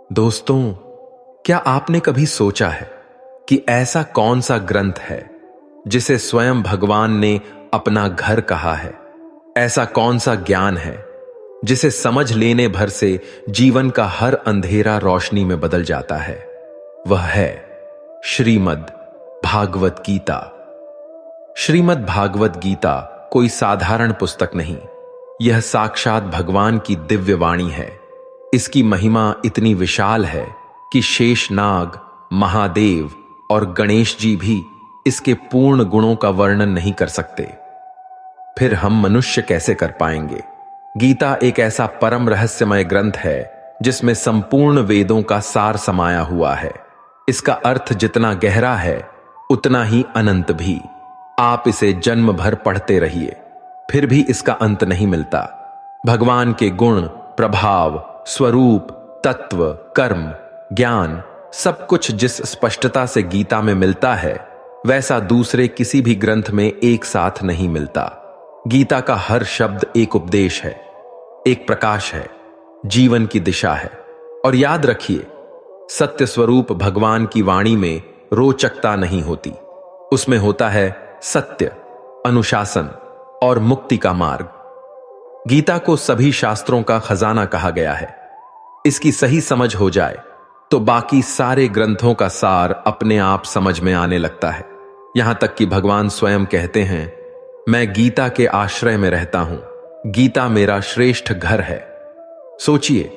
दोस्तों, क्या आपने कभी सोचा है कि ऐसा कौन सा ग्रंथ है जिसे स्वयं भगवान ने अपना घर कहा है? ऐसा कौन सा ज्ञान है जिसे समझ लेने भर से जीवन का हर अंधेरा रोशनी में बदल जाता है? वह है श्रीमद् भागवत गीता। श्रीमद् भागवत गीता कोई साधारण पुस्तक नहीं, यह साक्षात भगवान की दिव्य वाणी है। इसकी महिमा इतनी विशाल है कि शेषनाग, महादेव और गणेश जी भी इसके पूर्ण गुणों का वर्णन नहीं कर सकते। फिर हम मनुष्य कैसे कर पाएंगे? गीता एक ऐसा परम रहस्यमय ग्रंथ है जिसमें संपूर्ण वेदों का सार समाया हुआ है। इसका अर्थ जितना गहरा है उतना ही अनंत भी। आप इसे जन्म भर पढ़ते रहिए, फिर भी इसका अंत नहीं मिलता। भगवान के गुण, प्रभाव, स्वरूप, तत्व, कर्म, ज्ञान, सब कुछ जिस स्पष्टता से गीता में मिलता है वैसा दूसरे किसी भी ग्रंथ में एक साथ नहीं मिलता। गीता का हर शब्द एक उपदेश है, एक प्रकाश है, जीवन की दिशा है। और याद रखिए, सत्य स्वरूप भगवान की वाणी में रोचकता नहीं होती, उसमें होता है सत्य, अनुशासन और मुक्ति का मार्ग। गीता को सभी शास्त्रों का खजाना कहा गया है। इसकी सही समझ हो जाए तो बाकी सारे ग्रंथों का सार अपने आप समझ में आने लगता है। यहां तक कि भगवान स्वयं कहते हैं, मैं गीता के आश्रय में रहता हूं, गीता मेरा श्रेष्ठ घर है। सोचिए,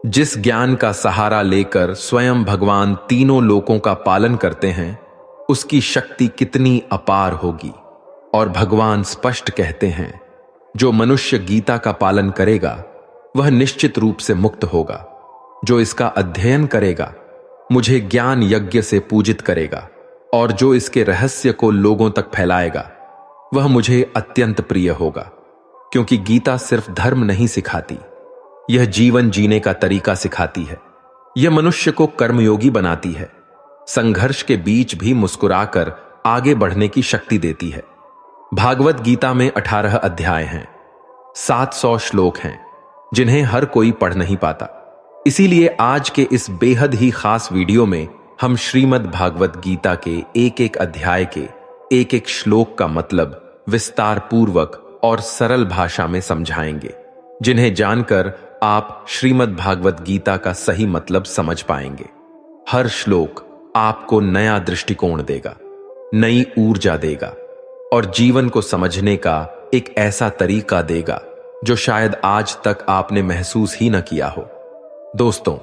जिस ज्ञान का सहारा लेकर स्वयं भगवान तीनों लोकों का पालन करते हैं, उसकी शक्ति कितनी अपार होगी। और भगवान स्पष्ट कहते हैं, जो मनुष्य गीता का पालन करेगा वह निश्चित रूप से मुक्त होगा। जो इसका अध्ययन करेगा मुझे ज्ञान यज्ञ से पूजित करेगा, और जो इसके रहस्य को लोगों तक फैलाएगा वह मुझे अत्यंत प्रिय होगा। क्योंकि गीता सिर्फ धर्म नहीं सिखाती, यह जीवन जीने का तरीका सिखाती है। यह मनुष्य को कर्मयोगी बनाती है, संघर्ष के बीच भी मुस्कुराकर आगे बढ़ने की शक्ति देती है। भागवत गीता में 18 अध्याय हैं, 700 श्लोक हैं, जिन्हें हर कोई पढ़ नहीं पाता। इसीलिए आज के इस बेहद ही खास वीडियो में हम श्रीमद् भागवत गीता के एक एक अध्याय के एक एक श्लोक का मतलब विस्तार पूर्वक और सरल भाषा में समझाएंगे, जिन्हें जानकर आप श्रीमद् भागवत गीता का सही मतलब समझ पाएंगे। हर श्लोक आपको नया दृष्टिकोण देगा, नई ऊर्जा देगा और जीवन को समझने का एक ऐसा तरीका देगा जो शायद आज तक आपने महसूस ही न किया हो। दोस्तों,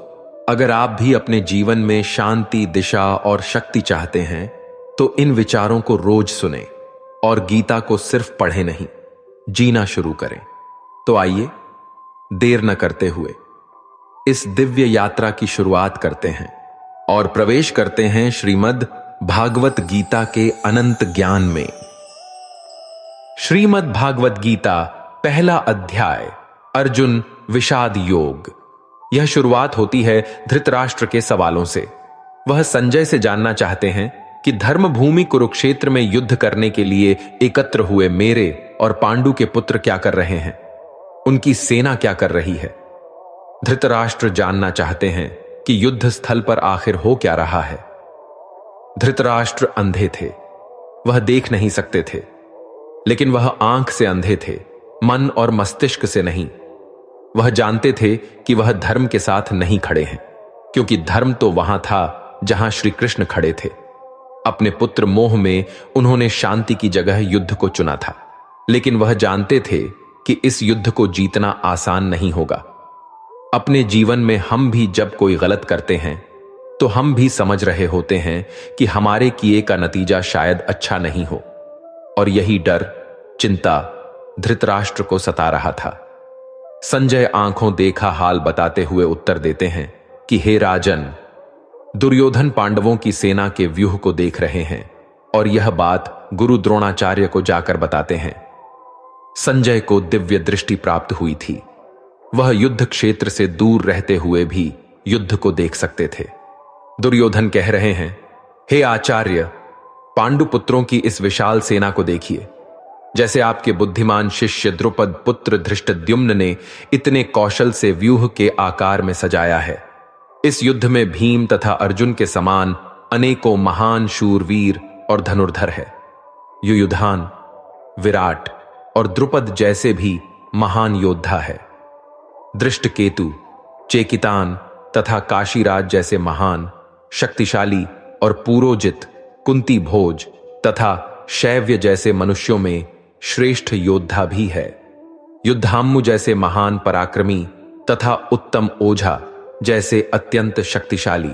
अगर आप भी अपने जीवन में शांति, दिशा और शक्ति चाहते हैं तो इन विचारों को रोज सुने और गीता को सिर्फ पढ़े नहीं, जीना शुरू करें। तो आइए, देर न करते हुए इस दिव्य यात्रा की शुरुआत करते हैं और प्रवेश करते हैं श्रीमद् भागवत गीता के अनंत ज्ञान में। श्रीमद् भागवत गीता, पहला अध्याय, अर्जुन विषाद योग। यह शुरुआत होती है धृतराष्ट्र के सवालों से। वह संजय से जानना चाहते हैं कि धर्म भूमि कुरुक्षेत्र में युद्ध करने के लिए एकत्र हुए मेरे और पांडु के पुत्र क्या कर रहे हैं, उनकी सेना क्या कर रही है। धृतराष्ट्र जानना चाहते हैं कि युद्ध स्थल पर आखिर हो क्या रहा है। धृतराष्ट्र अंधे थे, वह देख नहीं सकते थे, लेकिन वह आंख से अंधे थे, मन और मस्तिष्क से नहीं। वह जानते थे कि वह धर्म के साथ नहीं खड़े हैं, क्योंकि धर्म तो वहां था जहां श्री कृष्ण खड़े थे। अपने पुत्र मोह में उन्होंने शांति की जगह युद्ध को चुना था, लेकिन वह जानते थे कि इस युद्ध को जीतना आसान नहीं होगा। अपने जीवन में हम भी जब कोई गलत करते हैं तो हम भी समझ रहे होते हैं कि हमारे किए का नतीजा शायद अच्छा नहीं हो, और यही डर, चिंता धृतराष्ट्र को सता रहा था। संजय आंखों देखा हाल बताते हुए उत्तर देते हैं कि हे राजन, दुर्योधन पांडवों की सेना के व्यूह को देख रहे हैं और यह बात गुरु द्रोणाचार्य को जाकर बताते हैं। संजय को दिव्य दृष्टि प्राप्त हुई थी, वह युद्ध क्षेत्र से दूर रहते हुए भी युद्ध को देख सकते थे। दुर्योधन कह रहे हैं, हे आचार्य, पांडु पुत्रों की इस विशाल सेना को देखिए। जैसे आपके बुद्धिमान शिष्य द्रुपद पुत्र धृष्टद्युम्न ने इतने कौशल से व्यूह के आकार में सजाया है, इस युद्ध में भीम तथा अर्जुन के समान अनेकों महान शूरवीर और धनुर्धर है। युयुधान, विराट और द्रुपद जैसे भी महान योद्धा है। दृष्टकेतु, चेकितान तथा काशीराज जैसे महान, शक्तिशाली और पुरोजित, कुंती भोज तथा शैव्य जैसे मनुष्यों में श्रेष्ठ योद्धा भी है। युद्धाम्मु जैसे महान पराक्रमी तथा उत्तम ओझा जैसे अत्यंत शक्तिशाली,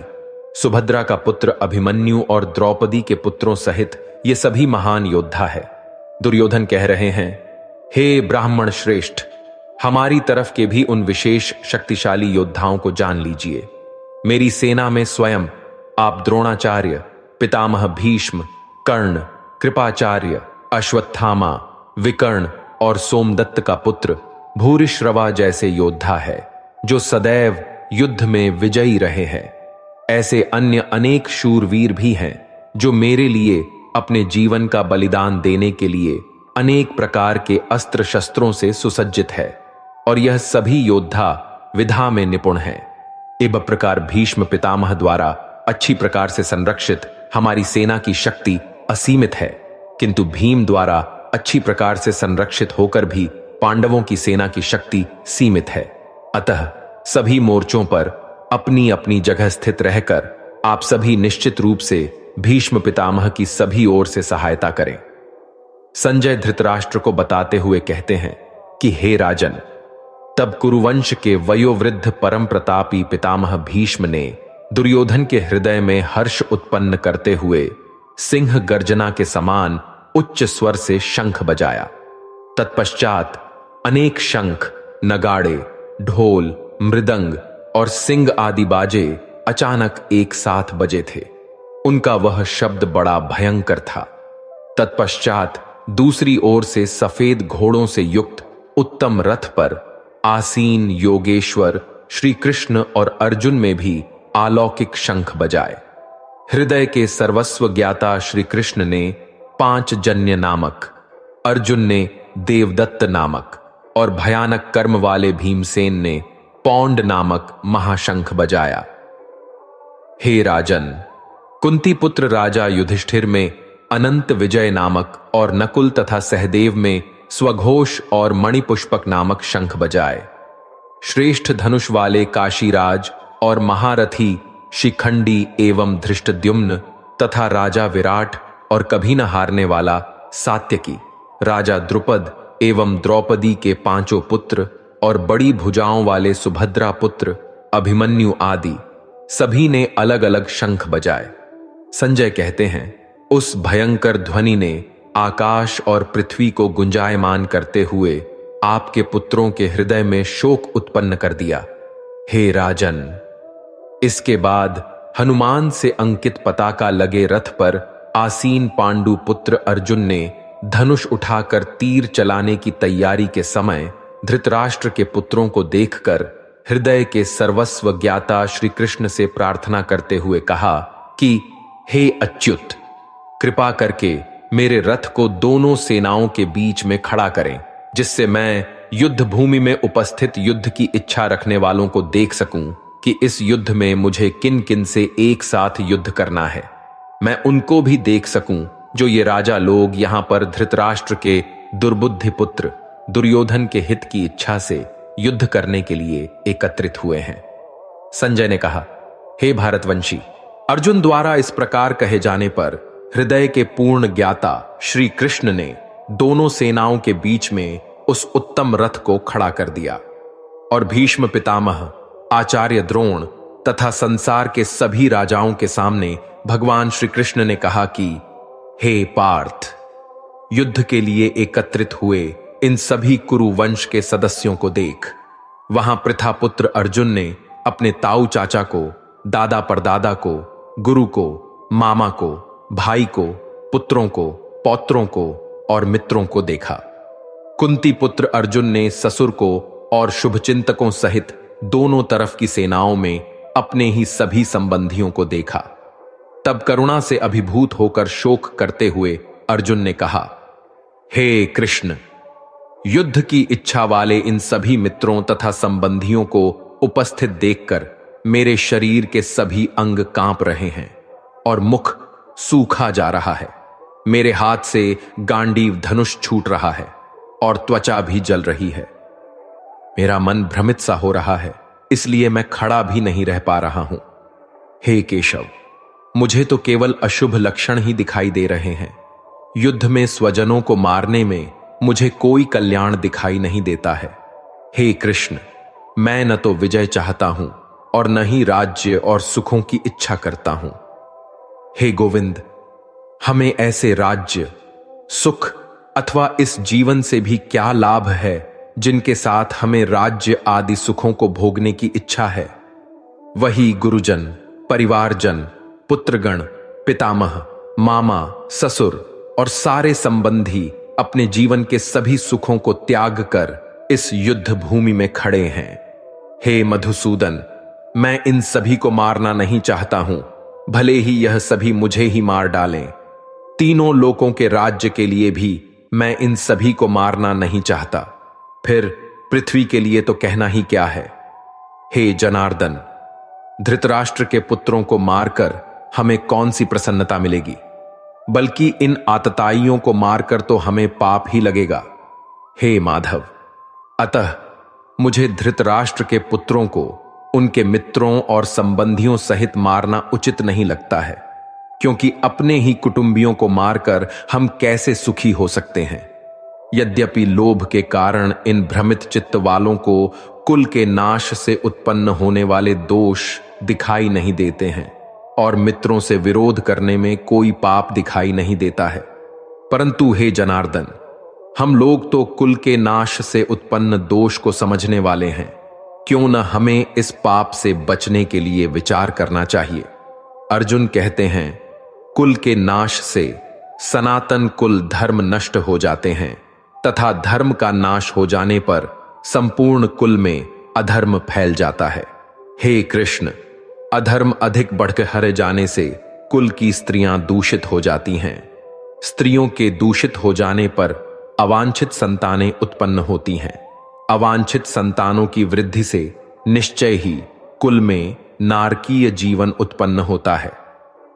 सुभद्रा का पुत्र अभिमन्यु और द्रौपदी के पुत्रों सहित ये सभी महान योद्धा है। दुर्योधन कह रहे हैं, हे ब्राह्मण श्रेष्ठ, हमारी तरफ के भी उन विशेष शक्तिशाली योद्धाओं को जान लीजिए। मेरी सेना में स्वयं आप द्रोणाचार्य, पितामह भीष्म, कर्ण, कृपाचार्य, अश्वत्थामा, विकर्ण और सोमदत्त का पुत्र भूरिश्रवा जैसे योद्धा है, जो सदैव युद्ध में विजयी रहे हैं। ऐसे अन्य अनेक शूरवीर भी हैं, जो मेरे लिए अपने जीवन का बलिदान देने के लिए अनेक प्रकार के अस्त्र शस्त्रों से सुसज्जित है, और यह सभी योद्धा विधा में निपुण हैं। इस प्रकार भीष्म पितामह द्वारा अच्छी प्रकार से संरक्षित हमारी सेना की शक्ति असीमित है, किंतु भीम द्वारा अच्छी प्रकार से संरक्षित होकर भी पांडवों की सेना की शक्ति सीमित है। अतः सभी मोर्चों पर अपनी अपनी जगह स्थित रहकर आप सभी निश्चित रूप से भीष्म पितामह की सभी ओर से सहायता करें। संजय धृतराष्ट्र को बताते हुए कहते हैं कि हे राजन, तब कुरुवंश के वयोवृद्ध परम प्रतापी पितामह भीष्म ने दुर्योधन के हृदय में हर्ष उत्पन्न करते हुए सिंह गर्जना के समान उच्च स्वर से शंख बजाया। तत्पश्चात अनेक शंख, नगाड़े, ढोल, मृदंग और सिंग आदि बाजे अचानक एक साथ बजे थे। उनका वह शब्द बड़ा भयंकर था। तत्पश्चात दूसरी ओर से सफेद घोड़ों से युक्त उत्तम रथ पर आसीन योगेश्वर श्री कृष्ण और अर्जुन में भी अलौकिक शंख बजाए। हृदय के सर्वस्व ज्ञाता श्री कृष्ण ने पांचजन्य नामक, अर्जुन ने देवदत्त नामक और भयानक कर्म वाले भीमसेन ने पौंड नामक महाशंख बजाया। हे राजन, कुंती पुत्र राजा युधिष्ठिर में अनंत विजय नामक और नकुल तथा सहदेव में स्वघोष और मणिपुष्पक नामक शंख बजाए। श्रेष्ठ धनुष वाले काशीराज और महारथी शिखंडी एवं धृष्टद्युम्न तथा राजा विराट और कभी न हारने वाला सात्यकी, राजा द्रुपद एवं द्रौपदी के पांचों पुत्र और बड़ी भुजाओं वाले सुभद्रा पुत्र अभिमन्यु आदि सभी ने अलग अलग शंख बजाए। संजय कहते हैं, उस भयंकर ध्वनि ने आकाश और पृथ्वी को गुंजायमान करते हुए आपके पुत्रों के हृदय में शोक उत्पन्न कर दिया। हे राजन, इसके बाद हनुमान से अंकित पताका लगे रथ पर आसीन पांडु पुत्र अर्जुन ने धनुष उठाकर तीर चलाने की तैयारी के समय धृतराष्ट्र के पुत्रों को देखकर हृदय के सर्वस्व ज्ञाता श्री कृष्ण से प्रार्थना करते हुए कहा कि हे अच्युत, कृपा करके मेरे रथ को दोनों सेनाओं के बीच में खड़ा करें, जिससे मैं युद्ध भूमि में उपस्थित युद्ध की इच्छा रखने वालों को देख सकूं कि इस युद्ध में मुझे किन किन से एक साथ युद्ध करना है। मैं उनको भी देख सकूं जो ये राजा लोग यहां पर धृतराष्ट्र के दुर्बुद्धि पुत्र दुर्योधन के हित की इच्छा से युद्ध करने के लिए एकत्रित हुए हैं। संजय ने कहा, हे भारतवंशी, अर्जुन द्वारा इस प्रकार कहे जाने पर हृदय के पूर्ण ज्ञाता श्री कृष्ण ने दोनों सेनाओं के बीच में उस उत्तम रथ को खड़ा कर दिया और भीष्म पितामह, आचार्य द्रोण तथा संसार के सभी राजाओं के सामने भगवान श्री कृष्ण ने कहा कि हे पार्थ, युद्ध के लिए एकत्रित हुए इन सभी कुरु वंश के सदस्यों को देख। वहां प्रथापुत्र अर्जुन ने अपने ताऊ चाचा को, दादा परदादा को, गुरु को, मामा को, भाई को, पुत्रों को, पौत्रों को और मित्रों को देखा। कुंती पुत्र अर्जुन ने ससुर को और शुभचिंतकों सहित दोनों तरफ की सेनाओं में अपने ही सभी संबंधियों को देखा। तब करुणा से अभिभूत होकर शोक करते हुए अर्जुन ने कहा, हे कृष्ण, युद्ध की इच्छा वाले इन सभी मित्रों तथा संबंधियों को उपस्थित देखकर मेरे शरीर के सभी अंग कांप रहे हैं और मुख सूखा जा रहा है। मेरे हाथ से गांडीव धनुष छूट रहा है और त्वचा भी जल रही है। मेरा मन भ्रमित सा हो रहा है, इसलिए मैं खड़ा भी नहीं रह पा रहा हूं। हे केशव, मुझे तो केवल अशुभ लक्षण ही दिखाई दे रहे हैं। युद्ध में स्वजनों को मारने में मुझे कोई कल्याण दिखाई नहीं देता है। हे कृष्ण, मैं न तो विजय चाहता हूं और न ही राज्य और सुखों की इच्छा करता हूं। हे गोविंद, हमें ऐसे राज्य, सुख अथवा इस जीवन से भी क्या लाभ है जिनके साथ हमें राज्य आदि सुखों को भोगने की इच्छा है। वही गुरुजन, परिवारजन, पुत्रगण, पितामह, मामा, ससुर और सारे संबंधी अपने जीवन के सभी सुखों को त्याग कर इस युद्ध भूमि में खड़े हैं। हे मधुसूदन, मैं इन सभी को मारना नहीं चाहता हूं, भले ही यह सभी मुझे ही मार डालें। तीनों लोकों के राज्य के लिए भी मैं इन सभी को मारना नहीं चाहता, फिर पृथ्वी के लिए तो कहना ही क्या है। हे जनार्दन, धृतराष्ट्र के पुत्रों को मारकर हमें कौन सी प्रसन्नता मिलेगी, बल्कि इन आतताइयों को मारकर तो हमें पाप ही लगेगा। हे माधव, अतः मुझे धृतराष्ट्र के पुत्रों को उनके मित्रों और संबंधियों सहित मारना उचित नहीं लगता है, क्योंकि अपने ही कुटुंबियों को मारकर हम कैसे सुखी हो सकते हैं। यद्यपि लोभ के कारण इन भ्रमित चित्त वालों को कुल के नाश से उत्पन्न होने वाले दोष दिखाई नहीं देते हैं और मित्रों से विरोध करने में कोई पाप दिखाई नहीं देता है, परंतु हे जनार्दन, हम लोग तो कुल के नाश से उत्पन्न दोष को समझने वाले हैं। क्यों न हमें इस पाप से बचने के लिए विचार करना चाहिए। अर्जुन कहते हैं, कुल के नाश से सनातन कुल धर्म नष्ट हो जाते हैं तथा धर्म का नाश हो जाने पर संपूर्ण कुल में अधर्म फैल जाता है। हे कृष्ण, अधर्म अधिक बढ़कर जाने से कुल की स्त्रियां दूषित हो जाती हैं। स्त्रियों के दूषित हो जाने पर अवांछित संतानें उत्पन्न होती हैं। अवांछित संतानों की वृद्धि से निश्चय ही कुल में नारकीय जीवन उत्पन्न होता है।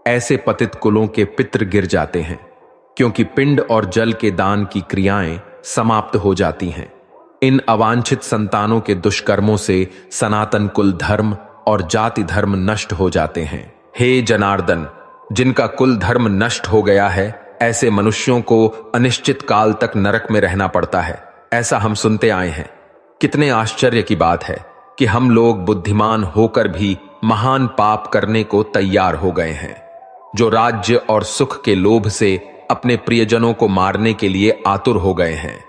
ऐसे पतित कुलों के पितृ गिर जाते हैं, क्योंकि पिंड और जल के दान की क्रियाएं समाप्त हो जाती हैं। इन अवांछित संतानों के दुष्कर्मों से सनातन कुल धर्म और जाति धर्म नष्ट हो जाते हैं। हे जनार्दन, जिनका कुल धर्म नष्ट हो गया है, ऐसे मनुष्यों को अनिश्चित काल तक नरक में रहना पड़ता है, ऐसा हम सुनते आए हैं। कितने आश्चर्य की बात है कि हम लोग बुद्धिमान होकर भी महान पाप करने को तैयार हो गए हैं, जो राज्य और सुख के लोभ से अपने प्रियजनों को मारने के लिए आतुर हो गए हैं।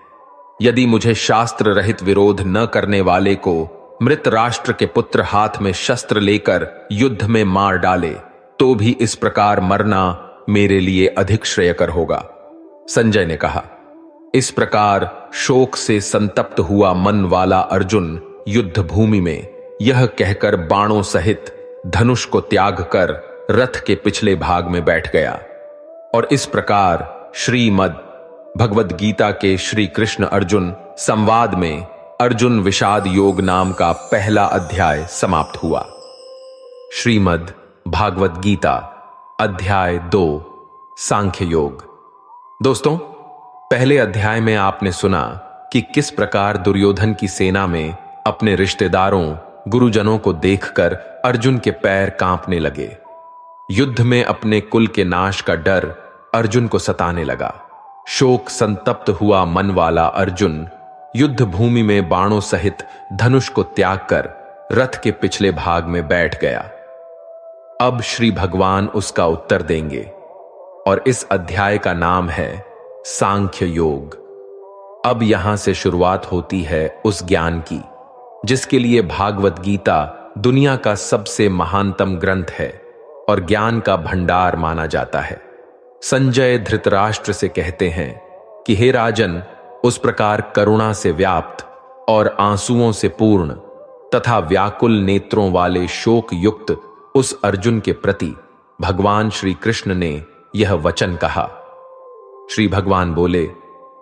यदि मुझे शास्त्र रहित विरोध न करने वाले को मृत राष्ट्र के पुत्र हाथ में शस्त्र लेकर युद्ध में मार डाले, तो भी इस प्रकार मरना मेरे लिए अधिक श्रेयकर होगा। संजय ने कहा। इस प्रकार शोक से संतप्त हुआ मन वाला अर्जुन युद्ध भूमि में यह कहकर बाणों सहित धनुष को त्याग कर रथ के पिछले भाग में बैठ गया। और इस प्रकार श्रीमद् भगवद गीता के श्री कृष्ण अर्जुन संवाद में अर्जुन विषाद योग नाम का पहला अध्याय समाप्त हुआ। श्रीमद् भागवत गीता अध्याय 2 सांख्य योग। दोस्तों, पहले अध्याय में आपने सुना कि किस प्रकार दुर्योधन की सेना में अपने रिश्तेदारों, गुरुजनों को देखकर अर्जुन के पैर कांपने लगे। युद्ध में अपने कुल के नाश का डर अर्जुन को सताने लगा। शोक संतप्त हुआ मन वाला अर्जुन युद्ध भूमि में बाणों सहित धनुष को त्याग कर रथ के पिछले भाग में बैठ गया। अब श्री भगवान उसका उत्तर देंगे और इस अध्याय का नाम है सांख्य योग। अब यहां से शुरुआत होती है उस ज्ञान की जिसके लिए भागवत गीता दुनिया का सबसे महानतम ग्रंथ है और ज्ञान का भंडार माना जाता है। संजय धृतराष्ट्र से कहते हैं कि हे राजन, उस प्रकार करुणा से व्याप्त और आंसुओं से पूर्ण तथा व्याकुल नेत्रों वाले शोक युक्त उस अर्जुन के प्रति भगवान श्री कृष्ण ने यह वचन कहा। श्री भगवान बोले,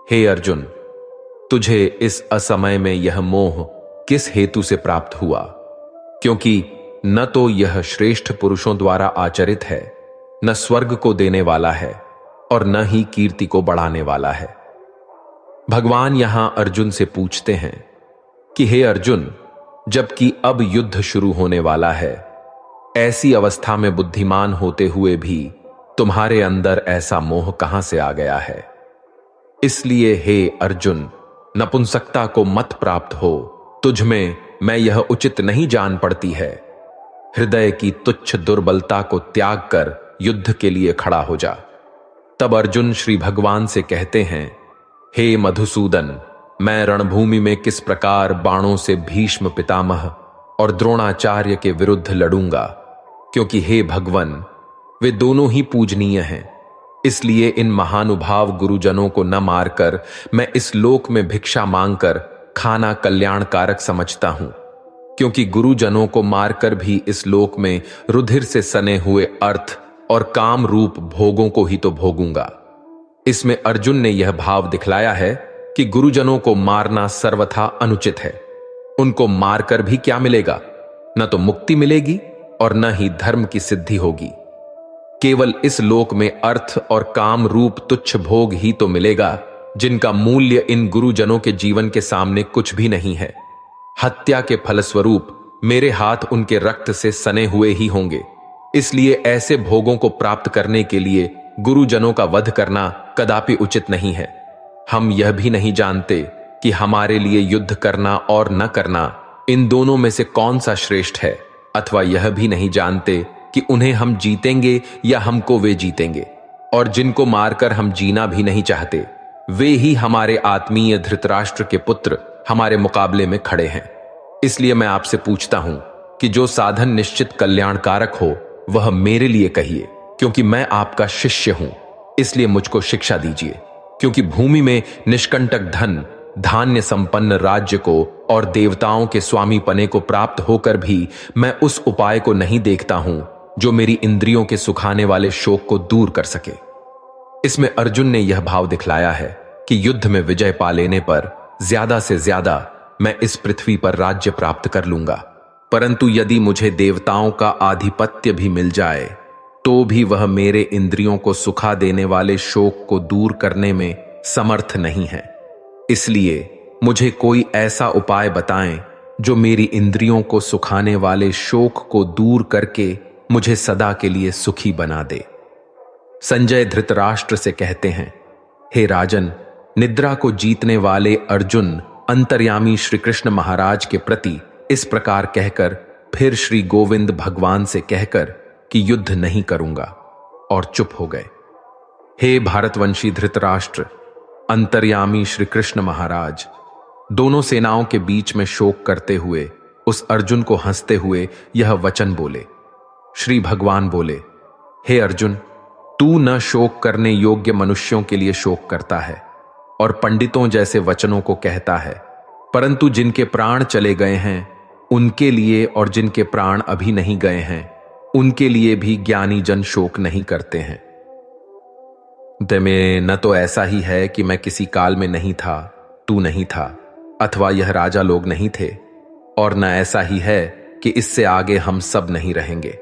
हे अर्जुन, तुझे इस असमय में यह मोह किस हेतु से प्राप्त हुआ? क्योंकि न तो यह श्रेष्ठ पुरुषों द्वारा आचरित है, न स्वर्ग को देने वाला है और न ही कीर्ति को बढ़ाने वाला है। भगवान यहां अर्जुन से पूछते हैं कि हे अर्जुन, जबकि अब युद्ध शुरू होने वाला है, ऐसी अवस्था में बुद्धिमान होते हुए भी तुम्हारे अंदर ऐसा मोह कहां से आ गया है? इसलिए हे अर्जुन, नपुंसकता को मत प्राप्त हो, तुझ में मैं यह उचित नहीं जान पड़ती है। हृदय की तुच्छ दुर्बलता को त्याग कर युद्ध के लिए खड़ा हो जा। तब अर्जुन श्री भगवान से कहते हैं, हे मधुसूदन, मैं रणभूमि में किस प्रकार बाणों से भीष्म पितामह और द्रोणाचार्य के विरुद्ध लड़ूंगा, क्योंकि हे भगवन, वे दोनों ही पूजनीय हैं। इसलिए इन महानुभाव गुरुजनों को न मारकर मैं इस लोक में भिक्षा मांगकर खाना कल्याणकारक समझता हूं, क्योंकि गुरुजनों को मारकर भी इस लोक में रुधिर से सने हुए अर्थ और काम रूप भोगों को ही तो भोगूंगा। इसमें अर्जुन ने यह भाव दिखलाया है कि गुरुजनों को मारना सर्वथा अनुचित है। उनको मारकर भी क्या मिलेगा? न तो मुक्ति मिलेगी और न ही धर्म की सिद्धि होगी। केवल इस लोक में अर्थ और काम रूप तुच्छ भोग ही तो मिलेगा, जिनका मूल्य इन गुरुजनों के जीवन के सामने कुछ भी नहीं है। हत्या के फलस्वरूप मेरे हाथ उनके रक्त से सने हुए ही होंगे। इसलिए ऐसे भोगों को प्राप्त करने के लिए गुरुजनों का वध करना कदापि उचित नहीं है। हम यह भी नहीं जानते कि हमारे लिए युद्ध करना और न करना, इन दोनों में से कौन सा श्रेष्ठ है, अथवा यह भी नहीं जानते कि उन्हें हम जीतेंगे या हमको वे जीतेंगे। और जिनको मारकर हम जीना भी नहीं चाहते, वे ही हमारे आत्मीय धृतराष्ट्र के पुत्र हमारे मुकाबले में खड़े हैं। इसलिए मैं आपसे पूछता हूं कि जो साधन निश्चित कल्याणकारक हो वह मेरे लिए कहिए, क्योंकि मैं आपका शिष्य हूं। इसलिए मुझको शिक्षा दीजिए, क्योंकि भूमि में निष्कंटक धन, धान्य संपन्न राज्य को और देवताओं के स्वामी पने को प्राप्त होकर भी मैं उस उपाय को नहीं देखता हूं जो मेरी इंद्रियों के सुखाने वाले शोक को दूर कर सके। इसमें अर्जुन ने यह भाव दिखलाया है कि युद्ध में विजय पा लेने पर ज्यादा से ज्यादा मैं इस पृथ्वी पर राज्य प्राप्त कर लूंगा, परंतु यदि मुझे देवताओं का आधिपत्य भी मिल जाए तो भी वह मेरे इंद्रियों को सुखा देने वाले शोक को दूर करने में समर्थ नहीं है। इसलिए मुझे कोई ऐसा उपाय बताएं जो मेरी इंद्रियों को सुखाने वाले शोक को दूर करके मुझे सदा के लिए सुखी बना दे। संजय धृतराष्ट्र से कहते हैं, हे राजन, निद्रा को जीतने वाले अर्जुन अंतर्यामी श्री कृष्ण महाराज के प्रति इस प्रकार कहकर फिर श्री गोविंद भगवान से कहकर कि युद्ध नहीं करूंगा और चुप हो गए। हे भारतवंशी धृतराष्ट्र, अंतर्यामी श्री कृष्ण महाराज दोनों सेनाओं के बीच में शोक करते हुए उस अर्जुन को हंसते हुए यह वचन बोले। श्री भगवान बोले, हे अर्जुन, तू न शोक करने योग्य मनुष्यों के लिए शोक करता है और पंडितों जैसे वचनों को कहता है, परंतु जिनके प्राण चले गए हैं उनके लिए और जिनके प्राण अभी नहीं गए हैं उनके लिए भी ज्ञानी जन शोक नहीं करते हैं। में न तो ऐसा ही है कि मैं किसी काल में नहीं था, तू नहीं था, अथवा यह राजा लोग नहीं थे, और न ऐसा ही है कि इससे आगे हम सब नहीं रहेंगे।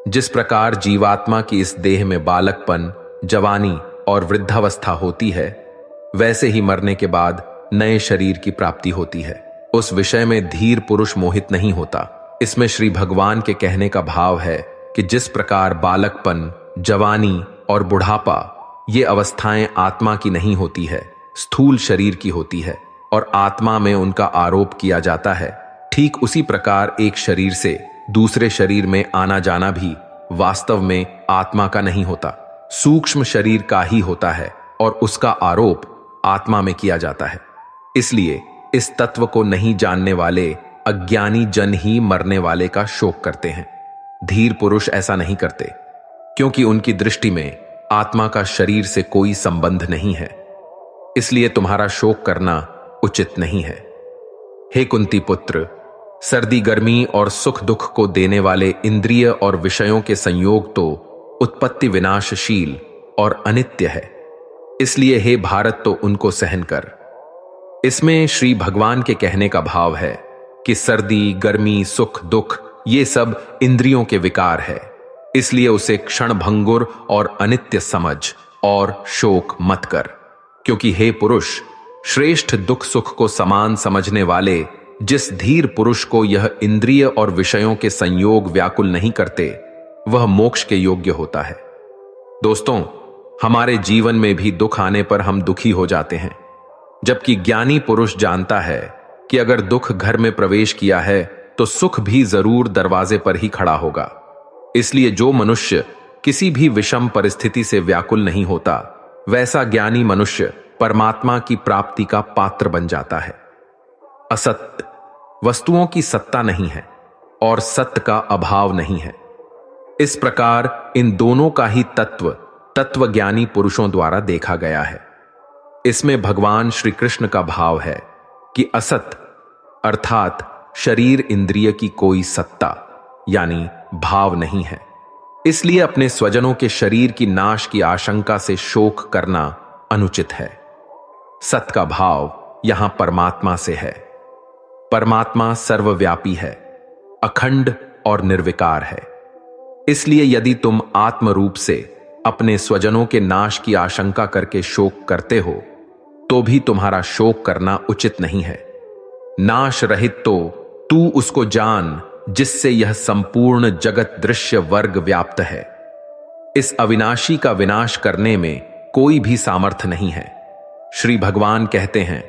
जिस प्रकार जीवात्मा की इस देह में बालकपन, जवानी और वृद्धावस्था होती है, वैसे ही मरने के बाद नए शरीर की प्राप्ति होती है। उस विषय में धीर पुरुष मोहित नहीं होता। इसमें श्री भगवान के कहने का भाव है कि जिस प्रकार बालकपन, जवानी और बुढ़ापा ये अवस्थाएं आत्मा की नहीं होती है, स्थूल शरीर की होती है और आत्मा में उनका आरोप किया जाता है, ठीक उसी प्रकार एक शरीर से दूसरे शरीर में आना जाना भी वास्तव में आत्मा का नहीं होता, सूक्ष्म शरीर का ही होता है और उसका आरोप आत्मा में किया जाता है। इसलिए इस तत्व को नहीं जानने वाले अज्ञानी जन ही मरने वाले का शोक करते हैं। धीर पुरुष ऐसा नहीं करते, क्योंकि उनकी दृष्टि में आत्मा का शरीर से कोई संबंध नहीं है। इसलिए तुम्हारा शोक करना उचित नहीं है। हे कुंती पुत्र, सर्दी गर्मी और सुख दुख को देने वाले इंद्रिय और विषयों के संयोग तो उत्पत्ति विनाशशील और अनित्य है। इसलिए हे भारत, तो उनको सहन कर। इसमें श्री भगवान के कहने का भाव है कि सर्दी, गर्मी, सुख, दुख ये सब इंद्रियों के विकार है, इसलिए उसे क्षण भंगुर और अनित्य समझ और शोक मत कर। क्योंकि हे पुरुष, श्रेष्ठ दुख सुख को समान समझने वाले जिस धीर पुरुष को यह इंद्रिय और विषयों के संयोग व्याकुल नहीं करते, वह मोक्ष के योग्य होता है। दोस्तों, हमारे जीवन में भी दुख आने पर हम दुखी हो जाते हैं, जबकि ज्ञानी पुरुष जानता है कि अगर दुख घर में प्रवेश किया है तो सुख भी जरूर दरवाजे पर ही खड़ा होगा। इसलिए जो मनुष्य किसी भी विषम परिस्थिति से व्याकुल नहीं होता, वैसा ज्ञानी मनुष्य परमात्मा की प्राप्ति का पात्र बन जाता है। असत्य वस्तुओं की सत्ता नहीं है और सत्य का अभाव नहीं है। इस प्रकार इन दोनों का ही तत्वज्ञानी पुरुषों द्वारा देखा गया है। इसमें भगवान श्री कृष्ण का भाव है कि असत अर्थात शरीर इंद्रिय की कोई सत्ता यानी भाव नहीं है, इसलिए अपने स्वजनों के शरीर की नाश की आशंका से शोक करना अनुचित है। सत का भाव यहां परमात्मा से है। परमात्मा सर्वव्यापी है, अखंड और निर्विकार है। इसलिए यदि तुम आत्म रूप से अपने स्वजनों के नाश की आशंका करके शोक करते हो, तो भी तुम्हारा शोक करना उचित नहीं है। नाश रहित तो तू उसको जान जिससे यह संपूर्ण जगत दृश्य वर्ग व्याप्त है। इस अविनाशी का विनाश करने में कोई भी सामर्थ्य नहीं है। श्री भगवान कहते हैं,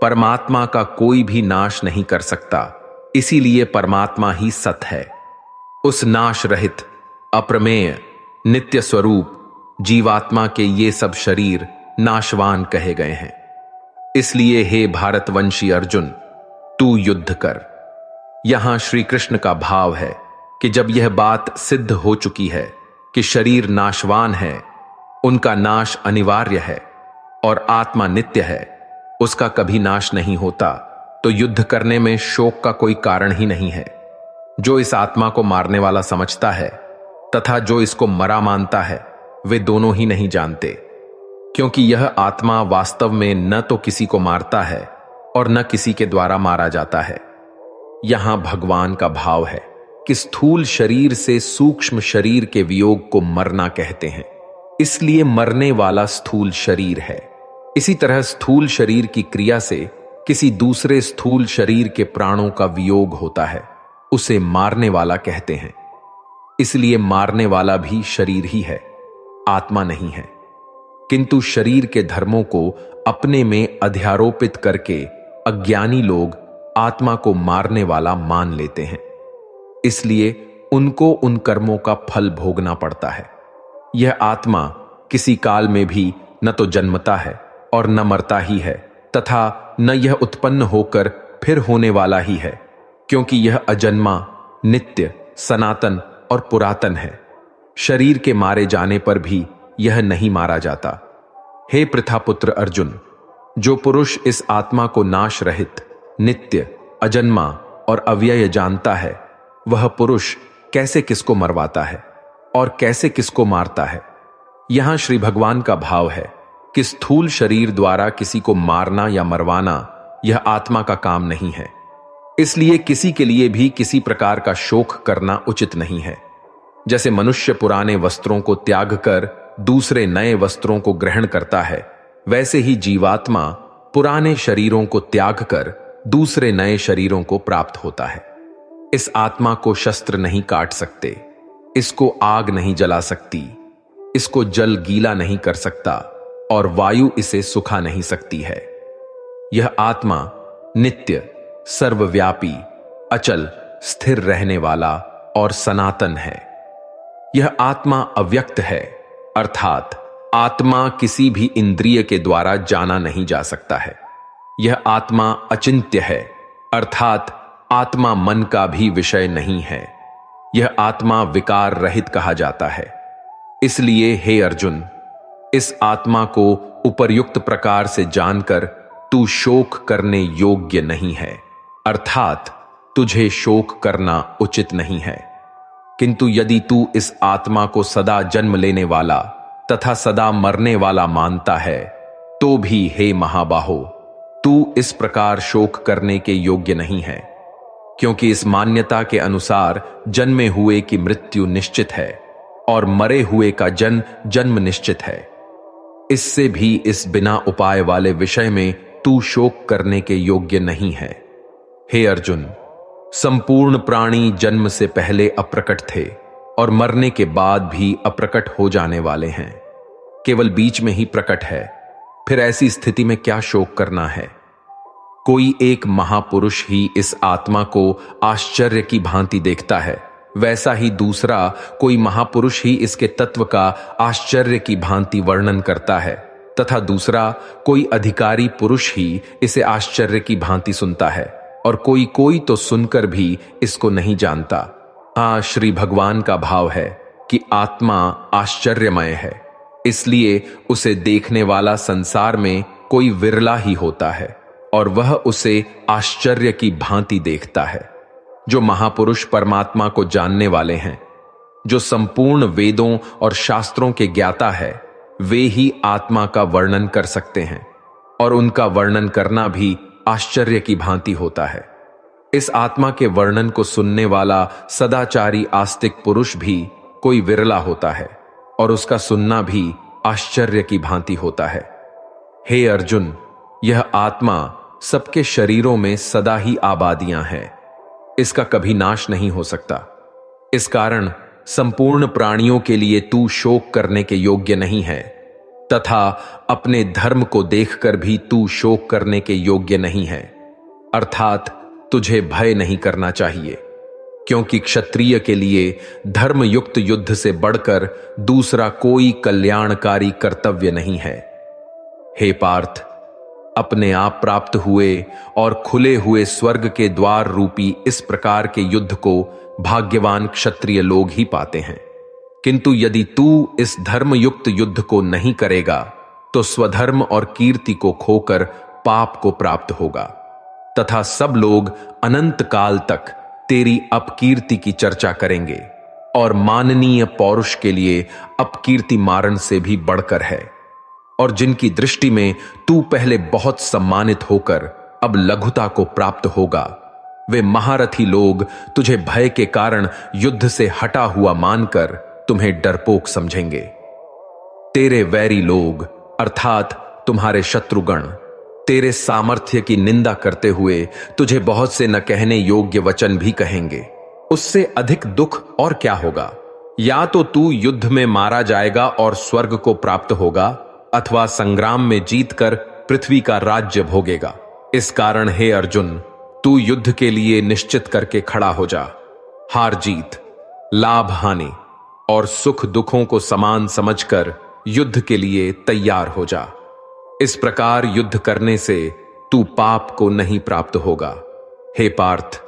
परमात्मा का कोई भी नाश नहीं कर सकता, इसीलिए परमात्मा ही सत है। उस नाश रहित अप्रमेय नित्य स्वरूप जीवात्मा के ये सब शरीर नाशवान कहे गए हैं। इसलिए हे भारतवंशी अर्जुन, तू युद्ध कर। यहां श्री कृष्ण का भाव है कि जब यह बात सिद्ध हो चुकी है कि शरीर नाशवान है, उनका नाश अनिवार्य है और आत्मा नित्य है, उसका कभी नाश नहीं होता, तो युद्ध करने में शोक का कोई कारण ही नहीं है। जो इस आत्मा को मारने वाला समझता है तथा जो इसको मरा मानता है, वे दोनों ही नहीं जानते, क्योंकि यह आत्मा वास्तव में न तो किसी को मारता है और न किसी के द्वारा मारा जाता है। यहां भगवान का भाव है कि स्थूल शरीर से सूक्ष्म शरीर के वियोग को मरना कहते हैं, इसलिए मरने वाला स्थूल शरीर है। इसी तरह स्थूल शरीर की क्रिया से किसी दूसरे स्थूल शरीर के प्राणों का वियोग होता है, उसे मारने वाला कहते हैं। इसलिए मारने वाला भी शरीर ही है, आत्मा नहीं है। किंतु शरीर के धर्मों को अपने में अध्यारोपित करके अज्ञानी लोग आत्मा को मारने वाला मान लेते हैं, इसलिए उनको उन कर्मों का फल भोगना पड़ता है। यह आत्मा किसी काल में भी न तो जन्मता है और न मरता ही है, तथा न यह उत्पन्न होकर फिर होने वाला ही है, क्योंकि यह अजन्मा, नित्य, सनातन और पुरातन है। शरीर के मारे जाने पर भी यह नहीं मारा जाता। हे पृथापुत्र अर्जुन, जो पुरुष इस आत्मा को नाश रहित, नित्य, अजन्मा और अव्यय जानता है, वह पुरुष कैसे किसको मरवाता है और कैसे किसको मारता है। यहां श्री भगवान का भाव है कि स्थूल शरीर द्वारा किसी को मारना या मरवाना यह आत्मा का काम नहीं है, इसलिए किसी के लिए भी किसी प्रकार का शोक करना उचित नहीं है। जैसे मनुष्य पुराने वस्त्रों को त्याग कर दूसरे नए वस्त्रों को ग्रहण करता है, वैसे ही जीवात्मा पुराने शरीरों को त्याग कर दूसरे नए शरीरों को प्राप्त होता है। इस आत्मा को शस्त्र नहीं काट सकते, इसको आग नहीं जला सकती, इसको जल गीला नहीं कर सकता और वायु इसे सुखा नहीं सकती है। यह आत्मा नित्य, सर्वव्यापी, अचल, स्थिर रहने वाला और सनातन है। यह आत्मा अव्यक्त है, अर्थात आत्मा किसी भी इंद्रिय के द्वारा जाना नहीं जा सकता है। यह आत्मा अचिंत्य है, अर्थात आत्मा मन का भी विषय नहीं है। यह आत्मा विकार रहित कहा जाता है। इसलिए हे अर्जुन, इस आत्मा को उपर्युक्त प्रकार से जानकर तू शोक करने योग्य नहीं है, अर्थात तुझे शोक करना उचित नहीं है। किंतु यदि तू इस आत्मा को सदा जन्म लेने वाला तथा सदा मरने वाला मानता है, तो भी हे महाबाहो, तू इस प्रकार शोक करने के योग्य नहीं है। क्योंकि इस मान्यता के अनुसार जन्मे हुए की मृत्यु निश्चित है और मरे हुए का जन्म निश्चित है। इससे भी इस बिना उपाय वाले विषय में तू शोक करने के योग्य नहीं है। हे अर्जुन, संपूर्ण प्राणी जन्म से पहले अप्रकट थे और मरने के बाद भी अप्रकट हो जाने वाले हैं, केवल बीच में ही प्रकट है। फिर ऐसी स्थिति में क्या शोक करना है? कोई एक महापुरुष ही इस आत्मा को आश्चर्य की भांति देखता है, वैसा ही दूसरा कोई महापुरुष ही इसके तत्व का आश्चर्य की भांति वर्णन करता है, तथा दूसरा कोई अधिकारी पुरुष ही इसे आश्चर्य की भांति सुनता है, और कोई तो सुनकर भी इसको नहीं जानता। हाँ, श्री भगवान का भाव है कि आत्मा आश्चर्यमय है, इसलिए उसे देखने वाला संसार में कोई विरला ही होता है और वह उसे आश्चर्य की भांति देखता है। जो महापुरुष परमात्मा को जानने वाले हैं, जो संपूर्ण वेदों और शास्त्रों के ज्ञाता है, वे ही आत्मा का वर्णन कर सकते हैं, और उनका वर्णन करना भी आश्चर्य की भांति होता है। इस आत्मा के वर्णन को सुनने वाला सदाचारी आस्तिक पुरुष भी कोई विरला होता है और उसका सुनना भी आश्चर्य की भांति होता है। हे अर्जुन, यह आत्मा सबके शरीरों में सदा ही आबादियां हैं, इसका कभी नाश नहीं हो सकता। इस कारण संपूर्ण प्राणियों के लिए तू शोक करने के योग्य नहीं है, तथा अपने धर्म को देखकर भी तू शोक करने के योग्य नहीं है। अर्थात तुझे भय नहीं करना चाहिए, क्योंकि क्षत्रिय के लिए धर्मयुक्त युद्ध से बढ़कर दूसरा कोई कल्याणकारी कर्तव्य नहीं है। हे पार्थ, अपने आप प्राप्त हुए और खुले हुए स्वर्ग के द्वार रूपी इस प्रकार के युद्ध को भाग्यवान क्षत्रिय लोग ही पाते हैं। किंतु यदि तू इस धर्मयुक्त युद्ध को नहीं करेगा तो स्वधर्म और कीर्ति को खोकर पाप को प्राप्त होगा, तथा सब लोग अनंत काल तक तेरी अपकीर्ति की चर्चा करेंगे, और माननीय पौरुष के लिए अपकीर्ति मारण से भी बढ़कर है। और जिनकी दृष्टि में तू पहले बहुत सम्मानित होकर अब लघुता को प्राप्त होगा, वे महारथी लोग तुझे भय के कारण युद्ध से हटा हुआ मानकर तुम्हें डरपोक समझेंगे। तेरे वैरी लोग अर्थात तुम्हारे शत्रुगण तेरे सामर्थ्य की निंदा करते हुए तुझे बहुत से न कहने योग्य वचन भी कहेंगे। उससे अधिक दुख और क्या होगा? या तो तू युद्ध में मारा जाएगा और स्वर्ग को प्राप्त होगा, अथवा संग्राम में जीतकर पृथ्वी का राज्य भोगेगा। इस कारण हे अर्जुन, तू युद्ध के लिए निश्चित करके खड़ा हो जा। हार जीत, लाभ हानि और सुख दुखों को समान समझकर युद्ध के लिए तैयार हो जा। इस प्रकार युद्ध करने से तू पाप को नहीं प्राप्त होगा। हे पार्थ,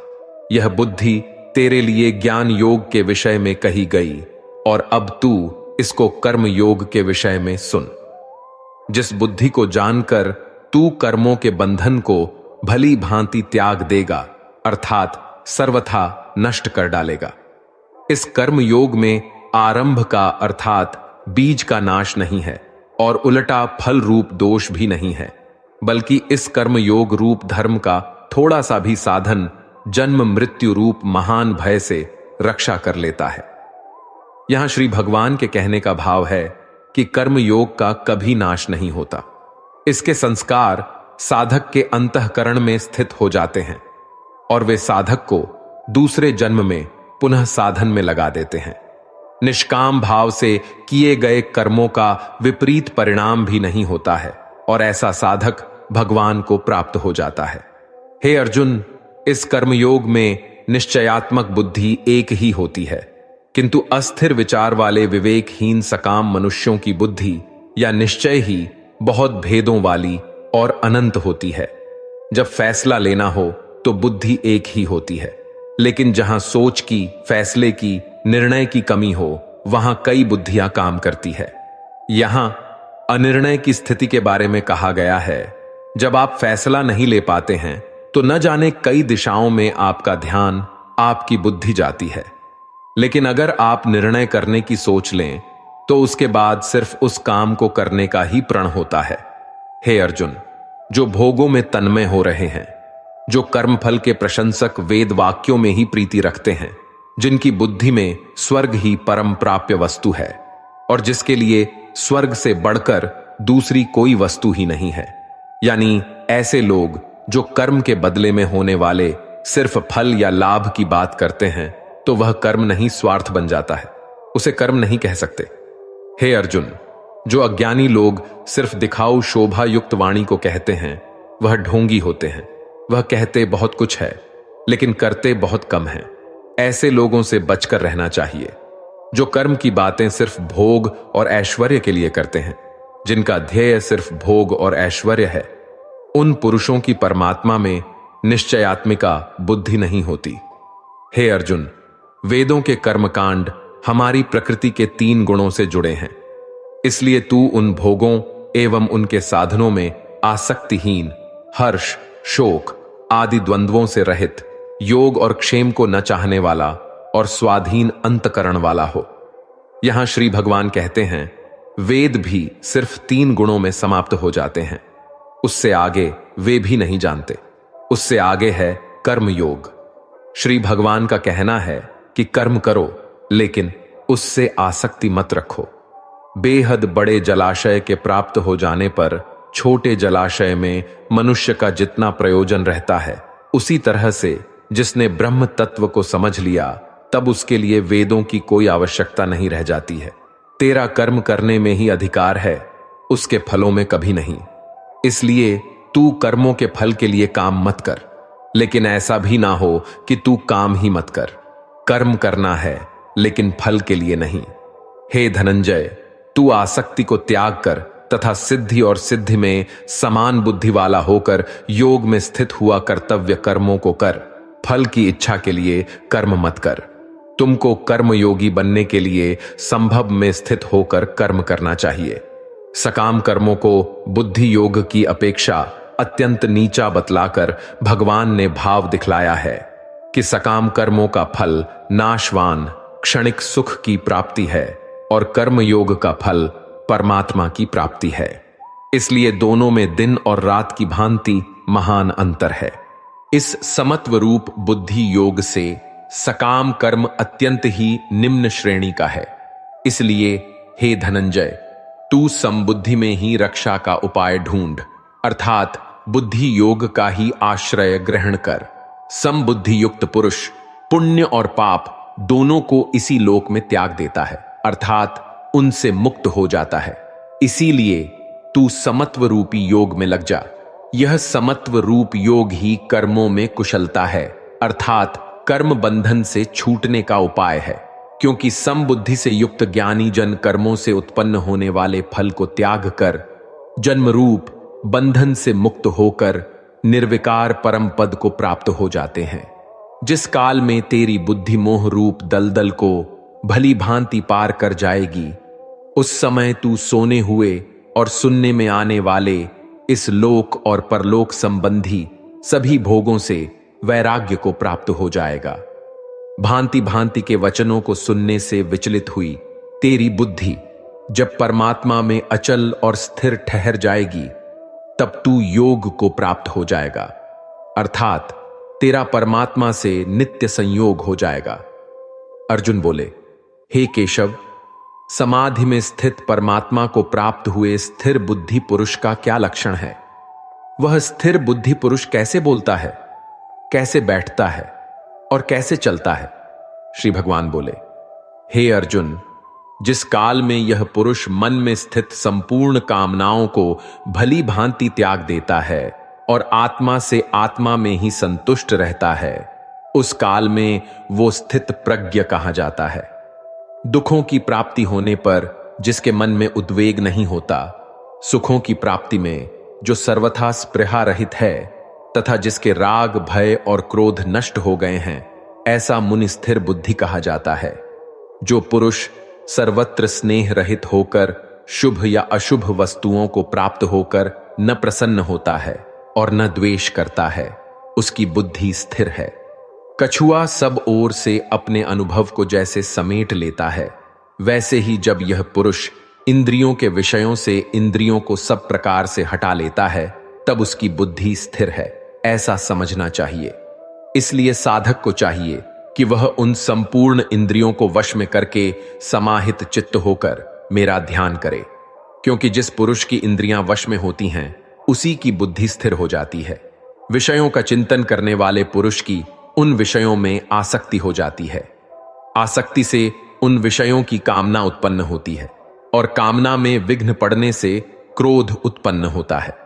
यह बुद्धि तेरे लिए ज्ञान योग के विषय में कही गई, और अब तू इसको कर्म योग के विषय में सुन। जिस बुद्धि को जानकर तू कर्मों के बंधन को भली भांति त्याग देगा, अर्थात सर्वथा नष्ट कर डालेगा। इस कर्म योग में आरंभ का अर्थात बीज का नाश नहीं है, और उल्टा फल रूप दोष भी नहीं है, बल्कि इस कर्म योग रूप धर्म का थोड़ा सा भी साधन जन्म मृत्यु रूप महान भय से रक्षा कर लेता है। यहां श्री भगवान के कहने का भाव है कि कर्म योग का कभी नाश नहीं होता। इसके संस्कार साधक के अंतःकरण में स्थित हो जाते हैं, और वे साधक को दूसरे जन्म में पुनः साधन में लगा देते हैं। निष्काम भाव से किए गए कर्मों का विपरीत परिणाम भी नहीं होता है, और ऐसा साधक भगवान को प्राप्त हो जाता है। हे अर्जुन, इस कर्मयोग में निश्चयात्मक बुद्धि एक ही होती है, किंतु अस्थिर विचार वाले विवेकहीन सकाम मनुष्यों की बुद्धि या निश्चय ही बहुत भेदों वाली और अनंत होती है। जब फैसला लेना हो तो बुद्धि एक ही होती है, लेकिन जहां सोच की, फैसले की, निर्णय की कमी हो, वहां कई बुद्धियां काम करती है। यहां अनिर्णय की स्थिति के बारे में कहा गया है। जब आप फैसला नहीं ले पाते हैं तो न जाने कई दिशाओं में आपका ध्यान, आपकी बुद्धि जाती है। लेकिन अगर आप निर्णय करने की सोच लें तो उसके बाद सिर्फ उस काम को करने का ही प्रण होता है। हे अर्जुन, जो भोगों में तन्मय हो रहे हैं जो कर्मफल के प्रशंसक वेद वाक्यों में ही प्रीति रखते हैं, जिनकी बुद्धि में स्वर्ग ही परम प्राप्य वस्तु है और जिसके लिए स्वर्ग से बढ़कर दूसरी कोई वस्तु ही नहीं है। यानी ऐसे लोग जो कर्म के बदले में होने वाले सिर्फ फल या लाभ की बात करते हैं, तो वह कर्म नहीं स्वार्थ बन जाता है, उसे कर्म नहीं कह सकते। हे अर्जुन, जो अज्ञानी लोग सिर्फ दिखाऊ शोभा युक्त वाणी को कहते हैं, वह ढोंगी होते हैं। वह कहते बहुत कुछ है लेकिन करते बहुत कम है। ऐसे लोगों से बचकर रहना चाहिए जो कर्म की बातें सिर्फ भोग और ऐश्वर्य के लिए करते हैं, जिनका ध्येय सिर्फ भोग और ऐश्वर्य है। उन पुरुषों की परमात्मा में निश्चयात्मिका बुद्धि नहीं होती। हे अर्जुन, वेदों के कर्मकांड हमारी प्रकृति के 3 गुणों से जुड़े हैं, इसलिए तू उन भोगों एवं उनके साधनों में आसक्तिहीन, हर्ष, शोक आदि द्वंद्वों से रहित, योग और क्षेम को न चाहने वाला और स्वाधीन अंतकरण वाला हो। यहां श्री भगवान कहते हैं, वेद भी सिर्फ 3 गुणों में समाप्त हो जाते हैं, उससे आगे वे भी नहीं जानते। उससे आगे है कर्म योग। श्री भगवान का कहना है कि कर्म करो लेकिन उससे आसक्ति मत रखो। बेहद बड़े जलाशय के प्राप्त हो जाने पर छोटे जलाशय में मनुष्य का जितना प्रयोजन रहता है, उसी तरह से जिसने ब्रह्म तत्व को समझ लिया, तब उसके लिए वेदों की कोई आवश्यकता नहीं रह जाती है। तेरा कर्म करने में ही अधिकार है, उसके फलों में कभी नहीं। इसलिए तू कर्मों के फल के लिए काम मत कर, लेकिन ऐसा भी ना हो कि तू काम ही मत कर। कर्म करना है लेकिन फल के लिए नहीं। हे धनंजय, तू आसक्ति को त्याग कर तथा सिद्धि और सिद्धि में समान बुद्धि वाला होकर योग में स्थित हुआ कर्तव्य कर्मों को कर। फल की इच्छा के लिए कर्म मत कर। तुमको कर्मयोगी बनने के लिए संभव में स्थित होकर कर्म करना चाहिए। सकाम कर्मों को बुद्धि योग की अपेक्षा अत्यंत नीचा बतलाकर भगवान ने भाव दिखलाया है कि सकाम कर्मों का फल नाशवान क्षणिक सुख की प्राप्ति है और कर्मयोग का फल परमात्मा की प्राप्ति है। इसलिए दोनों में दिन और रात की भांति महान अंतर है। इस समत्व रूप बुद्धि योग से सकाम कर्म अत्यंत ही निम्न श्रेणी का है। इसलिए हे धनंजय, तू समबुद्धि में ही रक्षा का उपाय ढूंढ, अर्थात बुद्धि योग का ही आश्रय ग्रहण कर। समबुद्धि युक्त पुरुष पुण्य और पाप दोनों को इसी लोक में त्याग देता है, अर्थात उनसे मुक्त हो जाता है। इसीलिए तू समत्व रूपी योग में लग जा। यह समत्व रूप योग ही कर्मों में कुशलता है, अर्थात कर्म बंधन से छूटने का उपाय है। क्योंकि समबुद्धि से युक्त ज्ञानी जन कर्मों से उत्पन्न होने वाले फल को त्याग कर जन्म रूप बंधन से मुक्त होकर निर्विकार परम पद को प्राप्त हो जाते हैं। जिस काल में तेरी बुद्धि मोह रूप दलदल को भली भांति पार कर जाएगी, उस समय तू सोने हुए और सुनने में आने वाले इस लोक और परलोक संबंधी सभी भोगों से वैराग्य को प्राप्त हो जाएगा। भांति भांति के वचनों को सुनने से विचलित हुई तेरी बुद्धि जब परमात्मा में अचल और स्थिर ठहर जाएगी, तब तू योग को प्राप्त हो जाएगा, अर्थात तेरा परमात्मा से नित्य संयोग हो जाएगा। अर्जुन बोले, हे केशव, समाधि में स्थित परमात्मा को प्राप्त हुए स्थिर बुद्धि पुरुष का क्या लक्षण है? वह स्थिर बुद्धि पुरुष कैसे बोलता है, कैसे बैठता है और कैसे चलता है? श्री भगवान बोले, हे अर्जुन, जिस काल में यह पुरुष मन में स्थित संपूर्ण कामनाओं को भली भांति त्याग देता है और आत्मा से आत्मा में ही संतुष्ट रहता है, उस काल में वो स्थित प्रज्ञ कहा जाता है। दुखों की प्राप्ति होने पर जिसके मन में उद्वेग नहीं होता, सुखों की प्राप्ति में जो सर्वथा स्पृहा रहित है तथा जिसके राग भय और क्रोध नष्ट हो गए हैं, ऐसा मुनि स्थिर बुद्धि कहा जाता है। जो पुरुष सर्वत्र स्नेह रहित होकर शुभ या अशुभ वस्तुओं को प्राप्त होकर न प्रसन्न होता है और न द्वेष करता है, उसकी बुद्धि स्थिर है। कछुआ सब ओर से अपने अनुभव को जैसे समेट लेता है, वैसे ही जब यह पुरुष इंद्रियों के विषयों से इंद्रियों को सब प्रकार से हटा लेता है, तब उसकी बुद्धि स्थिर है। ऐसा समझना चाहिए। इसलिए साधक को चाहिए कि वह उन संपूर्ण इंद्रियों को वश में करके समाहित चित्त होकर मेरा ध्यान करे, क्योंकि जिस पुरुष की इंद्रियां वश में होती हैं उसी की बुद्धि स्थिर हो जाती है। विषयों का चिंतन करने वाले पुरुष की उन विषयों में आसक्ति हो जाती है। आसक्ति से उन विषयों की कामना उत्पन्न होती है और कामना में विघ्न पड़ने से क्रोध उत्पन्न होता है।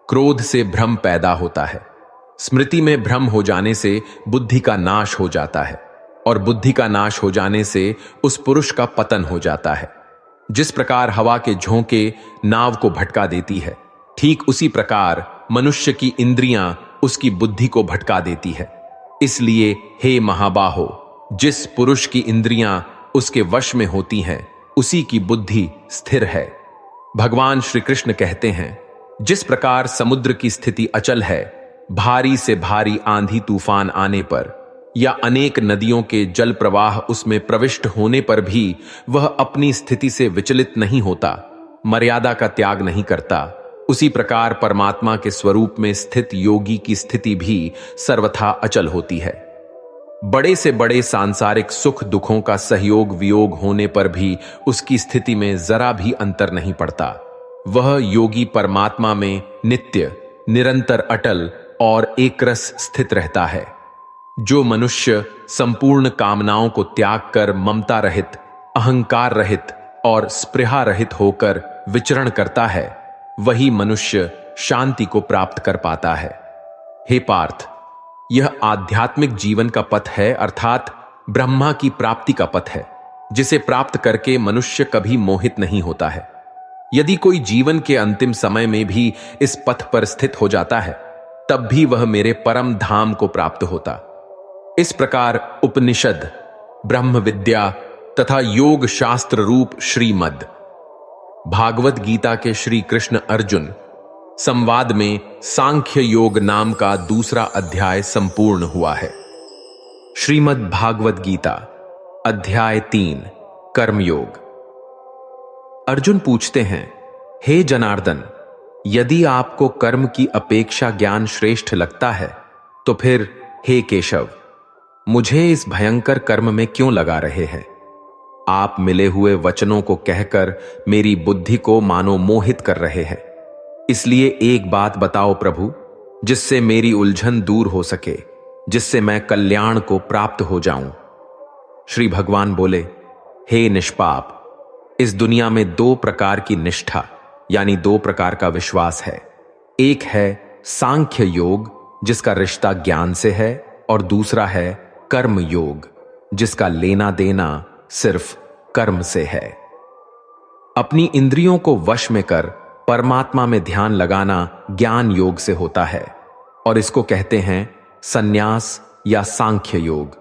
क्रोध से भ्रम पैदा होता है। स्मृति में भ्रम हो जाने से बुद्धि का नाश हो जाता है और बुद्धि का नाश हो जाने से उस पुरुष का पतन हो जाता है। जिस प्रकार हवा के झोंके नाव को भटका देती है, ठीक उसी प्रकार मनुष्य की इंद्रियां उसकी बुद्धि को भटका देती है। इसलिए हे महाबाहो, जिस पुरुष की इंद्रियां उसके वश में होती हैं उसी की बुद्धि स्थिर है। भगवान श्री कृष्ण कहते हैं, जिस प्रकार समुद्र की स्थिति अचल है, भारी से भारी आंधी तूफान आने पर या अनेक नदियों के जल प्रवाह उसमें प्रविष्ट होने पर भी वह अपनी स्थिति से विचलित नहीं होता, मर्यादा का त्याग नहीं करता, उसी प्रकार परमात्मा के स्वरूप में स्थित योगी की स्थिति भी सर्वथा अचल होती है। बड़े से बड़े सांसारिक सुख दुखों का सहयोग वियोग होने पर भी उसकी स्थिति में जरा भी अंतर नहीं पड़ता। वह योगी परमात्मा में नित्य, निरंतर, अटल और एकरस स्थित रहता है। जो मनुष्य संपूर्ण कामनाओं को त्याग कर ममता रहित, अहंकार रहित और स्पृहा रहित होकर विचरण करता है, वही मनुष्य शांति को प्राप्त कर पाता है। हे पार्थ, यह आध्यात्मिक जीवन का पथ है, अर्थात ब्रह्मा की प्राप्ति का पथ है, जिसे प्राप्त करके मनुष्य कभी मोहित नहीं होता है। यदि कोई जीवन के अंतिम समय में भी इस पथ पर स्थित हो जाता है, तब भी वह मेरे परम धाम को प्राप्त होता। इस प्रकार उपनिषद, ब्रह्म विद्या तथा योग शास्त्र रूप श्रीमद् भागवत गीता के श्री कृष्ण अर्जुन संवाद में सांख्य योग नाम का दूसरा अध्याय संपूर्ण हुआ है। श्रीमद् भागवत गीता अध्याय 3 कर्मयोग। अर्जुन पूछते हैं, हे जनार्दन, यदि आपको कर्म की अपेक्षा ज्ञान श्रेष्ठ लगता है तो फिर हे केशव, मुझे इस भयंकर कर्म में क्यों लगा रहे हैं? आप मिले हुए वचनों को कहकर मेरी बुद्धि को मानो मोहित कर रहे हैं। इसलिए एक बात बताओ प्रभु, जिससे मेरी उलझन दूर हो सके, जिससे मैं कल्याण को प्राप्त हो जाऊं। श्री भगवान बोले, हे निष्पाप, इस दुनिया में 2 प्रकार की निष्ठा यानी 2 प्रकार का विश्वास है। एक है सांख्य योग, जिसका रिश्ता ज्ञान से है, और दूसरा है कर्म योग, जिसका लेना देना सिर्फ कर्म से है। अपनी इंद्रियों को वश में कर परमात्मा में ध्यान लगाना ज्ञान योग से होता है और इसको कहते हैं संन्यास या सांख्य योग।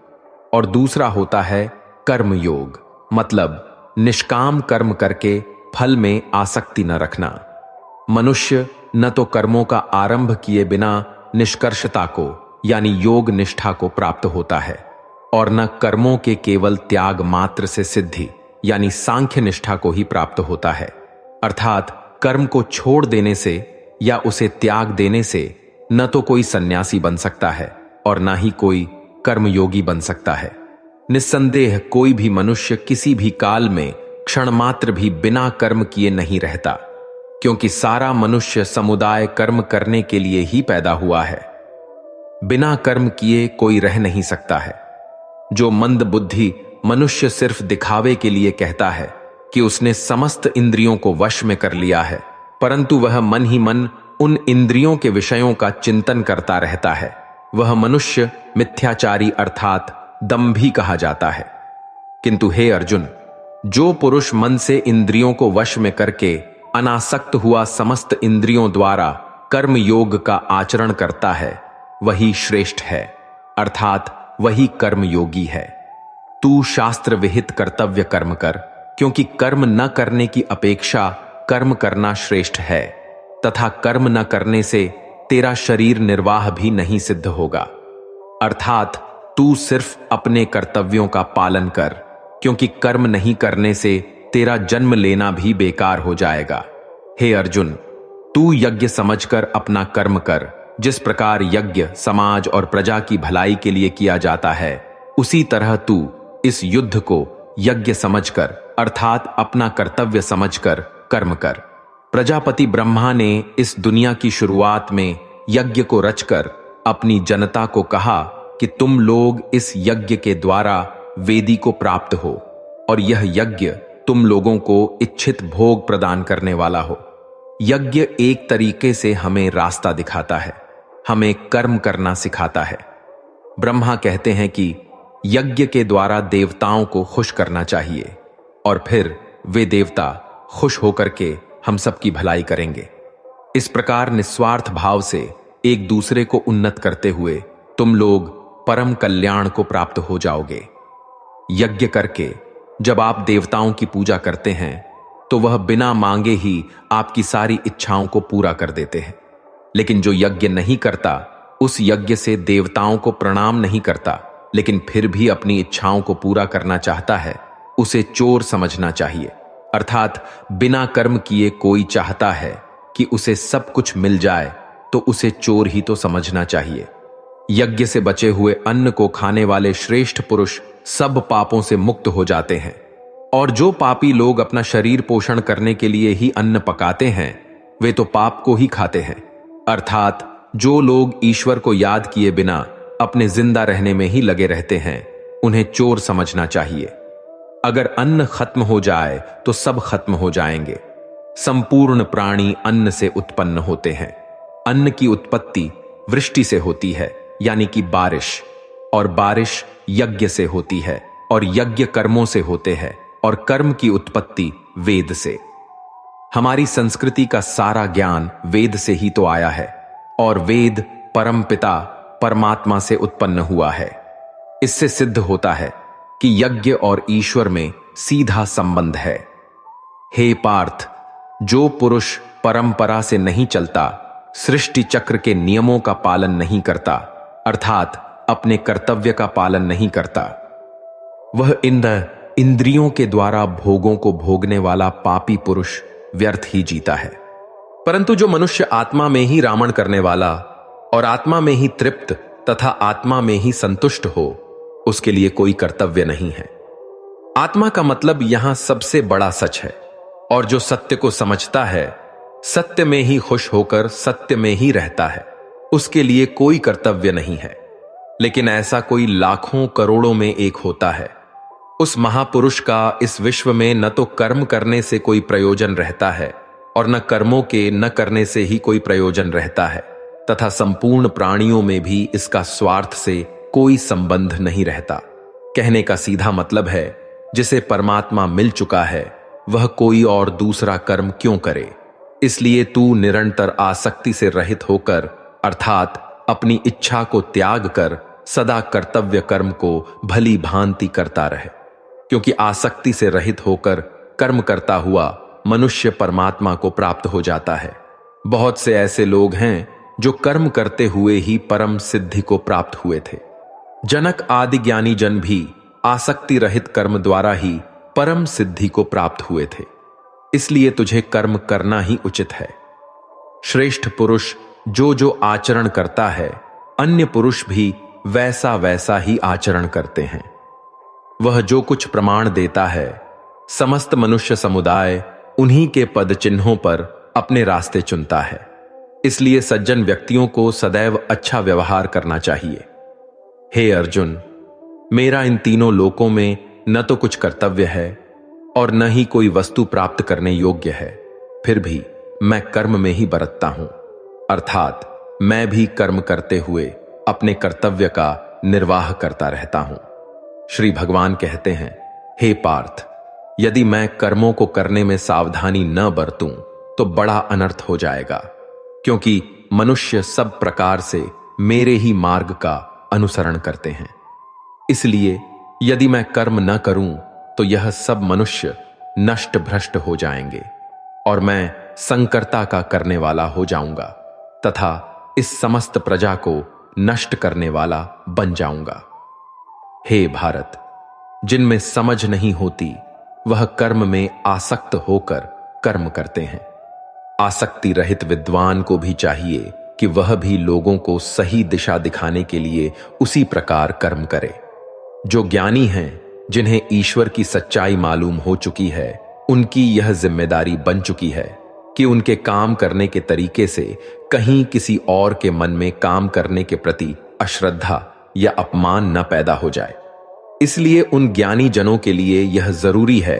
और दूसरा होता है कर्म योग, मतलब निष्काम कर्म करके फल में आसक्ति न रखना। मनुष्य न तो कर्मों का आरंभ किए बिना निष्कर्षता को यानी योग निष्ठा को प्राप्त होता है और न कर्मों के केवल त्याग मात्र से सिद्धि यानी सांख्य निष्ठा को ही प्राप्त होता है। अर्थात कर्म को छोड़ देने से या उसे त्याग देने से न तो कोई सन्यासी बन सकता है और न ही कोई कर्मयोगी बन सकता है। निस्संदेह कोई भी मनुष्य किसी भी काल में क्षण मात्र भी बिना कर्म किए नहीं रहता, क्योंकि सारा मनुष्य समुदाय कर्म करने के लिए ही पैदा हुआ है। बिना कर्म किए कोई रह नहीं सकता है। जो मंद बुद्धि मनुष्य सिर्फ दिखावे के लिए कहता है कि उसने समस्त इंद्रियों को वश में कर लिया है, परंतु वह मन ही मन उन इंद्रियों के विषयों का चिंतन करता रहता है, वह मनुष्य मिथ्याचारी अर्थात दंभी कहा जाता है। किंतु हे अर्जुन, जो पुरुष मन से इंद्रियों को वश में करके अनासक्त हुआ समस्त इंद्रियों द्वारा कर्म योग का आचरण करता है, वही श्रेष्ठ है, अर्थात वही कर्म योगी है। तू शास्त्र विहित कर्तव्य कर्म कर, क्योंकि कर्म न करने की अपेक्षा कर्म करना श्रेष्ठ है, तथा कर्म न करने से तेरा शरीर निर्वाह भी नहीं सिद्ध होगा। अर्थात तू सिर्फ अपने कर्तव्यों का पालन कर, क्योंकि कर्म नहीं करने से तेरा जन्म लेना भी बेकार हो जाएगा। हे अर्जुन, तू यज्ञ समझकर अपना कर्म कर जिस प्रकार यज्ञ समाज और प्रजा की भलाई के लिए किया जाता है, उसी तरह तू इस युद्ध को यज्ञ समझकर अर्थात अपना कर्तव्य समझकर कर्म कर। प्रजापति ब्रह्मा ने इस दुनिया की शुरुआत में यज्ञ को रचकर अपनी जनता को कहा कि तुम लोग इस यज्ञ के द्वारा वेदी को प्राप्त हो और यह यज्ञ तुम लोगों को इच्छित भोग प्रदान करने वाला हो। यज्ञ एक तरीके से हमें रास्ता दिखाता है, हमें कर्म करना सिखाता है। ब्रह्मा कहते हैं कि यज्ञ के द्वारा देवताओं को खुश करना चाहिए और फिर वे देवता खुश होकर के हम सबकी भलाई करेंगे। इस प्रकार निस्वार्थ भाव से एक दूसरे को उन्नत करते हुए तुम लोग परम कल्याण को प्राप्त हो जाओगे। यज्ञ करके जब आप देवताओं की पूजा करते हैं तो वह बिना मांगे ही आपकी सारी इच्छाओं को पूरा कर देते हैं। लेकिन जो यज्ञ नहीं करता, उस यज्ञ से देवताओं को प्रणाम नहीं करता, लेकिन फिर भी अपनी इच्छाओं को पूरा करना चाहता है, उसे चोर समझना चाहिए। अर्थात बिना कर्म किए कोई चाहता है कि उसे सब कुछ मिल जाए तो उसे चोर ही तो समझना चाहिए। यज्ञ से बचे हुए अन्न को खाने वाले श्रेष्ठ पुरुष सब पापों से मुक्त हो जाते हैं, और जो पापी लोग अपना शरीर पोषण करने के लिए ही अन्न पकाते हैं, वे तो पाप को ही खाते हैं। अर्थात जो लोग ईश्वर को याद किए बिना अपने जिंदा रहने में ही लगे रहते हैं, उन्हें चोर समझना चाहिए। अगर अन्न खत्म हो जाए तो सब खत्म हो जाएंगे। संपूर्ण प्राणी अन्न से उत्पन्न होते हैं। अन्न की उत्पत्ति वृष्टि से होती है, यानी कि बारिश, और बारिश यज्ञ से होती है, और यज्ञ कर्मों से होते हैं, और कर्म की उत्पत्ति वेद से। हमारी संस्कृति का सारा ज्ञान वेद से ही तो आया है, और वेद परमपिता परमात्मा से उत्पन्न हुआ है। इससे सिद्ध होता है कि यज्ञ और ईश्वर में सीधा संबंध है। हे पार्थ, जो पुरुष परंपरा से नहीं चलता, सृष्टि चक्र के नियमों का पालन नहीं करता, अर्थात अपने कर्तव्य का पालन नहीं करता, वह इंद्रियों के द्वारा भोगों को भोगने वाला पापी पुरुष व्यर्थ ही जीता है। परंतु जो मनुष्य आत्मा में ही रामण करने वाला और आत्मा में ही तृप्त तथा आत्मा में ही संतुष्ट हो, उसके लिए कोई कर्तव्य नहीं है। आत्मा का मतलब यहां सबसे बड़ा सच है, और जो सत्य को समझता है, सत्य में ही खुश होकर सत्य में ही रहता है, उसके लिए कोई कर्तव्य नहीं है। लेकिन ऐसा कोई लाखों करोड़ों में एक होता है। उस महापुरुष का इस विश्व में न तो कर्म करने से कोई प्रयोजन रहता है, और न कर्मों के न करने से ही कोई प्रयोजन रहता है, तथा संपूर्ण प्राणियों में भी इसका स्वार्थ से कोई संबंध नहीं रहता। कहने का सीधा मतलब है, जिसे परमात्मा मिल चुका है, वह कोई और दूसरा कर्म क्यों करे। इसलिए तू निरंतर आसक्ति से रहित होकर, अर्थात अपनी इच्छा को त्याग कर सदा कर्तव्य कर्म को भली भांति करता रहे, क्योंकि आसक्ति से रहित होकर कर्म करता हुआ मनुष्य परमात्मा को प्राप्त हो जाता है। बहुत से ऐसे लोग हैं जो कर्म करते हुए ही परम सिद्धि को प्राप्त हुए थे। जनक आदि ज्ञानी जन भी आसक्ति रहित कर्म द्वारा ही परम सिद्धि को प्राप्त हुए थे। इसलिए तुझे कर्म करना ही उचित है। श्रेष्ठ पुरुष जो आचरण करता है, अन्य पुरुष भी वैसा वैसा ही आचरण करते हैं। वह जो कुछ प्रमाण देता है, समस्त मनुष्य समुदाय उन्हीं के पद चिन्हों पर अपने रास्ते चुनता है। इसलिए सज्जन व्यक्तियों को सदैव अच्छा व्यवहार करना चाहिए। हे अर्जुन, मेरा इन तीनों लोकों में न तो कुछ कर्तव्य है और न ही कोई वस्तु प्राप्त करने योग्य है, फिर भी मैं कर्म में ही बरतता हूं, अर्थात मैं भी कर्म करते हुए अपने कर्तव्य का निर्वाह करता रहता हूं। श्री भगवान कहते हैं, हे पार्थ, यदि मैं कर्मों को करने में सावधानी न बरतूं तो बड़ा अनर्थ हो जाएगा, क्योंकि मनुष्य सब प्रकार से मेरे ही मार्ग का अनुसरण करते हैं। इसलिए यदि मैं कर्म न करूं तो यह सब मनुष्य नष्ट भ्रष्ट हो जाएंगे और मैं संकर्ता का करने वाला हो जाऊंगा तथा इस समस्त प्रजा को नष्ट करने वाला बन जाऊंगा। हे भारत, जिनमें समझ नहीं होती वह कर्म में आसक्त होकर कर्म करते हैं। आसक्ति रहित विद्वान को भी चाहिए कि वह भी लोगों को सही दिशा दिखाने के लिए उसी प्रकार कर्म करे। जो ज्ञानी हैं, जिन्हें ईश्वर की सच्चाई मालूम हो चुकी है, उनकी यह जिम्मेदारी बन चुकी है कि उनके काम करने के तरीके से कहीं किसी और के मन में काम करने के प्रति अश्रद्धा या अपमान न पैदा हो जाए। इसलिए उन ज्ञानी जनों के लिए यह जरूरी है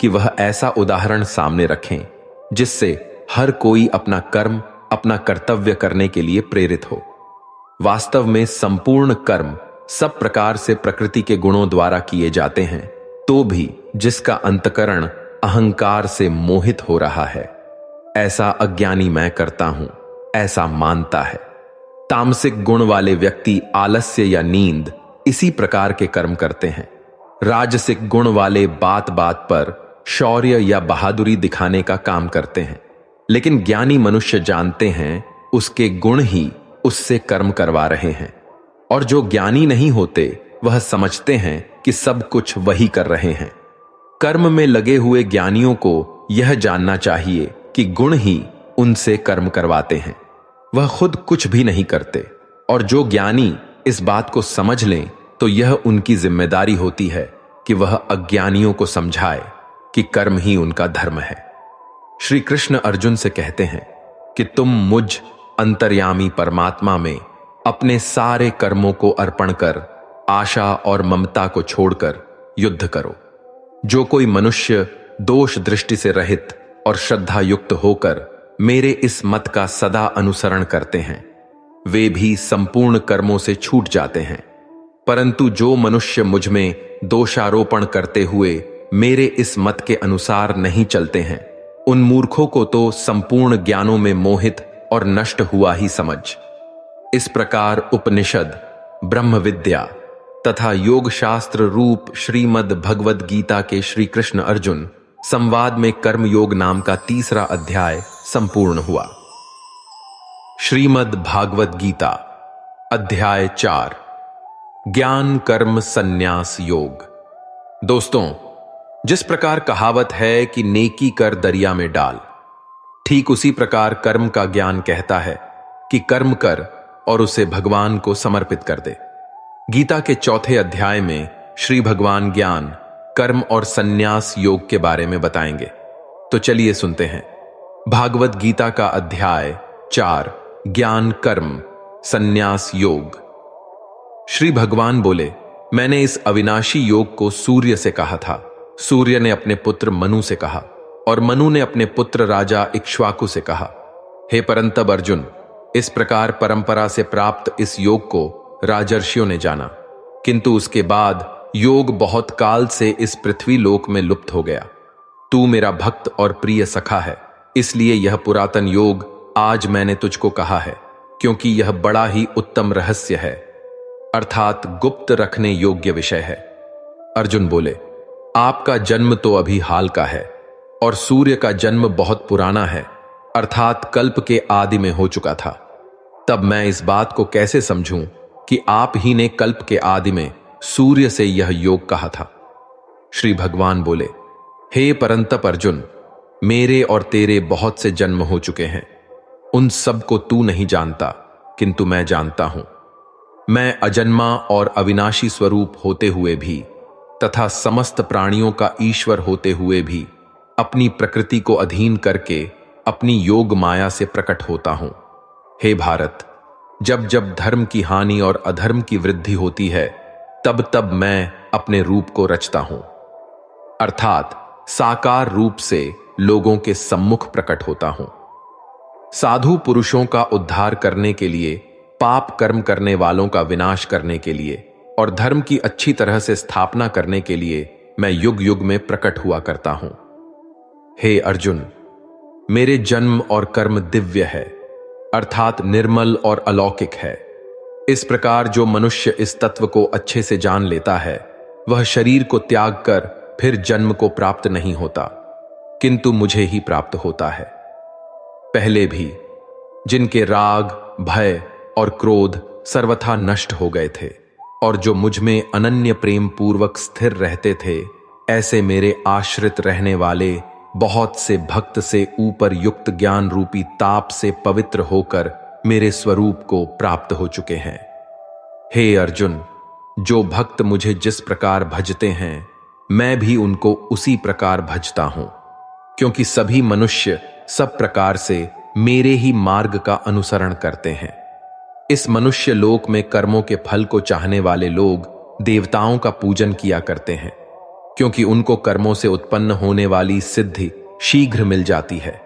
कि वह ऐसा उदाहरण सामने रखें जिससे हर कोई अपना कर्म, अपना कर्तव्य करने के लिए प्रेरित हो। वास्तव में संपूर्ण कर्म सब प्रकार से प्रकृति के गुणों द्वारा किए जाते हैं, तो भी जिसका अंतकरण अहंकार से मोहित हो रहा है, ऐसा अज्ञानी मैं करता हूं, ऐसा मानता है। तामसिक गुण वाले व्यक्ति आलस्य या नींद इसी प्रकार के कर्म करते हैं। राजसिक गुण वाले बात बात पर शौर्य या बहादुरी दिखाने का काम करते हैं। लेकिन ज्ञानी मनुष्य जानते हैं उसके गुण ही उससे कर्म करवा रहे हैं, और जो ज्ञानी नहीं होते वह समझते हैं कि सब कुछ वही कर रहे हैं। कर्म में लगे हुए ज्ञानियों को यह जानना चाहिए कि गुण ही उनसे कर्म करवाते हैं, वह खुद कुछ भी नहीं करते। और जो ज्ञानी इस बात को समझ लें तो यह उनकी जिम्मेदारी होती है कि वह अज्ञानियों को समझाए कि कर्म ही उनका धर्म है। श्री कृष्ण अर्जुन से कहते हैं कि तुम मुझ अंतर्यामी परमात्मा में अपने सारे कर्मों को अर्पण कर आशा और ममता को छोड़कर युद्ध करो। जो कोई मनुष्य दोष दृष्टि से रहित और श्रद्धा युक्त होकर मेरे इस मत का सदा अनुसरण करते हैं, वे भी संपूर्ण कर्मों से छूट जाते हैं। परंतु जो मनुष्य मुझ में दोषारोपण करते हुए मेरे इस मत के अनुसार नहीं चलते हैं, उन मूर्खों को तो संपूर्ण ज्ञानों में मोहित और नष्ट हुआ ही समझ। इस प्रकार उपनिषद, ब्रह्म विद्या तथा योग शास्त्र रूप श्रीमद् भगवद गीता के श्री कृष्ण अर्जुन संवाद में कर्म योग नाम का 3रा अध्याय संपूर्ण हुआ। श्रीमद् भागवत गीता अध्याय 4, ज्ञान कर्म संन्यास योग। दोस्तों, जिस प्रकार कहावत है कि नेकी कर दरिया में डाल, ठीक उसी प्रकार कर्म का ज्ञान कहता है कि कर्म कर और उसे भगवान को समर्पित कर दे। गीता के 4थे अध्याय में श्री भगवान ज्ञान, कर्म और संन्यास योग के बारे में बताएंगे। तो चलिए सुनते हैं। भागवत गीता का अध्याय 4, ज्ञान कर्म संन्यास योग। श्री भगवान बोले, मैंने इस अविनाशी योग को सूर्य से कहा था। सूर्य ने अपने पुत्र मनु से कहा और मनु ने अपने पुत्र राजा इक्ष्वाकु से कहा। हे परंतप अर्जुन, इस प्रकार परंपरा से प्राप्त इस योग को राजर्षियों ने जाना, किंतु उसके बाद योग बहुत काल से इस पृथ्वी लोक में लुप्त हो गया। तू मेरा भक्त और प्रिय सखा है, इसलिए यह पुरातन योग आज मैंने तुझको कहा है, क्योंकि यह बड़ा ही उत्तम रहस्य है, अर्थात गुप्त रखने योग्य विषय है। अर्जुन बोले, आपका जन्म तो अभी हाल का है और सूर्य का जन्म बहुत पुराना है, अर्थात कल्प के आदि में हो चुका था। तब मैं इस बात को कैसे समझूं कि आप ही ने कल्प के आदि में सूर्य से यह योग कहा था। श्री भगवान बोले, हे परंतप अर्जुन, मेरे और तेरे बहुत से जन्म हो चुके हैं, उन सब को तू नहीं जानता, किंतु मैं जानता हूं। मैं अजन्मा और अविनाशी स्वरूप होते हुए भी तथा समस्त प्राणियों का ईश्वर होते हुए भी अपनी प्रकृति को अधीन करके अपनी योग माया से प्रकट होता हूं। हे भारत, जब जब धर्म की हानि और अधर्म की वृद्धि होती है, तब तब मैं अपने रूप को रचता हूं, अर्थात साकार रूप से लोगों के सम्मुख प्रकट होता हूं। साधु पुरुषों का उद्धार करने के लिए, पाप कर्म करने वालों का विनाश करने के लिए और धर्म की अच्छी तरह से स्थापना करने के लिए मैं युग युग में प्रकट हुआ करता हूं। हे अर्जुन, मेरे जन्म और कर्म दिव्य है, अर्थात निर्मल और अलौकिक है। इस प्रकार जो मनुष्य इस तत्व को अच्छे से जान लेता है, वह शरीर को त्याग कर फिर जन्म को प्राप्त नहीं होता, किंतु मुझे ही प्राप्त होता है। पहले भी जिनके राग, भय और क्रोध सर्वथा नष्ट हो गए थे और जो मुझ में अनन्य प्रेम पूर्वक स्थिर रहते थे, ऐसे मेरे आश्रित रहने वाले बहुत से भक्त से ऊपर युक्त ज्ञान रूपी ताप से पवित्र होकर मेरे स्वरूप को प्राप्त हो चुके हैं। हे अर्जुन, जो भक्त मुझे जिस प्रकार भजते हैं, मैं भी उनको उसी प्रकार भजता हूं, क्योंकि सभी मनुष्य सब प्रकार से मेरे ही मार्ग का अनुसरण करते हैं। इस मनुष्य लोक में कर्मों के फल को चाहने वाले लोग देवताओं का पूजन किया करते हैं, क्योंकि उनको कर्मों से उत्पन्न होने वाली सिद्धि शीघ्र मिल जाती है।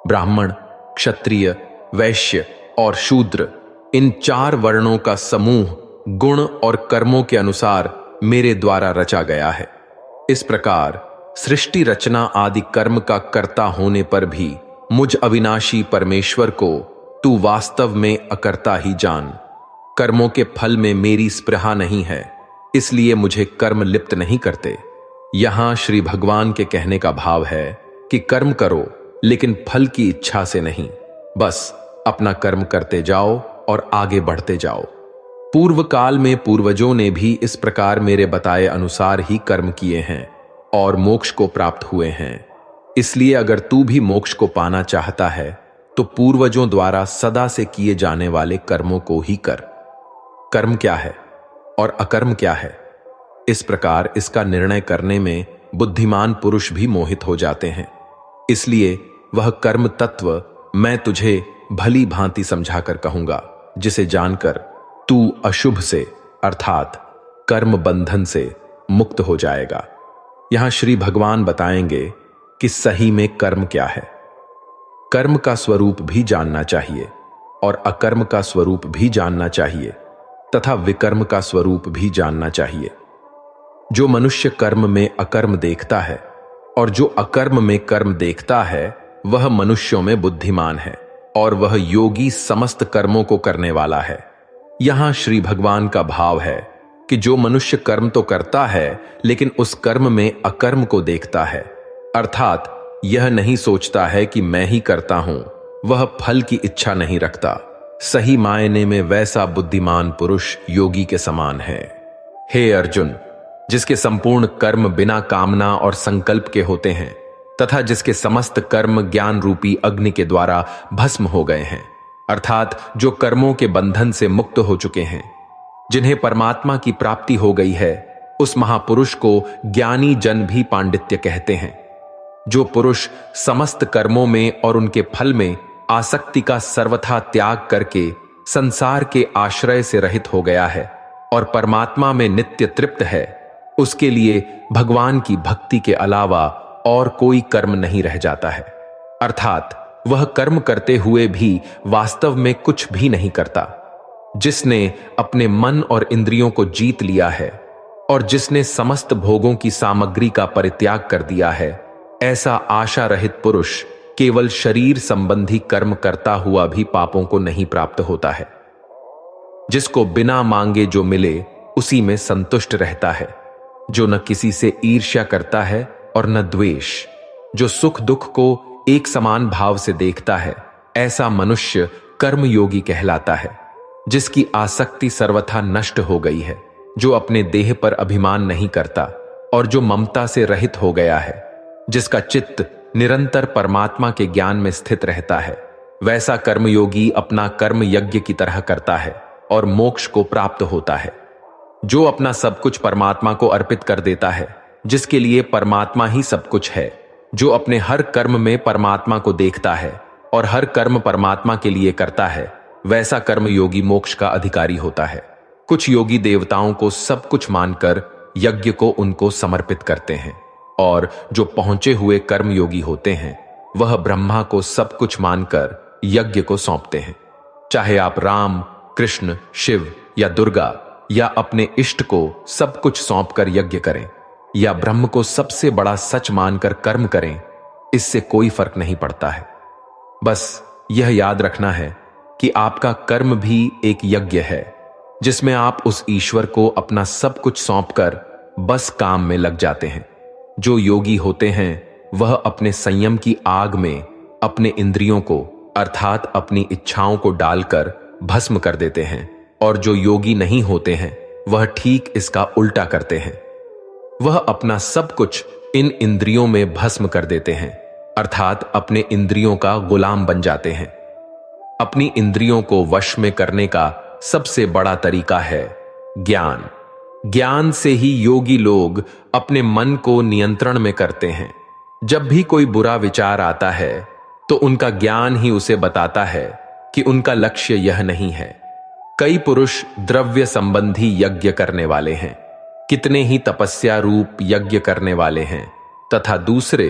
ब्राह्मण, क्षत्रिय, वैश्य और शूद्र, इन 4 वर्णों का समूह गुण और कर्मों के अनुसार मेरे द्वारा रचा गया है। इस प्रकार सृष्टि रचना आदि कर्म का कर्ता होने पर भी मुझ अविनाशी परमेश्वर को तू वास्तव में अकर्ता ही जान। कर्मों के फल में मेरी स्पृहा नहीं है, इसलिए मुझे कर्म लिप्त नहीं करते। यहां श्री भगवान के कहने का भाव है कि कर्म करो, लेकिन फल की इच्छा से नहीं, बस अपना कर्म करते जाओ और आगे बढ़ते जाओ। पूर्व काल में पूर्वजों ने भी इस प्रकार मेरे बताए अनुसार ही कर्म किए हैं और मोक्ष को प्राप्त हुए हैं। इसलिए अगर तू भी मोक्ष को पाना चाहता है तो पूर्वजों द्वारा सदा से किए जाने वाले कर्मों को ही कर। कर्म क्या है और अकर्म क्या है, इस प्रकार इसका निर्णय करने में बुद्धिमान पुरुष भी मोहित हो जाते हैं। इसलिए वह कर्म तत्व मैं तुझे भली भांति समझाकर कहूंगा, जिसे जानकर तू अशुभ से अर्थात कर्म बंधन से मुक्त हो जाएगा। यहां श्री भगवान बताएंगे कि सही में कर्म क्या है। कर्म का स्वरूप भी जानना चाहिए और अकर्म का स्वरूप भी जानना चाहिए तथा विकर्म का स्वरूप भी जानना चाहिए। जो मनुष्य कर्म में अकर्म देखता है और जो अकर्म में कर्म देखता है, वह मनुष्यों में बुद्धिमान है और वह योगी समस्त कर्मों को करने वाला है। यहां श्री भगवान का भाव है कि जो मनुष्य कर्म तो करता है, लेकिन उस कर्म में अकर्म को देखता है, अर्थात यह नहीं सोचता है कि मैं ही करता हूं, वह फल की इच्छा नहीं रखता। सही मायने में वैसा बुद्धिमान पुरुष योगी के समान है। हे अर्जुन, जिसके संपूर्ण कर्म बिना कामना और संकल्प के होते हैं तथा जिसके समस्त कर्म ज्ञान रूपी अग्नि के द्वारा भस्म हो गए हैं, अर्थात जो कर्मों के बंधन से मुक्त हो चुके हैं, जिन्हें परमात्मा की प्राप्ति हो गई है, उस महापुरुष को ज्ञानी जन भी पांडित्य कहते हैं। जो पुरुष समस्त कर्मों में और उनके फल में आसक्ति का सर्वथा त्याग करके संसार के आश्रय से रहित हो गया है और परमात्मा में नित्य तृप्त है, उसके लिए भगवान की भक्ति के अलावा और कोई कर्म नहीं रह जाता है। अर्थात वह कर्म करते हुए भी वास्तव में कुछ भी नहीं करता। जिसने अपने मन और इंद्रियों को जीत लिया है और जिसने समस्त भोगों की सामग्री का परित्याग कर दिया है, ऐसा आशा रहित पुरुष केवल शरीर संबंधी कर्म करता हुआ भी पापों को नहीं प्राप्त होता है। जिसको बिना मांगे जो मिले उसी में संतुष्ट रहता है, जो न किसी से ईर्ष्या करता है और न द्वेष, जो सुख दुख को एक समान भाव से देखता है, ऐसा मनुष्य कर्मयोगी कहलाता है। जिसकी आसक्ति सर्वथा नष्ट हो गई है, जो अपने देह पर अभिमान नहीं करता और जो ममता से रहित हो गया है, जिसका चित्त निरंतर परमात्मा के ज्ञान में स्थित रहता है, वैसा कर्मयोगी अपना कर्म यज्ञ की तरह करता है और मोक्ष को प्राप्त होता है। जो अपना सब कुछ परमात्मा को अर्पित कर देता है, जिसके लिए परमात्मा ही सब कुछ है, जो अपने हर कर्म में परमात्मा को देखता है और हर कर्म परमात्मा के लिए करता है, वैसा कर्मयोगी मोक्ष का अधिकारी होता है। कुछ योगी देवताओं को सब कुछ मानकर यज्ञ को उनको समर्पित करते हैं और जो पहुंचे हुए कर्मयोगी होते हैं, वह ब्रह्मा को सब कुछ मानकर यज्ञ को सौंपते हैं। चाहे आप राम, कृष्ण, शिव या दुर्गा या अपने इष्ट को सब कुछ सौंपकर यज्ञ करें या ब्रह्म को सबसे बड़ा सच मानकर कर्म करें, इससे कोई फर्क नहीं पड़ता है। बस यह याद रखना है कि आपका कर्म भी एक यज्ञ है, जिसमें आप उस ईश्वर को अपना सब कुछ सौंपकर बस काम में लग जाते हैं। जो योगी होते हैं वह अपने संयम की आग में अपने इंद्रियों को अर्थात अपनी इच्छाओं को डालकर भस्म कर देते हैं, और जो योगी नहीं होते हैं वह ठीक इसका उल्टा करते हैं। वह अपना सब कुछ इन इंद्रियों में भस्म कर देते हैं, अर्थात अपने इंद्रियों का गुलाम बन जाते हैं। अपनी इंद्रियों को वश में करने का सबसे बड़ा तरीका है ज्ञान। ज्ञान से ही योगी लोग अपने मन को नियंत्रण में करते हैं। जब भी कोई बुरा विचार आता है तो उनका ज्ञान ही उसे बताता है कि उनका लक्ष्य यह नहीं है। कई पुरुष द्रव्य संबंधी यज्ञ करने वाले हैं, कितने ही तपस्या रूप यज्ञ करने वाले हैं, तथा दूसरे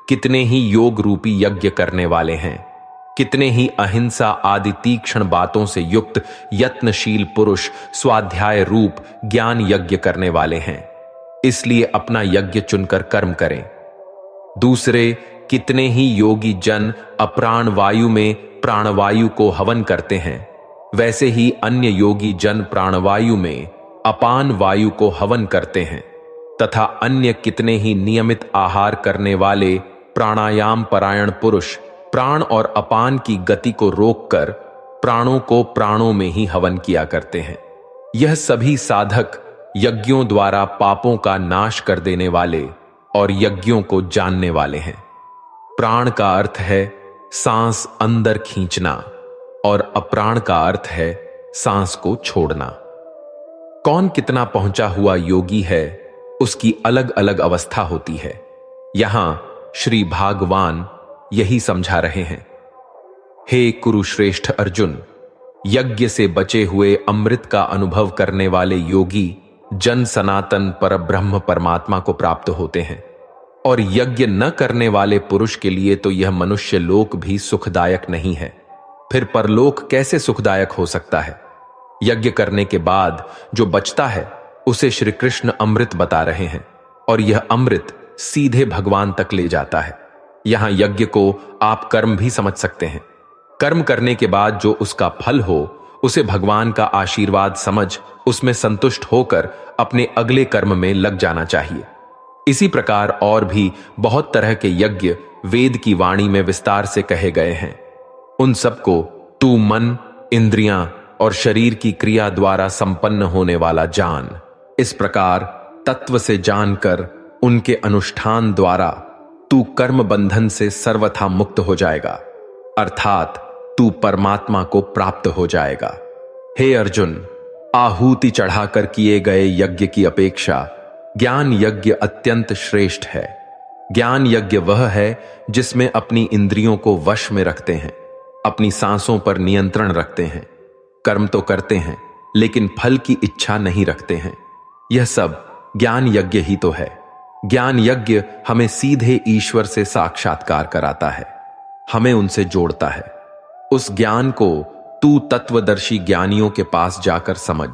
कितने ही योग रूपी यज्ञ करने वाले हैं। कितने ही अहिंसा आदि तीक्ष्ण बातों से युक्त यत्नशील पुरुष स्वाध्याय रूप ज्ञान यज्ञ करने वाले हैं। इसलिए अपना यज्ञ चुनकर कर्म करें। दूसरे कितने ही योगी जन अप्राण वायु में प्राणवायु को हवन करते हैं, वैसे ही अन्य योगी जन प्राणवायु में अपान वायु को हवन करते हैं। तथा अन्य कितने ही नियमित आहार करने वाले प्राणायाम परायण पुरुष प्राण और अपान की गति को रोककर प्राणों को प्राणों में ही हवन किया करते हैं। यह सभी साधक यज्ञों द्वारा पापों का नाश कर देने वाले और यज्ञों को जानने वाले हैं। प्राण का अर्थ है सांस अंदर खींचना और अप्राण का अर्थ है सांस को छोड़ना। कौन कितना पहुंचा हुआ योगी है उसकी अलग अलग अवस्था होती है। यहां श्री भगवान यही समझा रहे हैं। हे कुरुश्रेष्ठ अर्जुन, यज्ञ से बचे हुए अमृत का अनुभव करने वाले योगी जन सनातन परब्रह्म परमात्मा को प्राप्त होते हैं। और यज्ञ न करने वाले पुरुष के लिए तो यह मनुष्य लोक भी सुखदायक नहीं है। फिर परलोक कैसे सुखदायक हो सकता है? यज्ञ करने के बाद जो बचता है उसे श्री कृष्ण अमृत बता रहे हैं, और यह अमृत सीधे भगवान तक ले जाता है। यहां यज्ञ को आप कर्म भी समझ सकते हैं। कर्म करने के बाद जो उसका फल हो उसे भगवान का आशीर्वाद समझ उसमें संतुष्ट होकर अपने अगले कर्म में लग जाना चाहिए। इसी प्रकार और भी बहुत तरह के यज्ञ वेद की वाणी में विस्तार से कहे गए हैं। उन सबको तू मन, इंद्रियां और शरीर की क्रिया द्वारा संपन्न होने वाला जान। इस प्रकार तत्व से जानकर उनके अनुष्ठान द्वारा तू कर्म बंधन से सर्वथा मुक्त हो जाएगा, अर्थात तू परमात्मा को प्राप्त हो जाएगा। हे अर्जुन, आहुति चढ़ाकर किए गए यज्ञ की अपेक्षा ज्ञान यज्ञ अत्यंत श्रेष्ठ है। ज्ञान यज्ञ वह है जिसमें अपनी इंद्रियों को वश में रखते हैं, अपनी सांसों पर नियंत्रण रखते हैं, कर्म तो करते हैं लेकिन फल की इच्छा नहीं रखते हैं। यह सब ज्ञान यज्ञ ही तो है। ज्ञान यज्ञ हमें सीधे ईश्वर से साक्षात्कार कराता है, हमें उनसे जोड़ता है। उस ज्ञान को तू तत्वदर्शी ज्ञानियों के पास जाकर समझ।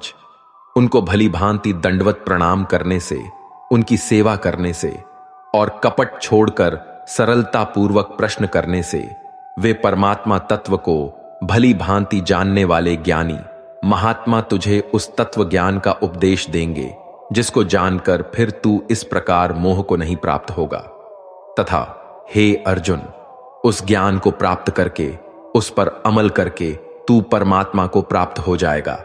उनको भली भांति दंडवत प्रणाम करने से, उनकी सेवा करने से और कपट छोड़कर सरलता पूर्वक प्रश्न करने से वे परमात्मा तत्व को भली भांति जानने वाले ज्ञानी महात्मा तुझे उस तत्व ज्ञान का उपदेश देंगे, जिसको जानकर फिर तू इस प्रकार मोह को नहीं प्राप्त होगा। तथा हे अर्जुन, उस ज्ञान को प्राप्त करके उस पर अमल करके तू परमात्मा को प्राप्त हो जाएगा।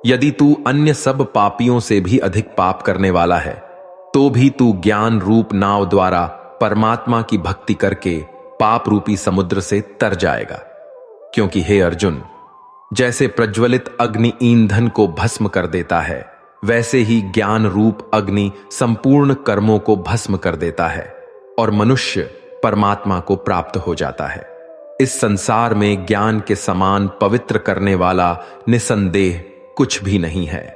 यदि तू अन्य सब पापियों से भी अधिक पाप करने वाला है तो भी तू ज्ञान रूप नाव द्वारा परमात्मा की भक्ति करके पाप रूपी समुद्र से तर जाएगा। क्योंकि हे अर्जुन, जैसे प्रज्वलित अग्नि ईंधन को भस्म कर देता है, वैसे ही ज्ञान रूप अग्नि संपूर्ण कर्मों को भस्म कर देता है और मनुष्य परमात्मा को प्राप्त हो जाता है। इस संसार में ज्ञान के समान पवित्र करने वाला निसंदेह कुछ भी नहीं है।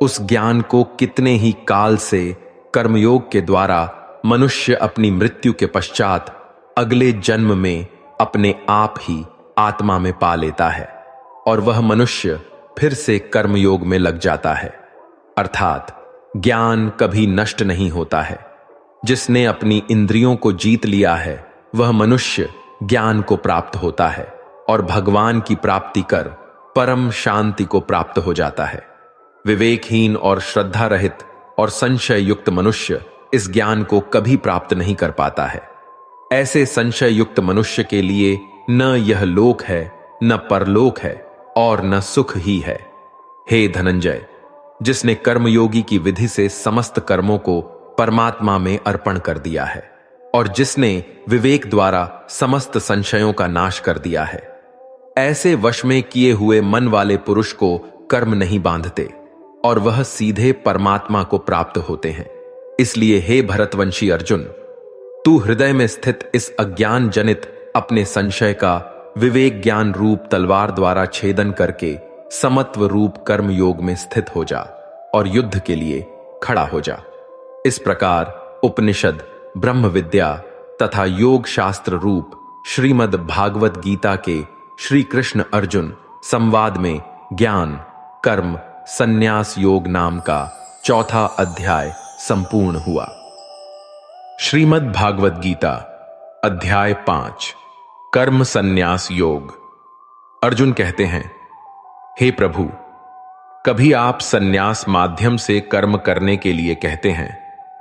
उस ज्ञान को कितने ही काल से कर्मयोग के द्वारा मनुष्य अपनी मृत्यु के पश्चात अगले जन्म में अपने आप ही आत्मा में पा लेता है और वह मनुष्य फिर से कर्मयोग में लग जाता है। अर्थात ज्ञान कभी नष्ट नहीं होता है। जिसने अपनी इंद्रियों को जीत लिया है वह मनुष्य ज्ञान को प्राप्त होता है और भगवान की प्राप्ति कर परम शांति को प्राप्त हो जाता है। विवेकहीन और श्रद्धा रहित और संशय युक्त मनुष्य इस ज्ञान को कभी प्राप्त नहीं कर पाता है। ऐसे संशय युक्त मनुष्य के लिए न यह लोक है, न परलोक है और न सुख ही है। हे धनंजय, जिसने कर्मयोगी की विधि से समस्त कर्मों को परमात्मा में अर्पण कर दिया है और जिसने विवेक द्वारा समस्त संशयों का नाश कर दिया है, ऐसे वश में किए हुए मन वाले पुरुष को कर्म नहीं बांधते और वह सीधे परमात्मा को प्राप्त होते हैं। इसलिए हे भरतवंशी अर्जुन, तू हृदय में स्थित इस अज्ञान जनित अपने संशय का विवेक ज्ञान रूप तलवार द्वारा छेदन करके समत्व रूप कर्म योग में स्थित हो जा और युद्ध के लिए खड़ा हो जा। इस प्रकार उपनिषद, ब्रह्म विद्या तथा योग शास्त्र रूप श्रीमद् भागवत गीता के श्री कृष्ण अर्जुन संवाद में ज्ञान कर्म संन्यास योग नाम का चौथा अध्याय संपूर्ण हुआ। श्रीमद् भागवत गीता अध्याय 5 कर्म संन्यास योग। अर्जुन कहते हैं, हे प्रभु, कभी आप संन्यास माध्यम से कर्म करने के लिए कहते हैं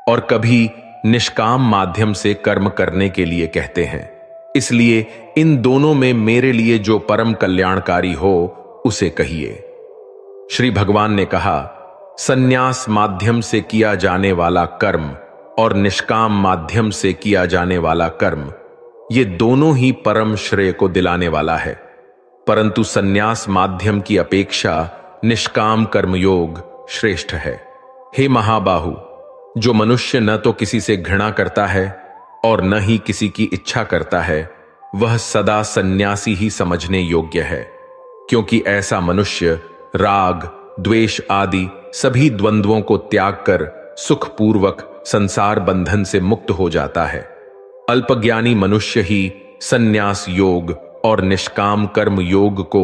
और कभी निष्काम माध्यम से कर्म करने के लिए कहते हैं। इसलिए इन दोनों में मेरे लिए जो परम कल्याणकारी हो उसे कहिए। श्री भगवान ने कहा, संन्यास माध्यम से किया जाने वाला कर्म और निष्काम माध्यम से किया जाने वाला कर्म, ये दोनों ही परम श्रेय को दिलाने वाला है, परंतु संन्यास माध्यम की अपेक्षा निष्काम कर्मयोग श्रेष्ठ है। हे महाबाहु, जो मनुष्य न तो किसी से घृणा करता है और न ही किसी की इच्छा करता है, वह सदा सन्यासी ही समझने योग्य है, क्योंकि ऐसा मनुष्य राग, द्वेष आदि सभी द्वंद्वों को त्याग कर सुखपूर्वक संसार बंधन से मुक्त हो जाता है। अल्पज्ञानी मनुष्य ही सन्यास योग और निष्काम कर्म योग को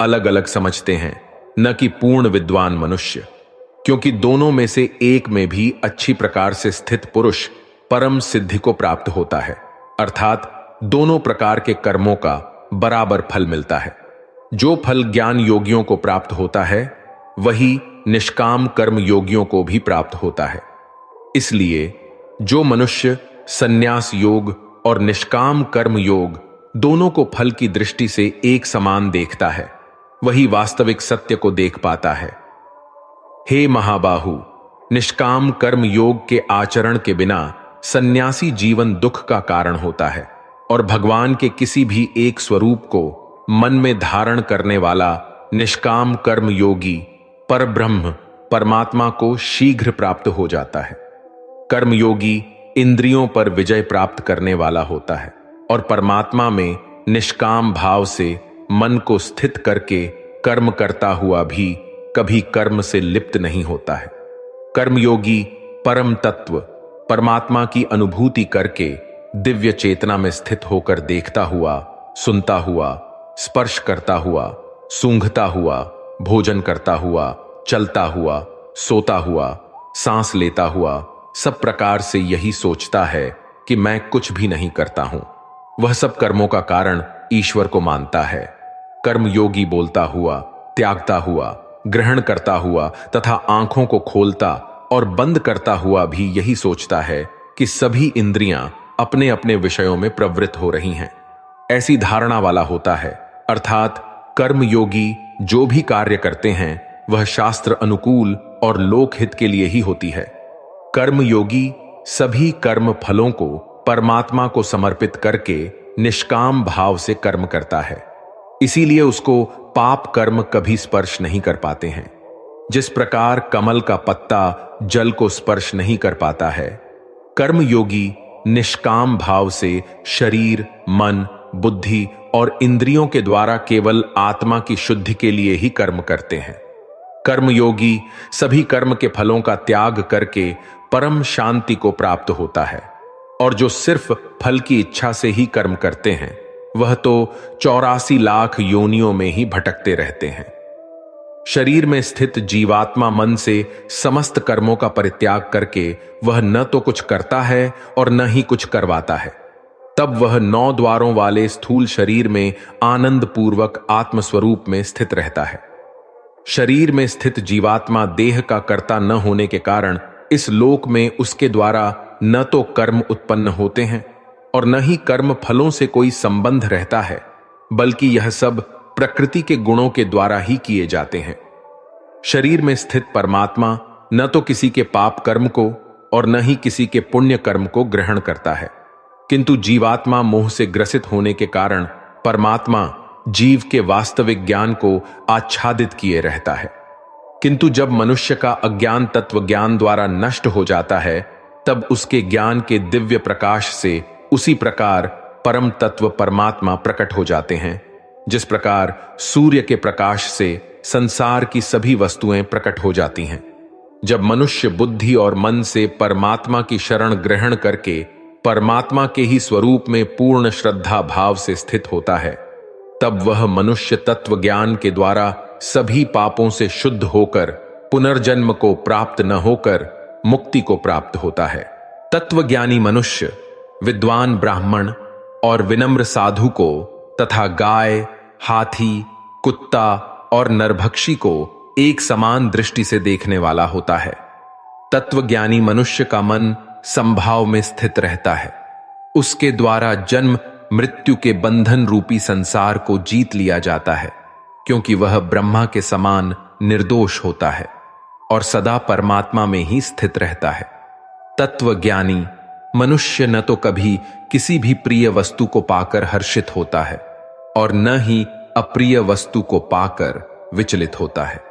अलग अलग समझते हैं, न कि पूर्ण विद्वान मनुष्य, क्योंकि दोनों में से एक में भी अच्छी प्रकार से स्थित पुरुष परम सिद्धि को प्राप्त होता है, अर्थात दोनों प्रकार के कर्मों का बराबर फल मिलता है। जो फल ज्ञान योगियों को प्राप्त होता है वही निष्काम कर्म योगियों को भी प्राप्त होता है। इसलिए जो मनुष्य संन्यास योग और निष्काम कर्म योग दोनों को फल की दृष्टि से एक समान देखता है, वही वास्तविक सत्य को देख पाता है। हे महाबाहु, निष्काम कर्म योग के आचरण के बिना सन्यासी जीवन दुख का कारण होता है और भगवान के किसी भी एक स्वरूप को मन में धारण करने वाला निष्काम कर्म योगी परब्रह्म परमात्मा को शीघ्र प्राप्त हो जाता है। कर्मयोगी इंद्रियों पर विजय प्राप्त करने वाला होता है और परमात्मा में निष्काम भाव से मन को स्थित करके कर्म करता हुआ भी कभी कर्म से लिप्त नहीं होता है। कर्मयोगी परम तत्व परमात्मा की अनुभूति करके दिव्य चेतना में स्थित होकर देखता हुआ, सुनता हुआ, स्पर्श करता हुआ, सूंघता हुआ, भोजन करता हुआ, चलता हुआ, सोता हुआ, सांस लेता हुआ, सब प्रकार से यही सोचता है कि मैं कुछ भी नहीं करता हूं। वह सब कर्मों का कारण ईश्वर को मानता है। कर्मयोगी बोलता हुआ, त्यागता हुआ, ग्रहण करता हुआ तथा आंखों को खोलता और बंद करता हुआ भी यही सोचता है कि सभी इंद्रियां अपने अपने विषयों में प्रवृत्त हो रही हैं। ऐसी धारणा वाला होता है, अर्थात कर्मयोगी जो भी कार्य करते हैं वह शास्त्र अनुकूल और लोकहित के लिए ही होती है। कर्मयोगी सभी कर्म फलों को परमात्मा को समर्पित करके निष्काम भाव से कर्म करता है, इसीलिए उसको पाप कर्म कभी स्पर्श नहीं कर पाते हैं। जिस प्रकार कमल का पत्ता जल को स्पर्श नहीं कर पाता है, कर्मयोगी निष्काम भाव से शरीर, मन, बुद्धि और इंद्रियों के द्वारा केवल आत्मा की शुद्धि के लिए ही कर्म करते हैं। कर्मयोगी सभी कर्म के फलों का त्याग करके परम शांति को प्राप्त होता है और जो सिर्फ फल की इच्छा से ही कर्म करते हैं वह तो 84 लाख योनियों में ही भटकते रहते हैं। शरीर में स्थित जीवात्मा मन से समस्त कर्मों का परित्याग करके वह न तो कुछ करता है और न ही कुछ करवाता है। तब वह 9 द्वारों वाले स्थूल शरीर में आनंद पूर्वक आत्मस्वरूप में स्थित रहता है। शरीर में स्थित जीवात्मा देह का कर्ता न होने के कारण इस लोक में उसके द्वारा न तो कर्म उत्पन्न होते हैं और न ही कर्म फलों से कोई संबंध रहता है, बल्कि यह सब प्रकृति के गुणों के द्वारा ही किए जाते हैं। शरीर में स्थित परमात्मा न तो किसी के पाप कर्म को और न ही किसी के पुण्य कर्म को ग्रहण करता है, किंतु जीवात्मा मोह से ग्रसित होने के कारण परमात्मा जीव के वास्तविक ज्ञान को आच्छादित किए रहता है। किंतु जब मनुष्य का अज्ञान तत्व ज्ञान द्वारा नष्ट हो जाता है, तब उसके ज्ञान के दिव्य प्रकाश से उसी प्रकार परम तत्व परमात्मा प्रकट हो जाते हैं, जिस प्रकार सूर्य के प्रकाश से संसार की सभी वस्तुएं प्रकट हो जाती हैं। जब मनुष्य बुद्धि और मन से परमात्मा की शरण ग्रहण करके परमात्मा के ही स्वरूप में पूर्ण श्रद्धा भाव से स्थित होता है, तब वह मनुष्य तत्व ज्ञान के द्वारा सभी पापों से शुद्ध होकर पुनर्जन्म को प्राप्त न होकर मुक्ति को प्राप्त होता है। तत्वज्ञानी मनुष्य विद्वान ब्राह्मण और विनम्र साधु को तथा गाय, हाथी, कुत्ता और नरभक्षी को एक समान दृष्टि से देखने वाला होता है। तत्वज्ञानी मनुष्य का मन संभाव में स्थित रहता है। उसके द्वारा जन्म मृत्यु के बंधन रूपी संसार को जीत लिया जाता है, क्योंकि वह ब्रह्मा के समान निर्दोष होता है और सदा परमात्मा में ही स्थित रहता है। तत्वज्ञानी मनुष्य न तो कभी किसी भी प्रिय वस्तु को पाकर हर्षित होता है और न ही अप्रिय वस्तु को पाकर विचलित होता है।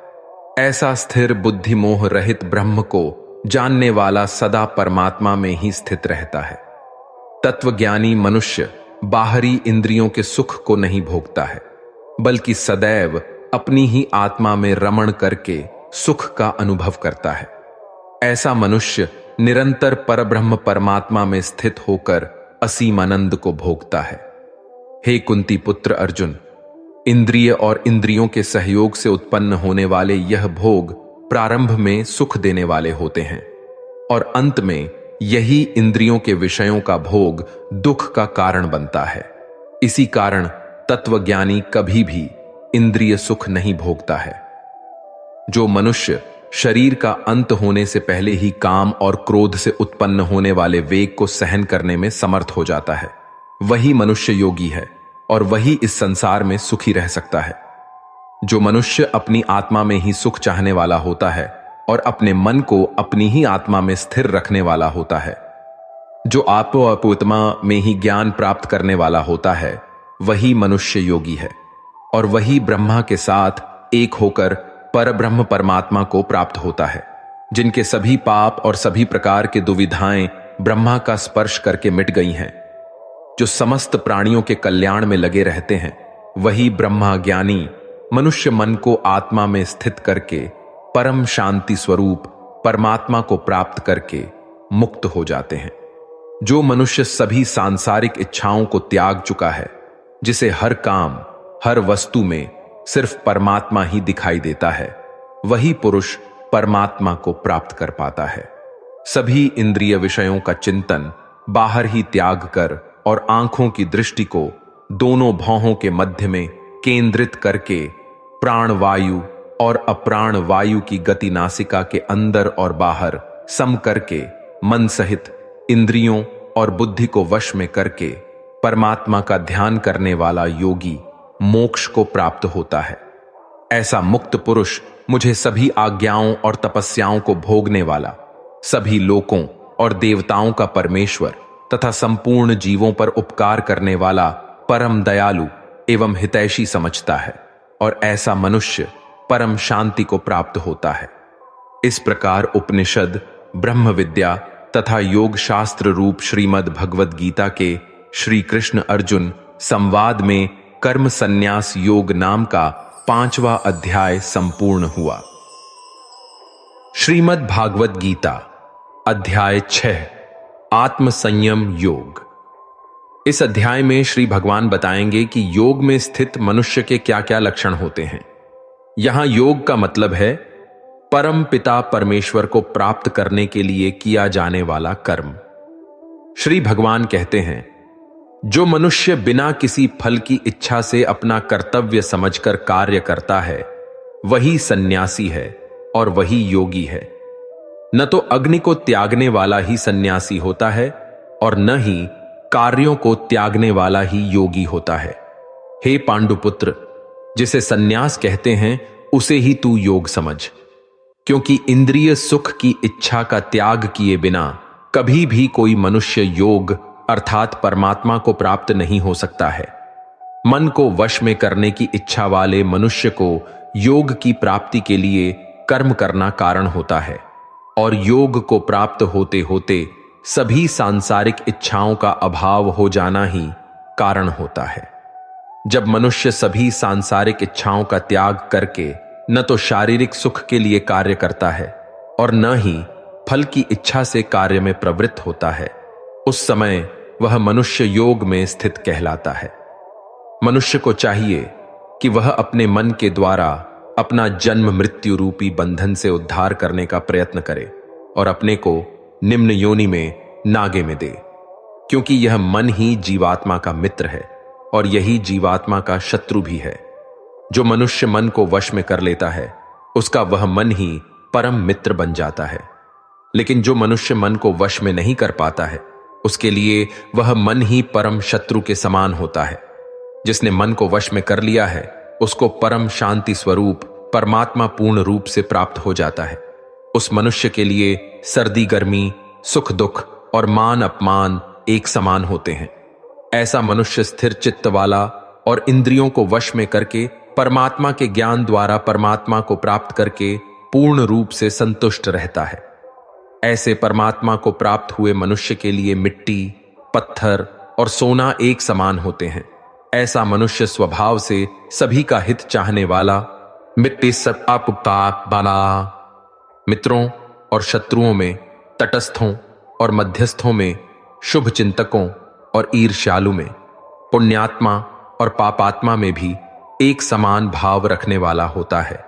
ऐसा स्थिर बुद्धि मोह रहित ब्रह्म को जानने वाला सदा परमात्मा में ही स्थित रहता है। तत्वज्ञानी मनुष्य बाहरी इंद्रियों के सुख को नहीं भोगता है, बल्कि सदैव अपनी ही आत्मा में रमण करके सुख का अनुभव करता है। ऐसा मनुष्य निरंतर परब्रह्म परमात्मा में स्थित होकर असीम आनंद को भोगता है। हे कुंती पुत्र अर्जुन, इंद्रिय और इंद्रियों के सहयोग से उत्पन्न होने वाले यह भोग प्रारंभ में सुख देने वाले होते हैं और अंत में यही इंद्रियों के विषयों का भोग दुख का कारण बनता है। इसी कारण तत्वज्ञानी कभी भी इंद्रिय सुख नहीं भोगता है। जो मनुष्य शरीर का अंत होने से पहले ही काम और क्रोध से उत्पन्न होने वाले वेग को सहन करने में समर्थ हो जाता है, वही मनुष्य योगी है और वही इस संसार में सुखी रह सकता है। जो मनुष्य अपनी आत्मा में ही सुख चाहने वाला होता है और अपने मन को अपनी ही आत्मा में स्थिर रखने वाला होता है, जो आत्मा में ही ज्ञान प्राप्त करने वाला होता है, वही मनुष्य योगी है और वही ब्रह्मा के साथ एक होकर परब्रह्म परमात्मा को प्राप्त होता है। जिनके सभी पाप और सभी प्रकार के दुविधाएं ब्रह्मा का स्पर्श करके मिट गई हैं, जो समस्त प्राणियों के कल्याण में लगे रहते हैं, वही ब्रह्मा ज्ञानी मनुष्य मन को आत्मा में स्थित करके परम शांति स्वरूप परमात्मा को प्राप्त करके मुक्त हो जाते हैं। जो मनुष्य सभी सांसारिक इच्छाओं को त्याग चुका है, जिसे हर काम हर वस्तु में सिर्फ परमात्मा ही दिखाई देता है, वही पुरुष परमात्मा को प्राप्त कर पाता है। सभी इंद्रिय विषयों का चिंतन बाहर ही त्याग कर और आंखों की दृष्टि को दोनों भौहों के मध्य में केंद्रित करके प्राण वायु और अप्राण वायु की गति नासिका के अंदर और बाहर सम करके मन सहित इंद्रियों और बुद्धि को वश में करके परमात्मा का ध्यान करने वाला योगी मोक्ष को प्राप्त होता है। ऐसा मुक्त पुरुष मुझे सभी आज्ञाओं और तपस्याओं को भोगने वाला, सभी लोकों और देवताओं का परमेश्वर तथा संपूर्ण जीवों पर उपकार करने वाला परम दयालु एवं हितैषी समझता है और ऐसा मनुष्य परम शांति को प्राप्त होता है। इस प्रकार उपनिषद, ब्रह्म विद्या तथा योग शास्त्र रूप श्रीमद् भगवद गीता के श्री कृष्ण अर्जुन संवाद में कर्म संन्यास योग नाम का 5वां अध्याय संपूर्ण हुआ। श्रीमद् भागवत गीता अध्याय 6 आत्म संयम योग। इस अध्याय में श्री भगवान बताएंगे कि योग में स्थित मनुष्य के क्या क्या लक्षण होते हैं। यहां योग का मतलब है परम पिता परमेश्वर को प्राप्त करने के लिए किया जाने वाला कर्म। श्री भगवान कहते हैं, जो मनुष्य बिना किसी फल की इच्छा से अपना कर्तव्य समझकर कार्य करता है, वही सन्यासी है और वही योगी है। न तो अग्नि को त्यागने वाला ही सन्यासी होता है और न ही कार्यों को त्यागने वाला ही योगी होता है। हे पांडुपुत्र, जिसे सन्यास कहते हैं उसे ही तू योग समझ, क्योंकि इंद्रिय सुख की इच्छा का त्याग किए बिना कभी भी कोई मनुष्य योग अर्थात परमात्मा को प्राप्त नहीं हो सकता है। मन को वश में करने की इच्छा वाले मनुष्य को योग की प्राप्ति के लिए कर्म करना कारण होता है, और योग को प्राप्त होते होते सभी सांसारिक इच्छाओं का अभाव हो जाना ही कारण होता है। जब मनुष्य सभी सांसारिक इच्छाओं का त्याग करके न तो शारीरिक सुख के लिए कार्य करता है और न ही फल की इच्छा से कार्य में प्रवृत्त होता है, उस समय वह मनुष्य योग में स्थित कहलाता है। मनुष्य को चाहिए कि वह अपने मन के द्वारा अपना जन्म मृत्यु रूपी बंधन से उद्धार करने का प्रयत्न करे और अपने को निम्न योनि में नागे में दे, क्योंकि यह मन ही जीवात्मा का मित्र है और यही जीवात्मा का शत्रु भी है। जो मनुष्य मन को वश में कर लेता है उसका वह मन ही परम मित्र बन जाता है, लेकिन जो मनुष्य मन को वश में नहीं कर पाता है उसके लिए वह मन ही परम शत्रु के समान होता है। जिसने मन को वश में कर लिया है उसको परम शांति स्वरूप परमात्मा पूर्ण रूप से प्राप्त हो जाता है। उस मनुष्य के लिए सर्दी गर्मी, सुख दुख और मान अपमान एक समान होते हैं। ऐसा मनुष्य स्थिर चित्त वाला और इंद्रियों को वश में करके परमात्मा के ज्ञान द्वारा परमात्मा को प्राप्त करके पूर्ण रूप से संतुष्ट रहता है। ऐसे परमात्मा को प्राप्त हुए मनुष्य के लिए मिट्टी, पत्थर और सोना एक समान होते हैं। ऐसा मनुष्य स्वभाव से सभी का हित चाहने वाला, मिट्टी सब वाला, मित्रों और शत्रुओं में, तटस्थों और मध्यस्थों में, शुभ चिंतकों और ईर्ष्यालु में, पुण्यात्मा और पापात्मा में भी एक समान भाव रखने वाला होता है।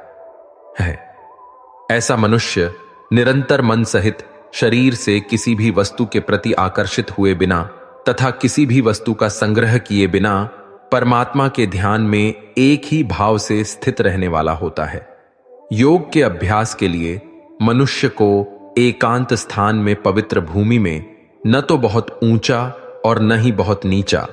ऐसा मनुष्य निरंतर मन सहित शरीर से किसी भी वस्तु के प्रति आकर्षित हुए बिना तथा किसी भी वस्तु का संग्रह किए बिना परमात्मा के ध्यान में एक ही भाव से स्थित रहने वाला होता है। योग के अभ्यास के लिए मनुष्य को एकांत स्थान में पवित्र भूमि में न तो बहुत ऊंचा और न ही बहुत नीचा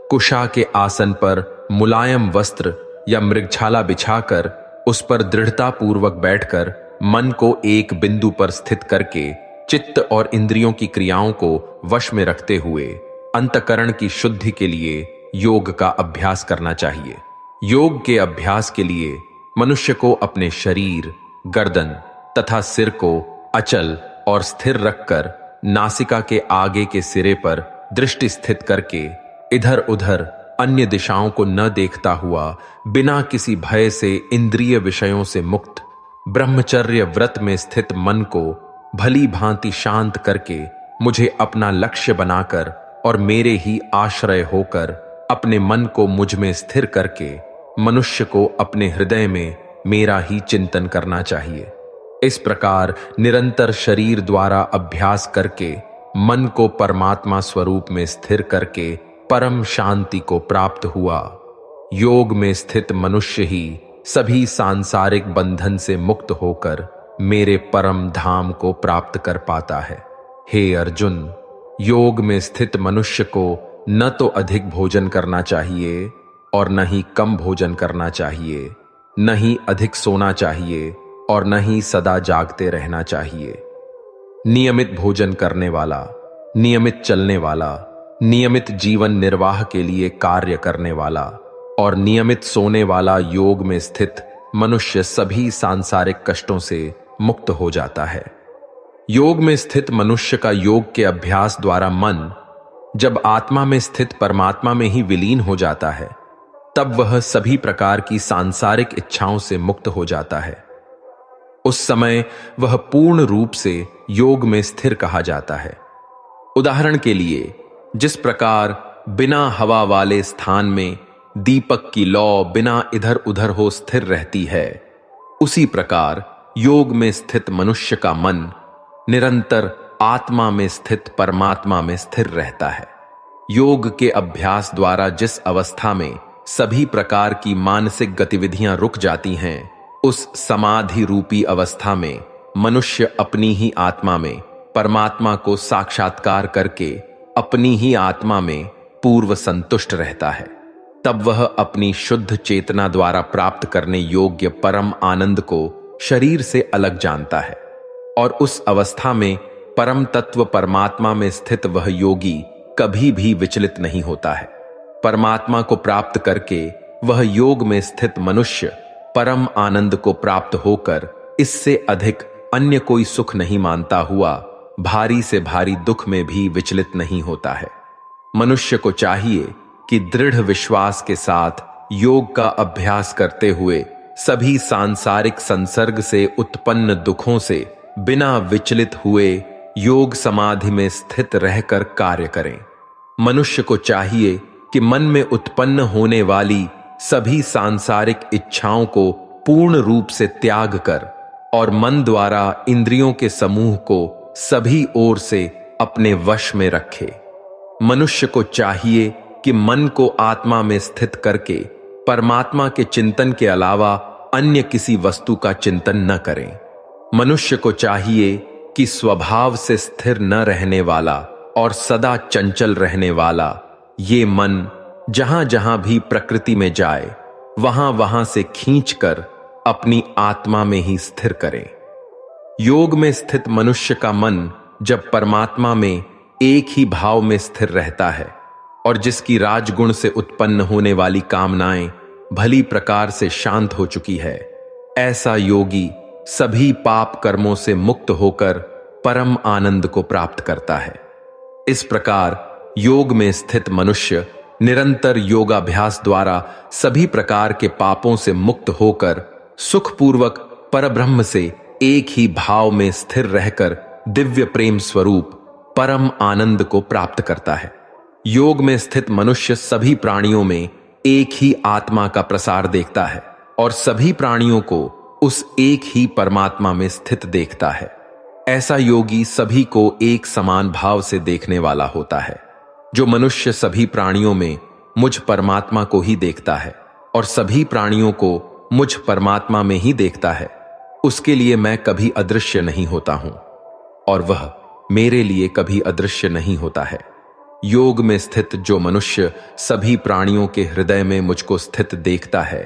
कुशा के आसन पर मुलायम वस्त्र या मृगछाला बिछाकर उस पर दृढ़ता पूर्वक बैठकर मन को एक बिंदु पर स्थित करके चित्त और इंद्रियों की क्रियाओं को वश में रखते हुए अंतःकरण की शुद्धि के लिए योग का अभ्यास करना चाहिए। योग के अभ्यास के लिए मनुष्य को अपने शरीर, गर्दन तथा सिर को अचल और स्थिर रखकर नासिका के आगे के सिरे पर दृष्टि स्थित करके इधर उधर अन्य दिशाओं को न देखता हुआ बिना किसी भय से इंद्रिय विषयों से मुक्त ब्रह्मचर्य व्रत में स्थित मन को भली भांति शांत करके मुझे अपना लक्ष्य बनाकर और मेरे ही आश्रय होकर अपने मन को मुझ में स्थिर करके मनुष्य को अपने हृदय में मेरा ही चिंतन करना चाहिए। इस प्रकार निरंतर शरीर द्वारा अभ्यास करके मन को परमात्मा स्वरूप में स्थिर करके परम शांति को प्राप्त हुआ। योग में स्थित मनुष्य ही सभी सांसारिक बंधन से मुक्त होकर मेरे परम धाम को प्राप्त कर पाता है। हे अर्जुन, योग में स्थित मनुष्य को न तो अधिक भोजन करना चाहिए और न ही कम भोजन करना चाहिए, न ही अधिक सोना चाहिए और न ही सदा जागते रहना चाहिए। नियमित भोजन करने वाला, नियमित चलने वाला, नियमित जीवन निर्वाह के लिए कार्य करने वाला और नियमित सोने वाला योग में स्थित मनुष्य सभी सांसारिक कष्टों से मुक्त हो जाता है। योग में स्थित मनुष्य का योग के अभ्यास द्वारा मन जब आत्मा में स्थित परमात्मा में ही विलीन हो जाता है, तब वह सभी प्रकार की सांसारिक इच्छाओं से मुक्त हो जाता है। उस समय वह पूर्ण रूप से योग में स्थिर कहा जाता है। उदाहरण के लिए, जिस प्रकार बिना हवा वाले स्थान में दीपक की लौ बिना इधर उधर हो स्थिर रहती है, उसी प्रकार योग में स्थित मनुष्य का मन निरंतर आत्मा में स्थित परमात्मा में स्थिर रहता है। योग के अभ्यास द्वारा जिस अवस्था में सभी प्रकार की मानसिक गतिविधियां रुक जाती हैं, उस समाधि रूपी अवस्था में मनुष्य अपनी ही आत्मा में परमात्मा को साक्षात्कार करके अपनी ही आत्मा में पूर्व संतुष्ट रहता है। तब वह अपनी शुद्ध चेतना द्वारा प्राप्त करने योग्य परम आनंद को शरीर से अलग जानता है और उस अवस्था में परम तत्व परमात्मा में स्थित वह योगी कभी भी विचलित नहीं होता है। परमात्मा को प्राप्त करके वह योग में स्थित मनुष्य परम आनंद को प्राप्त होकर इससे अधिक अन्य कोई सुख नहीं मानता हुआ भारी से भारी दुख में भी विचलित नहीं होता है। मनुष्य को चाहिए कि दृढ़ विश्वास के साथ योग का अभ्यास करते हुए सभी सांसारिक संसर्ग से उत्पन्न दुखों से बिना विचलित हुए योग समाधि में स्थित रहकर कार्य करें। मनुष्य को चाहिए कि मन में उत्पन्न होने वाली सभी सांसारिक इच्छाओं को पूर्ण रूप से त्याग कर और मन द्वारा इंद्रियों के समूह को सभी ओर से अपने वश में रखे। मनुष्य को चाहिए कि मन को आत्मा में स्थित करके परमात्मा के चिंतन के अलावा अन्य किसी वस्तु का चिंतन न करें। मनुष्य को चाहिए कि स्वभाव से स्थिर न रहने वाला और सदा चंचल रहने वाला ये मन जहां जहां भी प्रकृति में जाए वहां वहां से खींचकर अपनी आत्मा में ही स्थिर करें। योग में स्थित मनुष्य का मन जब परमात्मा में एक ही भाव में स्थिर रहता है और जिसकी राजगुण से उत्पन्न होने वाली कामनाएं भली प्रकार से शांत हो चुकी है, ऐसा योगी सभी पाप कर्मों से मुक्त होकर परम आनंद को प्राप्त करता है। इस प्रकार योग में स्थित मनुष्य निरंतर योगाभ्यास द्वारा सभी प्रकार के पापों से मुक्त होकर सुखपूर्वक परब्रह्म से एक ही भाव में स्थिर रहकर दिव्य प्रेम स्वरूप परम आनंद को प्राप्त करता है। योग में स्थित मनुष्य सभी प्राणियों में एक ही आत्मा का प्रसार देखता है और सभी प्राणियों को उस एक ही परमात्मा में स्थित देखता है। ऐसा योगी सभी को एक समान भाव से देखने वाला होता है। जो मनुष्य सभी प्राणियों में मुझ परमात्मा को ही देखता है और सभी प्राणियों को मुझ परमात्मा में ही देखता है, उसके लिए मैं कभी अदृश्य नहीं होता हूं और वह मेरे लिए कभी अदृश्य नहीं होता है। योग में स्थित जो मनुष्य सभी प्राणियों के हृदय में मुझको स्थित देखता है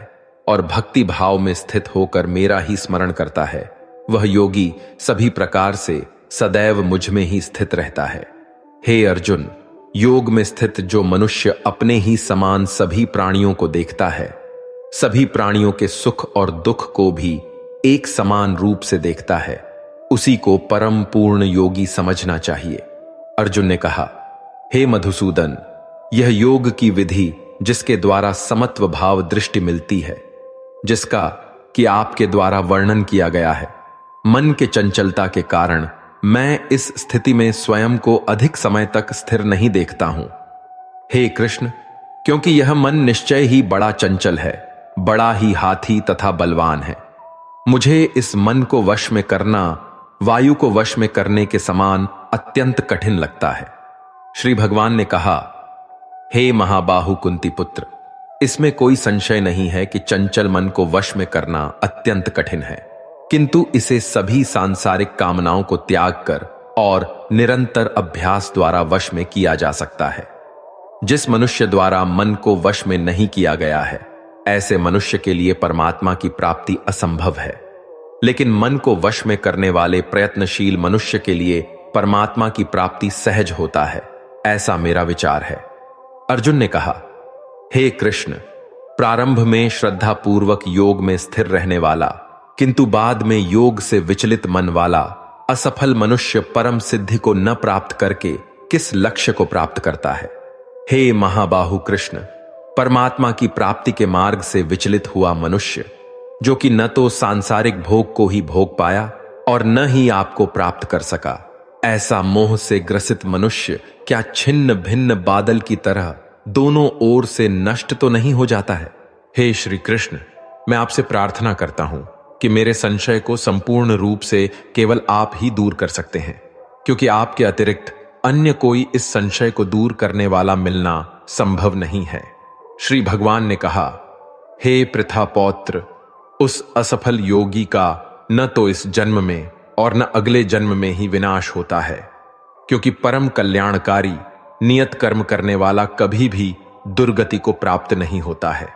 और भक्ति भाव में स्थित होकर मेरा ही स्मरण करता है, वह योगी सभी प्रकार से सदैव मुझ में ही स्थित रहता है। हे अर्जुन, योग में स्थित जो मनुष्य अपने ही समान सभी प्राणियों को देखता है, सभी प्राणियों के सुख और दुख को भी एक समान रूप से देखता है, उसी को परम पूर्ण योगी समझना चाहिए। अर्जुन ने कहा, हे मधुसूदन, यह योग की विधि जिसके द्वारा समत्व भाव दृष्टि मिलती है, जिसका कि आपके द्वारा वर्णन किया गया है, मन के चंचलता के कारण मैं इस स्थिति में स्वयं को अधिक समय तक स्थिर नहीं देखता हूं। हे कृष्ण, क्योंकि यह मन निश्चय ही बड़ा चंचल है, बड़ा ही हाथी तथा बलवान है। मुझे इस मन को वश में करना वायु को वश में करने के समान अत्यंत कठिन लगता है। श्री भगवान ने कहा, हे महाबाहु कुंती पुत्र, इसमें कोई संशय नहीं है कि चंचल मन को वश में करना अत्यंत कठिन है, किंतु इसे सभी सांसारिक कामनाओं को त्याग कर और निरंतर अभ्यास द्वारा वश में किया जा सकता है। जिस मनुष्य द्वारा मन को वश में नहीं किया गया है, ऐसे मनुष्य के लिए परमात्मा की प्राप्ति असंभव है। लेकिन मन को वश में करने वाले प्रयत्नशील मनुष्य के लिए परमात्मा की प्राप्ति सहज होता है, ऐसा मेरा विचार है। अर्जुन ने कहा, हे कृष्ण, प्रारंभ में श्रद्धा पूर्वक योग में स्थिर रहने वाला किंतु बाद में योग से विचलित मन वाला असफल मनुष्य परम सिद्धि को न प्राप्त करके किस लक्ष्य को प्राप्त करता है? हे महाबाहु कृष्ण, परमात्मा की प्राप्ति के मार्ग से विचलित हुआ मनुष्य, जो कि न तो सांसारिक भोग को ही भोग पाया और न ही आपको प्राप्त कर सका, ऐसा मोह से ग्रसित मनुष्य क्या छिन्न भिन्न बादल की तरह दोनों ओर से नष्ट तो नहीं हो जाता है? हे श्री कृष्ण, मैं आपसे प्रार्थना करता हूं कि मेरे संशय को संपूर्ण रूप से केवल आप ही दूर कर सकते हैं, क्योंकि आपके अतिरिक्त अन्य कोई इस संशय को दूर करने वाला मिलना संभव नहीं है। श्री भगवान ने कहा, हे पृथा पौत्र, उस असफल योगी का न तो इस जन्म में और न अगले जन्म में ही विनाश होता है, क्योंकि परम कल्याणकारी नियत कर्म करने वाला कभी भी दुर्गति को प्राप्त नहीं होता है।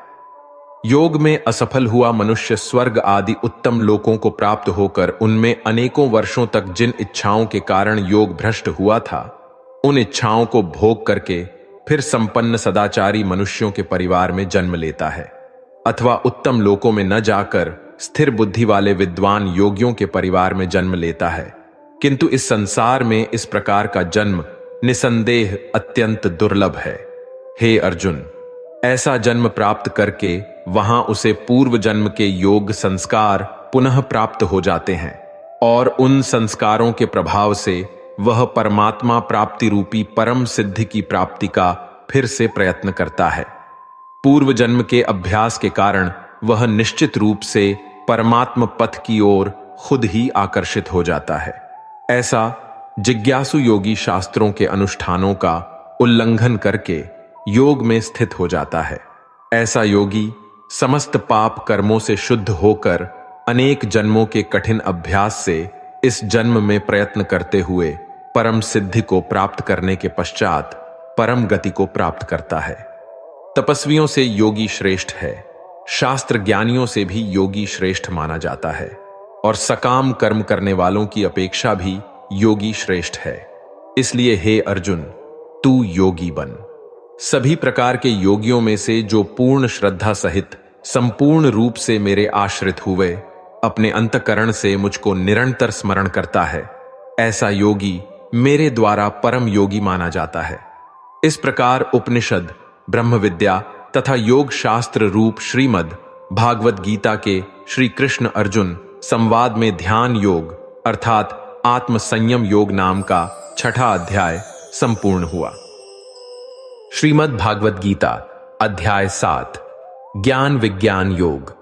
योग में असफल हुआ मनुष्य स्वर्ग आदि उत्तम लोकों को प्राप्त होकर उनमें अनेकों वर्षों तक जिन इच्छाओं के कारण योग भ्रष्ट हुआ था, उन इच्छाओं को भोग करके फिर संपन्न सदाचारी मनुष्यों के परिवार में जन्म लेता है, अथवा उत्तम लोकों में न जाकर स्थिर बुद्धि वाले विद्वान योगियों के परिवार में जन्म लेता है। किंतु इस संसार में इस प्रकार का जन्म निसंदेह अत्यंत दुर्लभ है। हे अर्जुन, ऐसा जन्म प्राप्त करके वहां उसे पूर्व जन्म के योग संस्कार पुनः प्राप्त हो जाते हैं और उन संस्कारों के प्रभाव से वह परमात्मा प्राप्ति रूपी परम सिद्धि की प्राप्ति का फिर से प्रयत्न करता है। पूर्व जन्म के अभ्यास के कारण वह निश्चित रूप से परमात्म पथ की ओर खुद ही आकर्षित हो जाता है। ऐसा जिज्ञासु योगी शास्त्रों के अनुष्ठानों का उल्लंघन करके योग में स्थित हो जाता है। ऐसा योगी समस्त पाप कर्मों से शुद्ध होकर अनेक जन्मों के कठिन अभ्यास से इस जन्म में प्रयत्न करते हुए परम सिद्धि को प्राप्त करने के पश्चात परम गति को प्राप्त करता है। तपस्वियों से योगी श्रेष्ठ है, शास्त्र ज्ञानियों से भी योगी श्रेष्ठ माना जाता है और सकाम कर्म करने वालों की अपेक्षा भी योगी श्रेष्ठ है। इसलिए हे अर्जुन, तू योगी बन। सभी प्रकार के योगियों में से जो पूर्ण श्रद्धा सहित संपूर्ण रूप से मेरे आश्रित हुए अपने अंतकरण से मुझको निरंतर स्मरण करता है, ऐसा योगी मेरे द्वारा परम योगी माना जाता है। इस प्रकार उपनिषद, ब्रह्म विद्या तथा योग शास्त्र रूप श्रीमद् भागवत गीता के श्री कृष्ण अर्जुन संवाद में ध्यान योग अर्थात आत्म संयम योग नाम का 6ठा अध्याय संपूर्ण हुआ। श्रीमद् भागवत गीता अध्याय 7 ज्ञान विज्ञान योग।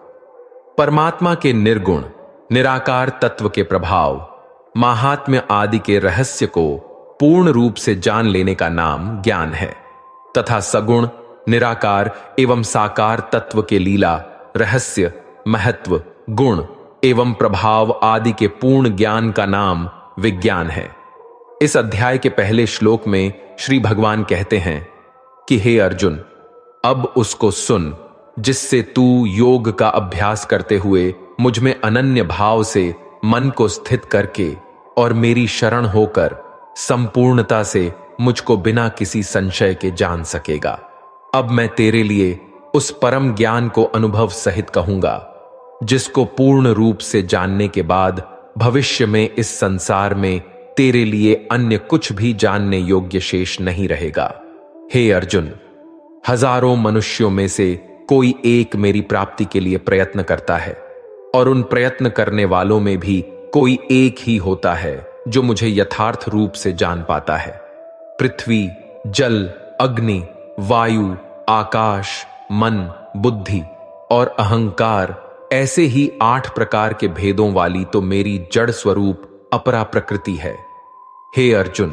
परमात्मा के निर्गुण निराकार तत्व के प्रभाव, माहात्म्य आदि के रहस्य को पूर्ण रूप से जान लेने का नाम ज्ञान है तथा सगुण निराकार एवं साकार तत्व के लीला, रहस्य, महत्व, गुण एवं प्रभाव आदि के पूर्ण ज्ञान का नाम विज्ञान है। इस अध्याय के पहले श्लोक में श्री भगवान कहते हैं कि हे अर्जुन, अब उसको सुन जिससे तू योग का अभ्यास करते हुए मुझ में अनन्य भाव से मन को स्थित करके और मेरी शरण होकर संपूर्णता से मुझको बिना किसी संशय के जान सकेगा। अब मैं तेरे लिए उस परम ज्ञान को अनुभव सहित कहूंगा जिसको पूर्ण रूप से जानने के बाद भविष्य में इस संसार में तेरे लिए अन्य कुछ भी जानने योग्य शेष नहीं रहेगा। हे अर्जुन, हजारों मनुष्यों में से कोई एक मेरी प्राप्ति के लिए प्रयत्न करता है और उन प्रयत्न करने वालों में भी कोई एक ही होता है जो मुझे यथार्थ रूप से जान पाता है। पृथ्वी, जल, अग्नि, वायु, आकाश, मन, बुद्धि और अहंकार ऐसे ही 8 प्रकार के भेदों वाली तो मेरी जड़ स्वरूप अपरा प्रकृति है। हे अर्जुन,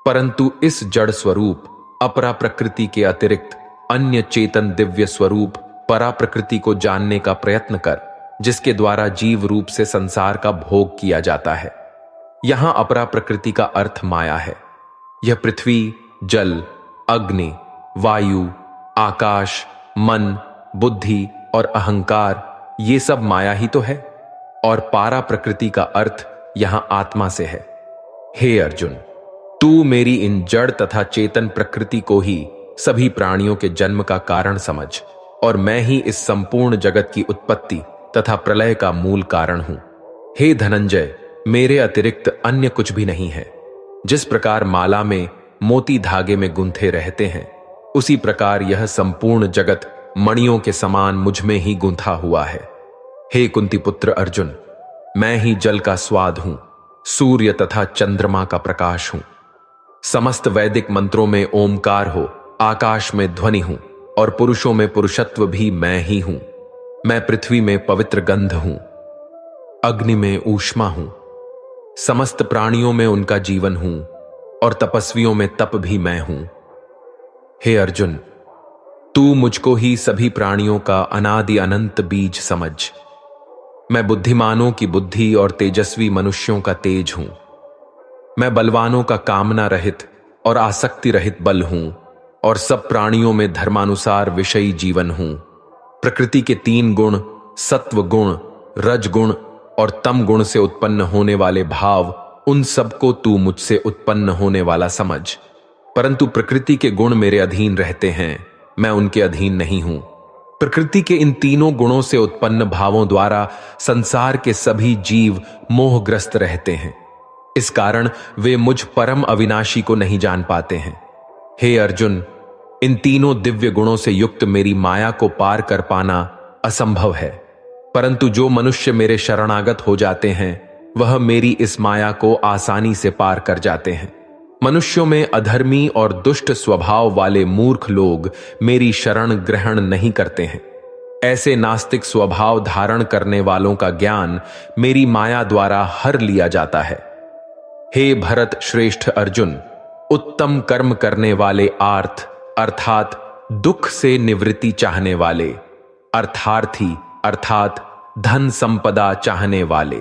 परंतु इस जड़ स्वरूप अपरा प्रकृति के अतिरिक्त अन्य चेतन दिव्य स्वरूप परा प्रकृति को जानने का प्रयत्न कर, जिसके द्वारा जीव रूप से संसार का भोग किया जाता है। यहां अपरा प्रकृति का अर्थ माया है। यह पृथ्वी, जल, अग्नि, वायु, आकाश, मन, बुद्धि और अहंकार ये सब माया ही तो है और पारा प्रकृति का अर्थ यहां आत्मा से है। हे अर्जुन, तू मेरी इन जड़ तथा चेतन प्रकृति को ही सभी प्राणियों के जन्म का कारण समझ और मैं ही इस संपूर्ण जगत की उत्पत्ति तथा प्रलय का मूल कारण हूं। हे धनंजय, मेरे अतिरिक्त अन्य कुछ भी नहीं है। जिस प्रकार माला में मोती धागे में गुंथे रहते हैं, उसी प्रकार यह संपूर्ण जगत मणियों के समान मुझ में ही गुंथा हुआ है। हे कुंती पुत्र अर्जुन, मैं ही जल का स्वाद हूं, सूर्य तथा चंद्रमा का प्रकाश हूं। समस्त वैदिक मंत्रों में ओमकार हो, आकाश में ध्वनि हूं और पुरुषों में पुरुषत्व भी मैं ही हूं। मैं पृथ्वी में पवित्र गंध हूं, अग्नि में ऊष्मा हूं, समस्त प्राणियों में उनका जीवन हूं और तपस्वियों में तप भी मैं हूं। हे अर्जुन, तू मुझको ही सभी प्राणियों का अनादि अनंत बीज समझ। मैं बुद्धिमानों की बुद्धि और तेजस्वी मनुष्यों का तेज हूं। मैं बलवानों का कामना रहित और आसक्ति रहित बल हूं और सब प्राणियों में धर्मानुसार विषयी जीवन हूं। प्रकृति के 3 गुण, सत्व गुण, रज गुण और तम गुण से उत्पन्न होने वाले भाव, उन सबको तू मुझसे उत्पन्न होने वाला समझ। परंतु प्रकृति के गुण मेरे अधीन रहते हैं, मैं उनके अधीन नहीं हूं। प्रकृति के इन तीनों गुणों से उत्पन्न भावों द्वारा संसार के सभी जीव मोहग्रस्त रहते हैं। इस कारण वे मुझ परम अविनाशी को नहीं जान पाते हैं। हे अर्जुन, इन तीनों दिव्य गुणों से युक्त मेरी माया को पार कर पाना असंभव है, परंतु जो मनुष्य मेरे शरणागत हो जाते हैं वह मेरी इस माया को आसानी से पार कर जाते हैं। मनुष्यों में अधर्मी और दुष्ट स्वभाव वाले मूर्ख लोग मेरी शरण ग्रहण नहीं करते हैं। ऐसे नास्तिक स्वभाव धारण करने वालों का ज्ञान मेरी माया द्वारा हर लिया जाता है। हे भरत श्रेष्ठ अर्जुन, उत्तम कर्म करने वाले आर्थ अर्थात दुख से निवृत्ति चाहने वाले, अर्थार्थी अर्थात धन संपदा चाहने वाले,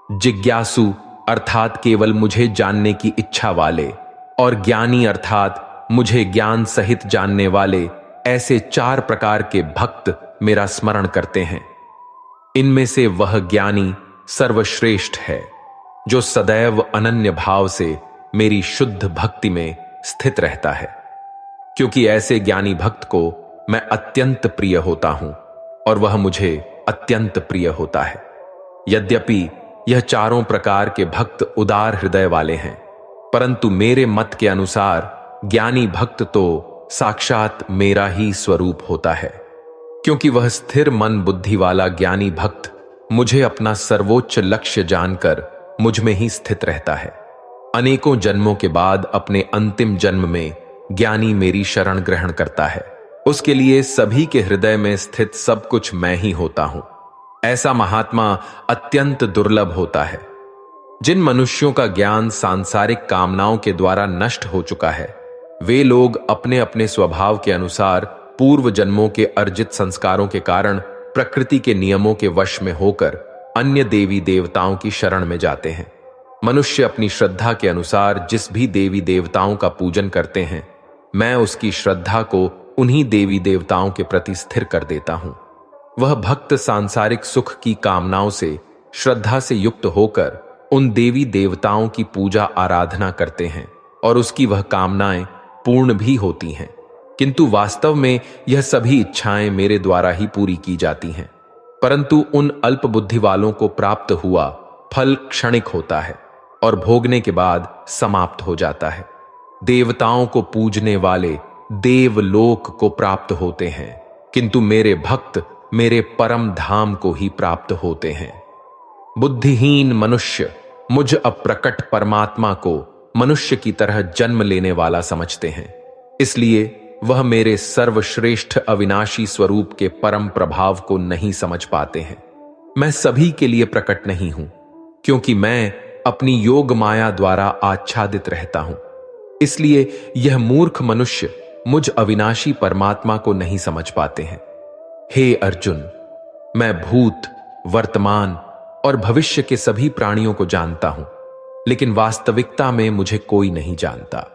जिज्ञासु अर्थात केवल मुझे जानने की इच्छा वाले, और ज्ञानी अर्थात मुझे ज्ञान सहित जानने वाले, ऐसे 4 प्रकार के भक्त मेरा स्मरण करते हैं। इनमें से वह ज्ञानी सर्वश्रेष्ठ है जो सदैव अनन्य भाव से मेरी शुद्ध भक्ति में स्थित रहता है, क्योंकि ऐसे ज्ञानी भक्त को मैं अत्यंत प्रिय होता हूं और वह मुझे अत्यंत प्रिय होता है। यद्यपि यह चारों प्रकार के भक्त उदार हृदय वाले हैं, परंतु मेरे मत के अनुसार ज्ञानी भक्त तो साक्षात मेरा ही स्वरूप होता है, क्योंकि वह स्थिर मन बुद्धि वाला ज्ञानी भक्त मुझे अपना सर्वोच्च लक्ष्य जानकर मुझ में ही स्थित रहता है। अनेकों जन्मों के बाद अपने अंतिम जन्म में ज्ञानी मेरी शरण ग्रहण करता है। उसके लिए सभी के हृदय में स्थित सब कुछ मैं ही होता हूं। ऐसा महात्मा अत्यंत दुर्लभ होता है। जिन मनुष्यों का ज्ञान सांसारिक कामनाओं के द्वारा नष्ट हो चुका है, वे लोग अपने अपने स्वभाव के अनुसार पूर्व जन्मों के अर्जित संस्कारों के कारण प्रकृति के नियमों के वश में होकर अन्य देवी देवताओं की शरण में जाते हैं। मनुष्य अपनी श्रद्धा के अनुसार जिस भी देवी देवताओं का पूजन करते हैं, मैं उसकी श्रद्धा को उन्हीं देवी देवताओं के प्रति स्थिर कर देता हूं। वह भक्त सांसारिक सुख की कामनाओं से श्रद्धा से युक्त होकर उन देवी देवताओं की पूजा आराधना करते हैं और उसकी वह कामनाएं पूर्ण भी होती हैं, किंतु वास्तव में यह सभी इच्छाएं मेरे द्वारा ही पूरी की जाती हैं। परंतु उन अल्प बुद्धि वालों को प्राप्त हुआ फल क्षणिक होता है और भोगने के बाद समाप्त हो जाता है। देवताओं को पूजने वाले देवलोक को प्राप्त होते हैं, किंतु मेरे भक्त मेरे परम धाम को ही प्राप्त होते हैं। बुद्धिहीन मनुष्य मुझ अप्रकट परमात्मा को मनुष्य की तरह जन्म लेने वाला समझते हैं, इसलिए वह मेरे सर्वश्रेष्ठ अविनाशी स्वरूप के परम प्रभाव को नहीं समझ पाते हैं। मैं सभी के लिए प्रकट नहीं हूं, क्योंकि मैं अपनी योग माया द्वारा आच्छादित रहता हूं। इसलिए यह मूर्ख मनुष्य मुझ अविनाशी परमात्मा को नहीं समझ पाते हैं। हे अर्जुन, मैं भूत, वर्तमान और भविष्य के सभी प्राणियों को जानता हूं, लेकिन वास्तविकता में मुझे कोई नहीं जानता।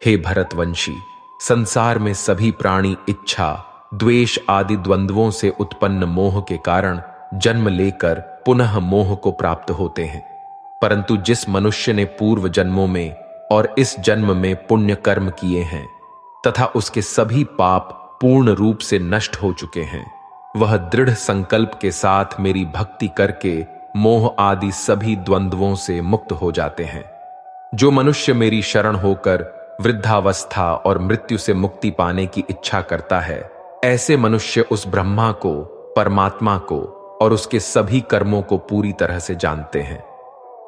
हे भरतवंशी, संसार में सभी प्राणी इच्छा, द्वेष आदि द्वंद्वों से उत्पन्न मोह के कारण जन्म लेकर पुनः मोह को प्राप्त होते हैं। परंतु जिस मनुष्य ने पूर्व जन्मों में और इस जन्म में पुण्य कर्म किए हैं तथा उसके सभी पाप पूर्ण रूप से नष्ट हो चुके हैं, वह दृढ़ संकल्प के साथ मेरी भक्ति करके मोह आदि सभी द्वंद्वों से मुक्त हो जाते हैं। जो मनुष्य मेरी शरण होकर वृद्धावस्था और मृत्यु से मुक्ति पाने की इच्छा करता है, ऐसे मनुष्य उस ब्रह्मा को, परमात्मा को और उसके सभी कर्मों को पूरी तरह से जानते हैं।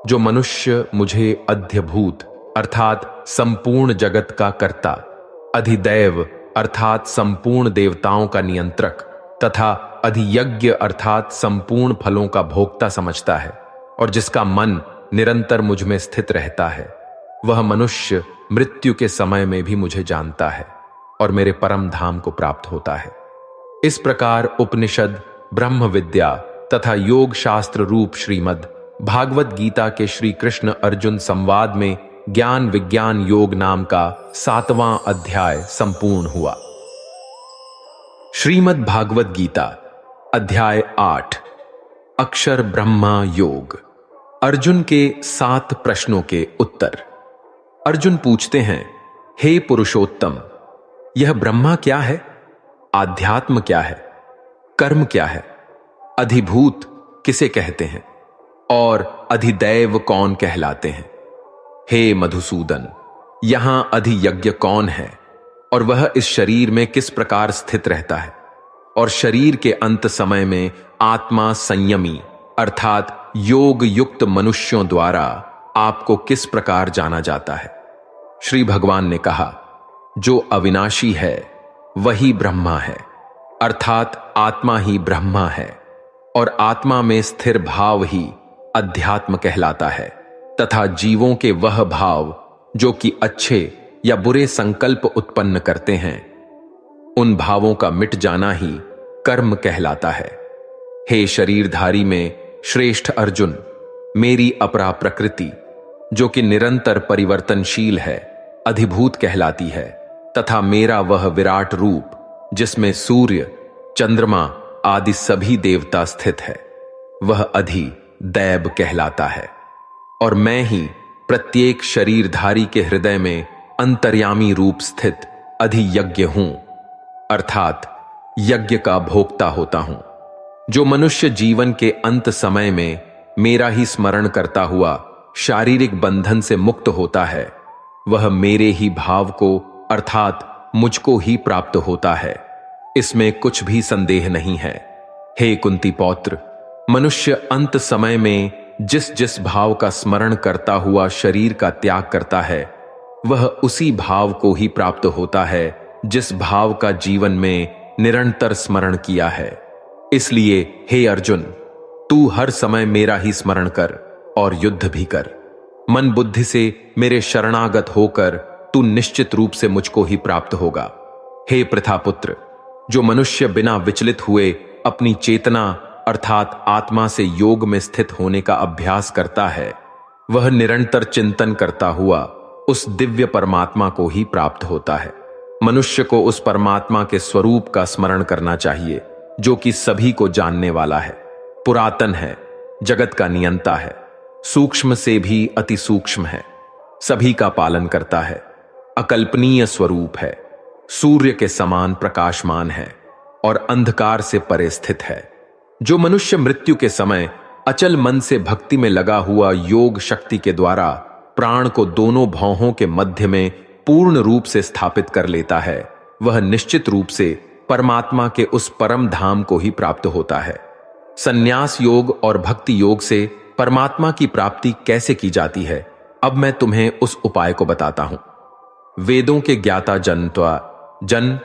जो मनुष्य मुझे अध्यभूत अर्थात संपूर्ण जगत का कर्ता, अधिदैव अर्थात संपूर्ण देवताओं का नियंत्रक तथा अधियज्ञ अर्थात संपूर्ण फलों का भोक्ता समझता है और जिसका मन निरंतर मुझ में स्थित रहता है, वह मनुष्य मृत्यु के समय में भी मुझे जानता है और मेरे परम धाम को प्राप्त होता है। इस प्रकार उपनिषद, ब्रह्म विद्या तथा योग शास्त्र रूप श्रीमद् भागवत गीता के श्री कृष्ण अर्जुन संवाद में ज्ञान विज्ञान योग नाम का 7वां अध्याय संपूर्ण हुआ। श्रीमद् भागवत गीता अध्याय 8 अक्षर ब्रह्मा योग। अर्जुन के 7 प्रश्नों के उत्तर। अर्जुन पूछते हैं, हे पुरुषोत्तम, यह ब्रह्मा क्या है? आध्यात्म क्या है? कर्म क्या है? अधिभूत किसे कहते हैं? और अधिदैव कौन कहलाते हैं? हे मधुसूदन, यहां अधियज्ञ कौन है और वह इस शरीर में किस प्रकार स्थित रहता है? और शरीर के अंत समय में आत्मा संयमी अर्थात योग युक्त मनुष्यों द्वारा आपको किस प्रकार जाना जाता है? श्री भगवान ने कहा, जो अविनाशी है वही ब्रह्मा है, अर्थात आत्मा ही ब्रह्मा है और आत्मा में स्थिर भाव ही अध्यात्म कहलाता है तथा जीवों के वह भाव जो कि अच्छे या बुरे संकल्प उत्पन्न करते हैं, उन भावों का मिट जाना ही कर्म कहलाता है। हे शरीरधारी में श्रेष्ठ अर्जुन, मेरी अपरा प्रकृति जो कि निरंतर परिवर्तनशील है, अधिभूत कहलाती है तथा मेरा वह विराट रूप जिसमें सूर्य, चंद्रमा आदि सभी देवता स्थित है, वह अधिदैव कहलाता है। और मैं ही प्रत्येक शरीरधारी के हृदय में अंतर्यामी रूप स्थित अधियज्ञ हूं, अर्थात यज्ञ का भोक्ता होता हूं। जो मनुष्य जीवन के अंत समय में मेरा ही स्मरण करता हुआ शारीरिक बंधन से मुक्त होता है, वह मेरे ही भाव को अर्थात मुझको ही प्राप्त होता है, इसमें कुछ भी संदेह नहीं है। हे कुंती पौत्र, मनुष्य अंत समय में जिस जिस भाव का स्मरण करता हुआ शरीर का त्याग करता है, वह उसी भाव को ही प्राप्त होता है जिस भाव का जीवन में निरंतर स्मरण किया है। इसलिए हे अर्जुन, तू हर समय मेरा ही स्मरण कर और युद्ध भी कर। मन बुद्धि से मेरे शरणागत होकर तू निश्चित रूप से मुझको ही प्राप्त होगा। हे प्रथापुत्र, जो मनुष्य बिना विचलित हुए अपनी चेतना अर्थात आत्मा से योग में स्थित होने का अभ्यास करता है, वह निरंतर चिंतन करता हुआ उस दिव्य परमात्मा को ही प्राप्त होता है। मनुष्य को उस परमात्मा के स्वरूप का स्मरण करना चाहिए जो कि सभी को जानने वाला है, पुरातन है, जगत का नियंता है, सूक्ष्म से भी अति सूक्ष्म है, सभी का पालन करता है, अकल्पनीय स्वरूप है, सूर्य के समान प्रकाशमान है और अंधकार से परे स्थित है। जो मनुष्य मृत्यु के समय अचल मन से भक्ति में लगा हुआ योग शक्ति के द्वारा प्राण को दोनों भौहों के मध्य में पूर्ण रूप से स्थापित कर लेता है, वह निश्चित रूप से परमात्मा के उस परम धाम को ही प्राप्त होता है। संन्यास योग और भक्ति योग से परमात्मा की प्राप्ति कैसे की जाती है, अब मैं तुम्हें उस उपाय को बताता हूं। वेदों के ज्ञाता जन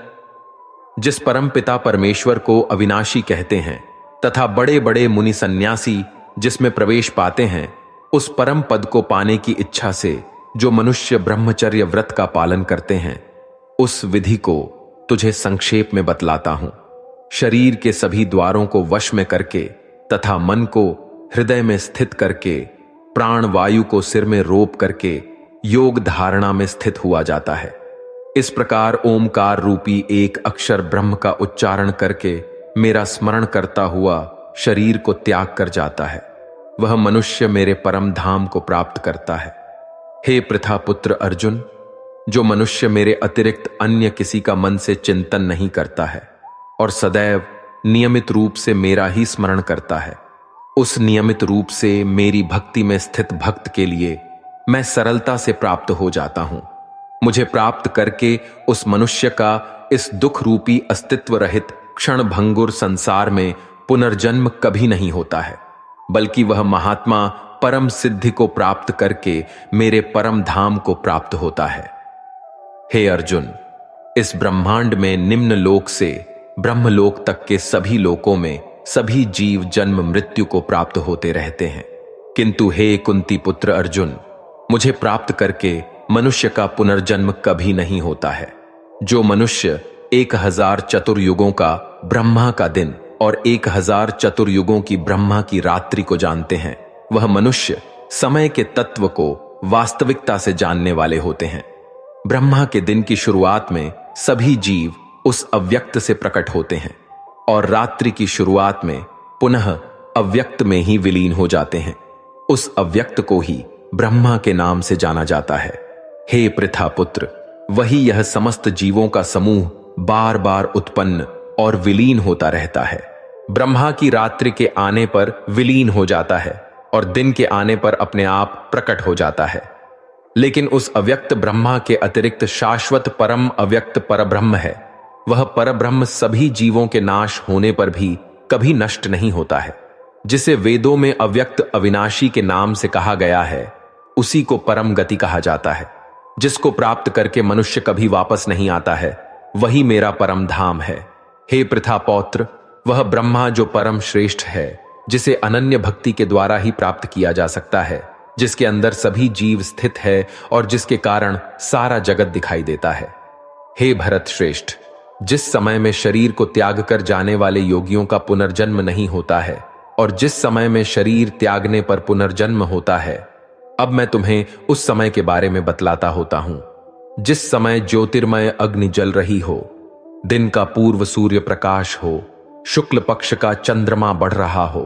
जिस परम पिता परमेश्वर को अविनाशी कहते हैं तथा बड़े बड़े मुनि सन्यासी जिसमें प्रवेश पाते हैं, उस परम पद को पाने की इच्छा से जो मनुष्य ब्रह्मचर्य व्रत का पालन करते हैं, उस विधि को तुझे संक्षेप में बतलाता हूं। शरीर के सभी द्वारों को वश में करके तथा मन को हृदय में स्थित करके प्राण वायु को सिर में रोप करके योग धारणा में स्थित हुआ जाता है। इस प्रकार ओमकार रूपी एक अक्षर ब्रह्म का उच्चारण करके मेरा स्मरण करता हुआ शरीर को त्याग कर जाता है, वह मनुष्य मेरे परम धाम को प्राप्त करता है। हे प्रथापुत्र अर्जुन, जो मनुष्य मेरे अतिरिक्त अन्य किसी का मन से चिंतन नहीं करता है और सदैव नियमित रूप से मेरा ही स्मरण करता है, उस नियमित रूप से मेरी भक्ति में स्थित भक्त के लिए मैं सरलता से प्राप्त हो जाता हूं। मुझे प्राप्त करके उस मनुष्य का इस दुख रूपी अस्तित्व रहित क्षण भंगुर संसार में पुनर्जन्म कभी नहीं होता है, बल्कि वह महात्मा परम सिद्धि को प्राप्त करके मेरे परम धाम को प्राप्त होता है। हे अर्जुन, इस ब्रह्मांड में निम्न लोक से ब्रह्मलोक तक के सभी लोकों में सभी जीव जन्म मृत्यु को प्राप्त होते रहते हैं, किंतु हे कुंती पुत्र अर्जुन, मुझे प्राप्त करके मनुष्य का पुनर्जन्म कभी नहीं होता है। जो मनुष्य 1000 चतुर्युगों का ब्रह्मा का दिन और 1000 चतुर्युगों की ब्रह्मा की रात्रि को जानते हैं, वह मनुष्य समय के तत्व को वास्तविकता से जानने वाले होते हैं। ब्रह्मा के दिन की शुरुआत में सभी जीव उस अव्यक्त से प्रकट होते हैं और रात्रि की शुरुआत में पुनः अव्यक्त में ही विलीन हो जाते हैं। उस अव्यक्त को ही ब्रह्मा के नाम से जाना जाता है। हे पृथापुत्र, वही यह समस्त जीवों का समूह बार बार उत्पन्न और विलीन होता रहता है। ब्रह्मा की रात्रि के आने पर विलीन हो जाता है और दिन के आने पर अपने आप प्रकट हो जाता है। लेकिन उस अव्यक्त ब्रह्मा के अतिरिक्त शाश्वत परम अव्यक्त परब्रह्म है। वह परब्रह्म सभी जीवों के नाश होने पर भी कभी नष्ट नहीं होता है। जिसे वेदों में अव्यक्त अविनाशी के नाम से कहा गया है, उसी को परम गति कहा जाता है। जिसको प्राप्त करके मनुष्य कभी वापस नहीं आता है, वही मेरा परम धाम है। हे पृथा पौत्र, वह ब्रह्मा जो परम श्रेष्ठ है, जिसे अनन्य भक्ति के द्वारा ही प्राप्त किया जा सकता है, जिसके अंदर सभी जीव स्थित है और जिसके कारण सारा जगत दिखाई देता है। हे भरत श्रेष्ठ, जिस समय में शरीर को त्याग कर जाने वाले योगियों का पुनर्जन्म नहीं होता है और जिस समय में शरीर त्यागने पर पुनर्जन्म होता है, अब मैं तुम्हें उस समय के बारे में बतलाता होता हूं, जिस समय ज्योतिर्मय अग्नि जल रही हो, दिन का पूर्व सूर्य प्रकाश हो, शुक्ल पक्ष का चंद्रमा बढ़ रहा हो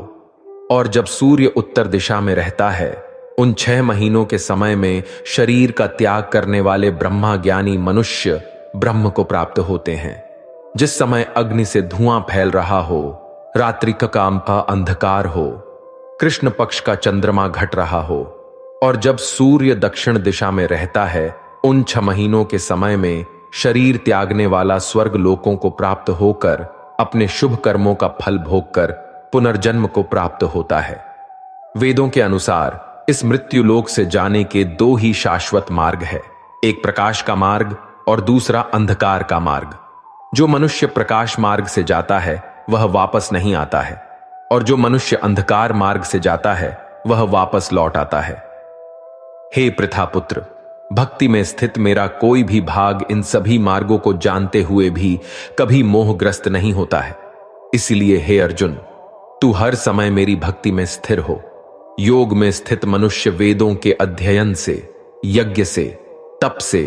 और जब सूर्य उत्तर दिशा में रहता है, उन 6 महीनों के समय में शरीर का त्याग करने वाले ब्रह्मा ज्ञानी मनुष्य ब्रह्म को प्राप्त होते हैं। जिस समय अग्नि से धुआं फैल रहा हो, रात्रि का अंधकार हो, कृष्ण पक्ष का चंद्रमा घट रहा हो और जब सूर्य दक्षिण दिशा में रहता है, उन 6 महीनों के समय में शरीर त्यागने वाला स्वर्ग लोकों को प्राप्त होकर अपने शुभ कर्मों का फल भोगकर पुनर्जन्म को प्राप्त होता है। वेदों के अनुसार इस मृत्यु लोक से जाने के 2 ही शाश्वत मार्ग है, एक प्रकाश का मार्ग और दूसरा अंधकार का मार्ग। जो मनुष्य प्रकाश मार्ग से जाता है वह वापस नहीं आता है और जो मनुष्य अंधकार मार्ग से जाता है वह वापस लौट आता है। हे पृथापुत्र, भक्ति में स्थित मेरा कोई भी भाग इन सभी मार्गों को जानते हुए भी कभी मोहग्रस्त नहीं होता है। इसलिए हे अर्जुन, तू हर समय मेरी भक्ति में स्थिर हो। योग में स्थित मनुष्य वेदों के अध्ययन से, यज्ञ से, तप से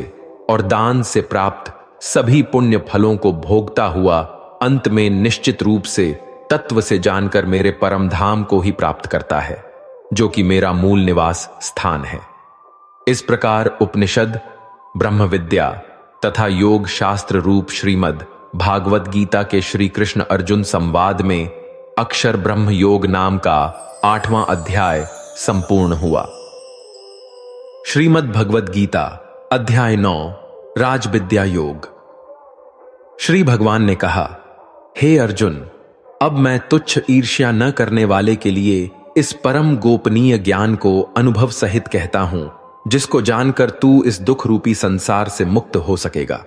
और दान से प्राप्त सभी पुण्य फलों को भोगता हुआ अंत में निश्चित रूप से तत्व से जानकर मेरे परम धाम को ही प्राप्त करता है, जो कि मेरा मूल निवास स्थान है। इस प्रकार उपनिषद, ब्रह्म विद्या तथा योग शास्त्र रूप श्रीमद् भागवत गीता के श्री कृष्ण अर्जुन संवाद में अक्षर ब्रह्म योग नाम का 8वां अध्याय संपूर्ण हुआ। श्रीमद् भगवद गीता अध्याय 9 राजविद्या योग। श्री भगवान ने कहा, हे अर्जुन, अब मैं तुच्छ ईर्ष्या न करने वाले के लिए इस परम गोपनीय ज्ञान को अनुभव सहित कहता हूं, जिसको जानकर तू इस दुख रूपी संसार से मुक्त हो सकेगा।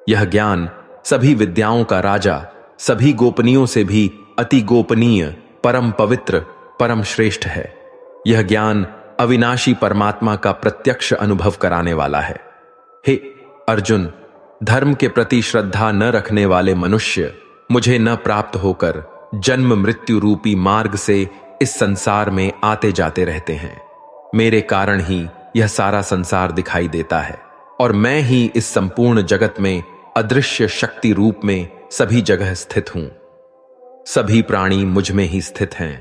यह ज्ञान सभी विद्याओं का राजा, सभी गोपनीयों से भी अति गोपनीय, परम पवित्र, परम श्रेष्ठ है। यह ज्ञान अविनाशी परमात्मा का प्रत्यक्ष अनुभव कराने वाला है। हे अर्जुन, धर्म के प्रति श्रद्धा न रखने वाले मनुष्य मुझे न प्राप्त होकर जन्म मृत्यु रूपी मार्ग से इस संसार में आते जाते रहते हैं। मेरे कारण ही यह सारा संसार दिखाई देता है और मैं ही इस संपूर्ण जगत में अदृश्य शक्ति रूप में सभी जगह स्थित हूं। सभी प्राणी मुझ में ही स्थित हैं,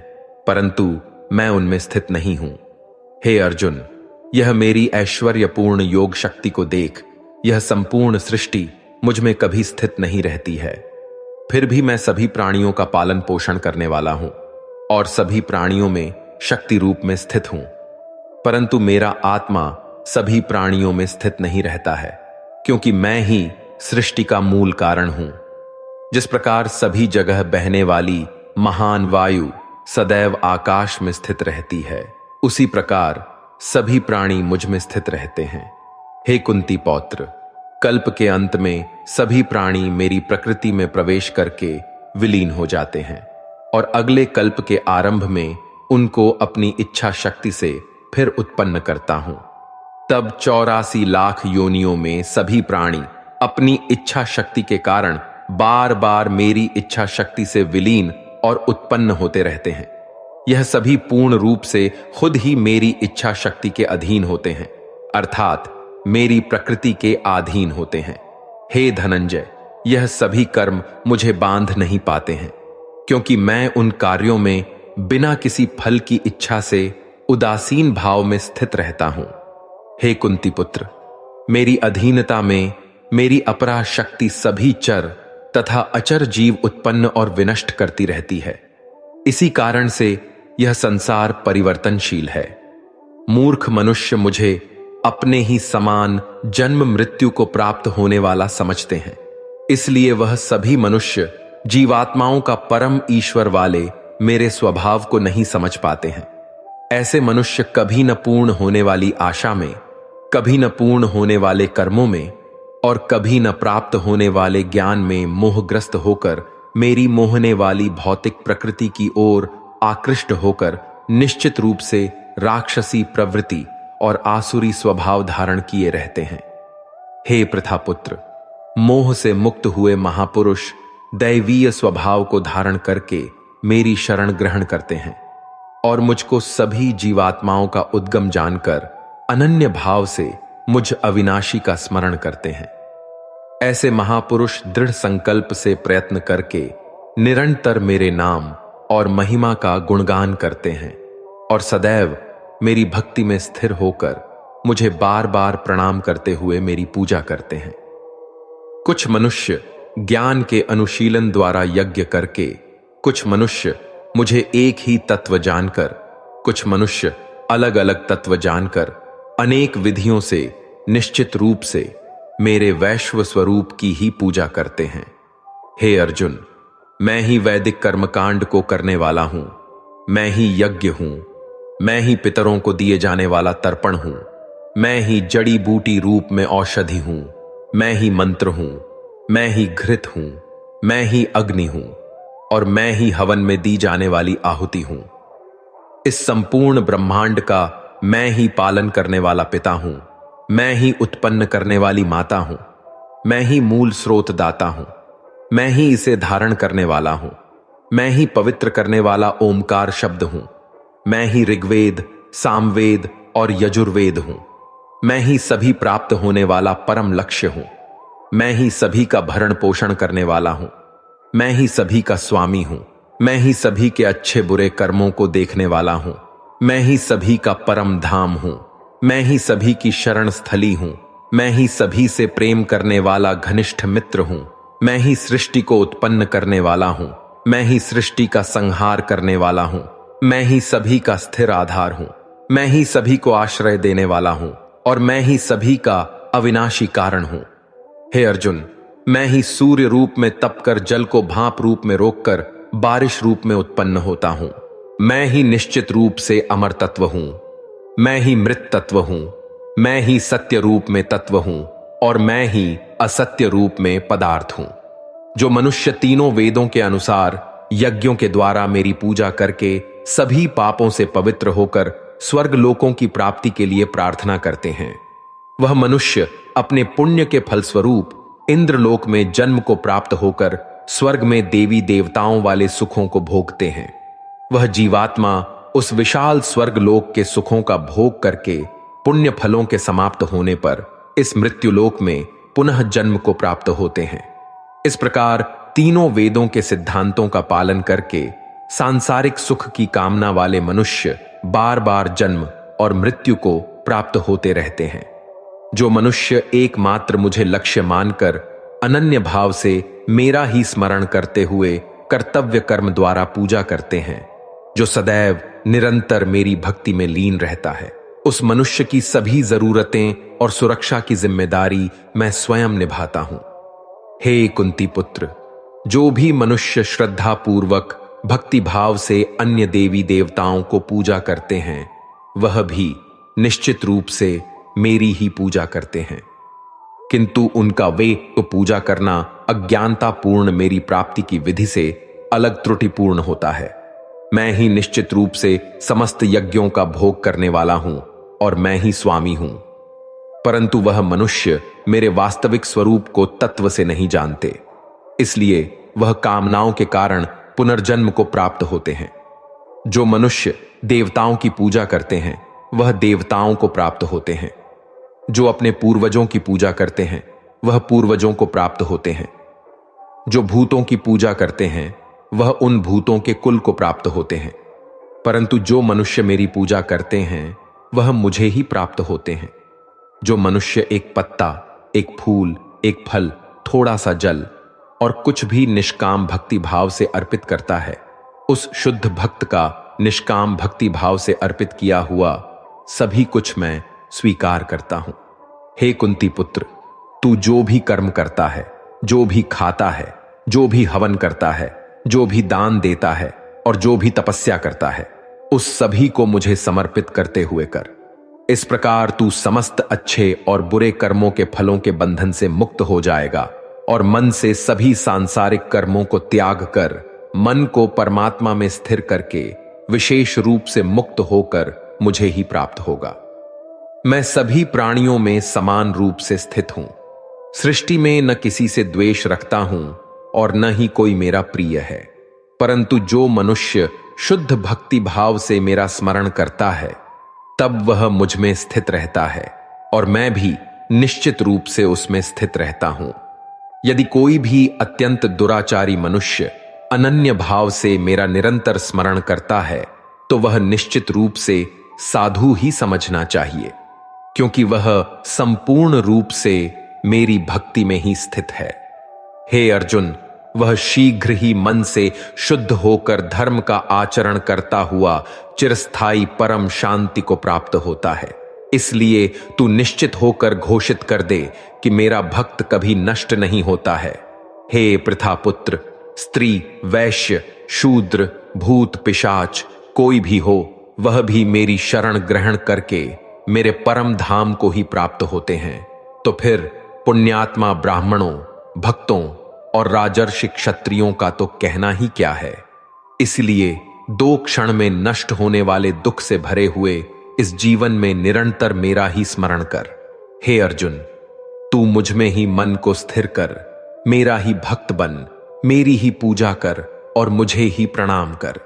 परंतु मैं उनमें स्थित नहीं हूं। हे अर्जुन, यह मेरी ऐश्वर्यपूर्ण योग शक्ति को देख। यह संपूर्ण सृष्टि मुझ में कभी स्थित नहीं रहती है, फिर भी मैं सभी प्राणियों का पालन पोषण करने वाला हूं और सभी प्राणियों में शक्ति रूप में स्थित हूं। परंतु मेरा आत्मा सभी प्राणियों में स्थित नहीं रहता है, क्योंकि मैं ही सृष्टि का मूल कारण हूं। जिस प्रकार सभी जगह बहने वाली महान वायु सदैव आकाश में स्थित रहती है, उसी प्रकार सभी प्राणी मुझ में स्थित रहते हैं। हे कुंती पौत्र, कल्प के अंत में सभी प्राणी मेरी प्रकृति में प्रवेश करके विलीन हो जाते हैं और अगले कल्प के आरंभ में उनको अपनी इच्छा शक्ति से फिर उत्पन्न करता हूं। तब 84 लाख योनियों में सभी प्राणी अपनी इच्छा शक्ति के कारण बार बार मेरी इच्छा शक्ति से विलीन और उत्पन्न होते रहते हैं। यह सभी पूर्ण रूप से खुद ही मेरी इच्छा शक्ति के अधीन होते हैं, अर्थात मेरी प्रकृति के अधीन होते हैं। हे धनंजय, यह सभी कर्म मुझे बांध नहीं पाते हैं, क्योंकि मैं उन कार्यों में बिना किसी फल की इच्छा से उदासीन भाव में स्थित रहता हूं। हे कुंती पुत्र, मेरी अधीनता में मेरी अपरा शक्ति सभी चर तथा अचर जीव उत्पन्न और विनष्ट करती रहती है। इसी कारण से यह संसार परिवर्तनशील है। मूर्ख मनुष्य मुझे अपने ही समान जन्म मृत्यु को प्राप्त होने वाला समझते हैं। इसलिए वह सभी मनुष्य जीवात्माओं का परम ईश्वर वाले मेरे स्वभाव को नहीं समझ पाते हैं। ऐसे मनुष्य कभी न पूर्ण होने वाली आशा में, कभी न पूर्ण होने वाले कर्मों में और कभी न प्राप्त होने वाले ज्ञान में मोहग्रस्त होकर मेरी मोहने वाली भौतिक प्रकृति की ओर आकृष्ट होकर निश्चित रूप से राक्षसी प्रवृत्ति और आसुरी स्वभाव धारण किए रहते हैं। हे प्रथापुत्र, मोह से मुक्त हुए महापुरुष दैवीय स्वभाव को धारण करके मेरी शरण ग्रहण करते हैं और मुझको सभी जीवात्माओं का उद्गम जानकर अनन्य भाव से मुझ अविनाशी का स्मरण करते हैं। ऐसे महापुरुष दृढ़ संकल्प से प्रयत्न करके निरंतर मेरे नाम और महिमा का गुणगान करते हैं और सदैव मेरी भक्ति में स्थिर होकर मुझे बार बार प्रणाम करते हुए मेरी पूजा करते हैं। कुछ मनुष्य ज्ञान के अनुशीलन द्वारा यज्ञ करके, कुछ मनुष्य मुझे एक ही तत्व जानकर, कुछ मनुष्य अलग अलग तत्व जानकर अनेक विधियों से निश्चित रूप से मेरे वैश्व स्वरूप की ही पूजा करते हैं। हे अर्जुन, मैं ही वैदिक कर्मकांड को करने वाला हूं, मैं ही यज्ञ हूं, मैं ही पितरों को दिए जाने वाला तर्पण हूं, मैं ही जड़ी बूटी रूप में औषधि हूं, मैं ही मंत्र हूं, मैं ही घृत हूं, मैं ही अग्नि हूं और मैं ही हवन में दी जाने वाली आहुति हूं। इस संपूर्ण ब्रह्मांड का मैं ही पालन करने वाला पिता हूं, मैं ही उत्पन्न करने वाली माता हूं, मैं ही मूल स्रोत दाता हूं, मैं ही इसे धारण करने वाला हूं, मैं ही पवित्र करने वाला ओमकार शब्द हूं, मैं ही ऋग्वेद, सामवेद और यजुर्वेद हूं, मैं ही सभी प्राप्त होने वाला परम लक्ष्य हूं, मैं ही सभी का भरण पोषण करने वाला हूं, मैं ही सभी का स्वामी हूं, मैं ही सभी के अच्छे बुरे कर्मों को देखने वाला हूं, मैं ही सभी का परम धाम हूं, मैं ही सभी की शरण स्थली हूं, मैं ही सभी से प्रेम करने वाला घनिष्ठ मित्र हूं, मैं ही सृष्टि को उत्पन्न करने वाला हूं, मैं ही सृष्टि का संहार करने वाला हूं, मैं ही सभी का स्थिर आधार हूं, मैं ही सभी को आश्रय देने वाला हूं और मैं ही सभी का अविनाशी कारण हूं। हे अर्जुन, मैं ही सूर्य रूप में तपकर जल को भाप रूप में रोककर बारिश रूप में उत्पन्न होता हूं, मैं ही निश्चित रूप से अमर तत्व हूं, मैं ही मृत तत्व हूं, मैं ही सत्य रूप में तत्व हूं और मैं ही असत्य रूप में पदार्थ हूं। जो मनुष्य तीनों वेदों के अनुसार यज्ञों के द्वारा मेरी पूजा करके सभी पापों से पवित्र होकर स्वर्ग लोकों की प्राप्ति के लिए प्रार्थना करते हैं, वह मनुष्य अपने पुण्य के फलस्वरूप इंद्रलोक में जन्म को प्राप्त होकर स्वर्ग में देवी देवताओं वाले सुखों को भोगते हैं। वह जीवात्मा उस विशाल स्वर्ग लोक के सुखों का भोग करके पुण्य फलों के समाप्त होने पर इस मृत्युलोक में पुनः जन्म को प्राप्त होते हैं। इस प्रकार तीनों वेदों के सिद्धांतों का पालन करके सांसारिक सुख की कामना वाले मनुष्य बार बार जन्म और मृत्यु को प्राप्त होते रहते हैं। जो मनुष्य एकमात्र मुझे लक्ष्य मानकर अनन्य भाव से मेरा ही स्मरण करते हुए कर्तव्य कर्म द्वारा पूजा करते हैं, जो सदैव निरंतर मेरी भक्ति में लीन रहता है, उस मनुष्य की सभी जरूरतें और सुरक्षा की जिम्मेदारी मैं स्वयं निभाता हूं। हे कुंती पुत्र, जो भी मनुष्य श्रद्धा पूर्वक भक्ति भाव से अन्य देवी देवताओं को पूजा करते हैं, वह भी निश्चित रूप से मेरी ही पूजा करते हैं, किंतु उनका वे तो पूजा करना अज्ञानता पूर्ण मेरी प्राप्ति की विधि से अलग त्रुटिपूर्ण होता है। मैं ही निश्चित रूप से समस्त यज्ञों का भोग करने वाला हूं और मैं ही स्वामी हूं, परंतु वह मनुष्य मेरे वास्तविक स्वरूप को तत्व से नहीं जानते, इसलिए वह कामनाओं के कारण पुनर्जन्म को प्राप्त होते हैं। जो मनुष्य देवताओं की पूजा करते हैं, वह देवताओं को प्राप्त होते हैं। जो अपने पूर्वजों की पूजा करते हैं, वह पूर्वजों को प्राप्त होते हैं। जो भूतों की पूजा करते हैं, वह उन भूतों के कुल को प्राप्त होते हैं, परंतु जो मनुष्य मेरी पूजा करते हैं, वह मुझे ही प्राप्त होते हैं। जो मनुष्य एक पत्ता, एक फूल, एक फल, थोड़ा सा जल और कुछ भी निष्काम भक्ति भाव से अर्पित करता है, उस शुद्ध भक्त का निष्काम भक्ति भाव से अर्पित किया हुआ सभी कुछ मैं स्वीकार करता हूं। हे कुंती पुत्र, तू जो भी कर्म करता है, जो भी खाता है, जो भी हवन करता है, जो भी दान देता है और जो भी तपस्या करता है, उस सभी को मुझे समर्पित करते हुए कर। इस प्रकार तू समस्त अच्छे और बुरे कर्मों के फलों के बंधन से मुक्त हो जाएगा और मन से सभी सांसारिक कर्मों को त्याग कर मन को परमात्मा में स्थिर करके विशेष रूप से मुक्त होकर मुझे ही प्राप्त होगा। मैं सभी प्राणियों में समान रूप से स्थित हूं। सृष्टि में न किसी से द्वेष रखता हूं और न ही कोई मेरा प्रिय है, परंतु जो मनुष्य शुद्ध भक्ति भाव से मेरा स्मरण करता है तब वह मुझ में स्थित रहता है और मैं भी निश्चित रूप से उसमें स्थित रहता हूं। यदि कोई भी अत्यंत दुराचारी मनुष्य अनन्य भाव से मेरा निरंतर स्मरण करता है तो वह निश्चित रूप से साधु ही समझना चाहिए, क्योंकि वह संपूर्ण रूप से मेरी भक्ति में ही स्थित है। हे अर्जुन, वह शीघ्र ही मन से शुद्ध होकर धर्म का आचरण करता हुआ चिरस्थायी परम शांति को प्राप्त होता है। इसलिए तू निश्चित होकर घोषित कर दे कि मेरा भक्त कभी नष्ट नहीं होता है। हे पृथापुत्र, स्त्री, वैश्य, शूद्र, भूत, पिशाच कोई भी हो, वह भी मेरी शरण ग्रहण करके मेरे परम धाम को ही प्राप्त होते हैं। तो फिर पुण्यात्मा ब्राह्मणों, भक्तों और राजर्षि क्षत्रियों का तो कहना ही क्या है। इसलिए 2 क्षण में नष्ट होने वाले दुख से भरे हुए इस जीवन में निरंतर मेरा ही स्मरण कर। हे अर्जुन, तू मुझ में ही मन को स्थिर कर, मेरा ही भक्त बन, मेरी ही पूजा कर और मुझे ही प्रणाम कर।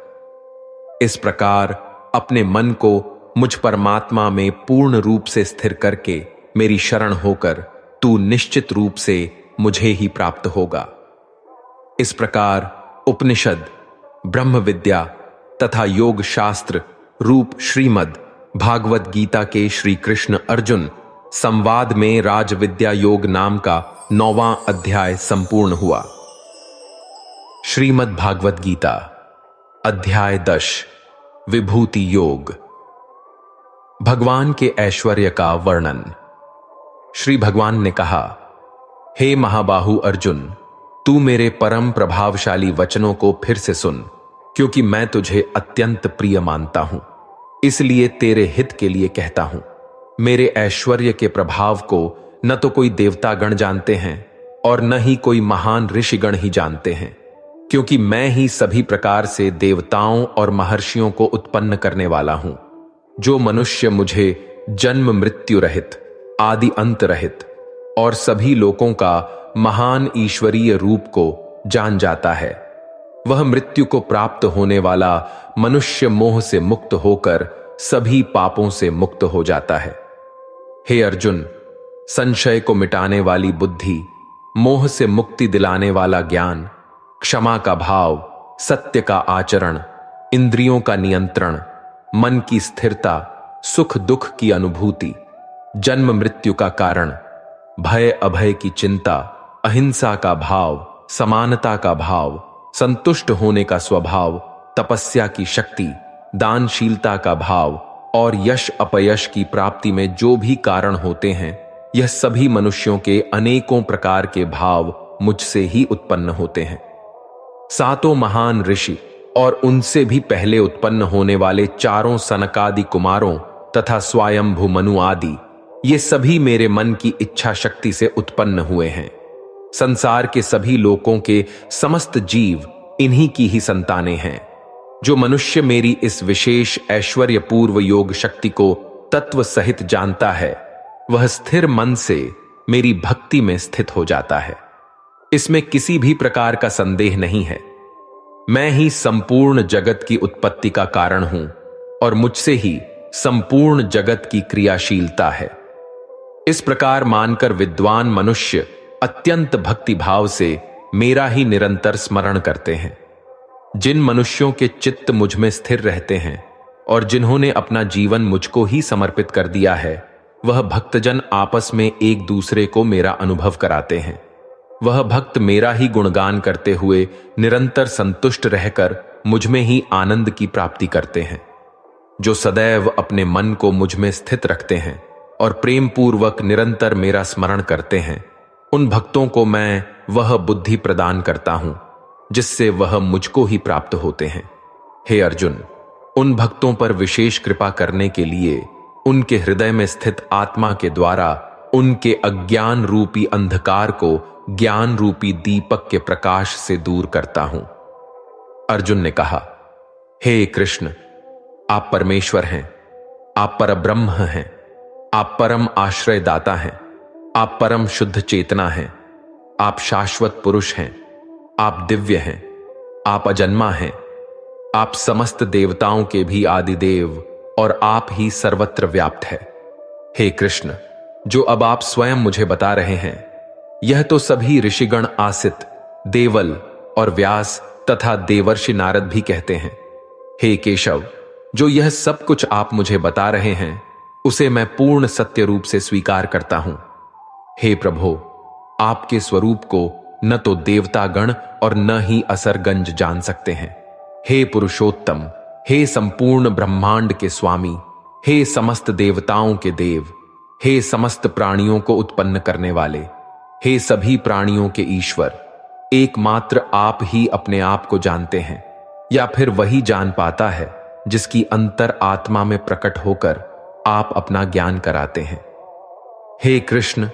इस प्रकार अपने मन को मुझ परमात्मा में पूर्ण रूप से स्थिर करके मेरी शरण होकर तू निश्चित रूप से मुझे ही प्राप्त होगा। इस प्रकार उपनिषद, ब्रह्म विद्या तथा योग शास्त्र रूप श्रीमद् भागवत गीता के श्री कृष्ण अर्जुन संवाद में राज विद्या योग नाम का 9वां अध्याय संपूर्ण हुआ। श्रीमद् भागवत गीता अध्याय 10 विभूति योग। भगवान के ऐश्वर्य का वर्णन। श्री भगवान ने कहा, हे महाबाहु अर्जुन, तू मेरे परम प्रभावशाली वचनों को फिर से सुन, क्योंकि मैं तुझे अत्यंत प्रिय मानता हूं। इसलिए तेरे हित के लिए कहता हूं। मेरे ऐश्वर्य के प्रभाव को न तो कोई देवतागण जानते हैं और न ही कोई महान ऋषिगण ही जानते हैं, क्योंकि मैं ही सभी प्रकार से देवताओं और महर्षियों को उत्पन्न करने वाला हूं। जो मनुष्य मुझे जन्म मृत्यु रहित, आदि अंत रहित और सभी लोकों का महान ईश्वरीय रूप को जान जाता है, वह मृत्यु को प्राप्त होने वाला मनुष्य मोह से मुक्त होकर सभी पापों से मुक्त हो जाता है। हे अर्जुन, संशय को मिटाने वाली बुद्धि, मोह से मुक्ति दिलाने वाला ज्ञान, क्षमा का भाव, सत्य का आचरण, इंद्रियों का नियंत्रण, मन की स्थिरता, सुख दुख की अनुभूति, जन्म मृत्यु का कारण, भय अभय की चिंता, अहिंसा का भाव, समानता का भाव, संतुष्ट होने का स्वभाव, तपस्या की शक्ति, दानशीलता का भाव और यश अपयश की प्राप्ति में जो भी कारण होते हैं, यह सभी मनुष्यों के अनेकों प्रकार के भाव मुझसे ही उत्पन्न होते हैं। 7 महान ऋषि और उनसे भी पहले उत्पन्न होने वाले 4 सनकादि कुमारों तथा स्वयंभू मनु आदि, ये सभी मेरे मन की इच्छा शक्ति से उत्पन्न हुए हैं। संसार के सभी लोकों के समस्त जीव इन्हीं की ही संतानें हैं। जो मनुष्य मेरी इस विशेष ऐश्वर्य पूर्व योग शक्ति को तत्व सहित जानता है, वह स्थिर मन से मेरी भक्ति में स्थित हो जाता है। इसमें किसी भी प्रकार का संदेह नहीं है। मैं ही संपूर्ण जगत की उत्पत्ति का कारण हूं और मुझसे ही संपूर्ण जगत की क्रियाशीलता है। इस प्रकार मानकर विद्वान मनुष्य अत्यंत भक्ति भाव से मेरा ही निरंतर स्मरण करते हैं। जिन मनुष्यों के चित्त मुझ में स्थिर रहते हैं और जिन्होंने अपना जीवन मुझको ही समर्पित कर दिया है, वह भक्तजन आपस में एक दूसरे को मेरा अनुभव कराते हैं। वह भक्त मेरा ही गुणगान करते हुए निरंतर संतुष्ट रहकर मुझ में ही आनंद की प्राप्ति करते हैं। जो सदैव अपने मन को मुझ में स्थित रखते हैं और प्रेम पूर्वक निरंतर मेरा स्मरण करते हैं, उन भक्तों को मैं वह बुद्धि प्रदान करता हूं जिससे वह मुझको ही प्राप्त होते हैं। हे अर्जुन, उन भक्तों पर विशेष कृपा करने के लिए उनके हृदय में स्थित आत्मा के द्वारा उनके अज्ञान रूपी अंधकार को ज्ञान रूपी दीपक के प्रकाश से दूर करता हूं। अर्जुन ने कहा, हे कृष्ण, आप परमेश्वर हैं, आप परब्रह्म हैं, आप परम आश्रय दाता हैं, आप परम शुद्ध चेतना हैं, आप शाश्वत पुरुष हैं, आप दिव्य हैं, आप अजन्मा हैं, आप समस्त देवताओं के भी आदिदेव और आप ही सर्वत्र व्याप्त है। हे कृष्ण, जो अब आप स्वयं मुझे बता रहे हैं, यह तो सभी ऋषिगण आसित, देवल और व्यास तथा देवर्षि नारद भी कहते हैं। हे केशव, जो यह सब कुछ आप मुझे बता रहे हैं, उसे मैं पूर्ण सत्य रूप से स्वीकार करता हूं। हे प्रभो, आपके स्वरूप को न तो देवतागण और न ही असरगंज जान सकते हैं। हे पुरुषोत्तम, हे संपूर्ण ब्रह्मांड के स्वामी, हे समस्त देवताओं के देव, हे समस्त प्राणियों को उत्पन्न करने वाले, हे सभी प्राणियों के ईश्वर, एकमात्र आप ही अपने आप को जानते हैं, या फिर वही जान पाता है जिसकी अंतर आत्मा में प्रकट होकर आप अपना ज्ञान कराते हैं। हे कृष्ण,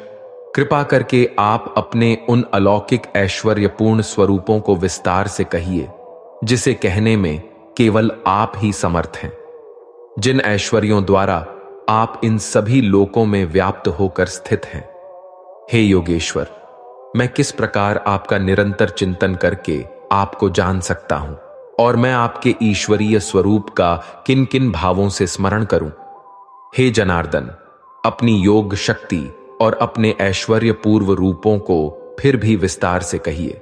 कृपा करके आप अपने उन अलौकिक ऐश्वर्यपूर्ण स्वरूपों को विस्तार से कहिए, जिसे कहने में केवल आप ही समर्थ हैं। जिन ऐश्वर्यों द्वारा आप इन सभी लोकों में व्याप्त होकर स्थित हैं। हे योगेश्वर, मैं किस प्रकार आपका निरंतर चिंतन करके आपको जान सकता हूं, और मैं आपके ईश्वरीय स्वरूप का किन किन भावों से स्मरण करूं। हे जनार्दन, अपनी योग शक्ति और अपने ऐश्वर्य पूर्व रूपों को फिर भी विस्तार से कहिए,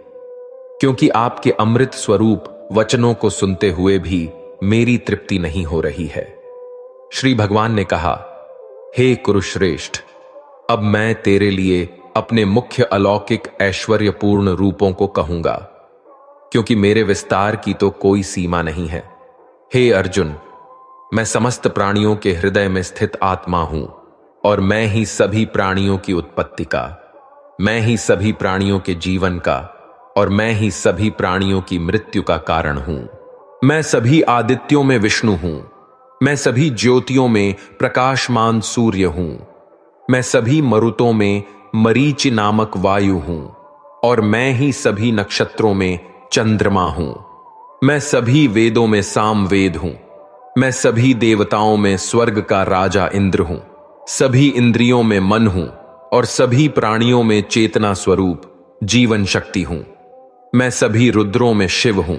क्योंकि आपके अमृत स्वरूप वचनों को सुनते हुए भी मेरी तृप्ति नहीं हो रही है। श्री भगवान ने कहा, हे कुरुश्रेष्ठ, अब मैं तेरे लिए अपने मुख्य अलौकिक ऐश्वर्यपूर्ण रूपों को कहूंगा, क्योंकि मेरे विस्तार की तो कोई सीमा नहीं है। हे अर्जुन, मैं समस्त प्राणियों के हृदय में स्थित आत्मा हूं, और मैं ही सभी प्राणियों की उत्पत्ति का, मैं ही सभी प्राणियों के जीवन का, और मैं ही सभी प्राणियों की मृत्यु का कारण हूं। मैं सभी आदित्यों में विष्णु हूं, मैं सभी ज्योतियों में प्रकाशमान सूर्य हूं, मैं सभी मरुतों में मरीचि नामक वायु हूं, और मैं ही सभी नक्षत्रों में चंद्रमा हूं। मैं सभी वेदों में सामवेद हूं, मैं सभी देवताओं में स्वर्ग का राजा इंद्र हूं, सभी इंद्रियों में मन हूं, और सभी प्राणियों में चेतना स्वरूप जीवन शक्ति हूं। मैं सभी रुद्रों में शिव हूं,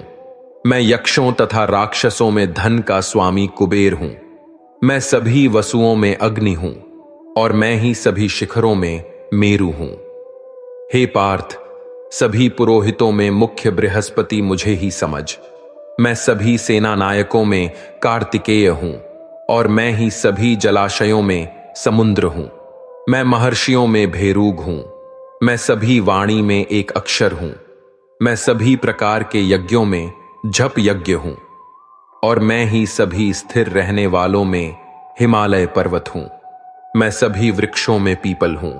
मैं यक्षों तथा राक्षसों में धन का स्वामी कुबेर हूं, मैं सभी वसुओं में अग्नि हूं, और मैं ही सभी शिखरों में मेरु हूं। हे पार्थ, सभी पुरोहितों में मुख्य बृहस्पति मुझे ही समझ। मैं सभी सेना नायकों में कार्तिकेय हूं, और मैं ही सभी जलाशयों में समुद्र हूं। मैं महर्षियों में भेरूग हूं, मैं सभी वाणी में एक अक्षर हूं, मैं सभी प्रकार के यज्ञों में जप यज्ञ हूं, और मैं ही सभी स्थिर रहने वालों में हिमालय पर्वत हूं। मैं सभी वृक्षों में पीपल हूं,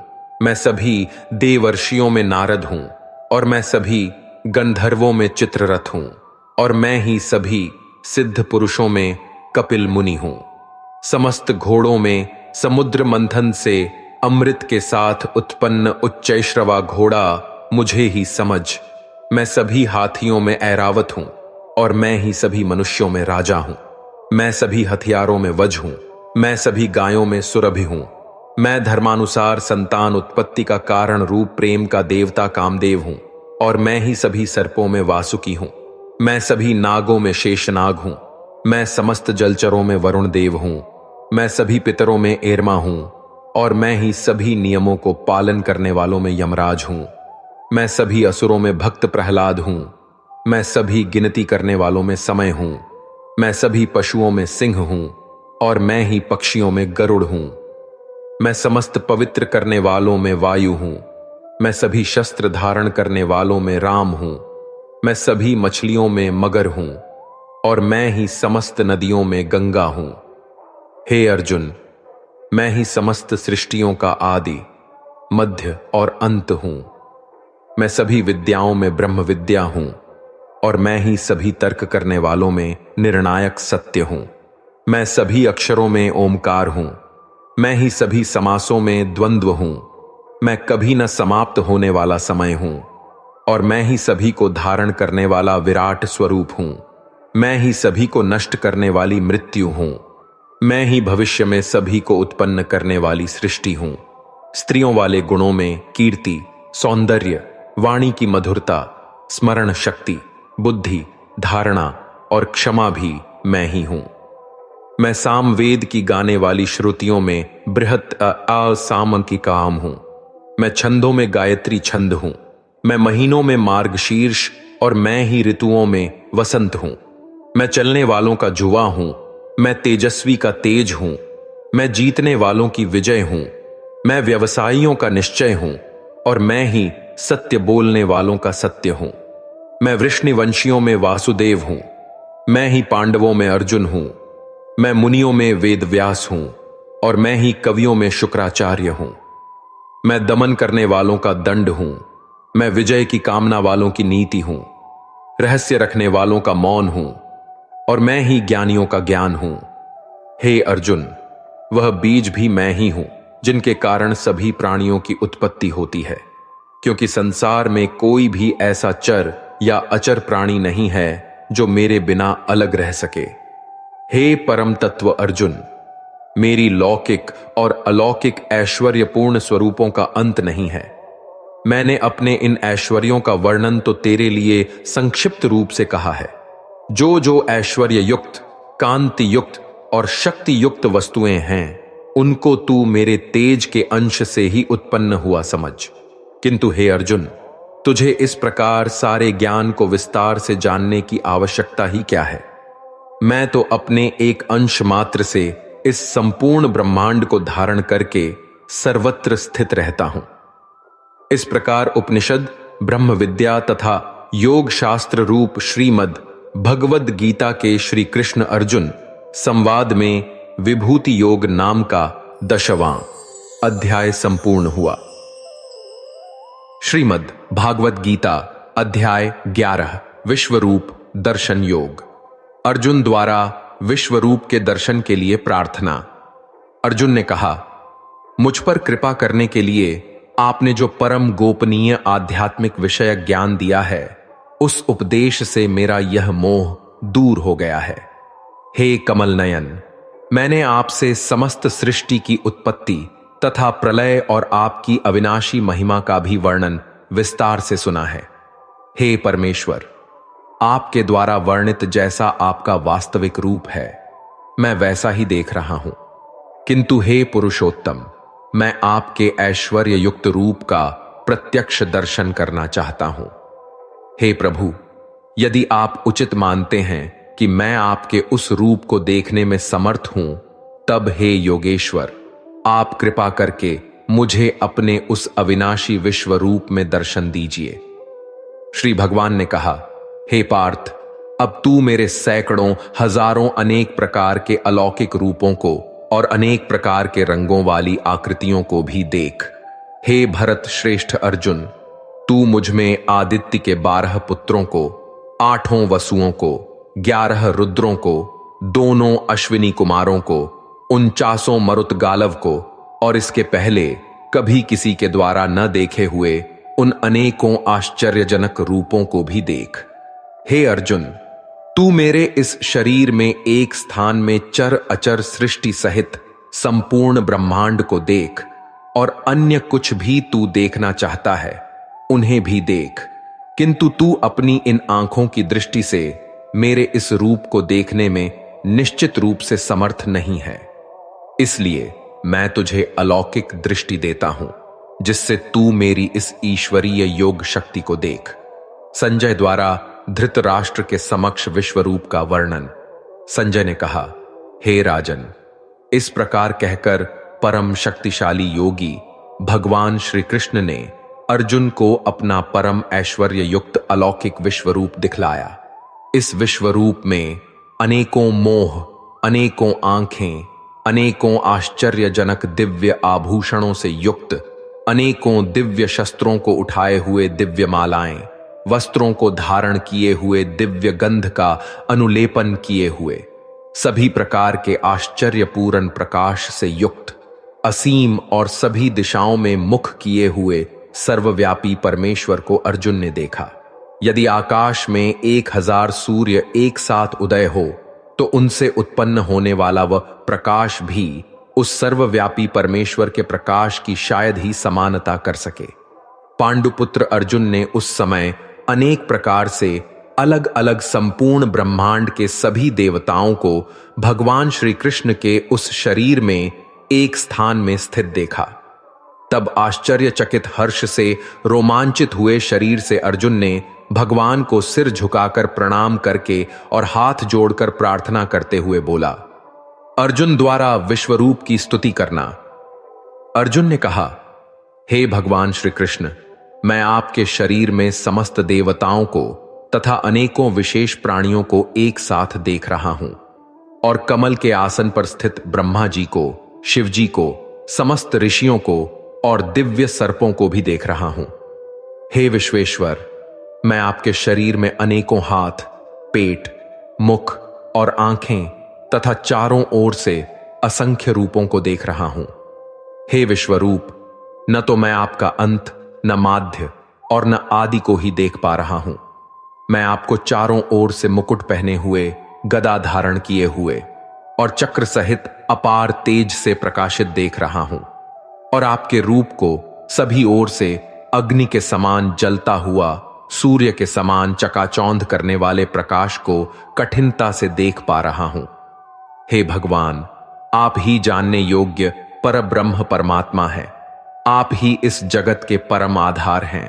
मैं सभी देवर्षियों में नारद हूं, और मैं सभी गंधर्वों में चित्ररथ हूं, और मैं ही सभी सिद्ध पुरुषों में कपिल मुनि हूं। समस्त घोड़ों में समुद्र मंथन से अमृत के साथ उत्पन्न उच्चैश्रवा घोड़ा मुझे ही समझ। मैं सभी हाथियों में ऐरावत हूं, और मैं ही सभी मनुष्यों में राजा हूं। मैं सभी हथियारों में वज हूं, मैं सभी गायों में सुरभि हूं। मैं धर्मानुसार संतान उत्पत्ति का कारण रूप प्रेम का देवता कामदेव हूं, और मैं ही सभी सर्पों में वासुकी हूं। मैं सभी नागों में शेषनाग हूं, मैं समस्त जलचरों में वरुण देव हूं। मैं सभी पितरों में एरमा हूं, और मैं ही सभी नियमों को पालन करने वालों में यमराज हूं। मैं सभी असुरों में भक्त प्रहलाद हूं, मैं सभी गिनती करने वालों में समय हूं। मैं सभी पशुओं में सिंह हूं, और मैं ही पक्षियों में गरुड़ हूं। मैं समस्त पवित्र करने वालों में वायु हूं। मैं सभी शस्त्र धारण करने वालों में राम हूं। मैं सभी मछलियों में मगर हूं और मैं ही समस्त नदियों में गंगा हूं। हे अर्जुन, मैं ही समस्त सृष्टियों का आदि, मध्य और अंत हूं। मैं सभी विद्याओं में ब्रह्म विद्या हूं और मैं ही सभी तर्क करने वालों में निर्णायक सत्य हूं। मैं सभी अक्षरों में ओमकार हूं। मैं ही सभी समासों में द्वंद्व हूं। मैं कभी न समाप्त होने वाला समय हूं और मैं ही सभी को धारण करने वाला विराट स्वरूप हूं। मैं ही सभी को नष्ट करने वाली मृत्यु हूं। मैं ही भविष्य में सभी को उत्पन्न करने वाली सृष्टि हूं। स्त्रियों वाले गुणों में कीर्ति, सौंदर्य, वाणी की मधुरता, स्मरण शक्ति, बुद्धि, धारणा और क्षमा भी मैं ही हूं। मैं सामवेद की गाने वाली श्रुतियों में बृहत साम की काम हूं। मैं छंदों में गायत्री छंद हूं। मैं महीनों में मार्गशीर्ष और मैं ही ऋतुओं में वसंत हूं। मैं चलने वालों का जुआ हूं। मैं तेजस्वी का तेज हूं। मैं जीतने वालों की विजय हूं। मैं व्यवसायियों का निश्चय हूं और मैं ही सत्य बोलने वालों का सत्य हूं। मैं वृष्णिवंशियों में वासुदेव हूं। मैं ही पांडवों में अर्जुन हूं। मैं मुनियों में वेदव्यास हूं और मैं ही कवियों में शुक्राचार्य हूं। मैं दमन करने वालों का दंड हूं। मैं विजय की कामना वालों की नीति हूं। रहस्य रखने वालों का मौन हूं और मैं ही ज्ञानियों का ज्ञान हूं। हे अर्जुन, वह बीज भी मैं ही हूं जिनके कारण सभी प्राणियों की उत्पत्ति होती है, क्योंकि संसार में कोई भी ऐसा चर या अचर प्राणी नहीं है जो मेरे बिना अलग रह सके। हे परम तत्व अर्जुन, मेरी लौकिक और अलौकिक ऐश्वर्यपूर्ण स्वरूपों का अंत नहीं है। मैंने अपने इन ऐश्वर्यों का वर्णन तो तेरे लिए संक्षिप्त रूप से कहा है। जो जो ऐश्वर्य युक्त, कांति युक्त और शक्ति युक्त वस्तुएं हैं, उनको तू मेरे तेज के अंश से ही उत्पन्न हुआ समझ। किंतु हे अर्जुन, तुझे इस प्रकार सारे ज्ञान को विस्तार से जानने की आवश्यकता ही क्या है? मैं तो अपने एक अंश मात्र से इस संपूर्ण ब्रह्मांड को धारण करके सर्वत्र स्थित रहता हूं। इस प्रकार उपनिषद, ब्रह्म विद्या तथा योग शास्त्र रूप श्रीमद् भगवद गीता के श्री कृष्ण अर्जुन संवाद में विभूति योग नाम का 10वां अध्याय संपूर्ण हुआ। श्रीमद् भागवत गीता अध्याय 11 विश्वरूप दर्शन योग। अर्जुन द्वारा विश्वरूप के दर्शन के लिए प्रार्थना। अर्जुन ने कहा, मुझ पर कृपा करने के लिए आपने जो परम गोपनीय आध्यात्मिक विषय ज्ञान दिया है, उस उपदेश से मेरा यह मोह दूर हो गया है। हे कमल नयन, मैंने आपसे समस्त सृष्टि की उत्पत्ति तथा प्रलय और आपकी अविनाशी महिमा का भी वर्णन विस्तार से सुना है। हे परमेश्वर, आपके द्वारा वर्णित जैसा आपका वास्तविक रूप है, मैं वैसा ही देख रहा हूं। किंतु हे पुरुषोत्तम, मैं आपके ऐश्वर्य युक्त रूप का प्रत्यक्ष दर्शन करना चाहता हूं। हे प्रभु, यदि आप उचित मानते हैं कि मैं आपके उस रूप को देखने में समर्थ हूं, तब हे योगेश्वर, आप कृपा करके मुझे अपने उस अविनाशी विश्व रूप में दर्शन दीजिए। श्री भगवान ने कहा, हे पार्थ, अब तू मेरे सैकड़ों हजारों अनेक प्रकार के अलौकिक रूपों को और अनेक प्रकार के रंगों वाली आकृतियों को भी देख। हे भरत श्रेष्ठ अर्जुन, तू मुझ में आदित्य के 12 पुत्रों को, 8 वसुओं को, 11 रुद्रों को, 2 अश्विनी कुमारों को, 49 मरुत गालव को और इसके पहले कभी किसी के द्वारा न देखे हुए उन अनेकों आश्चर्यजनक रूपों को भी देख। हे अर्जुन, तू मेरे इस शरीर में एक स्थान में चर अचर सृष्टि सहित संपूर्ण ब्रह्मांड को देख, और अन्य कुछ भी तू देखना चाहता है उन्हें भी देख, किंतु तू अपनी इन आंखों की दृष्टि से मेरे इस रूप को देखने में निश्चित रूप से समर्थ नहीं है। इसलिए मैं तुझे अलौकिक दृष्टि देता हूं, जिससे तू मेरी इस ईश्वरीय योग शक्ति को देख। संजय द्वारा धृतराष्ट्र के समक्ष विश्वरूप का वर्णन। संजय ने कहा, हे राजन, इस प्रकार कहकर परम शक्तिशाली योगी भगवान श्री कृष्ण ने अर्जुन को अपना परम ऐश्वर्य युक्त अलौकिक विश्वरूप दिखलाया। इस विश्वरूप में अनेकों मोह, अनेकों आंखें, अनेकों आश्चर्यजनक दिव्य आभूषणों से युक्त, अनेकों दिव्य शस्त्रों को उठाए हुए दिव्य मालाएं, वस्त्रों को धारण किए हुए दिव्य गंध का अनुलेपन किए हुए, सभी प्रकार के आश्चर्यपूर्ण प्रकाश से युक्त, असीम और सभी दिशाओं में मुख किए हुए सर्वव्यापी परमेश्वर को अर्जुन ने देखा। यदि आकाश में 1000 सूर्य एक साथ उदय हो तो उनसे उत्पन्न होने वाला वह प्रकाश भी उस सर्वव्यापी परमेश्वर के प्रकाश की शायद ही समानता कर सके। पांडुपुत्र अर्जुन ने उस समय अनेक प्रकार से अलग अलग संपूर्ण ब्रह्मांड के सभी देवताओं को भगवान श्री कृष्ण के उस शरीर में एक स्थान में स्थित देखा। तब आश्चर्यचकित हर्ष से रोमांचित हुए शरीर से अर्जुन ने भगवान को सिर झुकाकर प्रणाम करके और हाथ जोड़कर प्रार्थना करते हुए बोला। अर्जुन द्वारा विश्वरूप की स्तुति करना। अर्जुन ने कहा, हे भगवान श्री कृष्ण, मैं आपके शरीर में समस्त देवताओं को तथा अनेकों विशेष प्राणियों को एक साथ देख रहा हूं और कमल के आसन पर स्थित ब्रह्मा जी को, शिव जी को, समस्त ऋषियों को और दिव्य सर्पों को भी देख रहा हूं। हे विश्वेश्वर, मैं आपके शरीर में अनेकों हाथ, पेट, मुख और आंखें तथा चारों ओर से असंख्य रूपों को देख रहा हूं। हे विश्वरूप, न तो मैं आपका अंत, न माध्य और न आदि को ही देख पा रहा हूं। मैं आपको चारों ओर से मुकुट पहने हुए, गदा धारण किए हुए और चक्र सहित अपार तेज से प्रकाशित देख रहा हूं और आपके रूप को सभी ओर से अग्नि के समान जलता हुआ, सूर्य के समान चकाचौंध करने वाले प्रकाश को कठिनता से देख पा रहा हूं। हे भगवान, आप ही जानने योग्य परब्रह्म परमात्मा है। आप ही इस जगत के परम आधार हैं।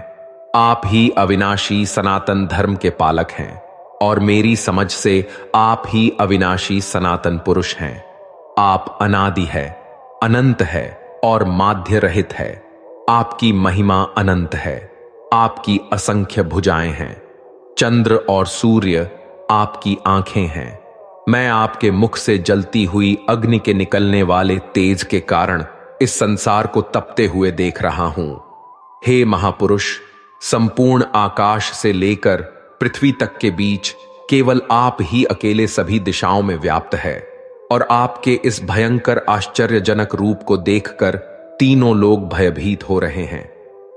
आप ही अविनाशी सनातन धर्म के पालक हैं और मेरी समझ से आप ही अविनाशी सनातन पुरुष हैं। आप अनादि है, अनंत है और माध्य रहित है। आपकी महिमा अनंत है। आपकी असंख्य भुजाएं हैं। चंद्र और सूर्य आपकी आंखें हैं। मैं आपके मुख से जलती हुई अग्नि के निकलने वाले तेज के कारण इस संसार को तपते हुए देख रहा हूं। हे महापुरुष, संपूर्ण आकाश से लेकर पृथ्वी तक के बीच केवल आप ही अकेले सभी दिशाओं में व्याप्त है और आपके इस भयंकर आश्चर्यजनक रूप को देखकर तीनों लोग भयभीत हो रहे हैं।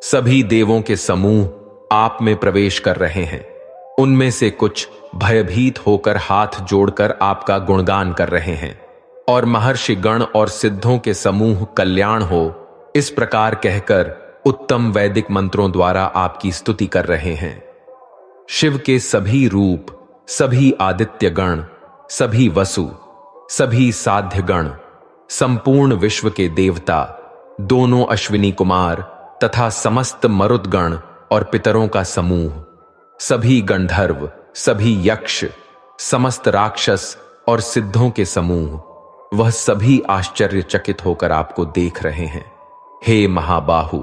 सभी देवों के समूह आप में प्रवेश कर रहे हैं। उनमें से कुछ भयभीत होकर हाथ जोड़कर आपका गुणगान कर रहे हैं और महर्षि गण और सिद्धों के समूह कल्याण हो इस प्रकार कहकर उत्तम वैदिक मंत्रों द्वारा आपकी स्तुति कर रहे हैं। शिव के सभी रूप, सभी आदित्य गण, सभी वसु, सभी साध्य गण, संपूर्ण विश्व के देवता, दोनों अश्विनी कुमार तथा समस्त मरुदगण और पितरों का समूह, सभी गंधर्व, सभी यक्ष, समस्त राक्षस और सिद्धों के समूह, वह सभी आश्चर्यचकित होकर आपको देख रहे हैं। हे महाबाहु,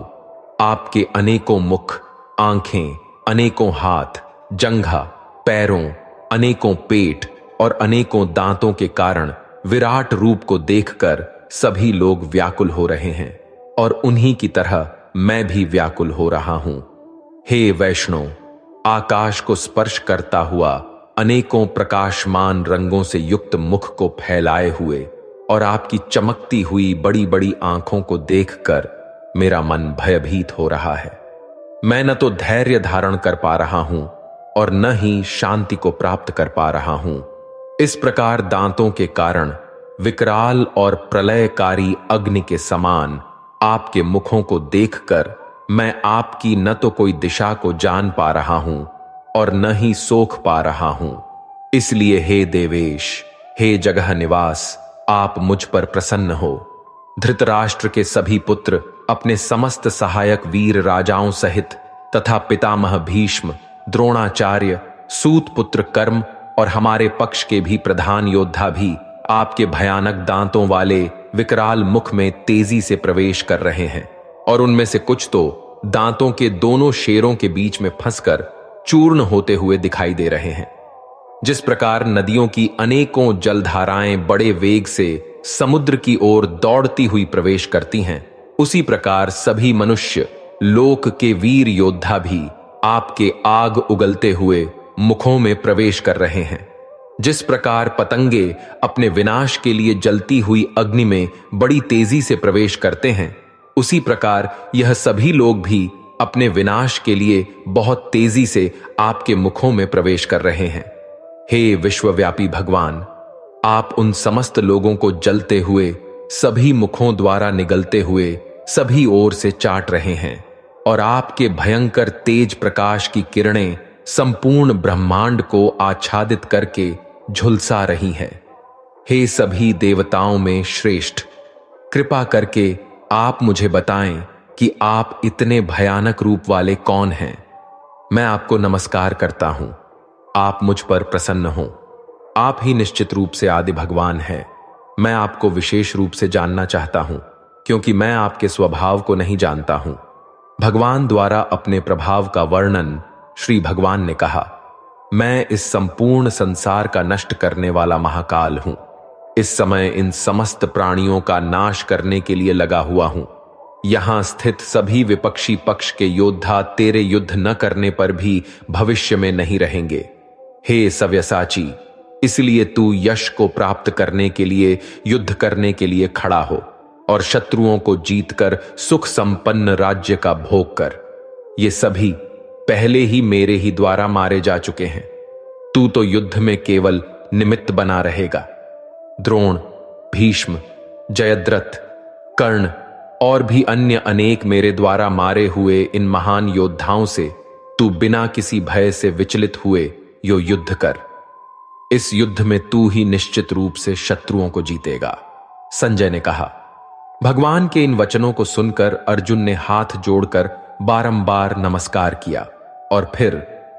आपके अनेकों मुख, आंखें, अनेकों हाथ, जंघा, पैरों, अनेकों पेट और अनेकों दांतों के कारण विराट रूप को देखकर सभी लोग व्याकुल हो रहे हैं और उन्हीं की तरह मैं भी व्याकुल हो रहा हूं। हे वैष्णव, आकाश को स्पर्श करता हुआ अनेकों प्रकाशमान रंगों से युक्त मुख को फैलाए हुए और आपकी चमकती हुई बड़ी बड़ी आंखों को देखकर मेरा मन भयभीत हो रहा है। मैं न तो धैर्य धारण कर पा रहा हूं और न ही शांति को प्राप्त कर पा रहा हूं। इस प्रकार दांतों के कारण विकराल और प्रलयकारी अग्नि के समान आपके मुखों को देखकर मैं आपकी न तो कोई दिशा को जान पा रहा हूं और न ही सोख पा रहा हूं। इसलिए हे देवेश, हे जगह निवास, आप मुझ पर प्रसन्न हो। धृतराष्ट्र के सभी पुत्र अपने समस्त सहायक वीर राजाओं सहित तथा पितामह भीष्म, द्रोणाचार्य, सूत पुत्र कर्म और हमारे पक्ष के भी प्रधान योद्धा भी आपके भयानक दांतों वाले विकराल मुख में तेजी से प्रवेश कर रहे हैं और उनमें से कुछ तो दांतों के दोनों शेरों के बीच में फंसकर चूर्ण होते हुए दिखाई दे रहे हैं। जिस प्रकार नदियों की अनेकों जलधाराएं बड़े वेग से समुद्र की ओर दौड़ती हुई प्रवेश करती हैं, उसी प्रकार सभी मनुष्य लोक के वीर योद्धा भी आपके आग उगलते हुए मुखों में प्रवेश कर रहे हैं। जिस प्रकार पतंगे अपने विनाश के लिए जलती हुई अग्नि में बड़ी तेजी से प्रवेश करते हैं, उसी प्रकार यह सभी लोग भी अपने विनाश के लिए बहुत तेजी से आपके मुखों में प्रवेश कर रहे हैं। हे विश्वव्यापी भगवान, आप उन समस्त लोगों को जलते हुए सभी मुखों द्वारा निगलते हुए सभी ओर से चाट रहे हैं और आपके भयंकर तेज प्रकाश की किरणें संपूर्ण ब्रह्मांड को आच्छादित करके झुलसा रही हैं। हे सभी देवताओं में श्रेष्ठ, कृपा करके आप मुझे बताएं कि आप इतने भयानक रूप वाले कौन हैं। मैं आपको नमस्कार करता हूं, आप मुझ पर प्रसन्न हो। आप ही निश्चित रूप से आदि भगवान हैं। मैं आपको विशेष रूप से जानना चाहता हूं, क्योंकि मैं आपके स्वभाव को नहीं जानता हूं। भगवान द्वारा अपने प्रभाव का वर्णन श्री भगवान ने कहा, मैं इस संपूर्ण संसार का नष्ट करने वाला महाकाल हूं। इस समय इन समस्त प्राणियों का नाश करने के लिए लगा हुआ हूं। यहां स्थित सभी विपक्षी पक्ष के योद्धा तेरे युद्ध न करने पर भी भविष्य में नहीं रहेंगे। हे सव्यसाची, इसलिए तू यश को प्राप्त करने के लिए युद्ध करने के लिए खड़ा हो और शत्रुओं को जीतकर सुख संपन्न राज्य का भोग कर। ये सभी पहले ही मेरे ही द्वारा मारे जा चुके हैं। तू तो युद्ध में केवल निमित्त बना रहेगा। द्रोण, भीष्म, जयद्रथ, कर्ण और भी अन्य अनेक मेरे द्वारा मारे हुए इन महान योद्धाओं से तू बिना किसी भय से विचलित हुए यो युद्ध कर। इस युद्ध में तू ही निश्चित रूप से शत्रुओं को जीतेगा। संजय ने कहा। भगवान के इन वचनों को सुनकर अर्जुन ने हाथ जोड़कर बारंबार नमस्कार किया और फिर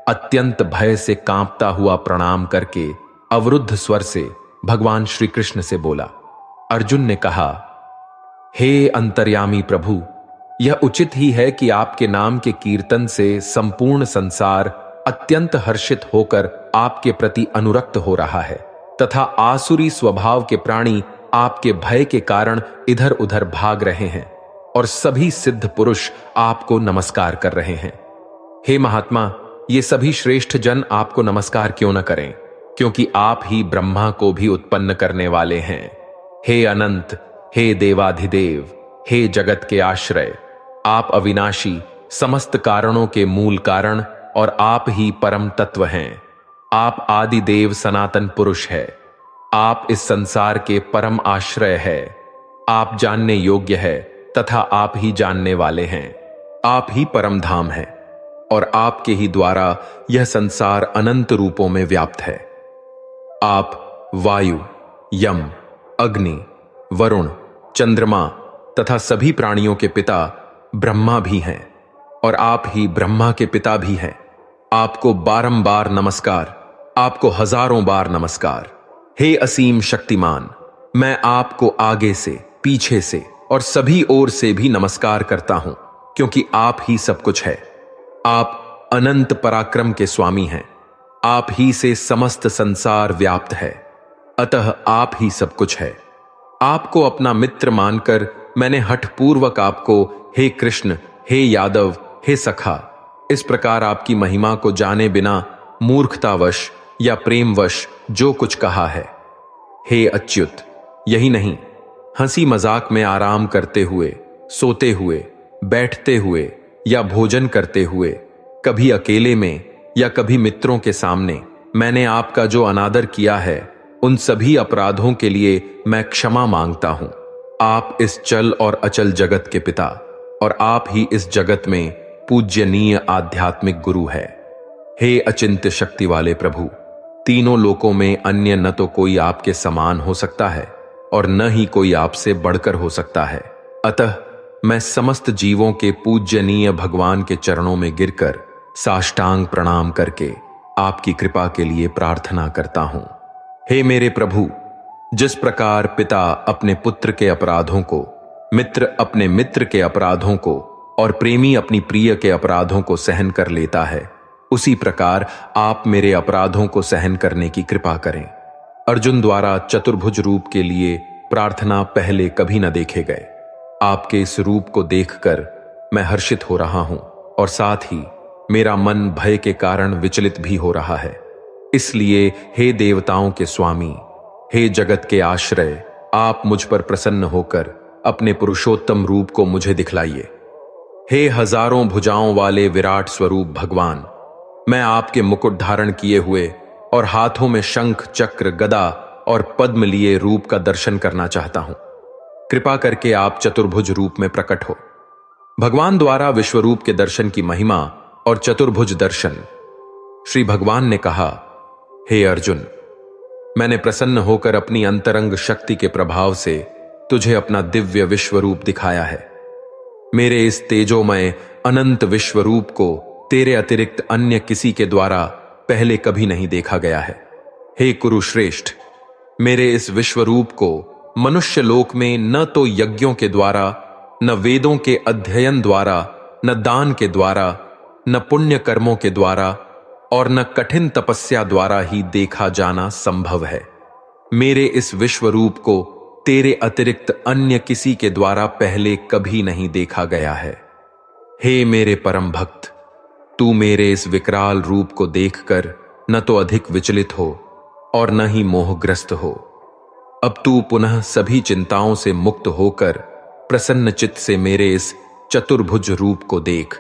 अत्यंत भय से कांपता हुआ प्रणाम करके अवरुद्ध स्वर से भगवान श्री कृष्ण से बोला। अर्जुन ने कहा, हे अंतर्यामी प्रभु, यह उचित ही है कि आपके नाम के कीर्तन से संपूर्ण संसार अत्यंत हर्षित होकर आपके प्रति अनुरक्त हो रहा है तथा आसुरी स्वभाव के प्राणी आपके भय के कारण इधर उधर भाग रहे हैं और सभी सिद्ध पुरुष आपको नमस्कार कर रहे हैं। हे महात्मा, ये सभी श्रेष्ठ जन आपको नमस्कार क्यों न करें, क्योंकि आप ही ब्रह्मा को भी उत्पन्न करने वाले हैं। हे अनंत, हे देवाधिदेव, हे जगत के आश्रय, आप अविनाशी, समस्त कारणों के मूल कारण और आप ही परम तत्व हैं। आप आदि देव सनातन पुरुष है। आप इस संसार के परम आश्रय है। आप जानने योग्य है तथा आप ही जानने वाले हैं। आप ही परम धाम है और आपके ही द्वारा यह संसार अनंत रूपों में व्याप्त है। आप वायु, यम, अग्नि, वरुण, चंद्रमा तथा सभी प्राणियों के पिता ब्रह्मा भी हैं और आप ही ब्रह्मा के पिता भी हैं। आपको बारंबार नमस्कार, आपको हजारों बार नमस्कार। हे असीम शक्तिमान, मैं आपको आगे से, पीछे से और सभी ओर से भी नमस्कार करता हूं, क्योंकि आप ही सब कुछ है। आप अनंत पराक्रम के स्वामी हैं। आप ही से समस्त संसार व्याप्त है, अतः आप ही सब कुछ है। आपको अपना मित्र मानकर मैंने हठपूर्वक आपको हे कृष्ण, हे यादव, हे सखा, इस प्रकार आपकी महिमा को जाने बिना मूर्खतावश या प्रेमवश जो कुछ कहा है। हे अच्युत, यही नहीं, हंसी मजाक में आराम करते हुए, सोते हुए, बैठते हुए या भोजन करते हुए, कभी अकेले में या कभी मित्रों के सामने मैंने आपका जो अनादर किया है, उन सभी अपराधों के लिए मैं क्षमा मांगता हूं। आप इस चल और अचल जगत के पिता और आप ही इस जगत में पूज्यनीय आध्यात्मिक गुरु है। हे अचिंत्य शक्ति वाले प्रभु, तीनों लोकों में अन्य न तो कोई आपके समान हो सकता है और न ही कोई आपसे बढ़कर हो सकता है। अतः मैं समस्त जीवों के पूज्यनीय भगवान के चरणों में गिरकर साष्टांग प्रणाम करके आपकी कृपा के लिए प्रार्थना करता हूं। हे मेरे प्रभु, जिस प्रकार पिता अपने पुत्र के अपराधों को, मित्र अपने मित्र के अपराधों को और प्रेमी अपनी प्रिय के अपराधों को सहन कर लेता है, उसी प्रकार आप मेरे अपराधों को सहन करने की कृपा करें। अर्जुन द्वारा चतुर्भुज रूप के लिए प्रार्थना पहले कभी न देखे गए। आपके इस रूप को देखकर मैं हर्षित हो रहा हूं और साथ ही मेरा मन भय के कारण विचलित भी हो रहा है। इसलिए हे देवताओं के स्वामी, हे जगत के आश्रय, आप मुझ पर प्रसन्न होकर अपने पुरुषोत्तम रूप को मुझे दिखलाइए। हे हजारों भुजाओं वाले विराट स्वरूप भगवान, मैं आपके मुकुट धारण किए हुए और हाथों में शंख, चक्र, गदा और पद्म लिए रूप का दर्शन करना चाहता हूं। कृपा करके आप चतुर्भुज रूप में प्रकट हो। भगवान द्वारा विश्वरूप के दर्शन की महिमा और चतुर्भुज दर्शन। श्री भगवान ने कहा, हे अर्जुन, मैंने प्रसन्न होकर अपनी अंतरंग शक्ति के प्रभाव से तुझे अपना दिव्य विश्वरूप दिखाया है। मेरे इस तेजोमय अनंत विश्वरूप को तेरे अतिरिक्त अन्य किसी के द्वारा पहले कभी नहीं देखा गया है। हे कुरुश्रेष्ठ, मेरे इस विश्वरूप को मनुष्य लोक में न तो यज्ञों के द्वारा, न वेदों के अध्ययन द्वारा, न दान के द्वारा, न पुण्य कर्मों के द्वारा और न कठिन तपस्या द्वारा ही देखा जाना संभव है। मेरे इस विश्वरूप को तेरे अतिरिक्त अन्य किसी के द्वारा पहले कभी नहीं देखा गया है। हे मेरे परम भक्त, तू मेरे इस विकराल रूप को देखकर न तो अधिक विचलित हो और न ही मोहग्रस्त हो। अब तू पुनः सभी चिंताओं से मुक्त होकर प्रसन्न चित्त से मेरे इस चतुर्भुज रूप को देख।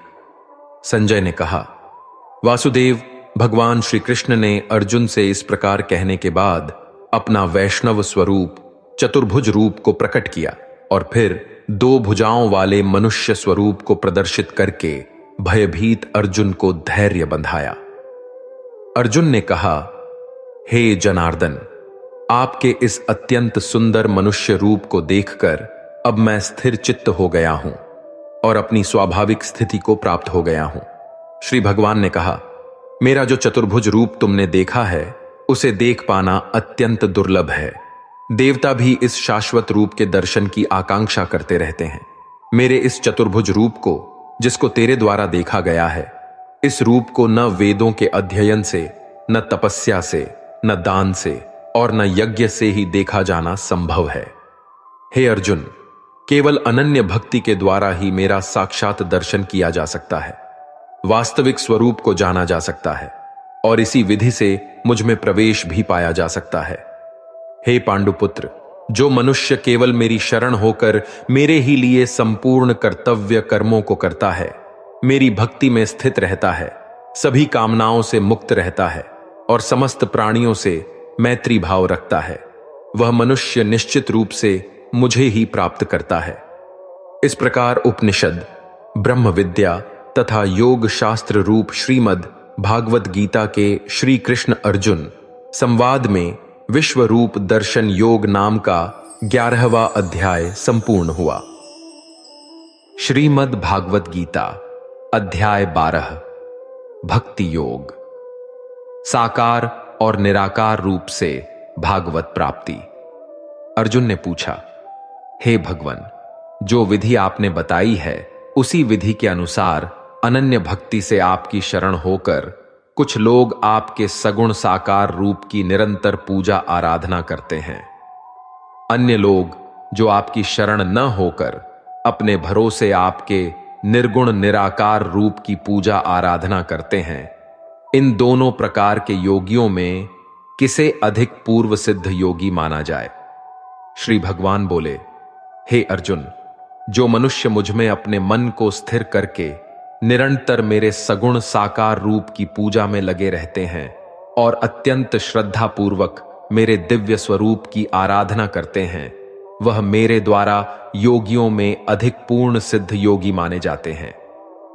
संजय ने कहा, वासुदेव, भगवान श्री कृष्ण ने अर्जुन से इस प्रकार कहने के बाद अपना वैष्णव स्वरूप चतुर्भुज रूप को प्रकट किया और फिर 2 भुजाओं वाले मनुष्य स्वरूप को प्रदर्शित करके भयभीत अर्जुन को धैर्य बंधाया। अर्जुन ने कहा, हे जनार्दन, आपके इस अत्यंत सुंदर मनुष्य रूप को देखकर अब मैं स्थिर चित्त हो गया हूं और अपनी स्वाभाविक स्थिति को प्राप्त हो गया हूं। श्री भगवान ने कहा, मेरा जो चतुर्भुज रूप तुमने देखा है, उसे देख पाना अत्यंत दुर्लभ है। देवता भी इस शाश्वत रूप के दर्शन की आकांक्षा करते रहते हैं। मेरे इस चतुर्भुज रूप को, जिसको तेरे द्वारा देखा गया है, इस रूप को न वेदों के अध्ययन से, न तपस्या से, न दान से और न यज्ञ से ही देखा जाना संभव है। हे अर्जुन, केवल अनन्य भक्ति के द्वारा ही मेरा साक्षात दर्शन किया जा सकता है, वास्तविक स्वरूप को जाना जा सकता है और इसी विधि से मुझ में प्रवेश भी पाया जा सकता है। हे पांडुपुत्र, जो मनुष्य केवल मेरी शरण होकर मेरे ही लिए संपूर्ण कर्तव्य कर्मों को करता है, मेरी भक्ति में स्थित रहता है, सभी कामनाओं से मुक्त रहता है और समस्त प्राणियों से मैत्री भाव रखता है, वह मनुष्य निश्चित रूप से मुझे ही प्राप्त करता है। इस प्रकार उपनिषद, ब्रह्म विद्या तथा योग शास्त्र रूप श्रीमद् भागवत गीता के श्री कृष्ण अर्जुन संवाद में विश्व रूप दर्शन योग नाम का 11वां अध्याय संपूर्ण हुआ। श्रीमद् भागवत गीता अध्याय 12 भक्ति योग। साकार और निराकार रूप से भागवत प्राप्ति। अर्जुन ने पूछा, हे भगवन, जो विधि आपने बताई है उसी विधि के अनुसार अनन्य भक्ति से आपकी शरण होकर कुछ लोग आपके सगुण साकार रूप की निरंतर पूजा आराधना करते हैं। अन्य लोग जो आपकी शरण न होकर अपने भरोसे आपके निर्गुण निराकार रूप की पूजा आराधना करते हैं, इन दोनों प्रकार के योगियों में किसे अधिक पूर्व सिद्ध योगी माना जाए? श्री भगवान बोले, हे अर्जुन, जो मनुष्य मुझ में अपने मन को स्थिर करके निरंतर मेरे सगुण साकार रूप की पूजा में लगे रहते हैं और अत्यंत श्रद्धा पूर्वक मेरे दिव्य स्वरूप की आराधना करते हैं, वह मेरे द्वारा योगियों में अधिक पूर्ण सिद्ध योगी माने जाते हैं।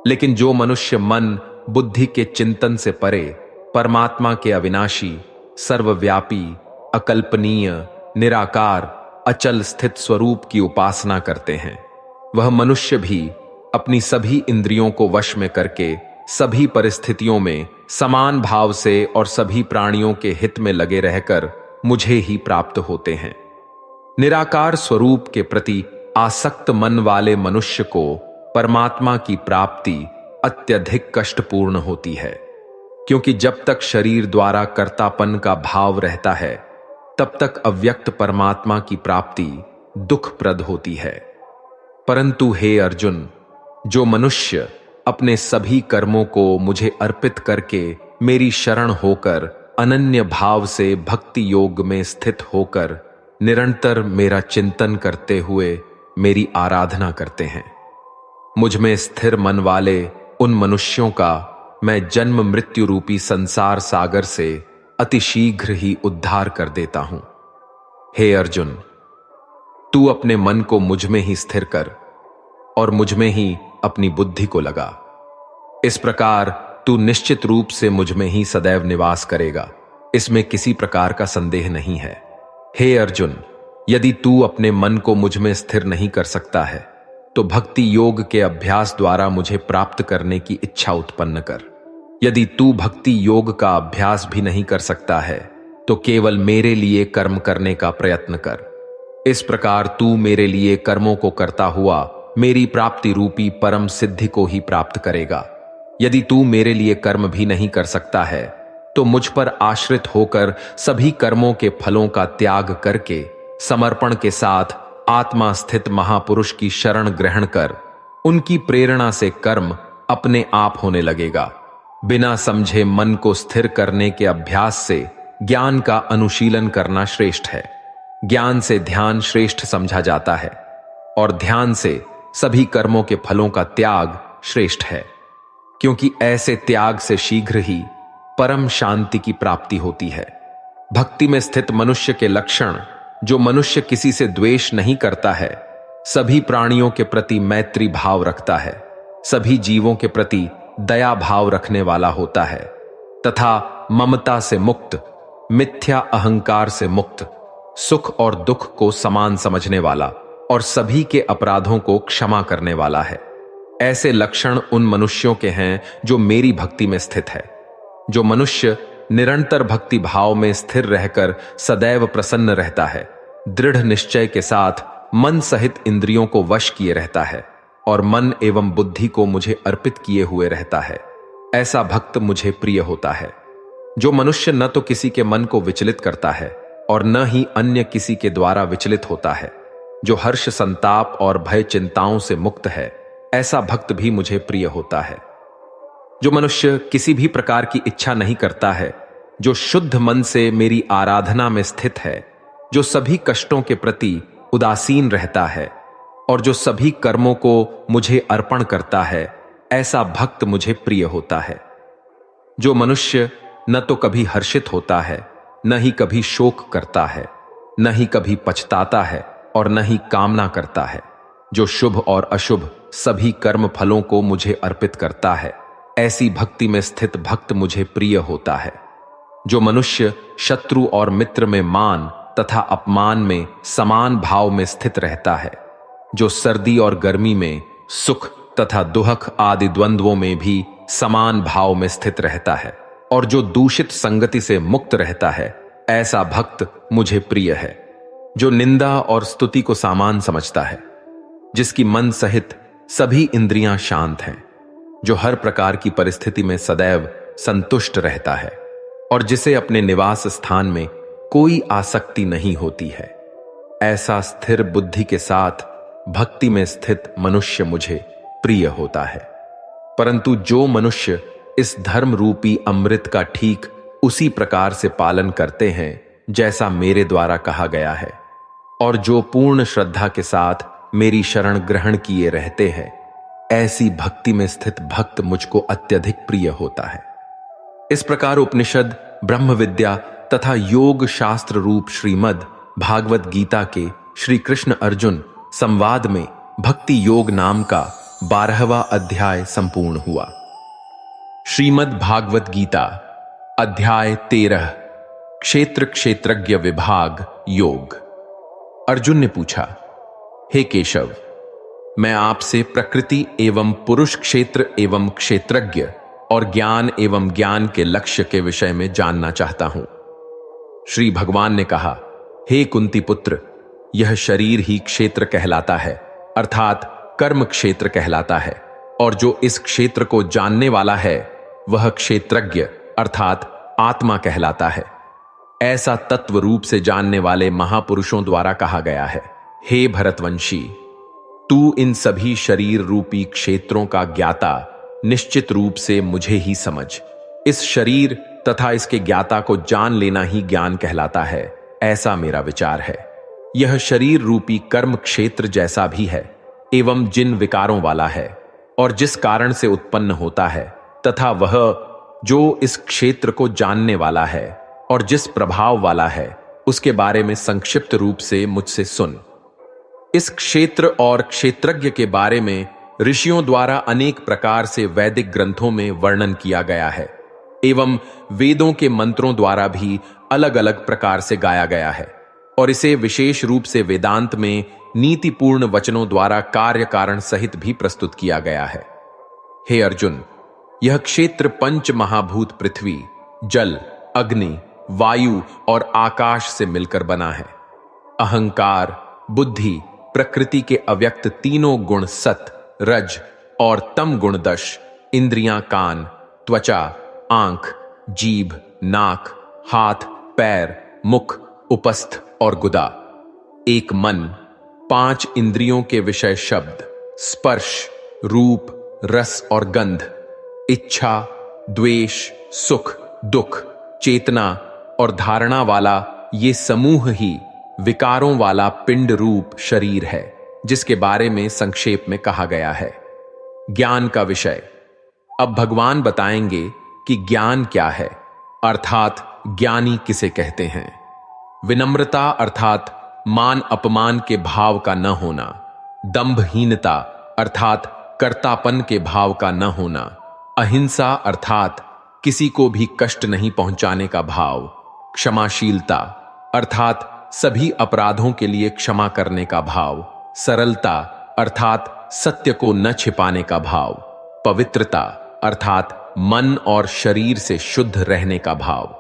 लेकिन जो मनुष्य मन बुद्धि के चिंतन से परे परमात्मा के अविनाशी, सर्वव्यापी, अकल्पनीय, निराकार, अचल स्थित स्वरूप की उपासना करते हैं, वह मनुष्य भी अपनी सभी इंद्रियों को वश में करके सभी परिस्थितियों में समान भाव से और सभी प्राणियों के हित में लगे रहकर मुझे ही प्राप्त होते हैं। निराकार स्वरूप के प्रति आसक्त मन वाले मनुष्य को परमात्मा की प्राप्ति अत्यधिक कष्टपूर्ण होती है, क्योंकि जब तक शरीर द्वारा कर्तापन का भाव रहता है तब तक अव्यक्त परमात्मा की प्राप्ति दुखप्रद होती है। परंतु हे अर्जुन, जो मनुष्य अपने सभी कर्मों को मुझे अर्पित करके मेरी शरण होकर अनन्य भाव से भक्ति योग में स्थित होकर निरंतर मेरा चिंतन करते हुए मेरी आराधना करते हैं, मुझ में स्थिर मन वाले उन मनुष्यों का मैं जन्म मृत्यु रूपी संसार सागर से अतिशीघ्र ही उद्धार कर देता हूं। हे अर्जुन, तू अपने मन को मुझ में ही स्थिर कर और मुझ में ही अपनी बुद्धि को लगा। इस प्रकार तू निश्चित रूप से मुझ में ही सदैव निवास करेगा, इसमें किसी प्रकार का संदेह नहीं है। हे अर्जुन, यदि तू अपने मन को मुझ में स्थिर नहीं कर सकता है तो भक्ति योग के अभ्यास द्वारा मुझे प्राप्त करने की इच्छा उत्पन्न कर। यदि तू भक्ति योग का अभ्यास भी नहीं कर सकता है तो केवल मेरे लिए कर्म करने का प्रयत्न कर। इस प्रकार तू मेरे लिए कर्मों को करता हुआ मेरी प्राप्ति रूपी परम सिद्धि को ही प्राप्त करेगा। यदि तू मेरे लिए कर्म भी नहीं कर सकता है तो मुझ पर आश्रित होकर सभी कर्मों के फलों का त्याग करके समर्पण के साथ आत्मा स्थित महापुरुष की शरण ग्रहण कर उनकी प्रेरणा से कर्म अपने आप होने लगेगा। बिना समझे मन को स्थिर करने के अभ्यास से ज्ञान का अनुशीलन करना श्रेष्ठ है। ज्ञान से ध्यान श्रेष्ठ समझा जाता है और ध्यान से सभी कर्मों के फलों का त्याग श्रेष्ठ है, क्योंकि ऐसे त्याग से शीघ्र ही परम शांति की प्राप्ति होती है। भक्ति में स्थित मनुष्य के लक्षण: जो मनुष्य किसी से द्वेष नहीं करता है, सभी प्राणियों के प्रति मैत्री भाव रखता है, सभी जीवों के प्रति दया भाव रखने वाला होता है तथा ममता से मुक्त, मिथ्या अहंकार से मुक्त, सुख और दुख को समान समझने वाला और सभी के अपराधों को क्षमा करने वाला है। ऐसे लक्षण उन मनुष्यों के हैं जो मेरी भक्ति में स्थित है। जो मनुष्य निरंतर भक्ति भाव में स्थिर रहकर सदैव प्रसन्न रहता है, दृढ़ निश्चय के साथ मन सहित इंद्रियों को वश किए रहता है और मन एवं बुद्धि को मुझे अर्पित किए हुए रहता है, ऐसा भक्त मुझे प्रिय होता है। जो मनुष्य न तो किसी के मन को विचलित करता है और न ही अन्य किसी के द्वारा विचलित होता है, जो हर्ष संताप और भय चिंताओं से मुक्त है, ऐसा भक्त भी मुझे प्रिय होता है। जो मनुष्य किसी भी प्रकार की इच्छा नहीं करता है, जो शुद्ध मन से मेरी आराधना में स्थित है, जो सभी कष्टों के प्रति उदासीन रहता है और जो सभी कर्मों को मुझे अर्पण करता है, ऐसा भक्त मुझे प्रिय होता है। जो मनुष्य न तो कभी हर्षित होता है, न ही कभी शोक करता है, न ही कभी पछताता है और न ही कामना करता है, जो शुभ और अशुभ सभी कर्म फलों को मुझे अर्पित करता है, ऐसी भक्ति में स्थित भक्त मुझे प्रिय होता है। जो मनुष्य शत्रु और मित्र में मान तथा अपमान में समान भाव में स्थित रहता है, जो सर्दी और गर्मी में सुख तथा दुहक आदि द्वंद्वों में भी समान भाव में स्थित रहता है और जो दूषित संगति से मुक्त रहता है, ऐसा भक्त मुझे प्रिय है। जो निंदा और स्तुति को सामान समझता है, जिसकी मन सहित सभी इंद्रियां शांत हैं, जो हर प्रकार की परिस्थिति में सदैव संतुष्ट रहता है और जिसे अपने निवास स्थान में कोई आसक्ति नहीं होती है, ऐसा स्थिर बुद्धि के साथ भक्ति में स्थित मनुष्य मुझे प्रिय होता है। परंतु जो मनुष्य इस धर्म रूपी अमृत का ठीक उसी प्रकार से पालन करते हैं जैसा मेरे द्वारा कहा गया है, और जो पूर्ण श्रद्धा के साथ मेरी शरण ग्रहण किए रहते हैं, ऐसी भक्ति में स्थित भक्त मुझको अत्यधिक प्रिय होता है। इस प्रकार उपनिषद, ब्रह्म विद्या तथा योग शास्त्र रूप श्रीमद् भागवत गीता के श्री कृष्ण अर्जुन संवाद में भक्ति योग नाम का 12वां अध्याय संपूर्ण हुआ। श्रीमद् भागवत गीता अध्याय 13 क्षेत्र क्षेत्रज्ञ विभाग योग। अर्जुन ने पूछा, हे केशव, मैं आपसे प्रकृति एवं पुरुष क्षेत्र एवं क्षेत्रज्ञ और ज्ञान एवं ज्ञान के लक्ष्य के विषय में जानना चाहता हूं। श्री भगवान ने कहा, हे कुंती पुत्र, यह शरीर ही क्षेत्र कहलाता है, अर्थात कर्म क्षेत्र कहलाता है। और जो इस क्षेत्र को जानने वाला है वह क्षेत्रज्ञ अर्थात आत्मा कहलाता है। ऐसा तत्व रूप से जानने वाले महापुरुषों द्वारा कहा गया है, हे भरतवंशी, तू इन सभी शरीर रूपी क्षेत्रों का ज्ञाता निश्चित रूप से मुझे ही समझ। इस शरीर तथा इसके ज्ञाता को जान लेना ही ज्ञान कहलाता है, ऐसा मेरा विचार है। यह शरीर रूपी कर्म क्षेत्र जैसा भी है एवं जिन विकारों वाला है और जिस कारण से उत्पन्न होता है, तथा वह जो इस क्षेत्र को जानने वाला है और जिस प्रभाव वाला है, उसके बारे में संक्षिप्त रूप से मुझसे सुन। इस क्षेत्र और क्षेत्रज्ञ के बारे में ऋषियों द्वारा अनेक प्रकार से वैदिक ग्रंथों में वर्णन किया गया है एवं वेदों के मंत्रों द्वारा भी अलग अलग प्रकार से गाया गया है, और इसे विशेष रूप से वेदांत में नीतिपूर्ण वचनों द्वारा कार्य कारण सहित भी प्रस्तुत किया गया है। हे अर्जुन, यह क्षेत्र पंच महाभूत पृथ्वी, जल, अग्नि, वायु और आकाश से मिलकर बना है। अहंकार, बुद्धि, प्रकृति के अव्यक्त तीनों गुण सत, रज और तम गुण दश, इंद्रियां कान, त्वचा, आंख, जीभ, नाक, हाथ, पैर, मुख, उपस्थ और गुदा, एक मन, 5 इंद्रियों के विषय शब्द, स्पर्श, रूप, रस और गंध, इच्छा, द्वेष, सुख, दुख, चेतना और धारणा वाला ये समूह ही विकारों वाला पिंड रूप शरीर है, जिसके बारे में संक्षेप में कहा गया है। ज्ञान का विषय। अब भगवान बताएंगे कि ज्ञान क्या है, अर्थात ज्ञानी किसे कहते हैं। विनम्रता अर्थात मान अपमान के भाव का न होना, दंभहीनता अर्थात कर्तापन के भाव का न होना, अहिंसा अर्थात किसी को भी कष्ट नहीं पहुंचाने का भाव, क्षमाशीलता अर्थात सभी अपराधों के लिए क्षमा करने का भाव, सरलता अर्थात सत्य को न छिपाने का भाव, पवित्रता अर्थात मन और शरीर से शुद्ध रहने का भाव,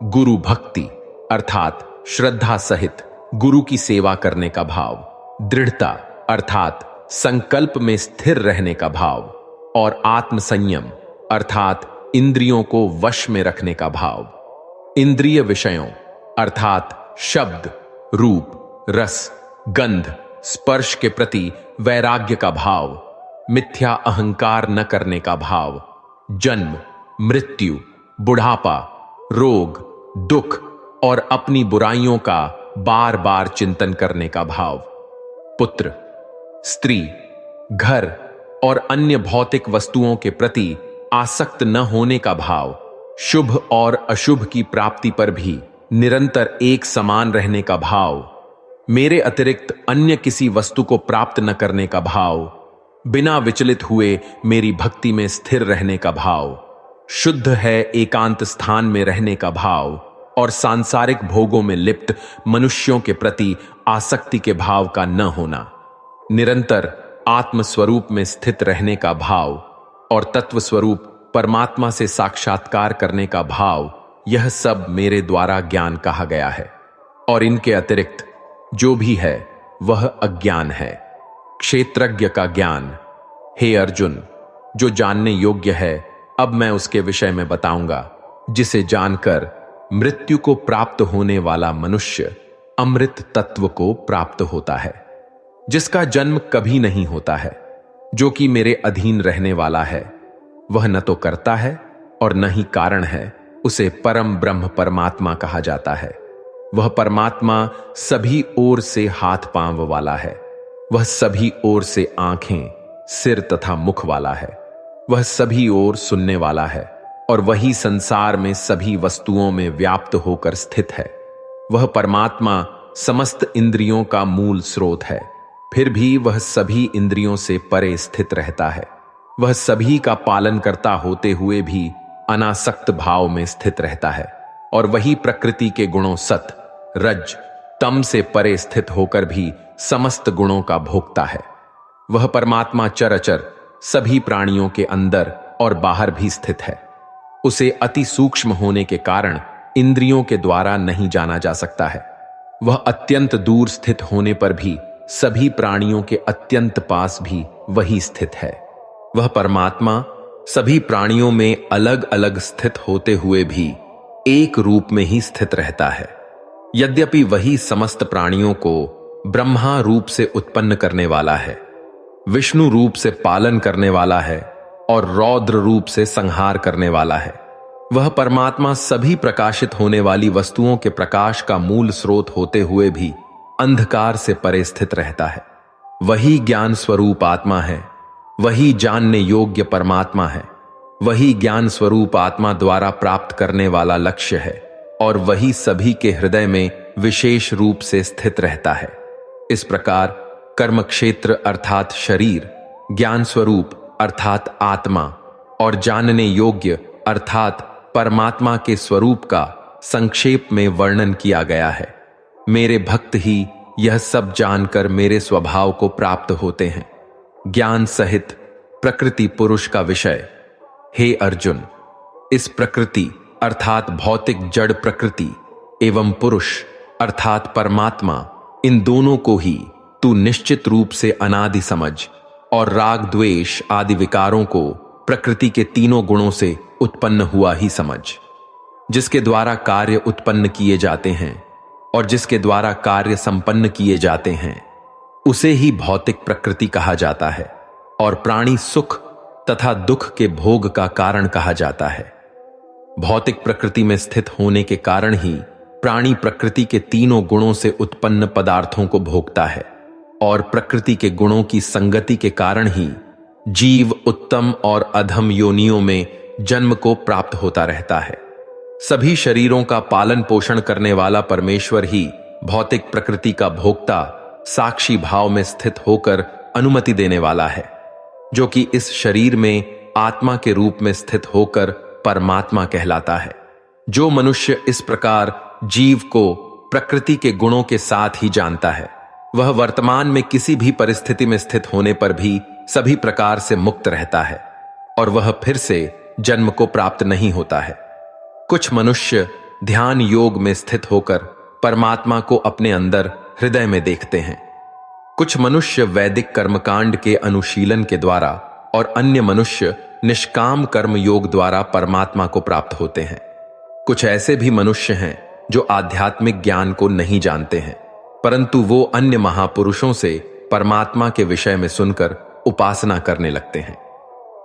गुरु भक्ति अर्थात श्रद्धा सहित गुरु की सेवा करने का भाव, दृढ़ता अर्थात संकल्प में स्थिर रहने का भाव, और आत्म संयम अर्थात इंद्रियों को वश में रखने का भाव। इंद्रिय विषयों अर्थात शब्द, रूप, रस, गंध, स्पर्श के प्रति वैराग्य का भाव, मिथ्या अहंकार न करने का भाव, जन्म, मृत्यु, बुढ़ापा, रोग, दुख और अपनी बुराइयों का बार बार चिंतन करने का भाव, पुत्र, स्त्री, घर और अन्य भौतिक वस्तुओं के प्रति आसक्त न होने का भाव, शुभ और अशुभ की प्राप्ति पर भी निरंतर एक समान रहने का भाव, मेरे अतिरिक्त अन्य किसी वस्तु को प्राप्त न करने का भाव, बिना विचलित हुए मेरी भक्ति में स्थिर रहने का भाव, शुद्ध है एकांत स्थान में रहने का भाव, और सांसारिक भोगों में लिप्त मनुष्यों के प्रति आसक्ति के भाव का न होना, निरंतर आत्म स्वरूप में स्थित रहने का भाव और तत्व स्वरूप परमात्मा से साक्षात्कार करने का भाव, यह सब मेरे द्वारा ज्ञान कहा गया है। और इनके अतिरिक्त जो भी है वह अज्ञान है, क्षेत्रज्ञ का ज्ञान। हे अर्जुन, जो जानने योग्य है अब मैं उसके विषय में बताऊंगा, जिसे जानकर मृत्यु को प्राप्त होने वाला मनुष्य अमृत तत्व को प्राप्त होता है, जिसका जन्म कभी नहीं होता है, जो कि मेरे अधीन रहने वाला है, वह न तो करता है और न ही कारण है, उसे परम ब्रह्म परमात्मा कहा जाता है। वह परमात्मा सभी ओर से हाथ पांव वाला है, वह सभी ओर से आंखें, सिर तथा मुख वाला है, वह सभी ओर सुनने वाला है, और वही संसार में सभी वस्तुओं में व्याप्त होकर स्थित है। वह परमात्मा समस्त इंद्रियों का मूल स्रोत है, फिर भी वह सभी इंद्रियों से परे स्थित रहता है। वह सभी का पालन करता होते हुए भी अनासक्त भाव में स्थित रहता है, और वही प्रकृति के गुणों सत, रज, तम से परे स्थित होकर भी समस्त गुणों का भोक्ता है। वह परमात्मा चराचर सभी प्राणियों के अंदर और बाहर भी स्थित है। उसे अति सूक्ष्म होने के कारण इंद्रियों के द्वारा नहीं जाना जा सकता है। वह अत्यंत दूर स्थित होने पर भी सभी प्राणियों के अत्यंत पास भी वही स्थित है। वह परमात्मा सभी प्राणियों में अलग अलग स्थित होते हुए भी एक रूप में ही स्थित रहता है। यद्यपि वही समस्त प्राणियों को ब्रह्मा रूप से उत्पन्न करने वाला है, विष्णु रूप से पालन करने वाला है और रौद्र रूप से संहार करने वाला है, वह परमात्मा सभी प्रकाशित होने वाली वस्तुओं के प्रकाश का मूल स्रोत होते हुए भी अंधकार से परे स्थित रहता है। वही ज्ञान स्वरूप आत्मा है, वही जानने योग्य परमात्मा है, वही ज्ञान स्वरूप आत्मा द्वारा प्राप्त करने वाला लक्ष्य है और वही सभी के हृदय में विशेष रूप से स्थित रहता है। इस प्रकार कर्म क्षेत्र अर्थात शरीर, ज्ञान स्वरूप अर्थात आत्मा और जानने योग्य अर्थात परमात्मा के स्वरूप का संक्षेप में वर्णन किया गया है। मेरे भक्त ही यह सब जानकर मेरे स्वभाव को प्राप्त होते हैं। ज्ञान सहित प्रकृति पुरुष का विषय। हे अर्जुन, इस प्रकृति अर्थात भौतिक जड़ प्रकृति एवं पुरुष अर्थात परमात्मा, इन दोनों को ही तू निश्चित रूप से अनादि समझ और राग द्वेष आदि विकारों को प्रकृति के तीनों गुणों से उत्पन्न हुआ ही समझ। जिसके द्वारा कार्य उत्पन्न किए जाते हैं और जिसके द्वारा कार्य संपन्न किए जाते हैं उसे ही भौतिक प्रकृति कहा जाता है और प्राणी सुख तथा दुख के भोग का कारण कहा जाता है। भौतिक प्रकृति में स्थित होने के कारण ही प्राणी प्रकृति के तीनों गुणों से उत्पन्न पदार्थों को भोगता है और प्रकृति के गुणों की संगति के कारण ही जीव उत्तम और अधम योनियों में जन्म को प्राप्त होता रहता है। सभी शरीरों का पालन पोषण करने वाला परमेश्वर ही भौतिक प्रकृति का भोक्ता साक्षी भाव में स्थित होकर अनुमति देने वाला है, जो कि इस शरीर में आत्मा के रूप में स्थित होकर परमात्मा कहलाता है। जो मनुष्य इस प्रकार जीव को प्रकृति के गुणों के साथ ही जानता है, वह वर्तमान में किसी भी परिस्थिति में स्थित होने पर भी सभी प्रकार से मुक्त रहता है और वह फिर से जन्म को प्राप्त नहीं होता है। कुछ मनुष्य ध्यान योग में स्थित होकर परमात्मा को अपने अंदर हृदय में देखते हैं। कुछ मनुष्य वैदिक कर्मकांड के अनुशीलन के द्वारा और अन्य मनुष्य निष्काम कर्म योग द्वारा परमात्मा को प्राप्त होते हैं। कुछ ऐसे भी मनुष्य हैं जो आध्यात्मिक ज्ञान को नहीं जानते हैं, परंतु वो अन्य महापुरुषों से परमात्मा के विषय में सुनकर उपासना करने लगते हैं।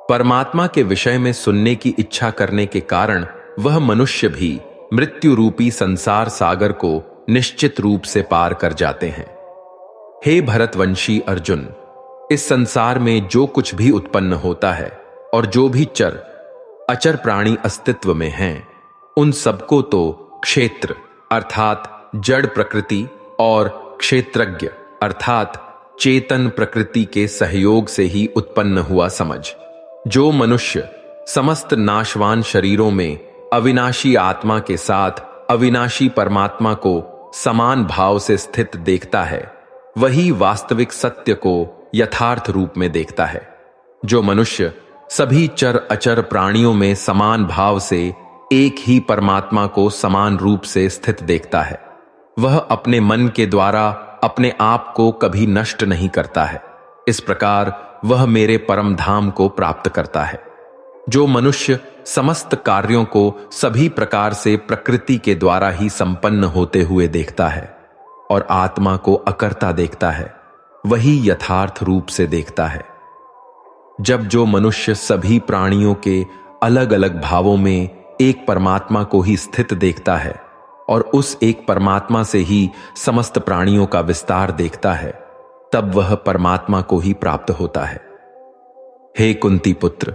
परमात्मा के विषय में सुनने की इच्छा करने के कारण वह मनुष्य भी मृत्यु रूपी संसार सागर को निश्चित रूप से पार कर जाते हैं। हे भरतवंशी अर्जुन, इस संसार में जो कुछ भी उत्पन्न होता है और जो भी चर अचर प्राणी अस्तित्व में हैं, उन सबको तो क्षेत्र अर्थात जड़ प्रकृति और क्षेत्रज्ञ अर्थात चेतन प्रकृति के सहयोग से ही उत्पन्न हुआ समझ। जो मनुष्य समस्त नाशवान शरीरों में अविनाशी आत्मा के साथ अविनाशी परमात्मा को समान भाव से स्थित देखता है, वही वास्तविक सत्य को यथार्थ रूप में देखता है। जो मनुष्य सभी चर अचर प्राणियों में समान भाव से एक ही परमात्मा को समान रूप से स्थित देखता है, वह अपने मन के द्वारा अपने आप को कभी नष्ट नहीं करता है। इस प्रकार वह मेरे परम धाम को प्राप्त करता है। जो मनुष्य समस्त कार्यों को सभी प्रकार से प्रकृति के द्वारा ही संपन्न होते हुए देखता है और आत्मा को अकर्ता देखता है, वही यथार्थ रूप से देखता है। जब जो मनुष्य सभी प्राणियों के अलग अलग भावों में एक परमात्मा को ही स्थित देखता है और उस एक परमात्मा से ही समस्त प्राणियों का विस्तार देखता है, तब वह परमात्मा को ही प्राप्त होता है। हे कुंती पुत्र,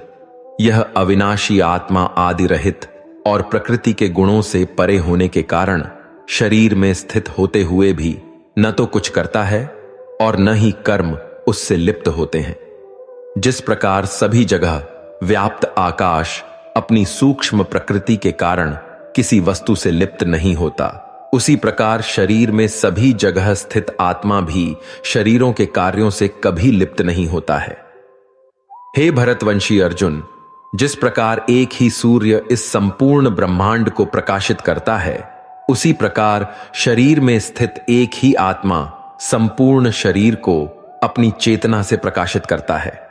यह अविनाशी आत्मा आदि रहित और प्रकृति के गुणों से परे होने के कारण शरीर में स्थित होते हुए भी न तो कुछ करता है और न ही कर्म उससे लिप्त होते हैं। जिस प्रकार सभी जगह व्याप्त आकाश अपनी सूक्ष्म प्रकृति के कारण किसी वस्तु से लिप्त नहीं होता, उसी प्रकार शरीर में सभी जगह स्थित आत्मा भी शरीरों के कार्यों से कभी लिप्त नहीं होता है। हे भरतवंशी अर्जुन, जिस प्रकार एक ही सूर्य इस संपूर्ण ब्रह्मांड को प्रकाशित करता है, उसी प्रकार शरीर में स्थित एक ही आत्मा संपूर्ण शरीर को अपनी चेतना से प्रकाशित करता है।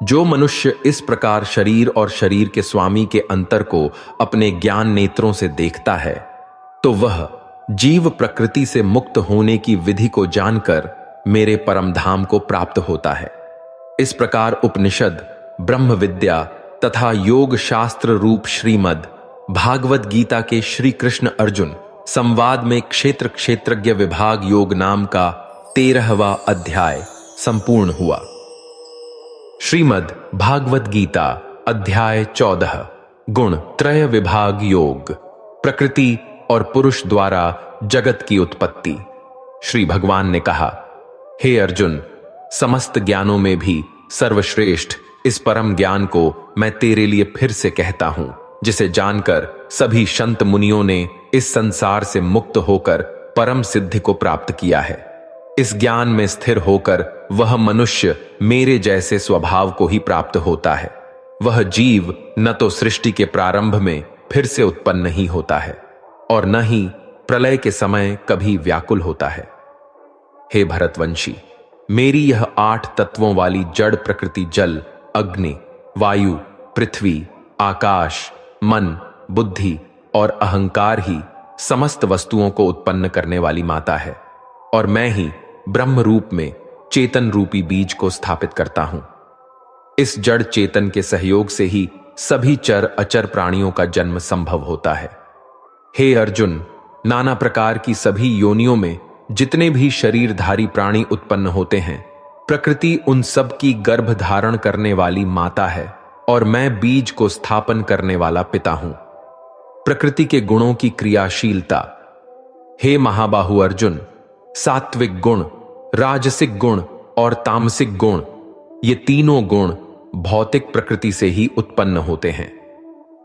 जो मनुष्य इस प्रकार शरीर और शरीर के स्वामी के अंतर को अपने ज्ञान नेत्रों से देखता है, तो वह जीव प्रकृति से मुक्त होने की विधि को जानकर मेरे परम धाम को प्राप्त होता है। इस प्रकार उपनिषद, ब्रह्म विद्या तथा योग शास्त्र रूप श्रीमद् भागवत गीता के श्री कृष्ण अर्जुन संवाद में क्षेत्र क्षेत्रज्ञ विभाग योग नाम का 13वां अध्याय संपूर्ण हुआ। श्रीमद् भागवत गीता अध्याय 14 गुण त्रय विभाग योग, प्रकृति और पुरुष द्वारा जगत की उत्पत्ति। श्री भगवान ने कहा, हे अर्जुन, समस्त ज्ञानों में भी सर्वश्रेष्ठ इस परम ज्ञान को मैं तेरे लिए फिर से कहता हूं, जिसे जानकर सभी संत मुनियों ने इस संसार से मुक्त होकर परम सिद्धि को प्राप्त किया है। इस ज्ञान में स्थिर होकर वह मनुष्य मेरे जैसे स्वभाव को ही प्राप्त होता है। वह जीव न तो सृष्टि के प्रारंभ में फिर से उत्पन्न नहीं होता है और न ही प्रलय के समय कभी व्याकुल होता है। हे भरतवंशी, मेरी यह 8 तत्वों वाली जड़ प्रकृति जल, अग्नि, वायु, पृथ्वी, आकाश, मन, बुद्धि और अहंकार ही समस्त वस्तुओं को उत्पन्न करने वाली माता है और मैं ही ब्रह्म रूप में चेतन रूपी बीज को स्थापित करता हूं। इस जड़ चेतन के सहयोग से ही सभी चर अचर प्राणियों का जन्म संभव होता है। हे अर्जुन, नाना प्रकार की सभी योनियों में जितने भी शरीरधारी प्राणी उत्पन्न होते हैं, प्रकृति उन सब की गर्भ धारण करने वाली माता है और मैं बीज को स्थापन करने वाला पिता हूं। प्रकृति के गुणों की क्रियाशीलता। हे महाबाहु अर्जुन, सात्विक गुण, राजसिक गुण और तामसिक गुण, ये तीनों गुण भौतिक प्रकृति से ही उत्पन्न होते हैं।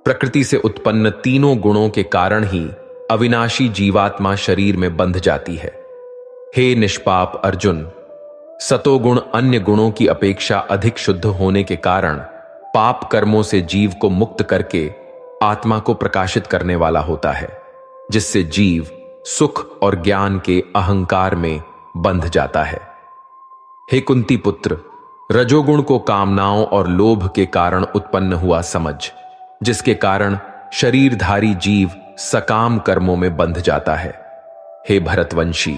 प्रकृति से उत्पन्न तीनों गुणों के कारण ही अविनाशी जीवात्मा शरीर में बंध जाती है। हे निष्पाप अर्जुन, सतोगुण अन्य गुणों की अपेक्षा अधिक शुद्ध होने के कारण पाप कर्मों से जीव को मुक्त करके आत्मा को प्रकाशित करने वाला होता है, जिससे जीव सुख और ज्ञान के अहंकार में बंध जाता है। हे कुंती पुत्र, रजोगुण को कामनाओं और लोभ के कारण उत्पन्न हुआ समझ, जिसके कारण शरीरधारी जीव सकाम कर्मों में बंध जाता है। हे भरतवंशी,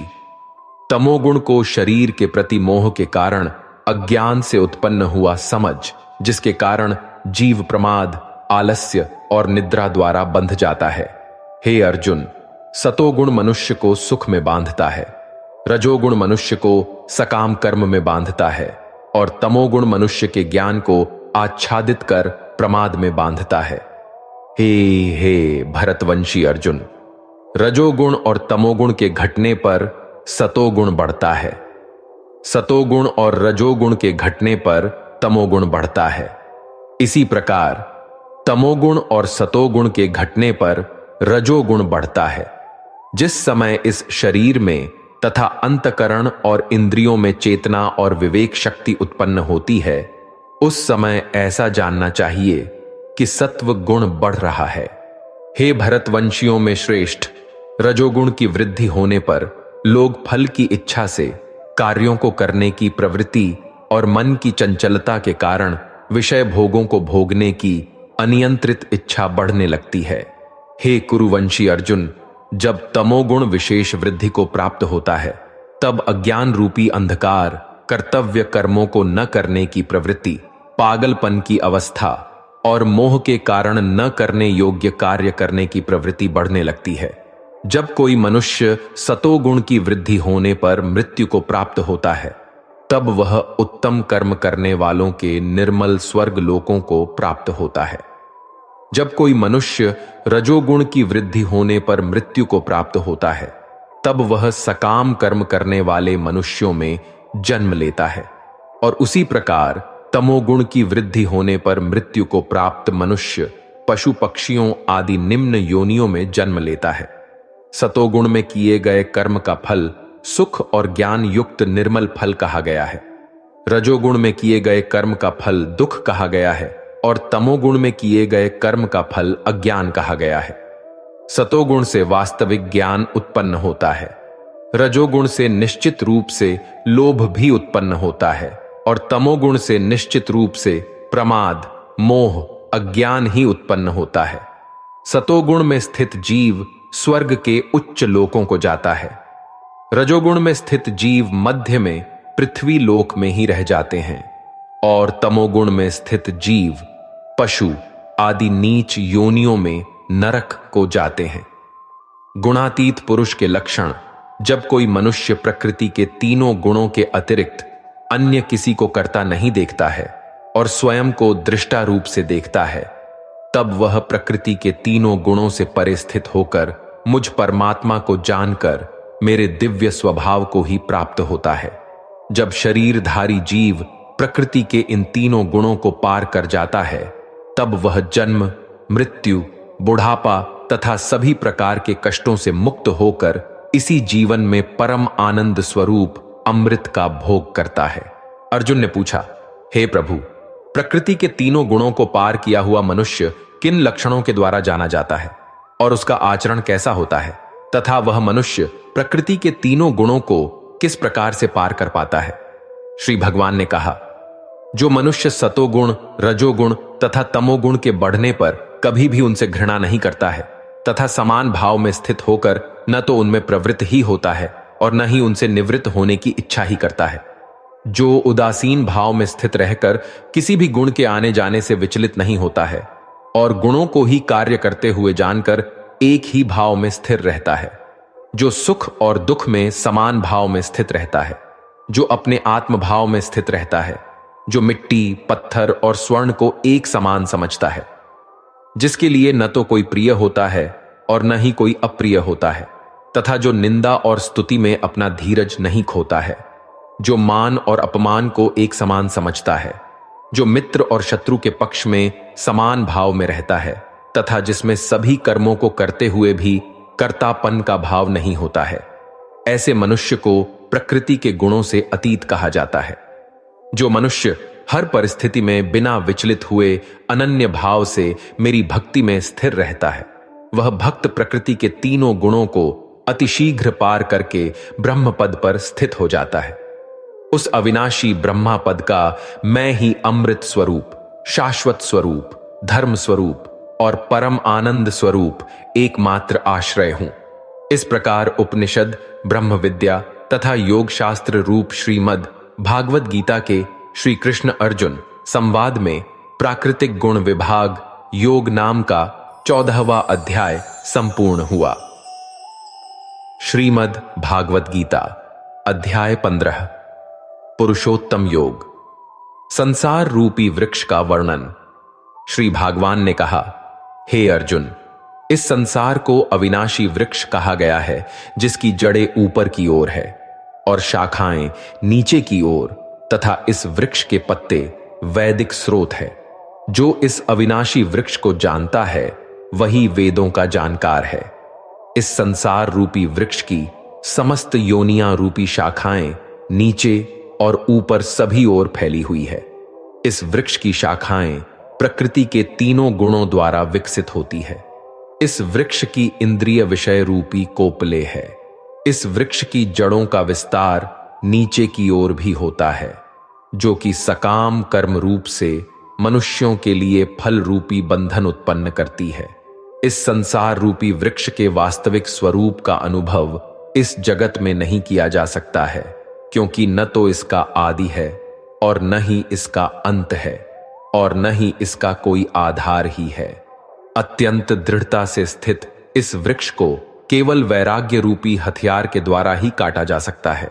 तमोगुण को शरीर के प्रति मोह के कारण अज्ञान से उत्पन्न हुआ समझ, जिसके कारण जीव प्रमाद, आलस्य और निद्रा द्वारा बंध जाता है। हे अर्जुन, सतोगुण मनुष्य को सुख में बांधता है, रजोगुण मनुष्य को सकाम कर्म में बांधता है और तमोगुण मनुष्य के ज्ञान को आच्छादित कर प्रमाद में बांधता है। हे भरतवंशी अर्जुन, रजोगुण और तमोगुण के घटने पर सतोगुण बढ़ता है, सतोगुण और रजोगुण के घटने पर तमोगुण बढ़ता है। इसी प्रकार तमोगुण और सतोगुण के घटने पर रजोगुण बढ़ता है। जिस समय इस शरीर में तथा अंतकरण और इंद्रियों में चेतना और विवेक शक्ति उत्पन्न होती है, उस समय ऐसा जानना चाहिए कि सत्व गुण बढ़ रहा है। हे भरतवंशियों में श्रेष्ठ, रजोगुण की वृद्धि होने पर लोग फल की इच्छा से कार्यों को करने की प्रवृत्ति और मन की चंचलता के कारण विषय भोगों को भोगने की अनियंत्रित इच्छा बढ़ने लगती है। हे कुरुवंशी अर्जुन, जब तमोगुण विशेष वृद्धि को प्राप्त होता है, तब अज्ञान रूपी अंधकार, कर्तव्य कर्मों को न करने की प्रवृत्ति, पागलपन की अवस्था और मोह के कारण न करने योग्य कार्य करने की प्रवृत्ति बढ़ने लगती है। जब कोई मनुष्य सतोगुण की वृद्धि होने पर मृत्यु को प्राप्त होता है, तब वह उत्तम कर्म करने वालों के निर्मल स्वर्ग लोकों को प्राप्त होता है। जब कोई मनुष्य रजोगुण की वृद्धि होने पर मृत्यु को प्राप्त होता है, तब वह सकाम कर्म करने वाले मनुष्यों में जन्म लेता है और उसी प्रकार तमोगुण की वृद्धि होने पर मृत्यु को प्राप्त मनुष्य पशु पक्षियों आदि निम्न योनियों में जन्म लेता है। सतोगुण में किए गए कर्म का फल सुख और ज्ञान युक्त निर्मल फल कहा गया है। रजोगुण में किए गए कर्म का फल दुख कहा गया है और तमोगुण में किए गए कर्म का फल अज्ञान कहा गया है। सतोगुण से वास्तविक ज्ञान उत्पन्न होता है। रजोगुण से निश्चित रूप से लोभ भी उत्पन्न होता है और तमोगुण से निश्चित रूप से प्रमाद, मोह, अज्ञान ही उत्पन्न होता है। सतोगुण में स्थित जीव स्वर्ग के उच्च लोकों को जाता है। रजोगुण में स्थित जीव मध्य में पृथ्वी लोक में ही रह जाते हैं और तमोगुण में स्थित जीव पशु आदि नीच योनियों में नरक को जाते हैं। गुणातीत पुरुष के लक्षण: जब कोई मनुष्य प्रकृति के तीनों गुणों के अतिरिक्त अन्य किसी को करता नहीं देखता है और स्वयं को दृष्टा रूप से देखता है, तब वह प्रकृति के तीनों गुणों से परे स्थित होकर मुझ परमात्मा को जानकर मेरे दिव्य स्वभाव को ही प्राप्त होता है। जब शरीरधारी जीव प्रकृति के इन तीनों गुणों को पार कर जाता है, तब वह जन्म, मृत्यु, बुढ़ापा तथा सभी प्रकार के कष्टों से मुक्त होकर इसी जीवन में परम आनंद स्वरूप अमृत का भोग करता है। अर्जुन ने पूछा, हे प्रभु, प्रकृति के तीनों गुणों को पार किया हुआ मनुष्य किन लक्षणों के द्वारा जाना जाता है और उसका आचरण कैसा होता है, तथा वह मनुष्य प्रकृति के तीनों गुणों को किस प्रकार से पार कर पाता है? श्री भगवान ने कहा, जो मनुष्य सतोगुण, रजोगुण तथा तमोगुण के बढ़ने पर कभी भी उनसे घृणा नहीं करता है तथा समान भाव में स्थित होकर न तो उनमें प्रवृत्त ही होता है और न ही उनसे निवृत्त होने की इच्छा ही करता है, जो उदासीन भाव में स्थित रहकर किसी भी गुण के आने जाने से विचलित नहीं होता है और गुणों को ही कार्य करते हुए जानकर एक ही भाव में स्थिर रहता है, जो सुख और दुख में समान भाव में स्थित रहता है, जो अपने आत्म भाव में स्थित रहता है, जो मिट्टी, पत्थर और स्वर्ण को एक समान समझता है, जिसके लिए न तो कोई प्रिय होता है और न ही कोई अप्रिय होता है, तथा जो निंदा और स्तुति में अपना धीरज नहीं खोता है, जो मान और अपमान को एक समान समझता है, जो मित्र और शत्रु के पक्ष में समान भाव में रहता है तथा जिसमें सभी कर्मों को करते हुए भी कर्तापन का भाव नहीं होता है, ऐसे मनुष्य को प्रकृति के गुणों से अतीत कहा जाता है। जो मनुष्य हर परिस्थिति में बिना विचलित हुए अनन्य भाव से मेरी भक्ति में स्थिर रहता है, वह भक्त प्रकृति के तीनों गुणों को अतिशीघ्र पार करके ब्रह्म पद पर स्थित हो जाता है। उस अविनाशी ब्रह्मा पद का मैं ही अमृत स्वरूप, शाश्वत स्वरूप, धर्म स्वरूप और परम आनंद स्वरूप एकमात्र आश्रय हूं। इस प्रकार उपनिषद, ब्रह्म विद्या तथा योग शास्त्र रूप श्रीमद् भागवत गीता के श्री कृष्ण अर्जुन संवाद में प्राकृतिक गुण विभाग योग नाम का 14वां अध्याय संपूर्ण हुआ। श्रीमद् भागवत गीता अध्याय 15 पुरुषोत्तम योग। संसार रूपी वृक्ष का वर्णन। श्री भगवान ने कहा, हे अर्जुन, इस संसार को अविनाशी वृक्ष कहा गया है, जिसकी जड़ें ऊपर की ओर है और शाखाएं नीचे की ओर, तथा इस वृक्ष के पत्ते वैदिक स्रोत है। जो इस अविनाशी वृक्ष को जानता है वही वेदों का जानकार है। इस संसार रूपी वृक्ष की समस्त योनियां रूपी शाखाएं नीचे और ऊपर सभी ओर फैली हुई है। इस वृक्ष की शाखाएं प्रकृति के तीनों गुणों द्वारा विकसित होती है। इस वृक्ष की इंद्रिय विषय रूपी कोपले है। इस वृक्ष की जड़ों का विस्तार नीचे की ओर भी होता है, जो कि सकाम कर्म रूप से मनुष्यों के लिए फल रूपी बंधन उत्पन्न करती है। इस संसार रूपी वृक्ष के वास्तविक स्वरूप का अनुभव इस जगत में नहीं किया जा सकता है, क्योंकि न तो इसका आदि है और न ही इसका अंत है और न ही इसका कोई आधार ही है। अत्यंत दृढ़ता से स्थित इस वृक्ष को केवल वैराग्य रूपी हथियार के द्वारा ही काटा जा सकता है।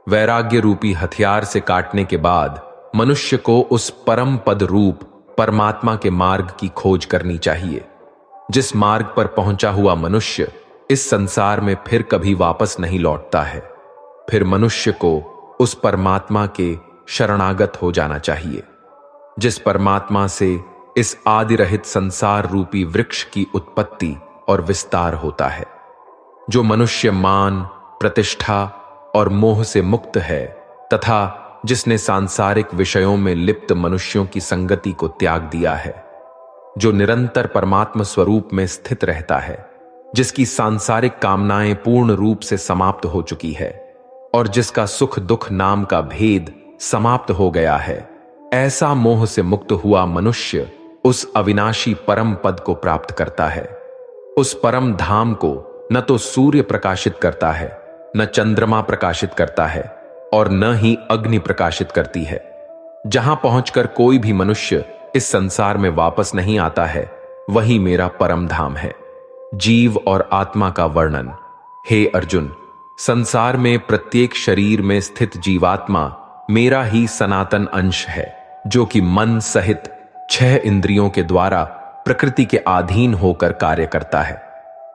वैराग्य रूपी हथियार से काटने के बाद मनुष्य को उस परम पद रूप परमात्मा के मार्ग की खोज करनी चाहिए, जिस मार्ग पर पहुंचा हुआ मनुष्य इस संसार में फिर कभी वापस नहीं लौटता है। फिर मनुष्य को उस परमात्मा के शरणागत हो जाना चाहिए, जिस परमात्मा से इस आदि रहित संसार रूपी वृक्ष की उत्पत्ति और विस्तार होता है। जो मनुष्य मान, प्रतिष्ठा और मोह से मुक्त है तथा जिसने सांसारिक विषयों में लिप्त मनुष्यों की संगति को त्याग दिया है, जो निरंतर परमात्मा स्वरूप में स्थित रहता है, जिसकी सांसारिक कामनाएं पूर्ण रूप से समाप्त हो चुकी है और जिसका सुख दुख नाम का भेद समाप्त हो गया है, ऐसा मोह से मुक्त हुआ मनुष्य उस अविनाशी परम पद को प्राप्त करता है। उस परम धाम को न तो सूर्य प्रकाशित करता है, न चंद्रमा प्रकाशित करता है और न ही अग्नि प्रकाशित करती है। जहां पहुंचकर कोई भी मनुष्य इस संसार में वापस नहीं आता है, वही मेरा परम धाम है। जीव और आत्मा का वर्णन। हे अर्जुन, संसार में प्रत्येक शरीर में स्थित जीवात्मा मेरा ही सनातन अंश है, जो कि मन सहित 6 इंद्रियों के द्वारा प्रकृति के अधीन होकर कार्य करता है।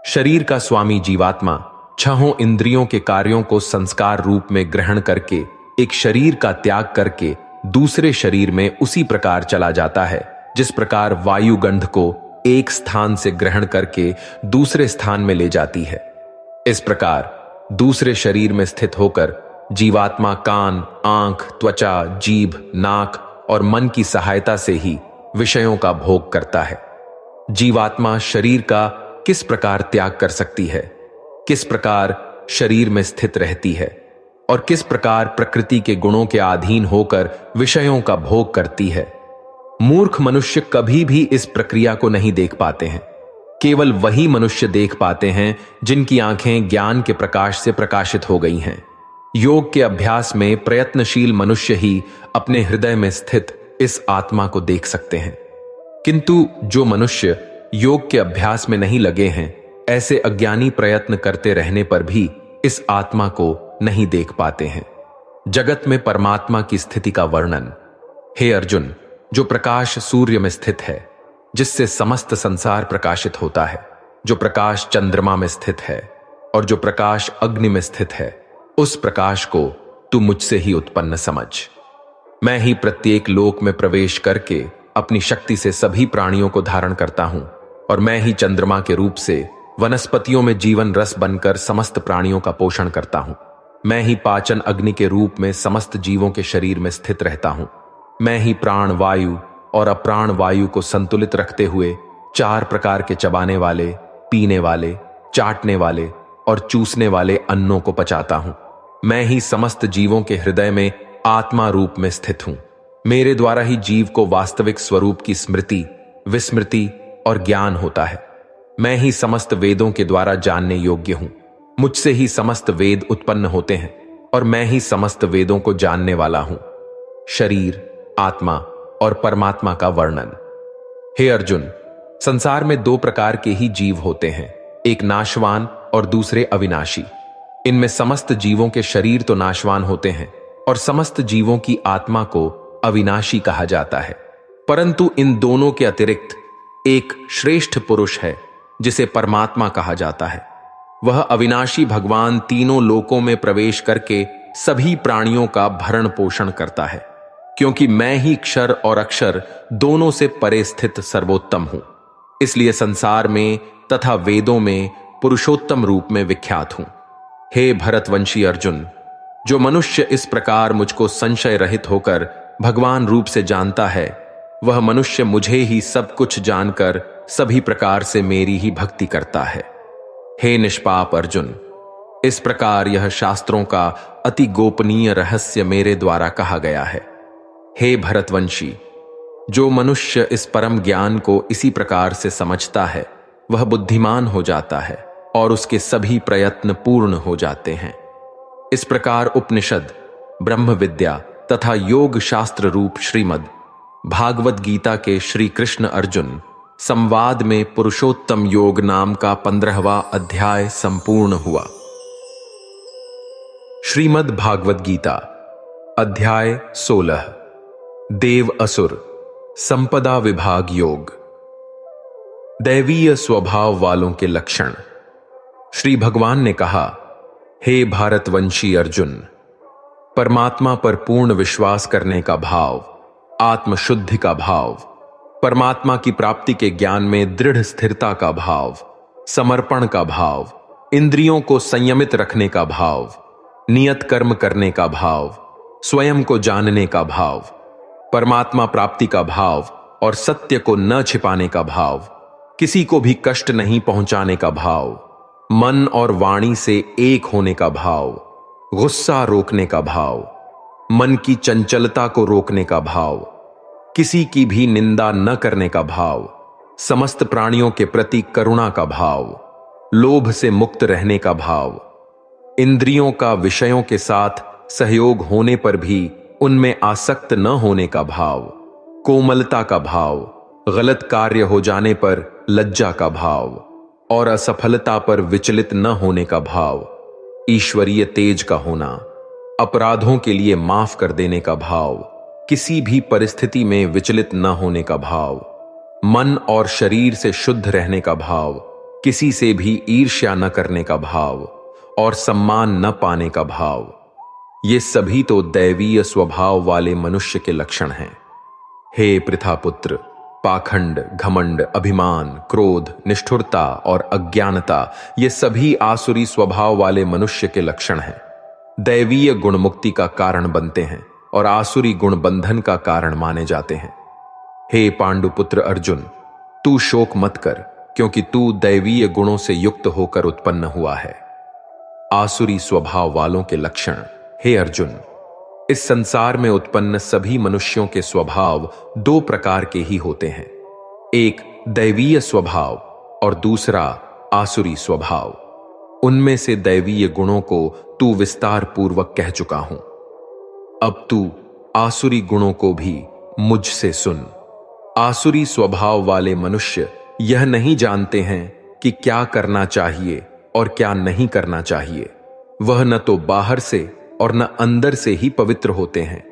शरीर का स्वामी जीवात्मा 6 इंद्रियों के कार्यों को संस्कार रूप में ग्रहण करके एक शरीर का त्याग करके दूसरे शरीर में उसी प्रकार चला जाता है, जिस प्रकार वायु गंध को एक स्थान से ग्रहण करके दूसरे स्थान में ले जाती है। इस प्रकार दूसरे शरीर में स्थित होकर जीवात्मा कान, आंख, त्वचा, जीभ, नाक और मन की सहायता से ही विषयों का भोग करता है। जीवात्मा शरीर का किस प्रकार त्याग कर सकती है, किस प्रकार शरीर में स्थित रहती है और किस प्रकार प्रकृति के गुणों के अधीन होकर विषयों का भोग करती है, मूर्ख मनुष्य कभी भी इस प्रक्रिया को नहीं देख पाते हैं। केवल वही मनुष्य देख पाते हैं जिनकी आंखें ज्ञान के प्रकाश से प्रकाशित हो गई हैं। योग के अभ्यास में प्रयत्नशील मनुष्य ही अपने हृदय में स्थित इस आत्मा को देख सकते हैं, किंतु जो मनुष्य योग के अभ्यास में नहीं लगे हैं, ऐसे अज्ञानी प्रयत्न करते रहने पर भी इस आत्मा को नहीं देख पाते हैं। जगत में परमात्मा की स्थिति का वर्णन। हे अर्जुन, जो प्रकाश सूर्य में स्थित है, जिससे समस्त संसार प्रकाशित होता है, जो प्रकाश चंद्रमा में स्थित है और जो प्रकाश अग्नि में स्थित है, उस प्रकाश को तू मुझसे ही उत्पन्न समझ। मैं ही प्रत्येक लोक में प्रवेश करके अपनी शक्ति से सभी प्राणियों को धारण करता हूं और मैं ही चंद्रमा के रूप से वनस्पतियों में जीवन रस बनकर समस्त प्राणियों का पोषण करता हूं। मैं ही पाचन अग्नि के रूप में समस्त जीवों के शरीर में स्थित रहता हूं। मैं ही प्राण वायु और अप्राण वायु को संतुलित रखते हुए 4 प्रकार के चबाने वाले, पीने वाले, चाटने वाले और चूसने वाले अन्नों को पचाता हूं। मैं ही समस्त जीवों के हृदय में आत्मा रूप में स्थित हूं। मेरे द्वारा ही जीव को वास्तविक स्वरूप की स्मृति, विस्मृति और ज्ञान होता है। मैं ही समस्त वेदों के द्वारा जानने योग्य हूं। मुझसे ही समस्त वेद उत्पन्न होते हैं और मैं ही समस्त वेदों को जानने वाला हूं। शरीर, आत्मा और परमात्मा का वर्णन। हे अर्जुन, संसार में 2 प्रकार के ही जीव होते हैं, एक नाशवान और दूसरे अविनाशी। इनमें समस्त जीवों के शरीर तो नाशवान होते हैं और समस्त जीवों की आत्मा को अविनाशी कहा जाता है, परंतु इन दोनों के अतिरिक्त एक श्रेष्ठ पुरुष है जिसे परमात्मा कहा जाता है। वह अविनाशी भगवान तीनों लोकों में प्रवेश करके सभी प्राणियों का भरण पोषण करता है, क्योंकि मैं ही क्षर और अक्षर दोनों से परे स्थित सर्वोत्तम हूं। इसलिए संसार में तथा वेदों में पुरुषोत्तम रूप में विख्यात हूं। हे भरतवंशी अर्जुन, जो मनुष्य इस प्रकार मुझको संशय रहित होकर भगवान रूप से जानता है, वह मनुष्य मुझे ही सब कुछ जानकर सभी प्रकार से मेरी ही भक्ति करता है। हे निष्पाप अर्जुन, इस प्रकार यह शास्त्रों का अति गोपनीय रहस्य मेरे द्वारा कहा गया है। हे भरतवंशी, जो मनुष्य इस परम ज्ञान को इसी प्रकार से समझता है, वह बुद्धिमान हो जाता है और उसके सभी प्रयत्न पूर्ण हो जाते हैं। इस प्रकार उपनिषद, ब्रह्म विद्या तथा योग शास्त्र रूप श्रीमद् भागवत गीता के श्री कृष्ण अर्जुन संवाद में पुरुषोत्तम योग नाम का 15वां अध्याय संपूर्ण हुआ। श्रीमद् भागवत गीता अध्याय 16 देव असुर संपदा विभाग योग। दैवीय स्वभाव वालों के लक्षण। श्री भगवान ने कहा, हे भारतवंशी अर्जुन, परमात्मा पर पूर्ण विश्वास करने का भाव, आत्मशुद्धि का भाव, परमात्मा की प्राप्ति के ज्ञान में दृढ़ स्थिरता का भाव, समर्पण का भाव, इंद्रियों को संयमित रखने का भाव, नियत कर्म करने का भाव, स्वयं को जानने का भाव, परमात्मा प्राप्ति का भाव और सत्य को न छिपाने का भाव, किसी को भी कष्ट नहीं पहुंचाने का भाव, मन और वाणी से एक होने का भाव, गुस्सा रोकने का भाव, मन की चंचलता को रोकने का भाव, किसी की भी निंदा न करने का भाव, समस्त प्राणियों के प्रति करुणा का भाव, लोभ से मुक्त रहने का भाव, इंद्रियों का विषयों के साथ सहयोग होने पर भी उनमें आसक्त न होने का भाव, कोमलता का भाव, गलत कार्य हो जाने पर लज्जा का भाव और असफलता पर विचलित न होने का भाव, ईश्वरीय तेज का होना, अपराधों के लिए माफ कर देने का भाव, किसी भी परिस्थिति में विचलित न होने का भाव, मन और शरीर से शुद्ध रहने का भाव, किसी से भी ईर्ष्या न करने का भाव और सम्मान न पाने का भाव, ये सभी तो दैवीय स्वभाव वाले मनुष्य के लक्षण हैं। हे पृथापुत्र, पाखंड, घमंड, अभिमान, क्रोध, निष्ठुरता और अज्ञानता ये सभी आसुरी स्वभाव वाले मनुष्य के लक्षण हैं। दैवीय गुण मुक्ति का कारण बनते हैं और आसुरी गुण बंधन का कारण माने जाते हैं। हे पांडुपुत्र अर्जुन, तू शोक मत कर, क्योंकि तू दैवीय गुणों से युक्त होकर उत्पन्न हुआ है। आसुरी स्वभाव वालों के लक्षण। हे अर्जुन, इस संसार में उत्पन्न सभी मनुष्यों के स्वभाव दो प्रकार के ही होते हैं, एक दैवीय स्वभाव और दूसरा आसुरी स्वभाव। उनमें से दैवीय गुणों को तू विस्तार पूर्वक कह चुका हूं। अब तू आसुरी गुणों को भी मुझसे सुन। आसुरी स्वभाव वाले मनुष्य यह नहीं जानते हैं कि क्या करना चाहिए और क्या नहीं करना चाहिए। वह न तो बाहर से और न अंदर से ही पवित्र होते हैं।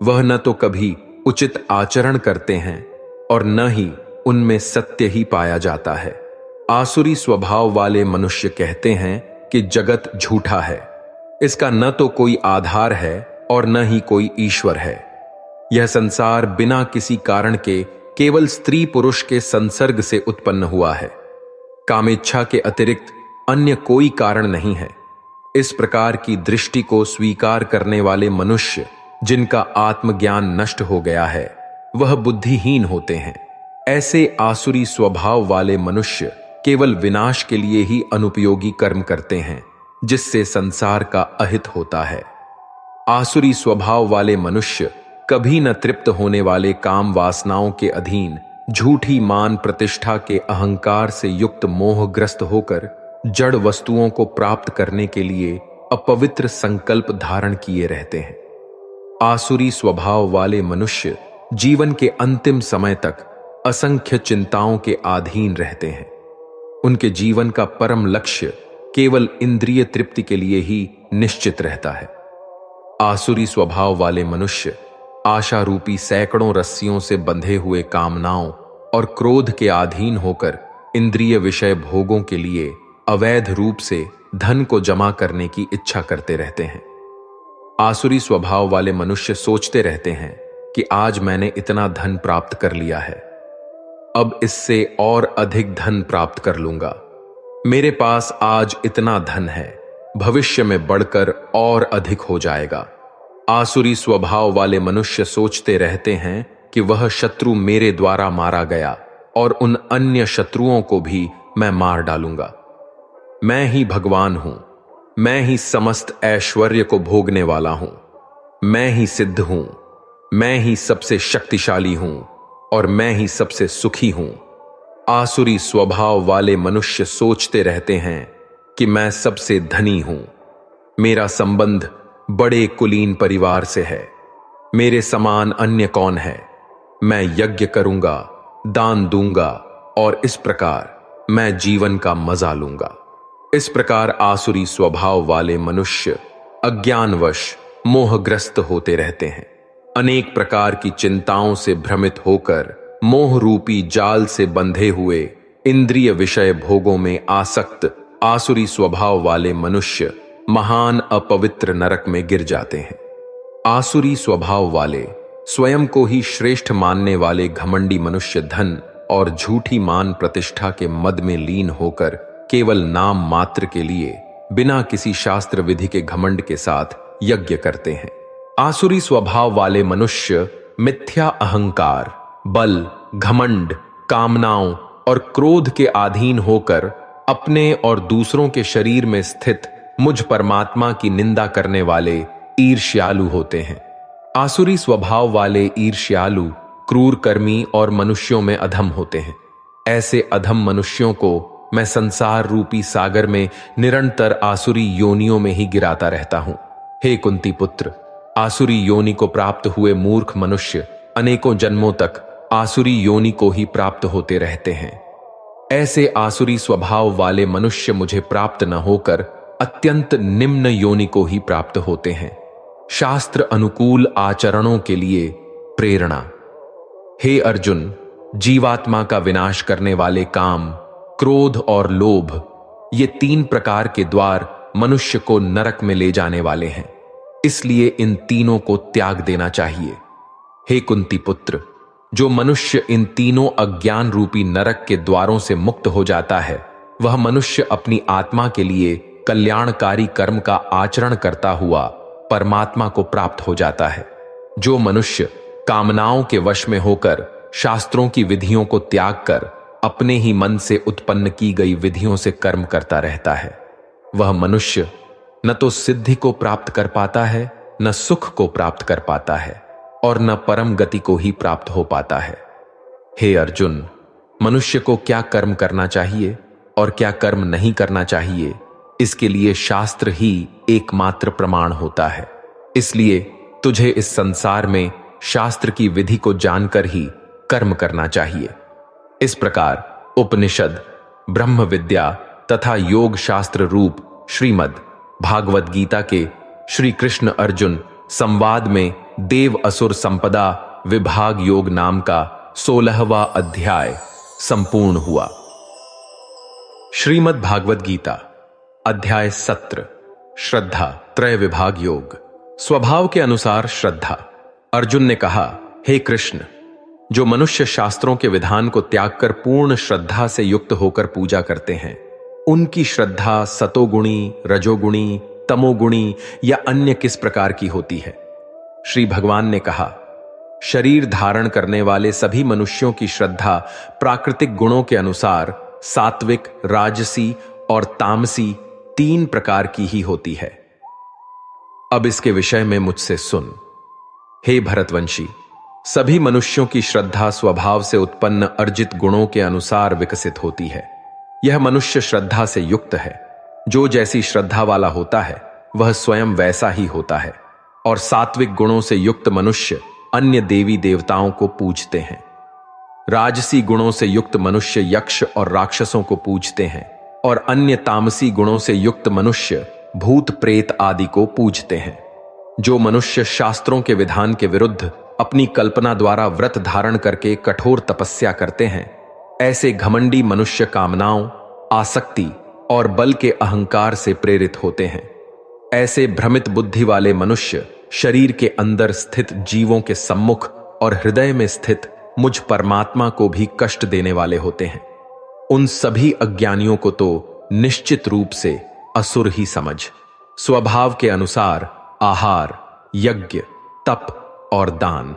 वह न तो कभी उचित आचरण करते हैं और न ही उनमें सत्य ही पाया जाता है। आसुरी स्वभाव वाले मनुष्य कहते हैं कि जगत झूठा है, इसका न तो कोई आधार है और न ही कोई ईश्वर है। यह संसार बिना किसी कारण के केवल स्त्री पुरुष के संसर्ग से उत्पन्न हुआ है। कामेच्छा के अतिरिक्त अन्य कोई कारण नहीं है। इस प्रकार की दृष्टि को स्वीकार करने वाले मनुष्य जिनका आत्मज्ञान नष्ट हो गया है, वह बुद्धिहीन होते हैं। ऐसे आसुरी स्वभाव वाले मनुष्य केवल विनाश के लिए ही अनुपयोगी कर्म करते हैं, जिससे संसार का अहित होता है। आसुरी स्वभाव वाले मनुष्य कभी न तृप्त होने वाले काम वासनाओं के अधीन झूठी मान प्रतिष्ठा के अहंकार से युक्त मोहग्रस्त होकर जड़ वस्तुओं को प्राप्त करने के लिए अपवित्र संकल्प धारण किए रहते हैं। आसुरी स्वभाव वाले मनुष्य जीवन के अंतिम समय तक असंख्य चिंताओं के अधीन रहते हैं। उनके जीवन का परम लक्ष्य केवल इंद्रिय तृप्ति के लिए ही निश्चित रहता है। आसुरी स्वभाव वाले मनुष्य आशा रूपी सैकड़ों रस्सियों से बंधे हुए कामनाओं और क्रोध के अधीन होकर इंद्रिय विषय भोगों के लिए अवैध रूप से धन को जमा करने की इच्छा करते रहते हैं। आसुरी स्वभाव वाले मनुष्य सोचते रहते हैं कि आज मैंने इतना धन प्राप्त कर लिया है, अब इससे और अधिक धन प्राप्त कर लूंगा। मेरे पास आज इतना धन है, भविष्य में बढ़कर और अधिक हो जाएगा। आसुरी स्वभाव वाले मनुष्य सोचते रहते हैं कि वह शत्रु मेरे द्वारा मारा गया और उन अन्य शत्रुओं को भी मैं मार डालूंगा। मैं ही भगवान हूं, मैं ही समस्त ऐश्वर्य को भोगने वाला हूं, मैं ही सिद्ध हूं, मैं ही सबसे शक्तिशाली हूं और मैं ही सबसे सुखी हूं। आसुरी स्वभाव वाले मनुष्य सोचते रहते हैं कि मैं सबसे धनी हूं, मेरा संबंध बड़े कुलीन परिवार से है, मेरे समान अन्य कौन है, मैं यज्ञ करूंगा, दान दूंगा और इस प्रकार मैं जीवन का मजा लूंगा। इस प्रकार आसुरी स्वभाव वाले मनुष्य अज्ञानवश मोहग्रस्त होते रहते हैं। अनेक प्रकार की चिंताओं से भ्रमित होकर मोह रूपी जाल से बंधे हुए इंद्रिय विषय भोगों में आसक्त आसुरी स्वभाव वाले मनुष्य महान अपवित्र नरक में गिर जाते हैं। आसुरी स्वभाव वाले स्वयं को ही श्रेष्ठ मानने वाले घमंडी मनुष्य धन और झूठी मान प्रतिष्ठा के मद में लीन होकर केवल नाम मात्र के लिए बिना किसी शास्त्र विधि के घमंड के साथ यज्ञ करते हैं। आसुरी स्वभाव वाले मनुष्य मिथ्या अहंकार, बल, घमंड, कामनाओं और क्रोध के अधीन होकर अपने और दूसरों के शरीर में स्थित मुझ परमात्मा की निंदा करने वाले ईर्ष्यालु होते हैं। आसुरी स्वभाव वाले ईर्ष्यालु क्रूर कर्मी और मनुष्यों में अधम होते हैं। ऐसे अधम मनुष्यों को मैं संसार रूपी सागर में निरंतर आसुरी योनियों में ही गिराता रहता हूं। हे कुंती पुत्र, आसुरी योनि को प्राप्त हुए मूर्ख मनुष्य अनेकों जन्मों तक आसुरी योनि को ही प्राप्त होते रहते हैं। ऐसे आसुरी स्वभाव वाले मनुष्य मुझे प्राप्त न होकर अत्यंत निम्न योनि को ही प्राप्त होते हैं। शास्त्र अनुकूल आचरणों के लिए प्रेरणा। हे अर्जुन, जीवात्मा का विनाश करने वाले काम, क्रोध और लोभ, ये 3 प्रकार के द्वार मनुष्य को नरक में ले जाने वाले हैं। इसलिए इन तीनों को त्याग देना चाहिए। हे कुंती पुत्र, जो मनुष्य इन तीनों अज्ञान रूपी नरक के द्वारों से मुक्त हो जाता है, वह मनुष्य अपनी आत्मा के लिए कल्याणकारी कर्म का आचरण करता हुआ परमात्मा को प्राप्त हो जाता है। जो मनुष्य कामनाओं के वश में होकर शास्त्रों की विधियों को त्याग कर अपने ही मन से उत्पन्न की गई विधियों से कर्म करता रहता है, वह मनुष्य न तो सिद्धि को प्राप्त कर पाता है, न सुख को प्राप्त कर पाता है और न परम गति को ही प्राप्त हो पाता है। हे अर्जुन, मनुष्य को क्या कर्म करना चाहिए और क्या कर्म नहीं करना चाहिए, इसके लिए शास्त्र ही एकमात्र प्रमाण होता है। इसलिए तुझे इस संसार में शास्त्र की विधि को जानकर ही कर्म करना चाहिए। इस प्रकार उपनिषद, ब्रह्म विद्या तथा योग शास्त्र रूप श्रीमद् भागवत गीता के श्री कृष्ण अर्जुन संवाद में देव असुर संपदा विभाग योग नाम का 16वां अध्याय संपूर्ण हुआ। श्रीमद् भागवत गीता अध्याय 17 श्रद्धा त्रय विभाग योग। स्वभाव के अनुसार श्रद्धा। अर्जुन ने कहा, हे कृष्ण, जो मनुष्य शास्त्रों के विधान को त्याग कर पूर्ण श्रद्धा से युक्त होकर पूजा करते हैं, उनकी श्रद्धा सतोगुणी, रजोगुणी, तमोगुणी या अन्य किस प्रकार की होती है? श्री भगवान ने कहा, शरीर धारण करने वाले सभी मनुष्यों की श्रद्धा प्राकृतिक गुणों के अनुसार सात्विक, राजसी और तामसी 3 प्रकार की ही होती है। अब इसके विषय में मुझसे सुन। हे भरतवंशी, सभी मनुष्यों की श्रद्धा स्वभाव से उत्पन्न अर्जित गुणों के अनुसार विकसित होती है। यह मनुष्य श्रद्धा से युक्त है। जो जैसी श्रद्धा वाला होता है वह स्वयं वैसा ही होता है। और सात्विक गुणों से युक्त मनुष्य अन्य देवी देवताओं को पूजते हैं। राजसी गुणों से युक्त मनुष्य यक्ष और राक्षसों को पूजते हैं और अन्य तामसी गुणों से युक्त मनुष्य भूत प्रेत आदि को पूजते हैं। जो मनुष्य शास्त्रों के विधान के विरुद्ध अपनी कल्पना द्वारा व्रत धारण करके कठोर तपस्या करते हैं, ऐसे घमंडी मनुष्य कामनाओं, आसक्ति और बल के अहंकार से प्रेरित होते हैं। ऐसे भ्रमित बुद्धि वाले मनुष्य शरीर के अंदर स्थित जीवों के सम्मुख और हृदय में स्थित मुझ परमात्मा को भी कष्ट देने वाले होते हैं। उन सभी अज्ञानियों को तो निश्चित रूप से असुर ही समझ। स्वभाव के अनुसार आहार, यज्ञ, तप और दान।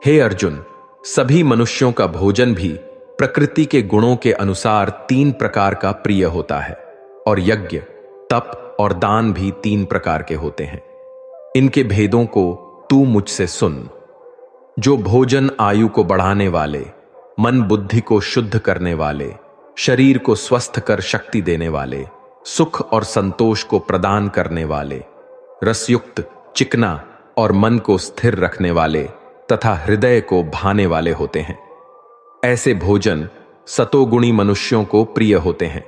हे अर्जुन, सभी मनुष्यों का भोजन भी प्रकृति के गुणों के अनुसार 3 प्रकार का प्रिय होता है और यज्ञ, तप और दान भी 3 प्रकार के होते हैं। इनके भेदों को तू मुझसे सुन। जो भोजन आयु को बढ़ाने वाले, मन बुद्धि को शुद्ध करने वाले, शरीर को स्वस्थ कर शक्ति देने वाले, सुख और संतोष को प्रदान करने वाले, रसयुक्त, चिकना और मन को स्थिर रखने वाले तथा हृदय को भाने वाले होते हैं। ऐसे भोजन सतोगुणी मनुष्यों को प्रिय होते हैं।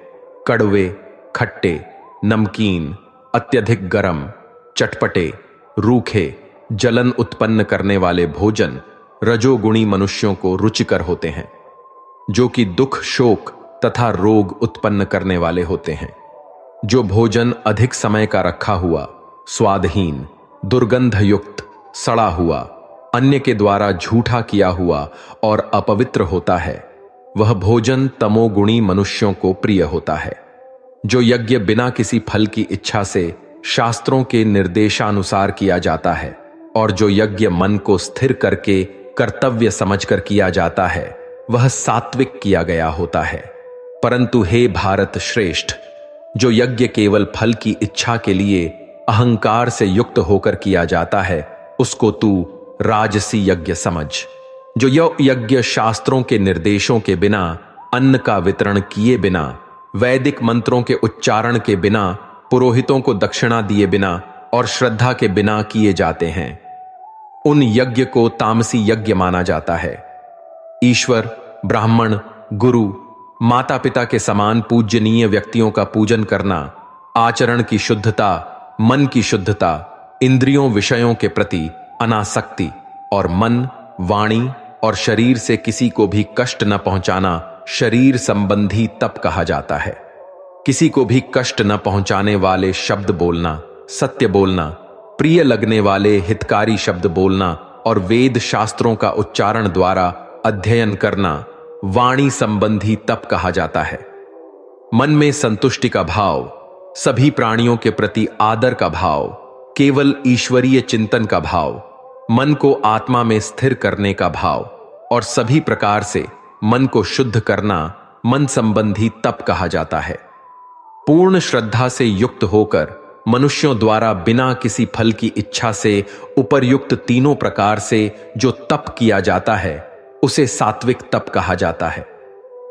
कड़वे, खट्टे, नमकीन, अत्यधिक गरम, चटपटे, रूखे, जलन उत्पन्न करने वाले भोजन रजोगुणी मनुष्यों को रुचिकर होते हैं, जो कि दुख, शोक तथा रोग उत्पन्न करने वाले होते हैं। जो भोजन अधिक समय का रखा हुआ, स्वादहीन, दुर्गंध युक्त, सड़ा हुआ, अन्य के द्वारा झूठा किया हुआ और अपवित्र होता है, वह भोजन तमोगुणी मनुष्यों को प्रिय होता है। जो यज्ञ बिना किसी फल की इच्छा से शास्त्रों के निर्देशानुसार किया जाता है और जो यज्ञ मन को स्थिर करके कर्तव्य समझकर किया जाता है, वह सात्विक किया गया होता है। परंतु हे भारत श्रेष्ठ, जो यज्ञ केवल फल की इच्छा के लिए अहंकार से युक्त होकर किया जाता है, उसको तू राजसी यज्ञ समझ। जो यज्ञ शास्त्रों के निर्देशों के बिना, अन्न का वितरण किए बिना, वैदिक मंत्रों के उच्चारण के बिना, पुरोहितों को दक्षिणा दिए बिना और श्रद्धा के बिना किए जाते हैं, उन यज्ञ को तामसी यज्ञ माना जाता है। ईश्वर, ब्राह्मण, गुरु, माता पिता के समान पूज्यनीय व्यक्तियों का पूजन करना, आचरण की शुद्धता, मन की शुद्धता, इंद्रियों विषयों के प्रति अनासक्ति और मन, वाणी और शरीर से किसी को भी कष्ट न पहुंचाना शरीर संबंधी तप कहा जाता है। किसी को भी कष्ट न पहुंचाने वाले शब्द बोलना, सत्य बोलना, प्रिय लगने वाले हितकारी शब्द बोलना और वेद शास्त्रों का उच्चारण द्वारा अध्ययन करना वाणी संबंधी तप कहा जाता है। मन में संतुष्टि का भाव, सभी प्राणियों के प्रति आदर का भाव, केवल ईश्वरीय चिंतन का भाव, मन को आत्मा में स्थिर करने का भाव और सभी प्रकार से मन को शुद्ध करना मन संबंधी तप कहा जाता है। पूर्ण श्रद्धा से युक्त होकर मनुष्यों द्वारा बिना किसी फल की इच्छा से उपर्युक्त तीनों प्रकार से जो तप किया जाता है, उसे सात्विक तप कहा जाता है।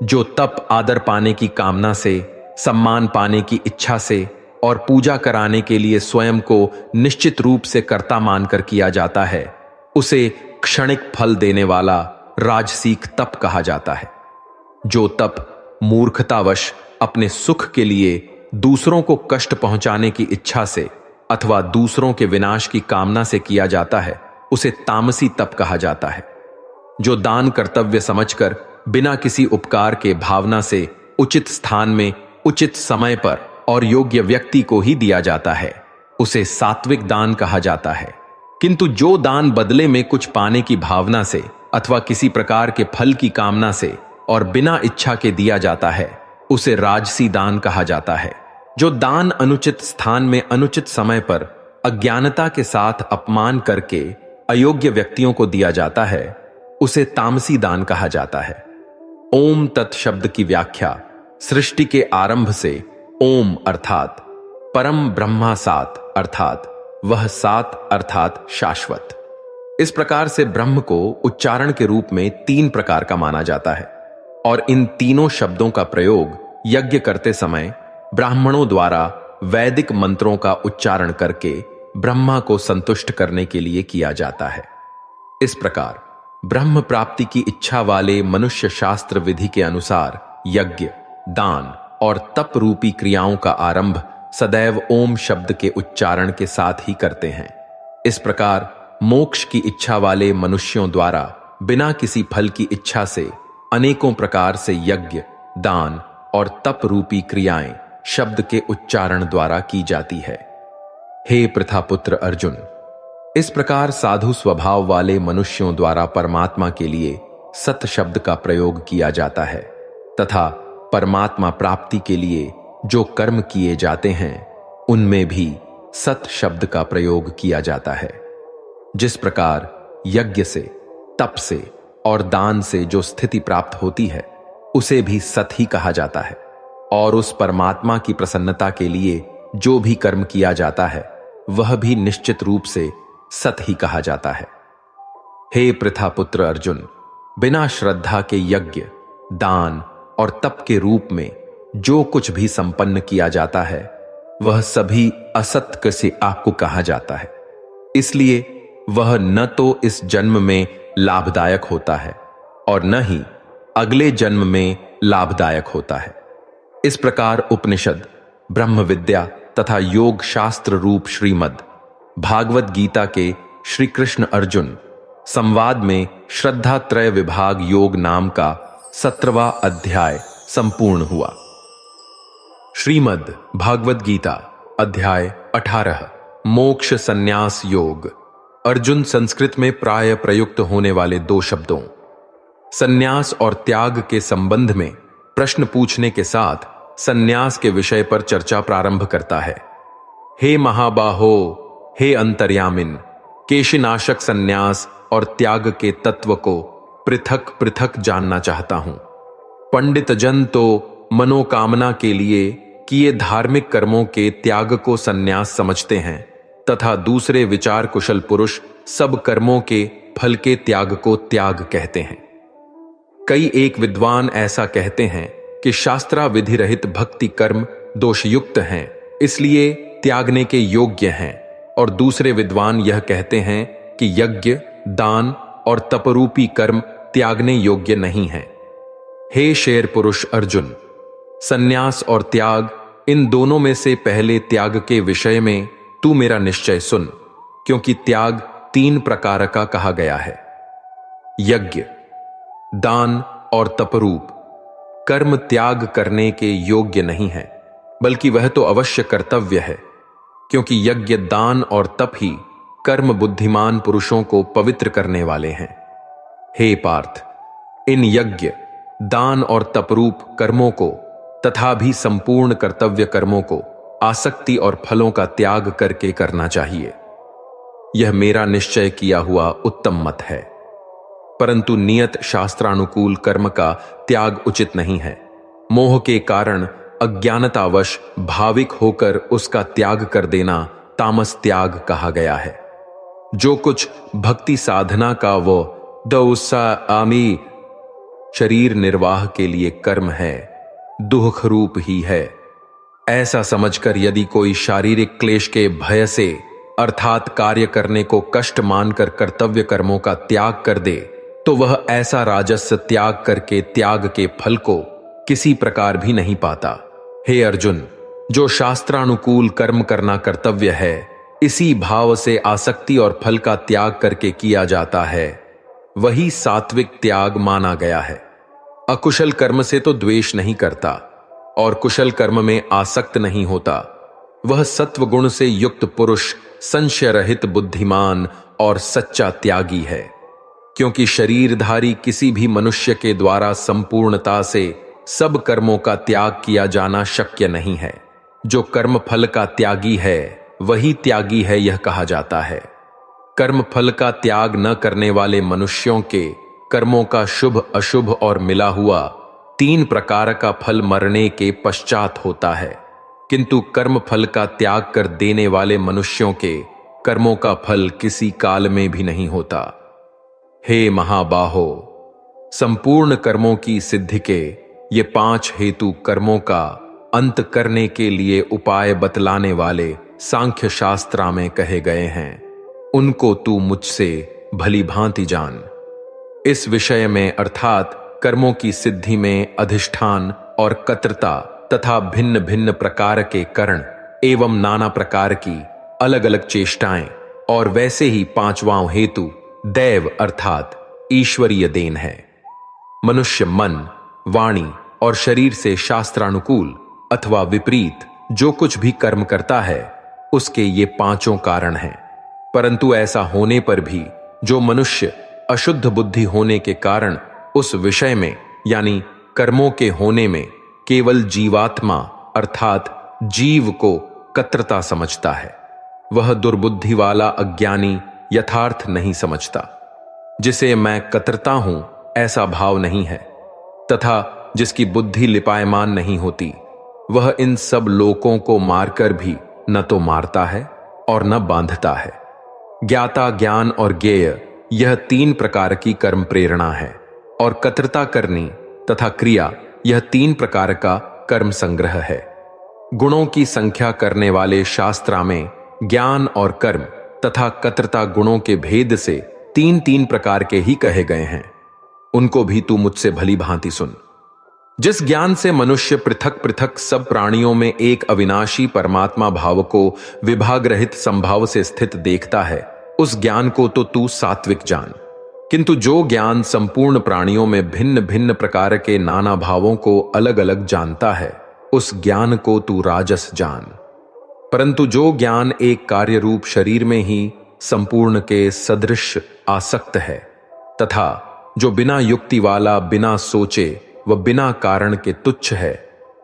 जो तप आदर पाने की कामना से, सम्मान पाने की इच्छा से और पूजा कराने के लिए स्वयं को निश्चित रूप से कर्ता मानकर किया जाता है, उसे क्षणिक फल देने वाला राजसीक तप कहा जाता है। जो तप मूर्खतावश अपने सुख के लिए दूसरों को कष्ट पहुंचाने की इच्छा से अथवा दूसरों के विनाश की कामना से किया जाता है, उसे तामसी तप कहा जाता है। जो दान कर्तव्य समझकर बिना किसी उपकार के भावना से उचित स्थान में, उचित समय पर और योग्य व्यक्ति को ही दिया जाता है, उसे सात्विक दान कहा जाता है। किंतु जो दान बदले में कुछ पाने की भावना से अथवा किसी प्रकार के फल की कामना से और बिना इच्छा के दिया जाता है, उसे राजसी दान कहा जाता है। जो दान अनुचित स्थान में, अनुचित समय पर अज्ञानता के साथ अपमान करके अयोग्य व्यक्तियों को दिया जाता है, उसे तामसी दान कहा जाता है। ओम तत् शब्द की व्याख्या सृष्टि के आरंभ से ओम अर्थात परम ब्रह्मा सात अर्थात वह सात अर्थात शाश्वत, इस प्रकार से ब्रह्म को उच्चारण के रूप में 3 प्रकार का माना जाता है और इन तीनों शब्दों का प्रयोग यज्ञ करते समय ब्राह्मणों द्वारा वैदिक मंत्रों का उच्चारण करके ब्रह्मा को संतुष्ट करने के लिए किया जाता है। इस प्रकार ब्रह्म प्राप्ति की इच्छा वाले मनुष्य शास्त्र विधि के अनुसार यज्ञ, दान और तप रूपी क्रियाओं का आरंभ सदैव ओम शब्द के उच्चारण के साथ ही करते हैं। इस प्रकार मोक्ष की इच्छा वाले मनुष्यों द्वारा बिना किसी फल की इच्छा से अनेकों प्रकार से यज्ञ, दान और तप रूपी क्रियाएं शब्द के उच्चारण द्वारा की जाती है। हे प्रथापुत्र अर्जुन, इस प्रकार साधु स्वभाव वाले मनुष्यों द्वारा परमात्मा के लिए सत शब्द का प्रयोग किया जाता है तथा परमात्मा प्राप्ति के लिए जो कर्म किए जाते हैं उनमें भी सत शब्द का प्रयोग किया जाता है। जिस प्रकार यज्ञ से, तप से और दान से जो स्थिति प्राप्त होती है उसे भी सत ही कहा जाता है और उस परमात्मा की प्रसन्नता के लिए जो भी कर्म किया जाता है वह भी निश्चित रूप से सत ही कहा जाता है। हे प्रथापुत्र अर्जुन, बिना श्रद्धा के यज्ञ, दान और तप के रूप में जो कुछ भी संपन्न किया जाता है वह सभी असत्य से आपको कहा जाता है। इसलिए वह न तो इस जन्म में लाभदायक होता है और न ही अगले जन्म में लाभदायक होता है। इस प्रकार उपनिषद, ब्रह्म विद्या तथा योग शास्त्र रूप श्रीमद् भागवत गीता के श्री कृष्ण अर्जुन संवाद में श्रद्धा त्रय विभाग योग नाम का 17वां अध्याय संपूर्ण हुआ। श्रीमद् भागवत गीता अध्याय 18 मोक्ष संन्यास योग। अर्जुन संस्कृत में प्राय प्रयुक्त होने वाले 2 शब्दों संन्यास और त्याग के संबंध में प्रश्न पूछने के साथ संन्यास के विषय पर चर्चा प्रारंभ करता है। हे महाबाहो, हे अंतर्यामिन, केशिनाशक संन्यास और त्याग के तत्व को पृथक पृथक जानना चाहता हूं। पंडित जन तो मनोकामना के लिए किए धार्मिक कर्मों के त्याग को संन्यास समझते हैं तथा दूसरे विचार कुशल पुरुष सब कर्मों के फल के त्याग को त्याग कहते हैं। कई एक विद्वान ऐसा कहते हैं कि शास्त्राविधि रहित भक्ति कर्म दोषयुक्त हैं, इसलिए त्यागने के योग्य हैं, और दूसरे विद्वान यह कहते हैं कि यज्ञ, दान और तपरूपी कर्म त्यागने योग्य नहीं हैं। हे शेर पुरुष अर्जुन, सन्यास और त्याग, इन दोनों में से पहले त्याग के विषय में तू मेरा निश्चय सुन, क्योंकि त्याग 3 प्रकार का कहा गया है। यज्ञ, दान और तपरूप कर्म त्याग करने के योग्य नहीं है, बल्कि वह तो अवश्य कर्तव्य है, क्योंकि यज्ञ, दान और तप ही कर्म बुद्धिमान पुरुषों को पवित्र करने वाले हैं। हे पार्थ, इन यज्ञ, दान और तपरूप कर्मों को तथा भी संपूर्ण कर्तव्य कर्मों को आसक्ति और फलों का त्याग करके करना चाहिए। यह मेरा निश्चय किया हुआ उत्तम मत है। परंतु नियत शास्त्रानुकूल कर्म का त्याग उचित नहीं है। मोह के कारण अज्ञानतावश भाविक होकर उसका त्याग कर देना तामस त्याग कहा गया है। जो कुछ भक्ति साधना का वो दौसा आमी शरीर निर्वाह के लिए कर्म है, दुख रूप ही है, ऐसा समझकर यदि कोई शारीरिक क्लेश के भय से अर्थात कार्य करने को कष्ट मानकर कर्तव्य कर्मों का त्याग कर दे, तो वह ऐसा राजस्य त्याग करके त्याग के फल को किसी प्रकार भी नहीं पाता। हे अर्जुन, जो शास्त्रानुकूल कर्म करना कर्तव्य है, इसी भाव से आसक्ति और फल का त्याग करके किया जाता है, वही सात्विक त्याग माना गया है। अकुशल कर्म से तो द्वेष नहीं करता और कुशल कर्म में आसक्त नहीं होता, वह सत्व गुण से युक्त पुरुष संशय रहित बुद्धिमान और सच्चा त्यागी है। क्योंकि शरीरधारी किसी भी मनुष्य के द्वारा संपूर्णता से सब कर्मों का त्याग किया जाना शक्य नहीं है। जो कर्म फल का त्यागी है वही त्यागी है, यह कहा जाता है। कर्म फल का त्याग न करने वाले मनुष्यों के कर्मों का शुभ अशुभ और मिला हुआ 3 प्रकार का फल मरने के पश्चात होता है, किंतु कर्म फल का त्याग कर देने वाले मनुष्यों के कर्मों का फल किसी काल में भी नहीं होता। हे महाबाहो, संपूर्ण कर्मों की सिद्धि के ये 5 हेतु कर्मों का अंत करने के लिए उपाय बतलाने वाले सांख्य शास्त्रा में कहे गए हैं, उनको तू मुझसे भली भांति जान। इस विषय में अर्थात कर्मों की सिद्धि में अधिष्ठान और कर्तृता तथा भिन्न भिन्न प्रकार के करण एवं नाना प्रकार की अलग अलग चेष्टाएं और वैसे ही 5वां हेतु दैव अर्थात ईश्वरीय देन है। मनुष्य मन, वाणी और शरीर से शास्त्रानुकूल अथवा विपरीत जो कुछ भी कर्म करता है, उसके ये 5 कारण हैं। परंतु ऐसा होने पर भी जो मनुष्य अशुद्ध बुद्धि होने के कारण उस विषय में यानी कर्मों के होने में केवल जीवात्मा अर्थात जीव को कर्तृता समझता है, वह दुर्बुद्धि वाला अज्ञानी यथार्थ नहीं समझता। जिसे मैं कर्तृता हूं ऐसा भाव नहीं है, तथा जिसकी बुद्धि लिपायमान नहीं होती, वह इन सब लोकों को मारकर भी न तो मारता है और न बांधता है। ज्ञाता, ज्ञान और ज्ञेय यह 3 प्रकार की कर्म प्रेरणा है, और कर्तृता करनी तथा क्रिया यह 3 प्रकार का कर्म संग्रह है। गुणों की संख्या करने वाले शास्त्रा में ज्ञान और कर्म तथा कर्तृता गुणों के भेद से 3 प्रकार के ही कहे गए हैं, उनको भी तू मुझसे भली भांति सुन। जिस ज्ञान से मनुष्य पृथक पृथक सब प्राणियों में एक अविनाशी परमात्मा भाव को विभाग रहित संभाव से स्थित देखता है, उस ज्ञान को तो तू सात्विक जान। किंतु जो ज्ञान संपूर्ण प्राणियों में भिन्न भिन्न प्रकार के नाना भावों को अलग अलग जानता है, उस ज्ञान को तू राजस जान। परंतु जो ज्ञान एक कार्य रूप शरीर में ही संपूर्ण के सदृश आसक्त है, तथा जो बिना युक्ति वाला, बिना सोचे व बिना कारण के तुच्छ है,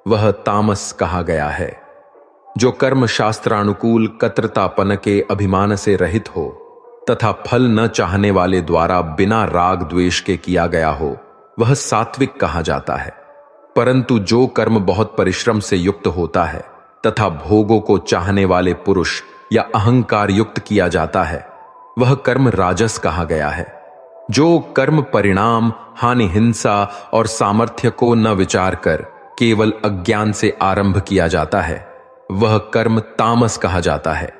वह तामस कहा गया है। जो कर्म शास्त्रानुकूल कर्तृतापन के अभिमान से रहित हो, तथा फल न चाहने वाले द्वारा बिना राग द्वेष के किया गया हो, वह सात्विक कहा जाता है। परंतु जो कर्म बहुत परिश्रम से युक्त होता है तथा भोगों को चाहने वाले पुरुष या अहंकार युक्त किया जाता है, वह कर्म राजस कहा गया है। जो कर्म परिणाम, हानि, हिंसा और सामर्थ्य को न विचार कर केवल अज्ञान से आरंभ किया जाता है, वह कर्म तामस कहा जाता है।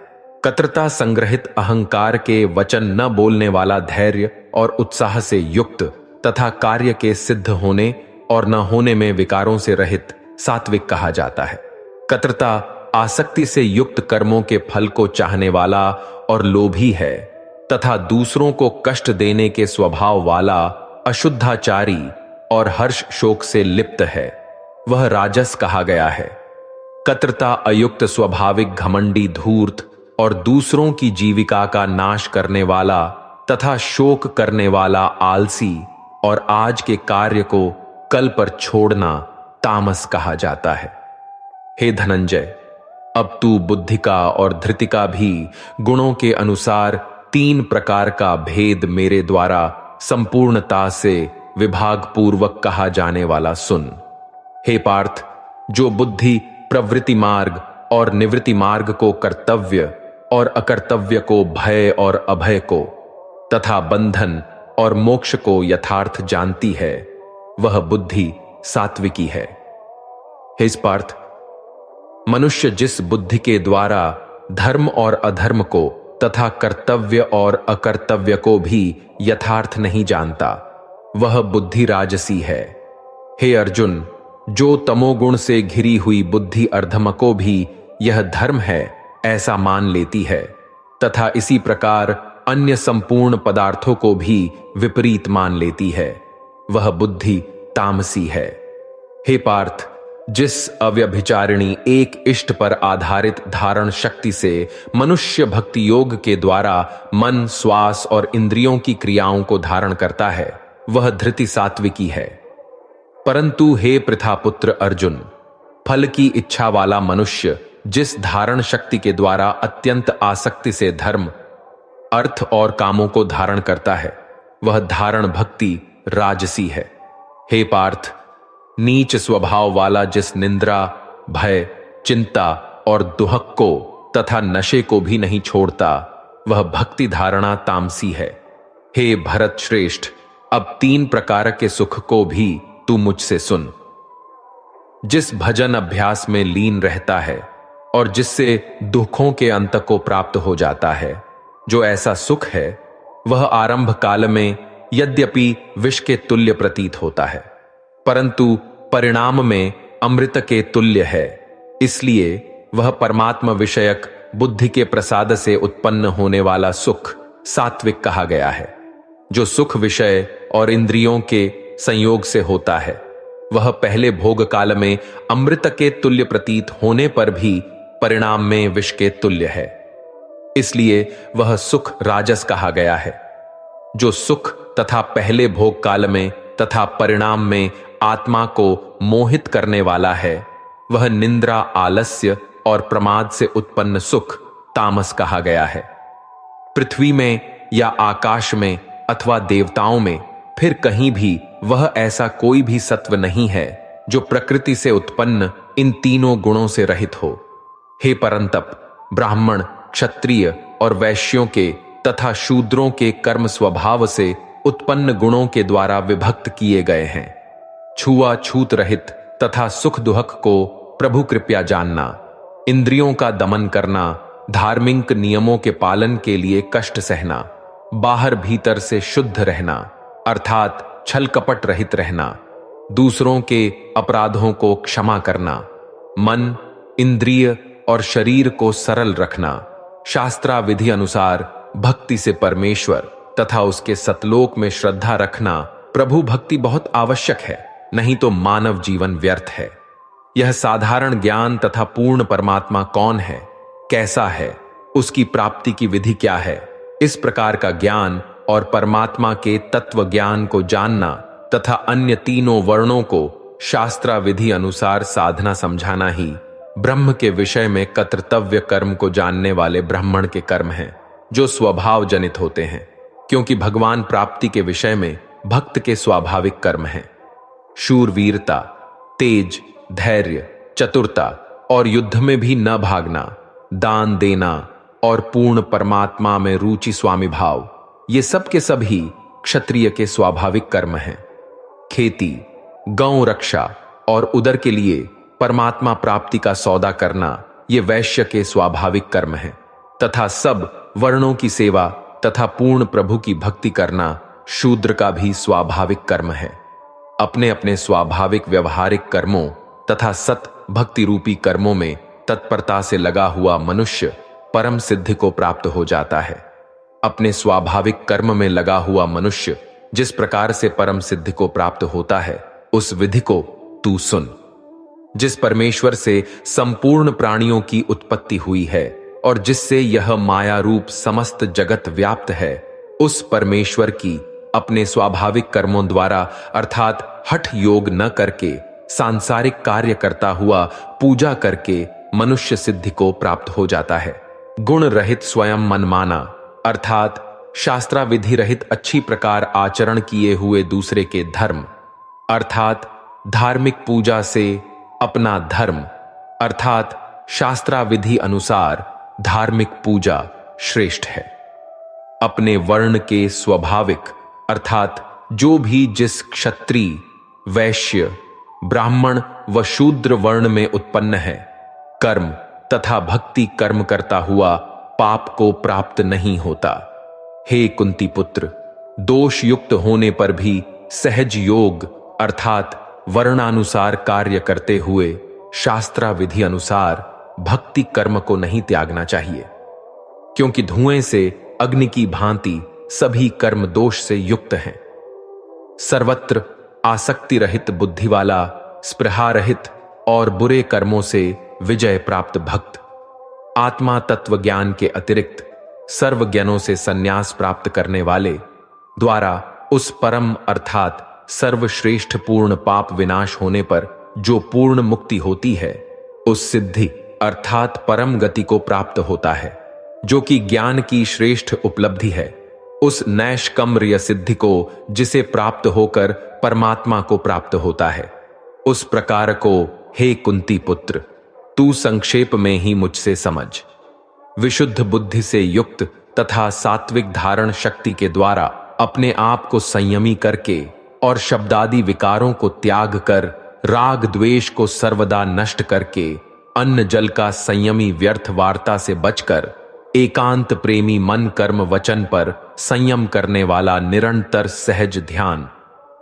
कत्रता संग्रहित अहंकार के वचन न बोलने वाला धैर्य और उत्साह से युक्त तथा कार्य के सिद्ध होने और न होने में विकारों से रहित सात्विक कहा जाता है। कत्रता आसक्ति से युक्त कर्मों के फल को चाहने वाला और लोभी है तथा दूसरों को कष्ट देने के स्वभाव वाला अशुद्धाचारी और हर्ष शोक से लिप्त है, वह राजस कहा गया है। कत्रता अयुक्त स्वाभाविक घमंडी धूर्त और दूसरों की जीविका का नाश करने वाला तथा शोक करने वाला आलसी और आज के कार्य को कल पर छोड़ना तामस कहा जाता है। हे धनंजय, अब तू बुद्धिका और धृतिका भी गुणों के अनुसार 3 प्रकार का भेद मेरे द्वारा संपूर्णता से विभाग पूर्वक कहा जाने वाला सुन। हे पार्थ, जो बुद्धि प्रवृत्ति मार्ग और निवृत्ति मार्ग को कर्तव्य और अकर्तव्य को भय और अभय को तथा बंधन और मोक्ष को यथार्थ जानती है, वह बुद्धि सात्विकी है। हे पार्थ, मनुष्य जिस बुद्धि के द्वारा धर्म और अधर्म को तथा कर्तव्य और अकर्तव्य को भी यथार्थ नहीं जानता, वह बुद्धि राजसी है। हे अर्जुन, जो तमोगुण से घिरी हुई बुद्धि अर्धमको भी यह धर्म है ऐसा मान लेती है तथा इसी प्रकार अन्य संपूर्ण पदार्थों को भी विपरीत मान लेती है, वह बुद्धि तामसी है। हे पार्थ, जिस अव्यभिचारिणी एक इष्ट पर आधारित धारण शक्ति से मनुष्य भक्ति योग के द्वारा मन, श्वास और इंद्रियों की क्रियाओं को धारण करता है, वह धृति सात्विकी है। परंतु हे पृथापुत्र अर्जुन, फल की इच्छा वाला मनुष्य जिस धारण शक्ति के द्वारा अत्यंत आसक्ति से धर्म, अर्थ और कामों को धारण करता है, वह धारण भक्ति राजसी है। हे पार्थ, नीच स्वभाव वाला जिस निंद्रा, भय, चिंता और दुहक को तथा नशे को भी नहीं छोड़ता, वह भक्ति धारणा तामसी है। हे भरत श्रेष्ठ, अब 3 प्रकार के सुख को भी तू मुझसे सुन। जिस भजन अभ्यास में लीन रहता है और जिससे दुखों के अंत को प्राप्त हो जाता है, जो ऐसा सुख है, वह आरंभ काल में यद्यपि विष के तुल्य प्रतीत होता है, परंतु परिणाम में अमृत के तुल्य है। इसलिए वह परमात्मा विषयक बुद्धि के प्रसाद से उत्पन्न होने वाला सुख सात्विक कहा गया है। जो सुख विषय और इंद्रियों के संयोग से होता है, वह पहले भोग काल में अमृत के तुल्य प्रतीत होने पर भी परिणाम में विष के तुल्य है। इसलिए वह सुख राजस कहा गया है। जो सुख तथा पहले भोग काल में तथा परिणाम में आत्मा को मोहित करने वाला है, वह निंद्रा, आलस्य और प्रमाद से उत्पन्न सुख तामस कहा गया है। पृथ्वी में या आकाश में अथवा देवताओं में फिर कहीं भी वह ऐसा कोई भी सत्व नहीं है जो प्रकृति से उत्पन्न इन तीनों गुणों से रहित हो। हे परंतप, ब्राह्मण, क्षत्रिय और वैश्यों के तथा शूद्रों के कर्म स्वभाव से उत्पन्न गुणों के द्वारा विभक्त किए गए हैं। छुआछूत रहित तथा सुख दुहक को प्रभु कृपया जानना, इंद्रियों का दमन करना, धार्मिक नियमों के पालन के लिए कष्ट सहना, बाहर भीतर से शुद्ध रहना अर्थात छल कपट रहित रहना, दूसरों के अपराधों को क्षमा करना, मन, इंद्रिय और शरीर को सरल रखना, शास्त्राविधि अनुसार भक्ति से परमेश्वर तथा उसके सतलोक में श्रद्धा रखना प्रभु भक्ति बहुत आवश्यक है, नहीं तो मानव जीवन व्यर्थ है। यह साधारण ज्ञान तथा पूर्ण परमात्मा कौन है, कैसा है, उसकी प्राप्ति की विधि क्या है, इस प्रकार का ज्ञान और परमात्मा के तत्व ज्ञान को जानना तथा अन्य तीनों वर्णों को शास्त्राविधि अनुसार साधना समझाना ही ब्रह्म के विषय में कर्तव्य कर्म को जानने वाले ब्राह्मण के कर्म हैं, जो स्वभाव जनित होते हैं, क्योंकि भगवान प्राप्ति के विषय में भक्त के स्वाभाविक कर्म हैं। शूरवीरता, तेज, धैर्य, चतुरता और युद्ध में भी न भागना, दान देना और पूर्ण परमात्मा में रुचि स्वामी भाव, ये सब के सब ही क्षत्रिय के स्वाभाविक कर्म हैं। खेती, गौ रक्षा और उदर के लिए परमात्मा प्राप्ति का सौदा करना, ये वैश्य के स्वाभाविक कर्म हैं, तथा सब वर्णों की सेवा तथा पूर्ण प्रभु की भक्ति करना शूद्र का भी स्वाभाविक कर्म है। अपने अपने स्वाभाविक व्यवहारिक कर्मों तथा सत भक्ति रूपी कर्मों में तत्परता से लगा हुआ मनुष्य परम सिद्धि को प्राप्त हो जाता है। अपने स्वाभाविक कर्म में लगा हुआ मनुष्य जिस प्रकार से परम सिद्धि को प्राप्त होता है, उस विधि को तू सुन। जिस परमेश्वर से संपूर्ण प्राणियों की उत्पत्ति हुई है और जिससे यह माया रूप समस्त जगत व्याप्त है, उस परमेश्वर की अपने स्वाभाविक कर्मों द्वारा अर्थात हठ योग न करके सांसारिक कार्य करता हुआ पूजा करके मनुष्य सिद्धि को प्राप्त हो जाता है। गुण रहित स्वयं मनमाना अर्थात शास्त्राविधि रहित अच्छी प्रकार आचरण किए हुए दूसरे के धर्म अर्थात धार्मिक पूजा से अपना धर्म अर्थात शास्त्राविधि अनुसार धार्मिक पूजा श्रेष्ठ है। अपने वर्ण के स्वाभाविक अर्थात जो भी जिस क्षत्रिय, वैश्य, ब्राह्मण व शूद्र वर्ण में उत्पन्न है, कर्म तथा भक्ति कर्म करता हुआ पाप को प्राप्त नहीं होता। हे कुंती पुत्र, दोष युक्त होने पर भी सहज योग अर्थात वर्णानुसार कार्य करते हुए शास्त्राविधि अनुसार भक्ति कर्म को नहीं त्यागना चाहिए, क्योंकि धुएं से अग्नि की भांति सभी कर्म दोष से युक्त हैं। सर्वत्र आसक्ति रहित बुद्धि वाला, स्पृहा रहित और बुरे कर्मों से विजय प्राप्त भक्त, आत्मा तत्व ज्ञान के अतिरिक्त सर्व ज्ञानों से संन्यास प्राप्त करने वाले द्वारा उस परम अर्थात सर्वश्रेष्ठ पूर्ण पाप विनाश होने पर जो पूर्ण मुक्ति होती है, उस सिद्धि अर्थात परम गति को प्राप्त होता है, जो कि ज्ञान की श्रेष्ठ उपलब्धि है। उस नैष्कर्म्य सिद्धि को जिसे प्राप्त होकर परमात्मा को प्राप्त होता है, उस प्रकार को हे कुंती पुत्र तू संक्षेप में ही मुझसे समझ। विशुद्ध बुद्धि से युक्त तथा सात्विक धारण शक्ति के द्वारा अपने आप को संयमी करके और शब्दादि विकारों को त्याग कर राग द्वेष को सर्वदा नष्ट करके अन्न जल का संयमी व्यर्थ वार्ता से बचकर एकांत प्रेमी मन कर्म वचन पर संयम करने वाला निरंतर सहज ध्यान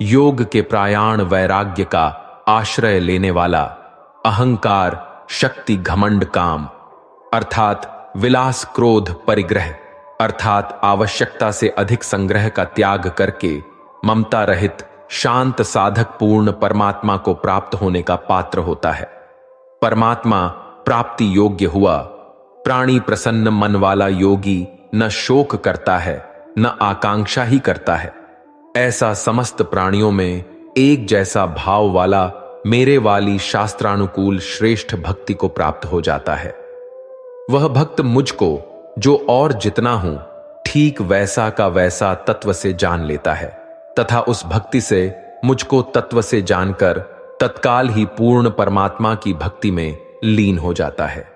योग के प्रायाण वैराग्य का आश्रय लेने वाला अहंकार शक्ति घमंड काम अर्थात विलास क्रोध परिग्रह अर्थात आवश्यकता से अधिक संग्रह का त्याग करके ममता रहित शांत साधक पूर्ण परमात्मा को प्राप्त होने का पात्र होता है। परमात्मा प्राप्ति योग्य हुआ प्राणी प्रसन्न मन वाला योगी न शोक करता है न आकांक्षा ही करता है। ऐसा समस्त प्राणियों में एक जैसा भाव वाला मेरे वाली शास्त्रानुकूल श्रेष्ठ भक्ति को प्राप्त हो जाता है। वह भक्त मुझको जो और जितना हूं ठीक वैसा का वैसा तत्व से जान लेता है तथा उस भक्ति से मुझको तत्व से जानकर तत्काल ही पूर्ण परमात्मा की भक्ति में लीन हो जाता है।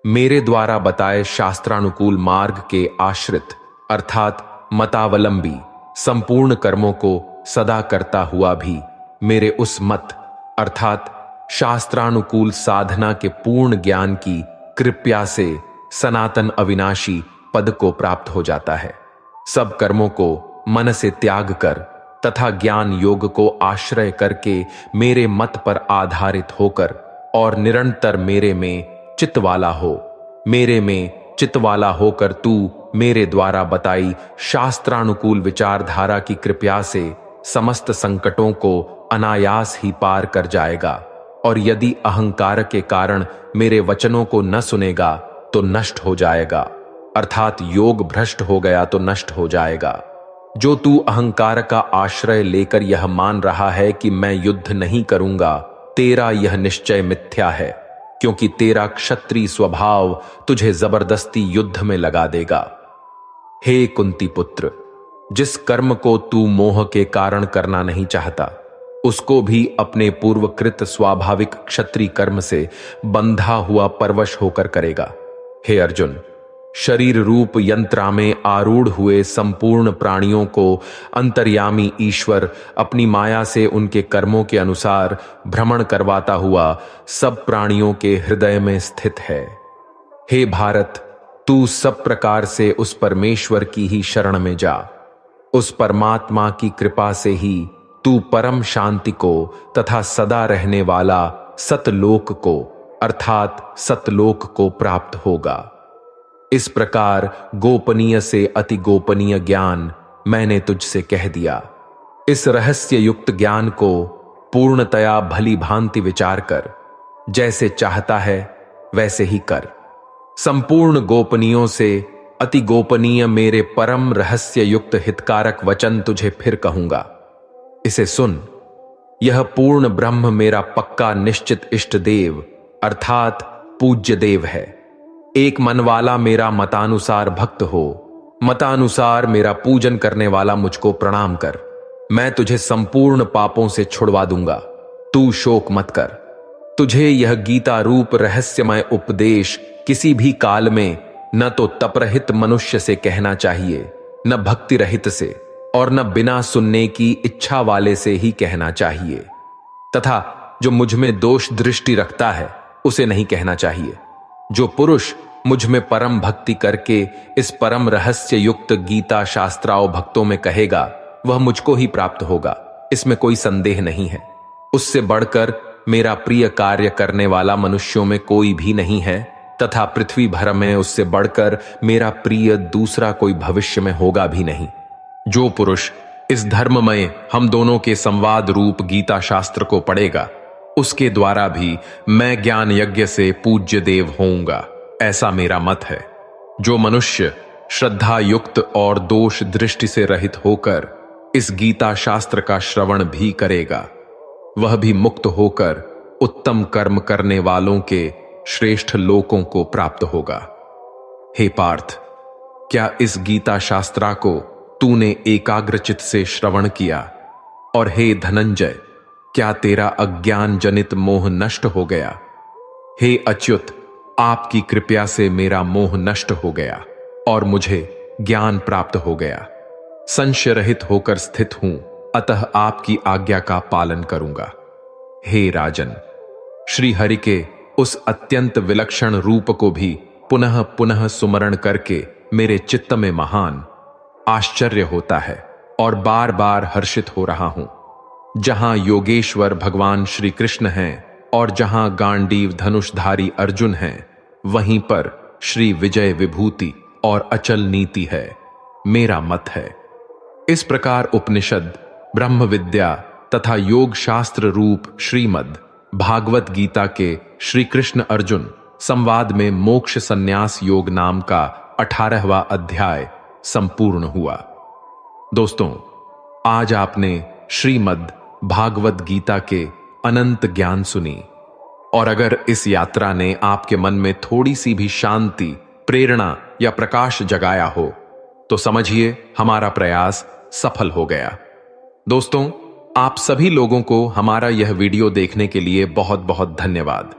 मेरे द्वारा बताए शास्त्रानुकूल मार्ग के आश्रित अर्थात मतावलंबी संपूर्ण कर्मों को सदा करता हुआ भी मेरे उस मत अर्थात शास्त्रानुकूल साधना के पूर्ण ज्ञान की कृपया से सनातन अविनाशी पद को प्राप्त हो जाता है। सब कर्मों को मन से त्याग कर तथा ज्ञान योग को आश्रय करके मेरे मत पर आधारित होकर और निरंतर मेरे में चित्त वाला हो। मेरे में चित्त वाला होकर तू मेरे द्वारा बताई शास्त्रानुकूल विचारधारा की कृपया से समस्त संकटों को अनायास ही पार कर जाएगा, और यदि अहंकार के कारण मेरे वचनों को न सुनेगा तो नष्ट हो जाएगा, अर्थात योग भ्रष्ट हो गया तो नष्ट हो जाएगा। जो तू अहंकार का आश्रय लेकर यह मान रहा है कि मैं युद्ध नहीं करूंगा, तेरा यह निश्चय मिथ्या है, क्योंकि तेरा क्षत्रिय स्वभाव तुझे जबरदस्ती युद्ध में लगा देगा। हे कुंती पुत्र, जिस कर्म को तू मोह के कारण करना नहीं चाहता, उसको भी अपने पूर्वकृत स्वाभाविक क्षत्रिय कर्म से बंधा हुआ परवश होकर करेगा। हे अर्जुन, शरीर रूप यंत्रा में आरूढ़ हुए संपूर्ण प्राणियों को अंतर्यामी ईश्वर अपनी माया से उनके कर्मों के अनुसार भ्रमण करवाता हुआ सब प्राणियों के हृदय में स्थित है। हे भारत, तू सब प्रकार से उस परमेश्वर की ही शरण में जा। उस परमात्मा की कृपा से ही तू परम शांति को तथा सदा रहने वाला सतलोक को अर्थात सतलोक को प्राप्त होगा। इस प्रकार गोपनीय से अति गोपनीय ज्ञान मैंने तुझसे कह दिया। इस रहस्य युक्त ज्ञान को पूर्णतया भली भांति विचार कर, जैसे चाहता है वैसे ही कर। संपूर्ण गोपनीयों से अति गोपनीय मेरे परम रहस्य युक्त हितकारक वचन तुझे फिर कहूंगा। इसे सुन। यह पूर्ण ब्रह्म मेरा पक्का निश्चित इष्ट देव अर्थात पूज्य देव है। एक मन वाला मेरा मतानुसार भक्त हो, मतानुसार मेरा पूजन करने वाला मुझको प्रणाम कर। मैं तुझे संपूर्ण पापों से छुड़वा दूंगा। तू शोक मत कर। तुझे यह गीता रूप रहस्यमय उपदेश किसी भी काल में न तो तपरहित मनुष्य से कहना चाहिए, न भक्ति रहित से, और न बिना सुनने की इच्छा वाले से ही कहना चाहिए, तथा जो मुझ में दोष दृष्टि रखता है उसे नहीं कहना चाहिए। जो पुरुष मुझ में परम भक्ति करके इस परम रहस्य युक्त गीता शास्त्राओं भक्तों में कहेगा, वह मुझको ही प्राप्त होगा, इसमें कोई संदेह नहीं है। उससे बढ़कर मेरा प्रिय कार्य करने वाला मनुष्यों में कोई भी नहीं है, तथा पृथ्वी भर में उससे बढ़कर मेरा प्रिय दूसरा कोई भविष्य में होगा भी नहीं। जो पुरुष इस धर्ममय हम दोनों के संवाद रूप गीता शास्त्र को पढ़ेगा, उसके द्वारा भी मैं ज्ञान यज्ञ से पूज्य देव होऊंगा, ऐसा मेरा मत है। जो मनुष्य श्रद्धा युक्त और दोष दृष्टि से रहित होकर इस गीता शास्त्र का श्रवण भी करेगा, वह भी मुक्त होकर उत्तम कर्म करने वालों के श्रेष्ठ लोकों को प्राप्त होगा। हे पार्थ, क्या इस गीता शास्त्रा को तूने एकाग्रचित से श्रवण किया? और हे धनंजय, क्या तेरा अज्ञान जनित मोह नष्ट हो गया? हे अच्युत, आपकी कृपा से मेरा मोह नष्ट हो गया और मुझे ज्ञान प्राप्त हो गया। संशय रहित होकर स्थित हूं, अतः आपकी आज्ञा का पालन करूंगा। हे राजन, श्री हरि के उस अत्यंत विलक्षण रूप को भी पुनः पुनः सुमरण करके मेरे चित्त में महान आश्चर्य होता है और बार बार हर्षित हो रहा हूं। जहां योगेश्वर भगवान श्री कृष्ण हैं और जहां गांडीव धनुषधारी अर्जुन हैं, वहीं पर श्री विजय विभूति और अचल नीति है, मेरा मत है। इस प्रकार उपनिषद, ब्रह्म विद्या तथा योग शास्त्र रूप श्रीमद् भागवत गीता के श्री कृष्ण अर्जुन संवाद में मोक्ष संन्यास योग नाम का 18वां अध्याय संपूर्ण हुआ। दोस्तों, आज आपने श्रीमद् भागवत गीता के अनंत ज्ञान सुनी, और अगर इस यात्रा ने आपके मन में थोड़ी सी भी शांति, प्रेरणा या प्रकाश जगाया हो, तो समझिए हमारा प्रयास सफल हो गया। दोस्तों, आप सभी लोगों को हमारा यह वीडियो देखने के लिए बहुत बहुत धन्यवाद।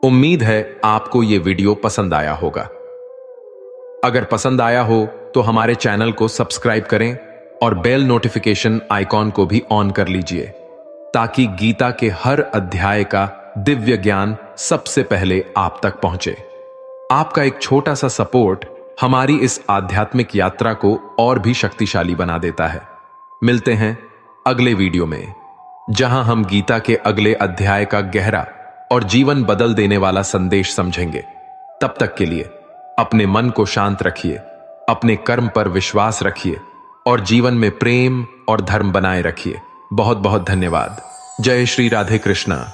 उम्मीद है आपको यह वीडियो पसंद आया होगा। अगर पसंद आया हो तो हमारे चैनल को सब्सक्राइब करें और बेल नोटिफिकेशन आइकॉन को भी ऑन कर लीजिए, ताकि गीता के हर अध्याय का दिव्य ज्ञान सबसे पहले आप तक पहुंचे। आपका एक छोटा सा सपोर्ट हमारी इस आध्यात्मिक यात्रा को और भी शक्तिशाली बना देता है। मिलते हैं अगले वीडियो में, जहां हम गीता के अगले अध्याय का गहरा और जीवन बदल देने वाला संदेश समझेंगे। तब तक के लिए अपने मन को शांत रखिए, अपने कर्म पर विश्वास रखिए और जीवन में प्रेम और धर्म बनाए रखिए। बहुत बहुत धन्यवाद। जय श्री राधे कृष्णा।